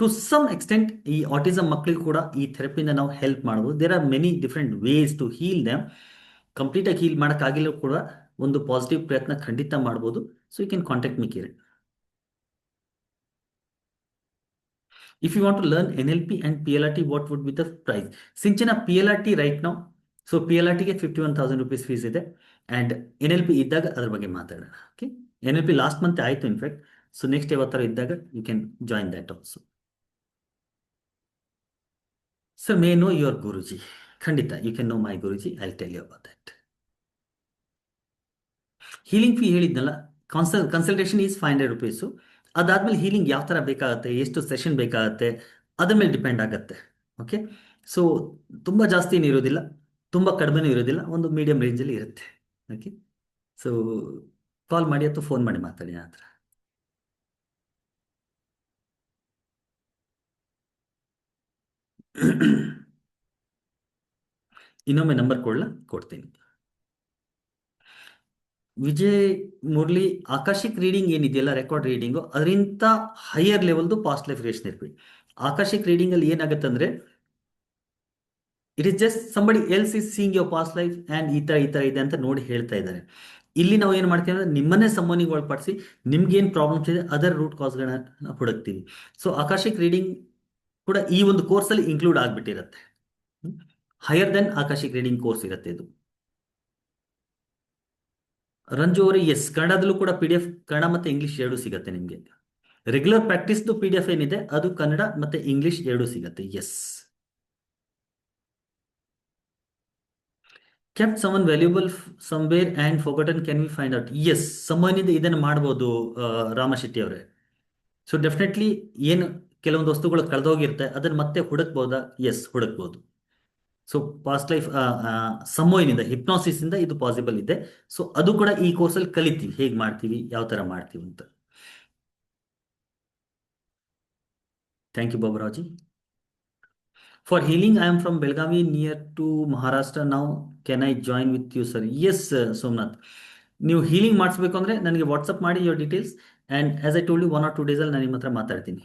ಟು ಸಮ್ ಎಕ್ಸ್ಟೆಂಟ್ ಈ ಆಟಿಸಮ್ ಮಕ್ಕಳಿಗೂ ಕೂಡ ಈ ಥೆರಪಿಯಿಂದ ನಾವು ಹೆಲ್ಪ್ ಮಾಡ್ಬೋದು. There are many different ways to heal them. ಕಂಪ್ಲೀಟಾಗಿ ಹೀಲ್ ಮಾಡೋಕ್ಕಾಗಿಲ್ಲ ಕೂಡ ಒಂದು ಪಾಸಿಟಿವ್ ಪ್ರಯತ್ನ ಖಂಡಿತ ಮಾಡ್ಬೋದು. So you can contact me Kiran. If you want to learn NLP and PLRT, what would be the price? Sinchana PLRT right ನಾವು, so PLRTಗೆ 51,000 rupees fees ಇದೆ. ಆ್ಯಂಡ್ NLP ಇದ್ದಾಗ ಅದ್ರ ಬಗ್ಗೆ ಮಾತಾಡೋಣ. ಓಕೆ, NLP ಲಾಸ್ಟ್ ಮಂತ್ ಆಯಿತು ಇನ್ಫ್ಯಾಕ್ಟ್. ಸೊ ನೆಕ್ಸ್ಟ್ ಯಾವತ್ತಾರ ಇದ್ದಾಗ you can join that also. Sir, may know your Guruji? ಖಂಡಿತ you can know my Guruji. I tell you about that. Healing fee ಹೇಳಿದ್ನಲ್ಲ, ಕನ್ಸಲ್ಟೇಷನ್ ಈಸ್ 500 ರೂಪೀಸು. ಅದಾದಮೇಲೆ ಹೀಲಿಂಗ್ ಯಾವ ಥರ ಬೇಕಾಗುತ್ತೆ, ಎಷ್ಟು ಸೆಷನ್ ಬೇಕಾಗುತ್ತೆ, ಅದ್ರ ಮೇಲೆ ಡಿಪೆಂಡ್ ಆಗುತ್ತೆ. ಓಕೆ, ಸೊ ತುಂಬ ಜಾಸ್ತಿನೂ ಇರೋದಿಲ್ಲ, ತುಂಬ ಕಡಿಮೆನೂ ಇರೋದಿಲ್ಲ, ಒಂದು ಮೀಡಿಯಂ ರೇಂಜಲ್ಲಿ ಇರುತ್ತೆ. ಓಕೆ, ಸೊ ಕಾಲ್ ಮಾಡಿ ಅಥವಾ ಫೋನ್ ಮಾಡಿ ಮಾತಾಡಿ ನನ್ನ ಹತ್ರ. ಇನ್ನೊಮ್ಮೆ ನಂಬರ್ ಕೊಡ್ತೀನಿ. ವಿಜಯ್ ಮುರಳಿ ಆಕಾಶಿಕ್ ರೀಡಿಂಗ್ ಏನಿದೆಯಲ್ಲ, ರೆಕಾರ್ಡ್ ರೀಡಿಂಗು ಅದರಿಂದ ಹೈಯರ್ ಲೆವೆಲ್ದು ಪಾಸ್ಟ್ ಲೈಫ್ ರಿಲೇಷನ್ ಇರ್ಬೇಕು. ಆಕಾಶಿಕ್ ರೀಡಿಂಗ್ ಅಲ್ಲಿ ಏನಾಗುತ್ತೆ ಅಂದ್ರೆ, it is just somebody else is seeing your past life and ಈ ತರ ಇದೆ ಅಂತ ನೋಡಿ ಹೇಳ್ತಾ ಇದ್ದಾರೆ. ಇಲ್ಲಿ ನಾವು ಏನು ಮಾಡ್ತೀವಿ ಅಂದ್ರೆ ನಿಮ್ಮನ್ನೇ ಸಂಬಂಧಿಗೆ ಒಳಪಡಿಸಿ ನಿಮ್ಗೇನು ಪ್ರಾಬ್ಲಮ್ಸ್ ಇದೆ ಅದರ ರೂಟ್ ಕಾಸ್ಗಳನ್ನ ಹುಡುಕ್ತೀವಿ. ಸೊ ಆಕಾಶಿಕ್ ರೀಡಿಂಗ್ ಕೂಡ ಈ ಒಂದು ಕೋರ್ಸಲ್ಲಿ ಇನ್ಕ್ಲೂಡ್ ಆಗಿಬಿಟ್ಟಿರುತ್ತೆ. Higher than akashic reading course ಇರುತ್ತೆ ಇದು. ರಂಜು ಅವರು ಎಸ್, ಕನ್ನಡದಲ್ಲೂ ಕೂಡ ಪಿ ಡಿ ಎಫ್ ಕನ್ನಡ ಮತ್ತು ಇಂಗ್ಲಿಷ್ ಎರಡೂ ಸಿಗುತ್ತೆ ನಿಮಗೆ. ರೆಗ್ಯುಲರ್ ಪ್ರಾಕ್ಟೀಸ್ದು ಪಿ ಡಿ ಎಫ್ ಏನಿದೆ ಅದು ಕನ್ನಡ ಮತ್ತು ಇಂಗ್ಲಿಷ್ ಎರಡೂ ಸಿಗುತ್ತೆ. Yes. Kept summon valuable somewhere and forgotten, can we find out? Yes, ಸಮನ್ನಿಂದ ಇದನ್ನು ಮಾಡ್ಬೋದು ರಾಮಶೆಟ್ಟಿ ಅವರೇ. ಸೊ ಡೆಫಿನೆಟ್ಲಿ ಏನು ಕೆಲವೊಂದು ವಸ್ತುಗಳು ಕಳೆದೋಗಿರುತ್ತೆ ಅದನ್ನು ಮತ್ತೆ ಹುಡುಕ್ಬೋದಾ? ಎಸ್, ಹುಡುಕ್ಬೋದು. ಸೊ ಪಾಸ್ಟ್ ಲೈಫ್ ಸಮೋಯಿನಿಂದ, ಹಿಪ್ನಾಸಿಸಿಂದ ಇದು ಪಾಸಿಬಲ್ ಇದೆ. ಸೊ ಅದು ಕೂಡ ಈ ಕೋರ್ಸಲ್ಲಿ ಕಲಿತೀವಿ, ಹೇಗೆ ಮಾಡ್ತೀವಿ, ಯಾವ ಥರ ಮಾಡ್ತೀವಿ ಅಂತ. Thank you Baburaji. For healing I am from Belagavi near to Maharashtra. ನಾವು can I join with you sir? Yes Somnath, ನೀವು ಹೀಲಿಂಗ್ ಮಾಡಿಸ್ಬೇಕು ಅಂದರೆ ನನಗೆ ವಾಟ್ಸಪ್ ಮಾಡಿ your details and as I told you 1 or 2 ಡೇಸಲ್ಲಿ ನಾನು ನಿಮ್ಮ ಹತ್ರ ಮಾತಾಡ್ತೀನಿ.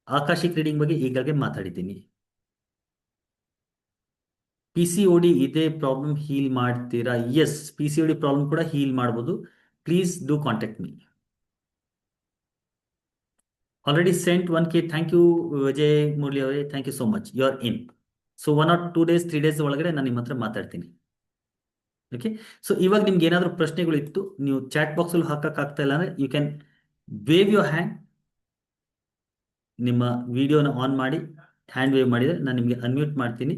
ಆಕಾಶಿಕ್ ರೀಡಿಂಗ್ ಬಗ್ಗೆ ಈಗಾಗಲೇ ಮಾತಾಡಿದ್ದೀನಿ. ಪಿ ಸಿ ಒ ಡಿ ಇದೇ ಪ್ರಾಬ್ಲಮ್ ಹೀಲ್ ಮಾಡ್ತೀರಾ? Yes, P C O D problem ಕೂಡ ಹೀಲ್ ಮಾಡ್ಬೋದು. Please do contact me. Already sent 1K. Thank you Vijay Murali ಅವರೇ, thank you so much. You are in. So 1 or 2 days 3 days ಒಳಗಡೆ ನಾನು ನಿಮ್ಮ ಹತ್ರ ಮಾತಾಡ್ತೀನಿ. ಓಕೆ. ಸೊ ಇವಾಗ ನಿಮ್ಗೆ ಏನಾದರೂ ಪ್ರಶ್ನೆಗಳು ಇತ್ತು, ನೀವು ಚಾಟ್ ಬಾಕ್ಸಲ್ಲಿ ಹಾಕಕ್ಕಾಗ್ತಾ ಇಲ್ಲ ಅಂದರೆ you can wave your hand. ನಿಮ್ಮ ವಿಡಿಯೋನ ಆನ್ ಮಾಡಿ ಹ್ಯಾಂಡ್ ವೇವ್ ಮಾಡಿದರೆ ನಾನು ನಿಮಗೆ ಅನ್ಮ್ಯೂಟ್ ಮಾಡ್ತೀನಿ.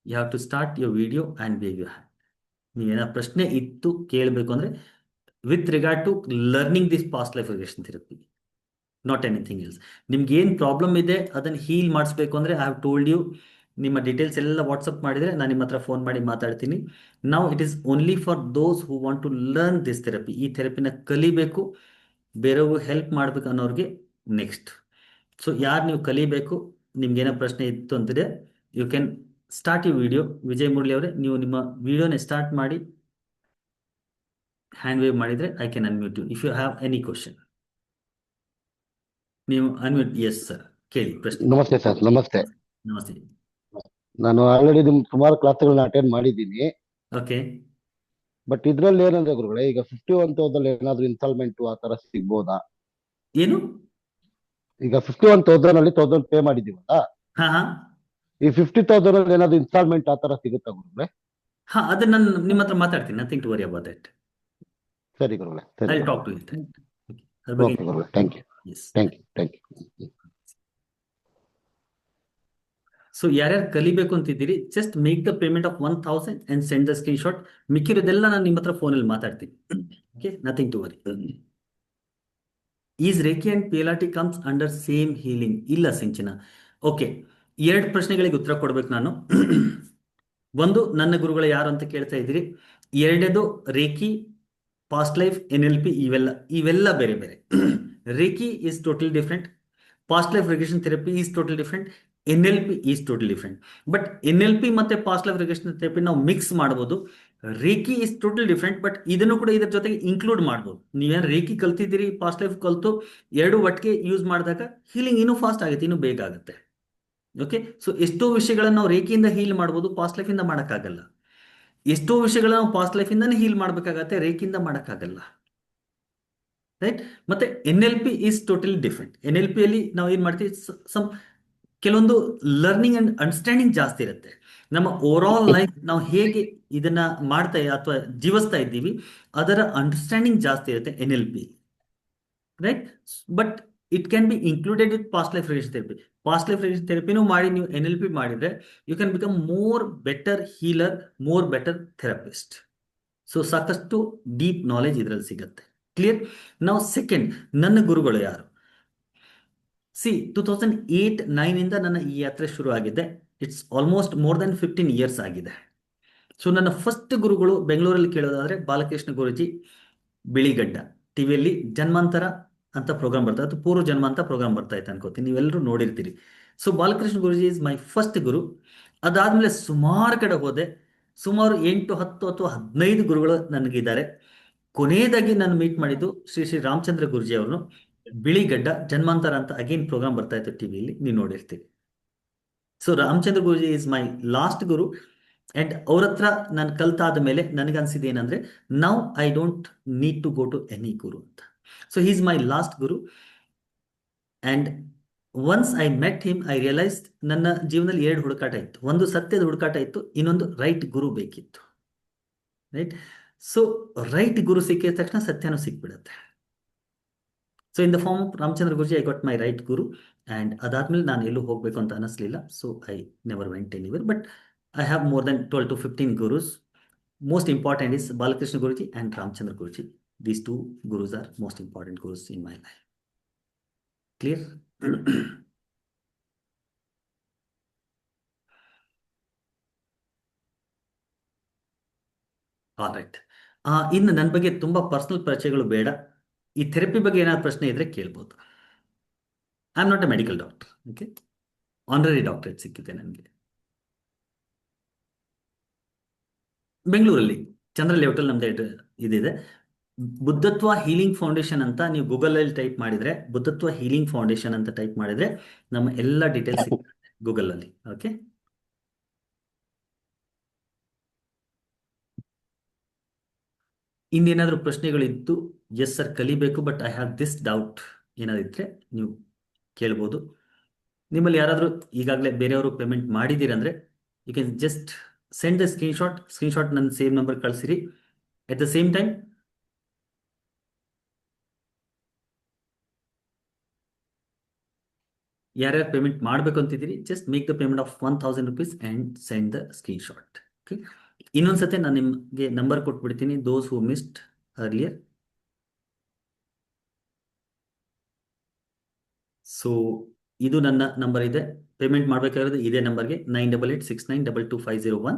You have to start your video and wave your hand. ನೀವೇನೋ ಪ್ರಶ್ನೆ ಇತ್ತು ಕೇಳಬೇಕು ಅಂದರೆ with regard to learning this past life regression therapy, not anything else. ನಿಮ್ಗೆ ಏನು ಪ್ರಾಬ್ಲಮ್ ಇದೆ ಅದನ್ನು ಹೀಲ್ ಮಾಡಿಸ್ಬೇಕು ಅಂದರೆ ಐ ಹ್ಯಾವ್ ಟೋಲ್ಡ್ ಯು, ನಿಮ್ಮ ಡೀಟೇಲ್ಸ್ ಎಲ್ಲ ವಾಟ್ಸಪ್ ಮಾಡಿದರೆ ನಾನು ನಿಮ್ಮ ಹತ್ರ ಫೋನ್ ಮಾಡಿ ಮಾತಾಡ್ತೀನಿ. ನಾವು it is only for those who want to learn this therapy. ಈ ಥೆರಪಿನ ಕಲಿಬೇಕು, ಬೇರೆಯವ್ರಿಗೂ ಹೆಲ್ಪ್ ಮಾಡಬೇಕು ಅನ್ನೋರಿಗೆ ನೆಕ್ಸ್ಟ್. ಸೊ ಯಾರು ನೀವು ಕಲಿಬೇಕು, ನಿಮ್ಗೇನೋ ಪ್ರಶ್ನೆ ಇತ್ತು ಅಂತಿದೆ, you can start you video. Vijay Murali ಅವರೇ, ನೀವು ನಿಮ್ಮ ವಿಡಿಯೋನ ಸ್ಟಾರ್ಟ್ ಮಾಡಿ ಹ್ಯಾಂಡ್ ವೇವ್ ಮಾಡಿದರೆ I can unmute you if you have any question. ನೀವು ಅನ್ಮ್ಯೂಟ್. ಎಸ್ ಸರ್, ಕೇಳಿ ಪ್ರಶ್ನೆ. ನಮಸ್ತೆ ಸರ್. ನಮಸ್ತೆ. ನಮಸ್ತೆ. ನಾನು ಆಲ್ರೆಡಿ ನಿಮ್ ಸುಮಾರು ಕ್ಲಾಸ್ಗಳನ್ನ ಅಟೆಂಡ್ ಮಾಡಿದ್ದೀನಿ. ಓಕೆ. ಬಟ್ ಇದ್ರಲ್ಲಿ ಏನಂದ್ರೆ ಗುರುಗಳೇ, ಈಗ 51,000 ಏನಾದ್ರು ಇನ್ಸ್ಟಾಲ್ಮೆಂಟ್ ಆ ತರ ಸಿಗ್ಬೋದಾ? ಏನು? ಈಗ 51,000 ಅಲ್ಲಿ 1,000 ಪೇ ಮಾಡಿದೀವಲ್ಲ, ಹಾ ಹಾ ಈ 50,000 ಅಲ್ಲಿ ಏನಾದ್ರು ಇನ್ಸ್ಟಾಲ್ಮೆಂಟ್ ಆ ತರ ಸಿಗುತ್ತಾ ಗುರುಗಳೇ? ಹಾ, ಅದನ್ನ ನಾನು ನಿಮ್ಮ ಹತ್ರ ಮಾತಾಡ್ತೀನಿ. Nothing to worry about that. ಸರಿ ಗುರುಗಳೇ, ಐ ಸರಿ. Talk to you. ಅದ್ರ ಬಗ್ಗೆ. ಓಕೆ ಗುರುಗಳೇ, thank you. Yes. Thank you, thank you. So ಯಾರ್ಯಾರು ಕಲಿಬೇಕು ಅಂತಿದ್ದೀರಿ, just make the payment of 1,000 and send the screenshot. ಮಿಕ್ಕಿರೋದೆಲ್ಲ ನಾನು ನಿಮ್ಮ ಹತ್ರ ಫೋನಲ್ಲಿ ಮಾತಾಡ್ತೀನಿ. Okay, nothing to worry. Is Reiki and P L R T comes under same healing? ಇಲ್ಲ ಸಿಂಚನ. ಓಕೆ, 2 ಪ್ರಶ್ನೆಗಳಿಗೆ ಉತ್ತರ ಕೊಡ್ಬೇಕು ನಾನು. ಒಂದು, ನನ್ನ ಗುರುಗಳು ಯಾರು ಅಂತ ಕೇಳ್ತಾ ಇದ್ದೀರಿ. ಎರಡನೇದು, ರೇಖಿ, ಪಾಸ್ಟ್ ಲೈಫ್, NLP ಇವೆಲ್ಲ ಬೇರೆ ಬೇರೆ. Reiki is totally different, past life regression therapy is totally different, NLP is totally different. But NLP ಮತ್ತೆ ಪಾಸ್ಟ್ ಲೈಫ್ ರಿಗ್ರೆಷನ್ ಥೆರಪಿ ನಾವು ಮಿಕ್ಸ್ ಮಾಡ್ಬೋದು. Reiki is totally different, but ಇದನ್ನು ಕೂಡ ಇದರ ಜೊತೆಗೆ ಇನ್ಕ್ಲೂಡ್ ಮಾಡ್ಬೋದು. ನೀವೇನು ರೇಖಿ ಕಲ್ತಿದ್ದೀರಿ, ಪಾಸ್ಟ್ ಲೈಫ್ ಕಲ್ತು, ಎರಡು ಒಟ್ಟಿಗೆ ಯೂಸ್ ಮಾಡಿದಾಗ ಹೀಲಿಂಗ್ ಇನ್ನೂ ಫಾಸ್ಟ್ ಆಗುತ್ತೆ, ಇನ್ನೂ ಬೇಗ ಆಗುತ್ತೆ. ಓಕೆ. ಸೊ ಎಷ್ಟೋ ವಿಷಯಗಳನ್ನು ನಾವು ರೇಖೆಯಿಂದ ಹೀಲ್ ಮಾಡ್ಬೋದು, ಪಾಸ್ಟ್ ಲೈಫಿಂದ ಮಾಡೋಕ್ಕಾಗಲ್ಲ. ಎಷ್ಟೋ ವಿಷಯಗಳನ್ನ ನಾವು ಪಾಸ್ಟ್ ಲೈಫಿಂದಾನೇ ಹೀಲ್ ಮಾಡಬೇಕಾಗತ್ತೆ, ರೇಖೆಯಿಂದ ಮಾಡೋಕ್ಕಾಗಲ್ಲ. ರೈಟ್. ಮತ್ತೆ NLP ಈಸ್ ಟೋಟಲಿ ಡಿಫ್ರೆಂಟ್. NLPಯಲ್ಲಿ ನಾವು ಏನು ಮಾಡ್ತೀವಿ, ಕೆಲವೊಂದು ಲರ್ನಿಂಗ್ ಅಂಡ್ ಅಂಡರ್ಸ್ಟ್ಯಾಂಡಿಂಗ್ ಜಾಸ್ತಿ ಇರುತ್ತೆ. ನಮ್ಮ ಓವರ್ ಆಲ್ ಲೈಫ್ ನಾವು ಹೇಗೆ ಇದನ್ನ ಮಾಡ್ತಾ ಅಥವಾ ಜೀವಿಸ್ತಾ ಇದ್ದೀವಿ ಅದರ ಅಂಡರ್ಸ್ಟ್ಯಾಂಡಿಂಗ್ ಜಾಸ್ತಿ ಇರುತ್ತೆ NLP. Right. But it can be included with past life regression therapy. Past life regression ಥೆರಪಿನೂ ಮಾಡಿ ನೀವು NLP ಮಾಡಿದ್ರೆ you can become more better healer, more better therapist. So ಸಾಕಷ್ಟು ಡೀಪ್ ನಾಲೆಜ್ ಇದರಲ್ಲಿ ಸಿಗುತ್ತೆ. ಕ್ಲಿಯರ್. ನಾವು ಸೆಕೆಂಡ್, ನನ್ನ ಗುರುಗಳು ಯಾರು? 2008-9 ಇಂದ ನನ್ನ ಈ ಯಾತ್ರೆ ಶುರು ಆಗಿದೆ. It's almost more than 15 years ಆಗಿದೆ. ಸೊ ನನ್ನ ಫಸ್ಟ್ ಗುರುಗಳು ಬೆಂಗಳೂರಲ್ಲಿ ಕೇಳೋದಾದ್ರೆ ಬಾಲಕೃಷ್ಣ ಗುರುಜಿ, ಬಿಳಿಗಡ್ಡ. ಟಿವಿಯಲ್ಲಿ ಜನ್ಮಾಂತರ ಅಂತ ಪ್ರೋಗ್ರಾಮ್ ಬರ್ತಾ ಇತ್ತು, ಪೂರ್ವ ಜನ್ಮ ಅಂತ ಪ್ರೋಗ್ರಾಮ್ ಬರ್ತಾ ಇತ್ತು ಅನ್ಕೋತೀನಿ, ನೀವೆಲ್ಲರೂ ನೋಡಿರ್ತೀರಿ. So Balakrishna Guruji is my first guru. ಅದಾದ್ಮೇಲೆ ಸುಮಾರು ಕಡೆ ಹೋದೆ. ಸುಮಾರು 8 10 ಅಥವಾ 15 ಗುರುಗಳು ನನಗಿದ್ದಾರೆ. ಕೊನೆಯದಾಗಿ ನಾನು ಮೀಟ್ ಮಾಡಿದ್ದು ಶ್ರೀ ಶ್ರೀ ರಾಮಚಂದ್ರ ಗುರುಜಿ ಅವ್ರನ್ನು. ಬಿಳಿಗಡ್ಡ ಜನ್ಮಾಂತರ ಅಂತ ಅಗೇನ್ ಪ್ರೋಗ್ರಾಮ್ ಬರ್ತಾ ಇತ್ತು ಟಿವಿಯಲ್ಲಿ, ನೀವು ನೋಡಿರ್ತೀವಿ. So Ramachandra Guruji is my last guru. And ಅವ್ರ ಹತ್ರ ನಾನು ಕಲ್ತಾದ ಮೇಲೆ ನನಗನ್ಸಿದ್ದು ಏನಂದ್ರೆ, now I don't need to go to any guru ಅಂತ. So he's my last guru. And once I met him I realise ನನ್ನ ಜೀವನದಲ್ಲಿ ಎರಡು ಹುಡುಕಾಟ ಇತ್ತು. ಒಂದು ಸತ್ಯದ ಹುಡುಕಾಟ ಇತ್ತು, ಇನ್ನೊಂದು ರೈಟ್ ಗುರು ಬೇಕಿತ್ತು. ರೈಟ್. ಸೊ ರೈಟ್ ಗುರು ಸಿಕ್ಕಿದ ತಕ್ಷಣ ಸತ್ಯನೂ ಸಿಕ್ಬಿಡುತ್ತೆ. So in the form of Ramachandra Guruji I got my right guru. And ಅದಾದ್ಮೇಲೆ ನಾನು ಎಲ್ಲೂ ಹೋಗಬೇಕು ಅಂತ ಅನಿಸ್ಲಿಲ್ಲ. So I never went anywhere. But I have more than 12 to 15 gurus. Most important is Balakrishna Guruji and Ramchandra Guruji. These two gurus are most important gurus in my life. Clear? All right. ಇನ್ನು ನನ್ನ ಬಗ್ಗೆ ತುಂಬ personal ಪರಿಚಯಗಳು ಬೇಡ. ಈ therapy ಬಗ್ಗೆ ಏನಾದ್ರು ಪ್ರಶ್ನೆ ಇದ್ರೆ ಕೇಳ್ಬೋದು. I am not A medical doctor. Okay, honorary doctorate ಸಿಕ್ಕಿದೆ ನನಗೆ ಬೆಂಗಳೂರಲ್ಲಿ, ಚಂದ್ರ ಲೇಔಟಲ್ಲಿ ನಮ್ದು ಇದಿದೆ. ಬುದ್ಧತ್ವ ಹೀಲಿಂಗ್ ಫೌಂಡೇಶನ್ ಅಂತ ನೀವು ಗೂಗಲಲ್ಲಿ ಟೈಪ್ ಮಾಡಿದ್ರೆ, ಬುದ್ಧತ್ವ ಹೀಲಿಂಗ್ ಫೌಂಡೇಶನ್ ಅಂತ ಟೈಪ್ ಮಾಡಿದ್ರೆ ನಮ್ಮ ಎಲ್ಲ ಡೀಟೇಲ್ಸ್ ಸಿಗ್ತದೆ ಗೂಗಲಲ್ಲಿ. ಓಕೆ, ಇನ್ನೇನಾದರೂ ಪ್ರಶ್ನೆಗಳಿದ್ದು, ಎಸ್ ಸರ್ ಕಲಿಬೇಕು but I have this doubt ಏನಾದಿದ್ರೆ ನೀವು ಕೇಳ್ಬೋದು. ನಿಮ್ಮಲ್ಲಿ ಯಾರಾದರೂ ಈಗಾಗಲೇ ಬೇರೆಯವರು ಪೇಮೆಂಟ್ ಮಾಡಿದ್ದೀರಂದ್ರೆ you can just send the screenshot ನನ್ನ ಸೇಮ್ ನಂಬರ್ ಕಳಿಸಿರಿ. ಎಟ್ ದ ಸೇಮ್ ಟೈಮ್ ಯಾರ್ಯಾರು ಪೇಮೆಂಟ್ ಮಾಡಬೇಕು ಅಂತಿದ್ದೀರಿ, just make the payment of 1000 rupees and send the screenshot. Okay, ಇನ್ನೊಂದ್ಸತಿ ನಾನು ನಿಮಗೆ ನಂಬರ್ ಕೊಟ್ಬಿಡ್ತೀನಿ, ದೋಸ್ ಹೂ ಮಿಸ್ಡ್ ಅರ್ಲಿಯರ್. ಸೊ ಇದು ನನ್ನ ನಂಬರ್ ಇದೆ. ಪೇಮೆಂಟ್ ಮಾಡಬೇಕಾಗಿರೋದು ಇದೇ ನಂಬರ್ಗೆ 9886922501.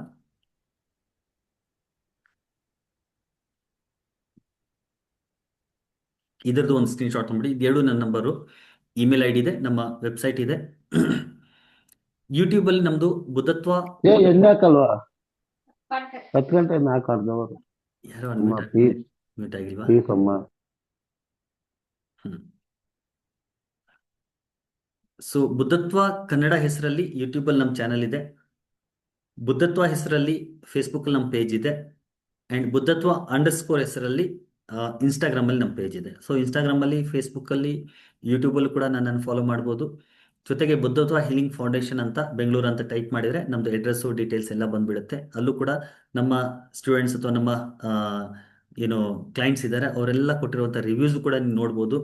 ಇದರದ್ದು ಒಂದು ಸ್ಕ್ರೀನ್ಶಾಟ್ ತೊಗೊಂಬಿಡಿ. ಇದೆರಡು ನನ್ನ ನಂಬರು. ಇಮೇಲ್ ಐ ಡಿ ಇದೆ, ನಮ್ಮ ವೆಬ್ಸೈಟ್ ಇದೆ. ಯೂಟ್ಯೂಬಲ್ಲಿ ನಮ್ಮದು ಬುದ್ಧತ್ವ. ಎಣ್ಣೆ ಹಾಕಲ್ವಾ? 10 ಗಂಟೆ ನಾಲ್ಕು ಅರ್ಧವರು ಯಾರೋ ಮ್ಯೂಟ್ ಆಗಿಲ್ವಾ? ಪ್ಲೀಸ್ ಅಮ್ಮ. ಸೊ ಬುದ್ಧತ್ವ ಕನ್ನಡ ಹೆಸರಲ್ಲಿ ಯೂಟ್ಯೂಬಲ್ಲಿ ನಮ್ಮ ಚಾನಲ್ ಇದೆ. ಬುದ್ಧತ್ವ ಹೆಸರಲ್ಲಿ ಫೇಸ್ಬುಕ್ಕಲ್ಲಿ ನಮ್ಮ ಪೇಜ್ ಇದೆ. ಆ್ಯಂಡ್ ಬುದ್ಧತ್ವ _ ಹೆಸರಲ್ಲಿ ಇನ್ಸ್ಟಾಗ್ರಾಮಲ್ಲಿ ನಮ್ಮ ಪೇಜ್ ಇದೆ. ಸೊ ಇನ್ಸ್ಟಾಗ್ರಾಮಲ್ಲಿ, ಫೇಸ್ಬುಕ್ಕಲ್ಲಿ, ಯೂಟ್ಯೂಬಲ್ಲೂ ಕೂಡ ನನ್ನನ್ನು ಫಾಲೋ ಮಾಡ್ಬೋದು. ಜೊತೆಗೆ ಬುದ್ಧತ್ವ ಹೀಲಿಂಗ್ ಫೌಂಡೇಶನ್ ಅಂತ ಬೆಂಗಳೂರು ಅಂತ ಟೈಪ್ ಮಾಡಿದರೆ ನಮ್ಮದು ಅಡ್ರೆಸ್ಸು ಡೀಟೇಲ್ಸ್ ಎಲ್ಲ ಬಂದುಬಿಡುತ್ತೆ. ಅಲ್ಲೂ ಕೂಡ ನಮ್ಮ ಸ್ಟೂಡೆಂಟ್ಸ್ ಅಥವಾ ನಮ್ಮ ಏನು ಕ್ಲೈಂಟ್ಸ್ ಇದ್ದಾರೆ ಅವರೆಲ್ಲ ಕೊಟ್ಟಿರುವಂಥ ರಿವ್ಯೂಸ್ ಕೂಡ ನೀವು ನೋಡ್ಬೋದು.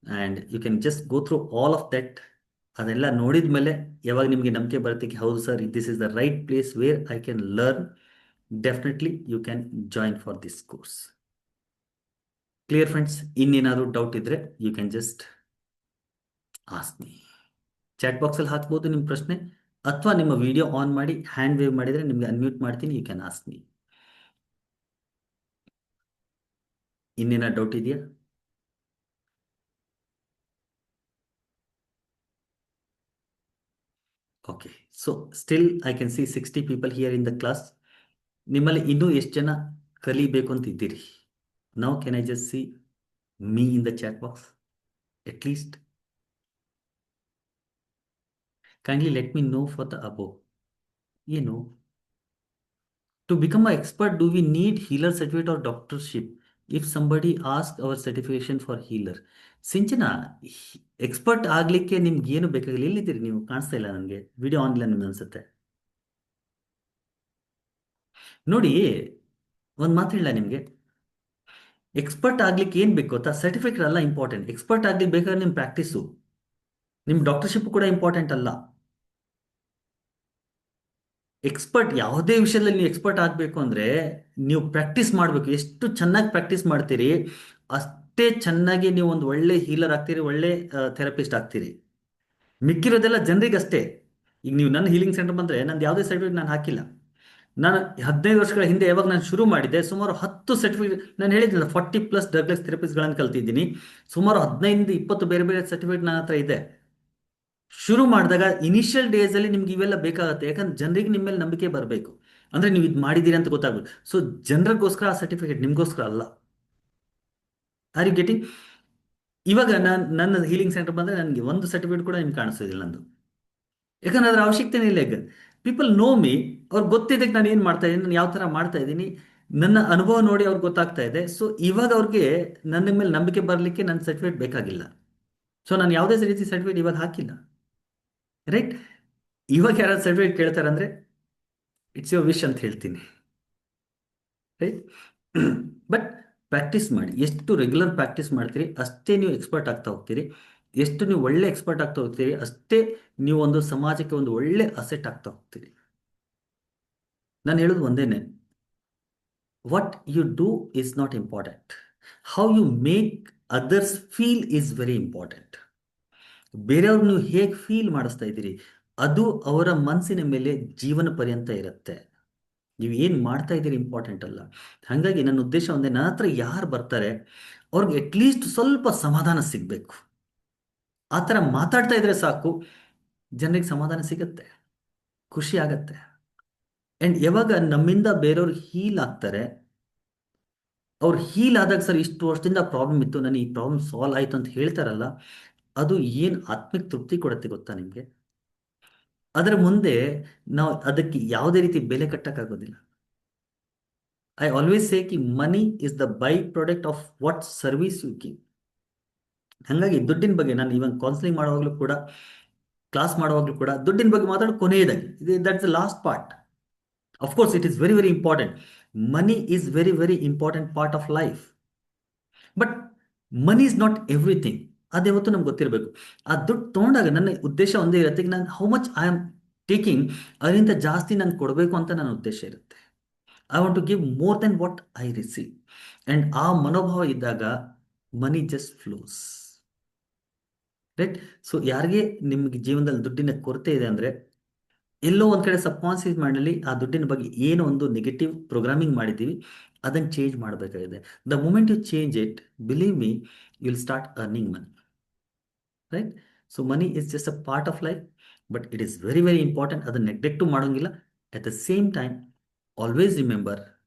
And you can just go through all of that. ಅದೆಲ್ಲ ನೋಡಿದ ಮೇಲೆ ಯಾವಾಗ ನಿಮಗೆ ನಂಬಿಕೆ ಬರುತ್ತೆ, ಹೌದು sir this is the right place where I can learn, definitely you can join for this course. Clear friends? ಇನ್ನೇನಾದರೂ ಡೌಟ್ ಇದ್ದರೆ you can just ask me. Chat ಬಾಕ್ಸಲ್ಲಿ ಹಾಕ್ಬೋದು ನಿಮ್ಮ ಪ್ರಶ್ನೆ, ಅಥವಾ ನಿಮ್ಮ ವಿಡಿಯೋ ಆನ್ ಮಾಡಿ ಹ್ಯಾಂಡ್ ವೇವ್ ಮಾಡಿದರೆ ನಿಮಗೆ ಅನ್ಮ್ಯೂಟ್ ಮಾಡ್ತೀನಿ, ಯು ಕ್ಯಾನ್ ಆಸ್ಕ್ ಮೀ. ಇನ್ನೇನ ಡೌಟ್ ಇದೆಯಾ? Okay, so still I can see 60 people here in the class. ನಿಮ್ಮಲ್ಲಿ ಇನ್ನೂ ಎಷ್ಟು ಜನ ಕಲಿಬೇಕು ಅಂತ ಇದ್ದೀರಿ? Now can I just see me in the chat box at least? Kindly let me know for the above. ಏನು, to become an expert, do we need healer certificate or doctorship? If somebody asks our certification for healer. Sinchana, expert ಆಗಲಿಕ್ಕೆ ನಿಮ್ಗೆ ಏನು ಬೇಕಾಗಿಲ್ಲ. ಎಲ್ಲಿದ್ದೀರಿ ನೀವು? ಕಾಣಿಸ್ತಾ ಇಲ್ಲ ನನಗೆ, ವಿಡಿಯೋ ಆನ್ ಇಲ್ಲ ನಿಮ್ಗೆ ಅನ್ಸುತ್ತೆ. ನೋಡಿ, ಒಂದು ಮಾತು ಹೇಳ ನಿಮಗೆ, ಎಕ್ಸ್ಪರ್ಟ್ ಆಗ್ಲಿಕ್ಕೆ ಏನು ಬೇಕು ಗೊತ್ತಾ? ಸರ್ಟಿಫಿಕೇಟ್ ಅಲ್ಲ ಇಂಪಾರ್ಟೆಂಟ್. ಎಕ್ಸ್ಪರ್ಟ್ ಆಗ್ಲಿಕ್ಕೆ ಬೇಕಾದ್ರೆ ನಿಮ್ಮ ಪ್ರಾಕ್ಟೀಸು, ನಿಮ್ಮ ಡಾಕ್ಟರ್ಶಿಪ್ ಕೂಡ ಇಂಪಾರ್ಟೆಂಟ್ ಅಲ್ಲ. ಎಕ್ಸ್ಪರ್ಟ್ ಯಾವುದೇ ವಿಷಯದಲ್ಲಿ ನೀವು ಎಕ್ಸ್ಪರ್ಟ್ ಆಗಬೇಕು ಅಂದರೆ ನೀವು ಪ್ರಾಕ್ಟೀಸ್ ಮಾಡಬೇಕು. ಎಷ್ಟು ಚೆನ್ನಾಗಿ ಪ್ರಾಕ್ಟೀಸ್ ಮಾಡ್ತೀರಿ ಅಷ್ಟೇ ಚೆನ್ನಾಗಿ ನೀವು ಒಂದು ಒಳ್ಳೆ ಹೀಲರ್ ಆಗ್ತೀರಿ, ಒಳ್ಳೆ ಥೆರಪಿಸ್ಟ್ ಆಗ್ತೀರಿ. ಮಿಕ್ಕಿರೋದೆಲ್ಲ ಜನರಿಗಷ್ಟೇ. ಈಗ ನೀವು ನನ್ನ ಹೀಲಿಂಗ್ ಸೆಂಟರ್ ಬಂದರೆ ನಂದು ಯಾವುದೇ ಸರ್ಟಿಫಿಕೇಟ್ ನಾನು ಹಾಕಿಲ್ಲ. ನಾನು 15 ವರ್ಷಗಳ ಹಿಂದೆ ಯಾವಾಗ ನಾನು ಶುರು ಮಾಡಿದ್ದೆ, ಸುಮಾರು 10 ಸರ್ಟಿಫಿಕೇಟ್, ನಾನು ಹೇಳಿದ್ದಿಲ್ಲ 40+ ಡ್ರಗ್ಲೆಸ್ ಥೆರಪಿಸ್ಟ್ಗಳನ್ನು ಕಲ್ತಿದ್ದೀನಿ. ಸುಮಾರು 15-20 ಬೇರೆ ಬೇರೆ ಸರ್ಟಿಫಿಕೇಟ್ ನನ್ನ ಹತ್ರ ಇದೆ. ಶುರು ಮಾಡಿದಾಗ ಇನಿಷಿಯಲ್ ಡೇಸಲ್ಲಿ ನಿಮ್ಗೆ ಇವೆಲ್ಲ ಬೇಕಾಗುತ್ತೆ, ಯಾಕಂದ್ರೆ ಜನರಿಗೆ ನಿಮ್ಮ ಮೇಲೆ ನಂಬಿಕೆ ಬರಬೇಕು. ಅಂದರೆ ನೀವು ಇದು ಮಾಡಿದ್ದೀರಿ ಅಂತ ಗೊತ್ತಾಗಬೇಕು. ಸೊ ಜನರಿಗೋಸ್ಕರ ಆ ಸರ್ಟಿಫಿಕೇಟ್, ನಿಮಗೋಸ್ಕರ ಅಲ್ಲ. Are you getting? ಇವಾಗ ನನ್ನ ಹೀಲಿಂಗ್ ಸೆಂಟರ್ ಬಂದರೆ ನನಗೆ ಒಂದು ಸರ್ಟಿಫಿಕೇಟ್ ಕೂಡ ನಿಮ್ಗೆ ಕಾಣಿಸೋದಿಲ್ಲ ನಂದು, ಯಾಕಂದ್ರೆ ಅದರ ಅವಶ್ಯಕತೆನೇ ಇಲ್ಲ. ಈಗ ಪೀಪಲ್ ನೋ ಮೀ, ಅವ್ರಿಗೆ ಗೊತ್ತಿದ್ದಕ್ಕೆ ನಾನು ಏನು ಮಾಡ್ತಾ ಇದ್ದೀನಿ, ನಾನು ಯಾವ ಥರ ಮಾಡ್ತಾ ಇದ್ದೀನಿ, ನನ್ನ ಅನುಭವ ನೋಡಿ ಅವ್ರಿಗೆ ಗೊತ್ತಾಗ್ತಾ ಇದೆ. ಸೊ ಇವಾಗ ಅವ್ರಿಗೆ ನನ್ನ ಮೇಲೆ ನಂಬಿಕೆ ಬರಲಿಕ್ಕೆ ನನ್ನ ಸರ್ಟಿಫಿಕೇಟ್ ಬೇಕಾಗಿಲ್ಲ. ಸೊ ನಾನು ಯಾವುದೇ ರೀತಿ ಸರ್ಟಿಫಿಕೇಟ್ ಇವಾಗ ಹಾಕಿಲ್ಲ, ರೈಟ್? ಇವಾಗ ಯಾರಾದ್ರು ಸರ್ಟಿಫಿಕೇಟ್ ಕೇಳ್ತಾರೆ ಅಂದರೆ ಇಟ್ಸ್ ಯುವರ್ ವಿಶ್ ಅಂತ ಹೇಳ್ತೀನಿ, ರೈಟ್? ಬಟ್ ಪ್ರಾಕ್ಟೀಸ್ ಮಾಡಿ. ಎಷ್ಟು ರೆಗ್ಯುಲರ್ ಪ್ರಾಕ್ಟೀಸ್ ಮಾಡ್ತೀರಿ ಅಷ್ಟೇ ನೀವು ಎಕ್ಸ್ಪರ್ಟ್ ಆಗ್ತಾ ಹೋಗ್ತೀರಿ. ಎಷ್ಟು ನೀವು ಒಳ್ಳೆ ಎಕ್ಸ್ಪರ್ಟ್ ಆಗ್ತಾ ಹೋಗ್ತೀರಿ ಅಷ್ಟೇ ನೀವು ಒಂದು ಸಮಾಜಕ್ಕೆ ಒಂದು ಒಳ್ಳೆ ಅಸೆಟ್ ಆಗ್ತಾ ಹೋಗ್ತೀರಿ. ನಾನು ಹೇಳೋದು ಒಂದೇನೆ, what you do is not important, how you make others feel is very important. ಬೇರೆಯವ್ರು ನೀವು ಹೇಗೆ ಫೀಲ್ ಮಾಡಿಸ್ತಾ ಇದ್ದೀರಿ ಅದು ಅವರ ಮನಸ್ಸಿನ ಮೇಲೆ ಜೀವನ ಪರ್ಯಂತ ಇರುತ್ತೆ. ನೀವು ಏನು ಮಾಡ್ತಾ ಇದ್ದೀರಿ ಇಂಪಾರ್ಟೆಂಟ್ ಅಲ್ಲ. ಹಾಗಾಗಿ ನನ್ನ ಉದ್ದೇಶ ಒಂದೇ, ನನ್ನ ಹತ್ರ ಯಾರು ಬರ್ತಾರೆ ಅವ್ರಿಗೆ ಅಟ್ಲೀಸ್ಟ್ ಸ್ವಲ್ಪ ಸಮಾಧಾನ ಸಿಗಬೇಕು. ಆ ಥರ ಮಾತಾಡ್ತಾ ಇದ್ರೆ ಸಾಕು, ಜನರಿಗೆ ಸಮಾಧಾನ ಸಿಗತ್ತೆ, ಖುಷಿ ಆಗತ್ತೆ. ಆ್ಯಂಡ್ ಯಾವಾಗ ನಮ್ಮಿಂದ ಬೇರೆಯವ್ರು ಹೀಲ್ ಆಗ್ತಾರೆ, ಅವ್ರು ಹೀಲ್ ಆದಾಗ ಸರ್ ಇಷ್ಟು ವರ್ಷದಿಂದ ಪ್ರಾಬ್ಲಮ್ ಇತ್ತು, ನನಗೆ ಈ ಪ್ರಾಬ್ಲಮ್ ಸಾಲ್ವ್ ಆಯಿತು ಅಂತ ಹೇಳ್ತಾರಲ್ಲ, ಅದು ಏನು ಆತ್ಮಿಕ ತೃಪ್ತಿ ಕೊಡುತ್ತೆ ಗೊತ್ತಾ ನಿಮಗೆ? ಅದರ ಮುಂದೆ ನಾವು ಅದಕ್ಕೆ ಯಾವುದೇ ರೀತಿ ಬೆಲೆ ಕಟ್ಟಕ್ಕಾಗೋದಿಲ್ಲ. ಐ ಆಲ್ವೇಸ್ ಸೇ ಕಿ money is the by product of what service you give. ಹಾಗಾಗಿ ದುಡ್ಡಿನ ಬಗ್ಗೆ ನಾನು ಇವನ್ ಕೌನ್ಸಿಲಿಂಗ್ ಮಾಡುವಾಗಲೂ ಕೂಡ, ಕ್ಲಾಸ್ ಮಾಡುವಾಗಲೂ ಕೂಡ ದುಡ್ಡಿನ ಬಗ್ಗೆ ಮಾತಾಡೋ ಕೊನೆಯದಾಗಿ, that's the last part. Of course it is very very important. Money is very very important part of life, but money is not everything. ಅದ್ಯಾವತ್ತು ನಮ್ಗೆ ಗೊತ್ತಿರಬೇಕು. ಆ ದುಡ್ಡು ತೊಗೊಂಡಾಗ ನನ್ನ ಉದ್ದೇಶ ಒಂದೇ ಇರುತ್ತೆ, ನಾನು how much I am taking, ಅದರಿಂದ ಜಾಸ್ತಿ ನಾನು ಕೊಡಬೇಕು ಅಂತ ನನ್ನ ಉದ್ದೇಶ ಇರುತ್ತೆ. I want to give more then what I receive. And ಆ ಮನೋಭಾವ ಇದ್ದಾಗ money just flows, right? So ಯಾರಿಗೆ ನಿಮಗೆ ಜೀವನದಲ್ಲಿ ದುಡ್ಡಿನ ಕೊರತೆ ಇದೆ ಅಂದರೆ, ಎಲ್ಲೋ ಒಂದು ಕಡೆ ಸಬ್ಕಾನ್ಸಿಯಸ್ ಮೈಂಡಲ್ಲಿ ಆ ದುಡ್ಡಿನ ಬಗ್ಗೆ ಏನೋ ಒಂದು ನೆಗೆಟಿವ್ ಪ್ರೋಗ್ರಾಮಿಂಗ್ ಮಾಡಿದ್ದೀವಿ, ಅದನ್ನು ಚೇಂಜ್ ಮಾಡಬೇಕಾಗಿದೆ. The moment you change it, believe me, you will start earning money, right? So money is just a part of life, but it is very very important. ಅದನ್ನು ನೆಗ್ಲೆಕ್ಟು ಮಾಡೋಂಗಿಲ್ಲ. At the same time always remember,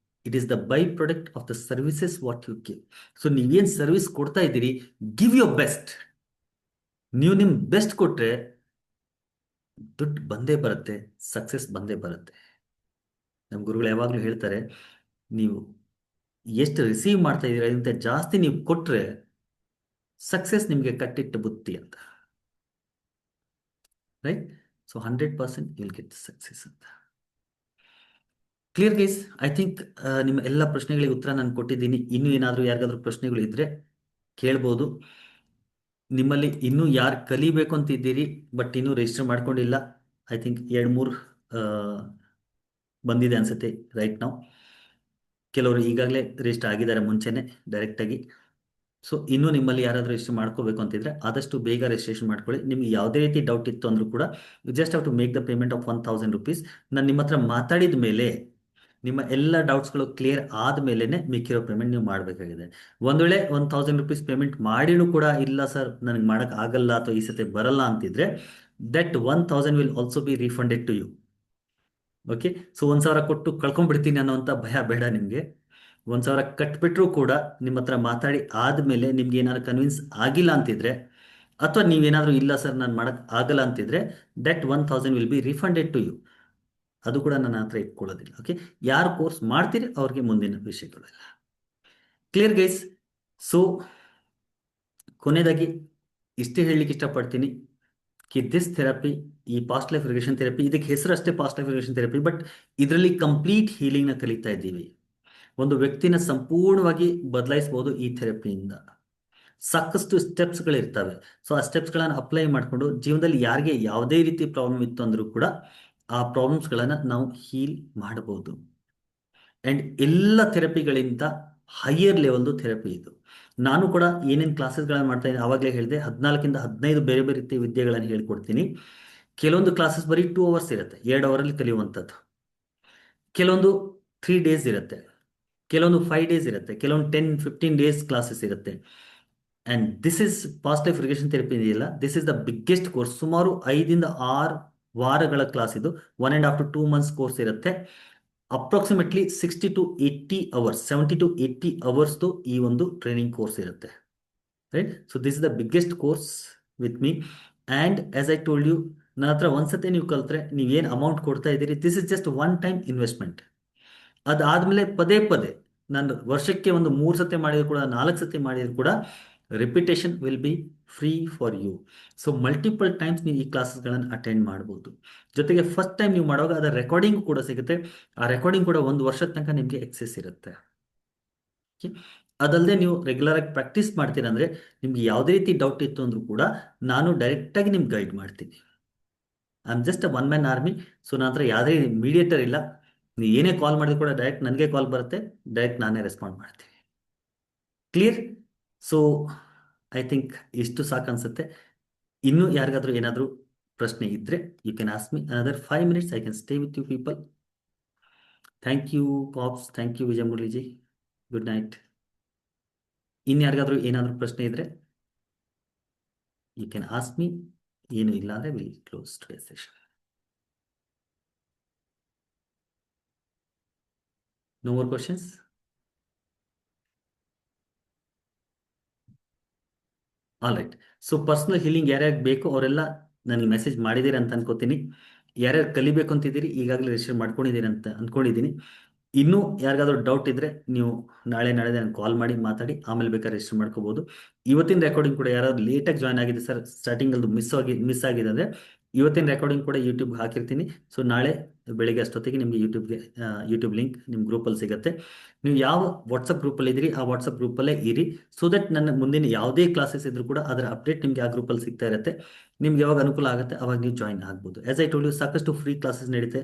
it is the by product of the services what you give. So ನೀವೇನು service ಕೊಡ್ತಾ ಇದ್ದೀರಿ, give your best. ನೀವು ನಿಮ್ಮ best ಕೊಟ್ಟರೆ ದುಡ್ಡು ಬಂದೇ ಬರುತ್ತೆ, ಸಕ್ಸಸ್ ಬಂದೇ ಬರುತ್ತೆ. ನಮ್ಮ ಗುರುಗಳು ಯಾವಾಗಲೂ ಹೇಳ್ತಾರೆ, ನೀವು ಎಷ್ಟು ರಿಸೀವ್ ಮಾಡ್ತಾ ಇದ್ದೀರಾ ಅದಕ್ಕಿಂತ ಜಾಸ್ತಿ ನೀವು ಕೊಟ್ಟರೆ ಸಕ್ಸಸ್ ನಿಮಗೆ ಕಟ್ಟಿಟ್ಟ ಬುತ್ತಿ ಅಂತ, right? So 100% you will get success ಅಂತ. Clear guys? ಐ ಥಿಂಕ್ ನಿಮ್ಮ ಎಲ್ಲ ಪ್ರಶ್ನೆಗಳಿಗೆ ಉತ್ತರ ನಾನು ಕೊಟ್ಟಿದ್ದೀನಿ. ಇನ್ನೂ ಏನಾದರೂ ಯಾರಿಗಾದ್ರೂ ಪ್ರಶ್ನೆಗಳು ಇದ್ದರೆ ಕೇಳ್ಬೋದು. ನಿಮ್ಮಲ್ಲಿ ಇನ್ನೂ ಯಾರು ಕಲಿಬೇಕು ಅಂತಿದ್ದೀರಿ ಬಟ್ ಇನ್ನೂ ರಿಜಿಸ್ಟರ್ ಮಾಡ್ಕೊಂಡಿಲ್ಲ, ಐ ಥಿಂಕ್ 2-3 ಬಂದಿದೆ ಅನ್ಸುತ್ತೆ ರೈಟ್ ನಾವು. ಕೆಲವರು ಈಗಾಗಲೇ ರಿಜಿಸ್ಟರ್ ಆಗಿದ್ದಾರೆ ಮುಂಚೆನೆ ಡೈರೆಕ್ಟಾಗಿ. ಸೊ ಇನ್ನೂ ನಿಮ್ಮಲ್ಲಿ ಯಾರಾದರೂ ರಿಜಿಸ್ಟರ್ ಮಾಡ್ಕೋಬೇಕು ಅಂತಿದ್ರೆ ಆದಷ್ಟು ಬೇಗ ರಿಜಿಸ್ಟ್ರೇಷನ್ ಮಾಡ್ಕೊಳ್ಳಿ. ನಿಮ್ಗೆ ಯಾವುದೇ ರೀತಿ ಡೌಟ್ ಇತ್ತು ಅಂದರೂ ಕೂಡ you just have to make the payment of 1000 rupees. ನಾನು ನಿಮ್ಮ ಹತ್ರ ಮಾತಾಡಿದ ಮೇಲೆ, ನಿಮ್ಮ ಎಲ್ಲ ಡೌಟ್ಸ್ಗಳು ಕ್ಲಿಯರ್ ಆದಮೇಲೆ ಮಿಕ್ಕಿರೋ ಪೇಮೆಂಟ್ ನೀವು ಮಾಡಬೇಕಾಗಿದೆ. ಒಂದು ವೇಳೆ 1000 rupees ಪೇಮೆಂಟ್ ಮಾಡಿನೂ ಕೂಡ ಇಲ್ಲ ಸರ್ ನನಗೆ ಮಾಡೋಕ್ಕೆ ಆಗಲ್ಲ ಅಥವಾ ಈ ಸತಿ ಬರಲ್ಲ ಅಂತಿದ್ರೆ, that 1000 will also be refunded to you. Okay? So 1000 ಕೊಟ್ಟು ಕಳ್ಕೊಂಡ್ಬಿಡ್ತೀನಿ ಅನ್ನೋಂಥ ಭಯ ಬೇಡ ನಿಮಗೆ. 1000 ಕಟ್ಬಿಟ್ರೂ ಕೂಡ ನಿಮ್ಮ ಹತ್ರ ಮಾತಾಡಿ ಆದಮೇಲೆ ನಿಮ್ಗೆ ಏನಾದ್ರು ಕನ್ವಿನ್ಸ್ ಆಗಿಲ್ಲ ಅಂತಿದ್ರೆ, ಅಥವಾ ನೀವೇನಾದರೂ ಇಲ್ಲ ಸರ್ ನಾನು ಮಾಡೋಕ್ಕೆ ಆಗಲ್ಲ ಅಂತಿದ್ರೆ, that 1000 will be refunded to you. ಅದು ಕೂಡ ನನ್ನ ಹತ್ರ ಇಟ್ಕೊಳ್ಳೋದಿಲ್ಲ. ಓಕೆ? ಯಾರು ಕೋರ್ಸ್ ಮಾಡ್ತೀರಿ ಅವ್ರಿಗೆ ಮುಂದಿನ ವಿಷಯಗಳೆಲ್ಲ ಕ್ಲಿಯರ್ ಗೈಸ್? ಸೊ ಕೊನೆಯದಾಗಿ ಇಷ್ಟೇ ಹೇಳಲಿಕ್ಕೆ ಇಷ್ಟಪಡ್ತೀನಿ ಕಿ ದಿಸ್ ಥೆರಪಿ, ಈ ಪಾಸ್ಟ್ ಲೈಫ್ ರಿಗ್ರೆಷನ್ ಥೆರಪಿ, ಇದಕ್ಕೆ ಹೆಸರು ಅಷ್ಟೇ past life regression therapy, but ಇದರಲ್ಲಿ ಕಂಪ್ಲೀಟ್ ಹೀಲಿಂಗ್ನ ಕಲಿತಾ ಇದ್ದೀವಿ. ಒಂದು ವ್ಯಕ್ತಿನ ಸಂಪೂರ್ಣವಾಗಿ ಬದಲಾಯಿಸ್ಬೋದು ಈ ಥೆರಪಿಯಿಂದ. ಸಾಕಷ್ಟು ಸ್ಟೆಪ್ಸ್ಗಳಿರ್ತವೆ. ಸೊ ಆ ಸ್ಟೆಪ್ಸ್ಗಳನ್ನು ಅಪ್ಲೈ ಮಾಡಿಕೊಂಡು ಜೀವನದಲ್ಲಿ ಯಾರಿಗೆ ಯಾವುದೇ ರೀತಿ ಪ್ರಾಬ್ಲಮ್ ಇತ್ತು ಅಂದರೂ ಕೂಡ ಆ ಪ್ರಾಬ್ಲಮ್ಸ್ಗಳನ್ನು ನಾವು ಹೀಲ್ ಮಾಡಬಹುದು. ಆ್ಯಂಡ್ ಎಲ್ಲ ಥೆರಪಿಗಳಿಂದ ಹೈಯರ್ ಲೆವೆಲ್ದು ಥೆರಪಿ ಇದು. ನಾನು ಕೂಡ ಏನೇನು ಕ್ಲಾಸಸ್ಗಳನ್ನು ಮಾಡ್ತಾ ಇದ್ದೀನಿ ಆವಾಗಲೇ ಹೇಳಿದೆ, 14-15 ಬೇರೆ ಬೇರೆ ರೀತಿಯ ವಿದ್ಯೆಗಳನ್ನು ಹೇಳ್ಕೊಡ್ತೀನಿ. ಕೆಲವೊಂದು ಕ್ಲಾಸಸ್ ಬರೀ 2 hours ಇರುತ್ತೆ, 2 ಅವರಲ್ಲಿ ಕಲಿಯುವಂಥದ್ದು. ಕೆಲವೊಂದು 3 days ಇರುತ್ತೆ, ಕೆಲವೊಂದು 5 days ಇರುತ್ತೆ, ಕೆಲವೊಂದು 10-15 days ಕ್ಲಾಸಸ್ ಇರುತ್ತೆ. And this is past life regression therapy ಇದೆಯಲ್ಲ, this is the biggest course. ಸುಮಾರು 5 ಇಂದ 6 ವಾರಗಳ ಕ್ಲಾಸ್ ಇದು. 1.5 to 2 months ಕೋರ್ಸ್ ಇರುತ್ತೆ. Approximately 60 to 80 hours, 70 to 80 hours ಈ ಒಂದು ಟ್ರೈನಿಂಗ್ ಕೋರ್ಸ್ ಇರುತ್ತೆ. Right. So this is the biggest course with me. And as I told you, ನನ್ನ ಹತ್ರ ಒಂದ್ಸತಿ ನೀವು ಕಲ್ತ್ರೆ ನೀವೇನು ಅಮೌಂಟ್ ಕೊಡ್ತಾ ಇದ್ದೀರಿ, this is just one time investment. ಅದಾದಮೇಲೆ ಪದೇ ಪದೇ ನಾನು ವರ್ಷಕ್ಕೆ ಒಂದು 3 ಸತಿ ಮಾಡಿದ್ರು ಕೂಡ, 4 ಸತಿ ಮಾಡಿದ್ರು ಕೂಡ, repetition will be free for you. So multiple times ನೀವು ಈ ಕ್ಲಾಸಸ್ಗಳನ್ನು ಅಟೆಂಡ್ ಮಾಡ್ಬೋದು. ಜೊತೆಗೆ ಫಸ್ಟ್ ಟೈಮ್ ನೀವು ಮಾಡುವಾಗ ಅದರ ರೆಕಾರ್ಡಿಂಗ್ ಕೂಡ ಸಿಗುತ್ತೆ. ಆ ರೆಕಾರ್ಡಿಂಗ್ ಕೂಡ 1 ವರ್ಷದ ತನಕ ನಿಮಗೆ ಎಕ್ಸೆಸ್ ಇರುತ್ತೆ. ಅದಲ್ಲದೆ ನೀವು ರೆಗ್ಯುಲರ್ ಆಗಿ ಪ್ರಾಕ್ಟೀಸ್ ಮಾಡ್ತೀರಾ ಅಂದರೆ ನಿಮ್ಗೆ ಯಾವುದೇ ರೀತಿ ಡೌಟ್ ಇತ್ತು ಅಂದ್ರೂ ಕೂಡ ನಾನು ಡೈರೆಕ್ಟಾಗಿ ನಿಮ್ಗೆ ಗೈಡ್ ಮಾಡ್ತೀನಿ. I am just a one man army. So ನನ್ನ ಹತ್ರ ಯಾವುದೇ ಮೀಡಿಯೇಟರ್ ಇಲ್ಲ. ನೀವು ಏನೇ ಕಾಲ್ ಮಾಡಿದ್ರು ಕೂಡ ಡೈರೆಕ್ಟ್ ನನಗೆ ಕಾಲ್ ಬರುತ್ತೆ, ಡೈರೆಕ್ಟ್ ನಾನೇ ರೆಸ್ಪಾಂಡ್ ಮಾಡ್ತೀನಿ. ಕ್ಲಿಯರ್? ಸೊ ಐ ಥಿಂಕ್ ಇಷ್ಟು ಸಾಕು ಅನ್ಸುತ್ತೆ. ಇನ್ನೂ ಯಾರಿಗಾದ್ರೂ ಏನಾದರೂ ಪ್ರಶ್ನೆ ಇದ್ದರೆ you can ask me. Another 5 minutes I can stay with you people. Thank you Pops, thank you Vijaya Muraliji. Good night. ಇನ್ಯಾರಿಗಾದ್ರೂ ಏನಾದರೂ ಪ್ರಶ್ನೆ ಇದ್ದರೆ ಯು ಕ್ಯಾನ್ ಆಸ್ಕ್ ಮಿ. ಏನು ಇಲ್ಲ ಅಂದರೆ will close today session. No more questions? All right. So personal healing ಯಾರ್ಯಾರು ಬೇಕು ಅವರೆಲ್ಲ ನನಗೆ ಮೆಸೇಜ್ ಮಾಡಿದ್ದೀರಿ ಅಂತ ಅನ್ಕೋತೀನಿ. ಯಾರ್ಯಾರು ಕಲಿಬೇಕು ಅಂತಿದ್ದೀರಿ ಈಗಾಗಲೇ ರಿಜಿಸ್ಟರ್ ಮಾಡ್ಕೊಂಡಿದ್ದೀರಿ ಅಂತ ಅಂದ್ಕೊಂಡಿದ್ದೀನಿ. ಇನ್ನೂ ಯಾರಿಗಾದ್ರೂ ಡೌಟ್ ಇದ್ದರೆ ನೀವು ನಾಳೆ ನನಗೆ ಕಾಲ್ ಮಾಡಿ ಮಾತಾಡಿ ಆಮೇಲೆ ಬೇಕಾದ್ರೆ ರಿಜಿಸ್ಟರ್ ಮಾಡ್ಕೋಬೋದು. ಇವತ್ತಿನ ರೆಕಾರ್ಡಿಂಗ್ ಕೂಡ ಯಾರಾದ್ರು ಲೇಟಾಗಿ ಜಾಯ್ನ್ ಆಗಿದೆ ಸರ್, ಸ್ಟಾರ್ಟಿಂಗಲ್ಲಿ ಮಿಸ್ ಆಗಿದೆ ಅಂದರೆ ಇವತ್ತಿನ ರೆಕಾರ್ಡಿಂಗ್ ಕೂಡ ಯೂಟ್ಯೂಬ್ಗೆ ಹಾಕಿರ್ತೀನಿ. ಸೊ ನಾಳೆ ಬೆಳಿಗ್ಗೆ ಅಷ್ಟೊತ್ತಿಗೆ ನಿಮಗೆ ಯೂಟ್ಯೂಬ್ ಲಿಂಕ್ ನಿಮ್ಮ ಗ್ರೂಪಲ್ಲಿ ಸಿಗುತ್ತೆ. ನೀವು ಯಾವ ವಾಟ್ಸಪ್ ಗ್ರೂಪಲ್ಲಿ ಇದ್ದೀರಿ ಆ ವಾಟ್ಸಪ್ ಗ್ರೂಪಲ್ಲೇ ಇರಿ. ಸೊ ದಟ್ ನನ್ನ ಮುಂದಿನ ಯಾವುದೇ ಕ್ಲಾಸಸ್ ಇದ್ರೂ ಕೂಡ ಅದರ ಅಪ್ಡೇಟ್ ನಿಮಗೆ ಆ ಗ್ರೂಪಲ್ಲಿ ಸಿಗ್ತಾ ಇರುತ್ತೆ. ನಿಮ್ಗೆ ಯಾವಾಗ ಅನುಕೂಲ ಆಗುತ್ತೆ ಅವಾಗ ನೀವು ಜಾಯ್ನ್ ಆಗ್ಬೋದು. ಆಸ್ ಐ ಟೋಲ್ಡ್ ಯು, ಸಾಕಷ್ಟು ಫ್ರೀ ಕ್ಲಾಸಸ್ ನಡೀತೆ,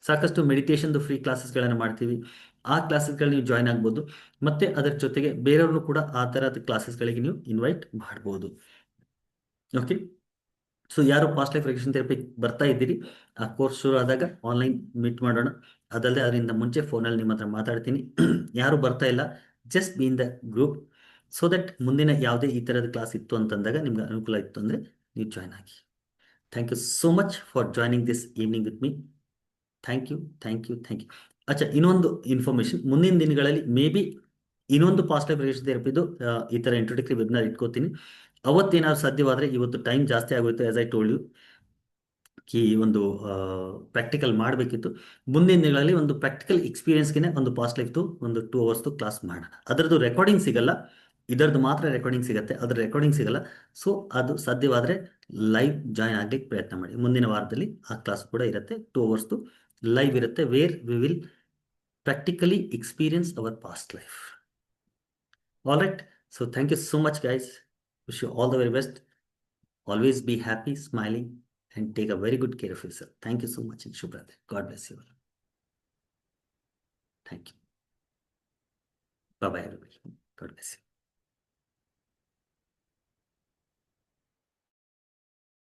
ಸಾಕಷ್ಟು ಮೆಡಿಟೇಷನ್ದು ಫ್ರೀ ಕ್ಲಾಸಸ್ಗಳನ್ನು ಮಾಡ್ತೀವಿ. ಆ ಕ್ಲಾಸಸ್ಗಳು ನೀವು ಜಾಯ್ನ್ ಆಗ್ಬೋದು. ಮತ್ತು ಅದರ ಜೊತೆಗೆ ಬೇರೆಯವ್ರನ್ನೂ ಕೂಡ ಆ ಥರದ ಕ್ಲಾಸಸ್ಗಳಿಗೆ ನೀವು ಇನ್ವೈಟ್ ಮಾಡ್ಬೋದು. ಓಕೆ. ಸೊ ಯಾರು ಪಾಸ್ಟ್ ಲೈಫ್ ರಿಗ್ರೆಷನ್ ಥೆರಪಿ ಬರ್ತಾ ಇದ್ದೀರಿ, ಆ ಕೋರ್ಸ್ ಶುರು ಆದಾಗ ಆನ್ಲೈನ್ ಮೀಟ್ ಮಾಡೋಣ. ಅದಲ್ಲದೆ ಅದರಿಂದ ಮುಂಚೆ ಫೋನಲ್ಲಿ ನಿಮ್ಮ ಹತ್ರ ಮಾತಾಡ್ತೀನಿ. ಯಾರು ಬರ್ತಾ ಇಲ್ಲ, just B in the group. So that ಮುಂದಿನ ಯಾವುದೇ ಈ ಥರದ ಕ್ಲಾಸ್ ಇತ್ತು ಅಂತಂದಾಗ ನಿಮ್ಗೆ ಅನುಕೂಲ ಇತ್ತು ಅಂದರೆ ನೀವು ಜಾಯ್ನ್ ಆಗಿ. Thank you so much for joining this evening with me. Thank you, thank you, thank you. ಅಚ್ಚಾ, ಇನ್ನೊಂದು ಇನ್ಫಾರ್ಮೇಷನ್, ಮುಂದಿನ ದಿನಗಳಲ್ಲಿ ಮೇ ಬಿ ಇನ್ನೊಂದು ಪಾಸ್ಟ್ ಲೈಫ್ ರಿಗ್ರೆಷನ್ ಥೆರಪಿದು ಈ ಥರ ಇಂಟ್ರೊಡಕ್ಟರಿ ವೆಬಿನಾರ್ ಇಟ್ಕೋತೀನಿ. ಅವತ್ತೇನಾದ್ರು ಸಾಧ್ಯವಾದರೆ, ಇವತ್ತು ಟೈಮ್ ಜಾಸ್ತಿ ಆಗೋಯ್ತು ಆಸ್ ಐ ಟೋಲ್ಡ್ ಯು, ಈ ಒಂದು ಪ್ರಾಕ್ಟಿಕಲ್ ಮಾಡಬೇಕಿತ್ತು. ಮುಂದಿನ ದಿನಗಳಲ್ಲಿ ಒಂದು ಪ್ರಾಕ್ಟಿಕಲ್ ಎಕ್ಸ್ಪೀರಿಯನ್ಸ್ಗೆ ಒಂದು ಪಾಸ್ಟ್ ಲೈಫ್ದು ಒಂದು 2 hours ಕ್ಲಾಸ್ ಮಾಡೋಣ. ಅದರದ್ದು ರೆಕಾರ್ಡಿಂಗ್ ಸಿಗಲ್ಲ, ಇದರದ್ದು ಮಾತ್ರ ರೆಕಾರ್ಡಿಂಗ್ ಸಿಗುತ್ತೆ, ಅದರ ರೆಕಾರ್ಡಿಂಗ್ ಸಿಗಲ್ಲ. ಸೊ ಅದು ಸಾಧ್ಯವಾದರೆ ಲೈವ್ ಜಾಯ್ನ್ ಆಗ್ಲಿಕ್ಕೆ ಪ್ರಯತ್ನ ಮಾಡಿ. ಮುಂದಿನ ವಾರದಲ್ಲಿ ಆ ಕ್ಲಾಸ್ ಕೂಡ ಇರುತ್ತೆ, 2 hours ಲೈವ್ ಇರುತ್ತೆ, where we will practically experience our past life. All right. So thank you so much guys. Wish you all the very best. Always be happy, smiling, and take a very good care of yourself. Thank you so much, and Shubhra. God bless you all. Thank you. Bye-bye, everybody. God bless you.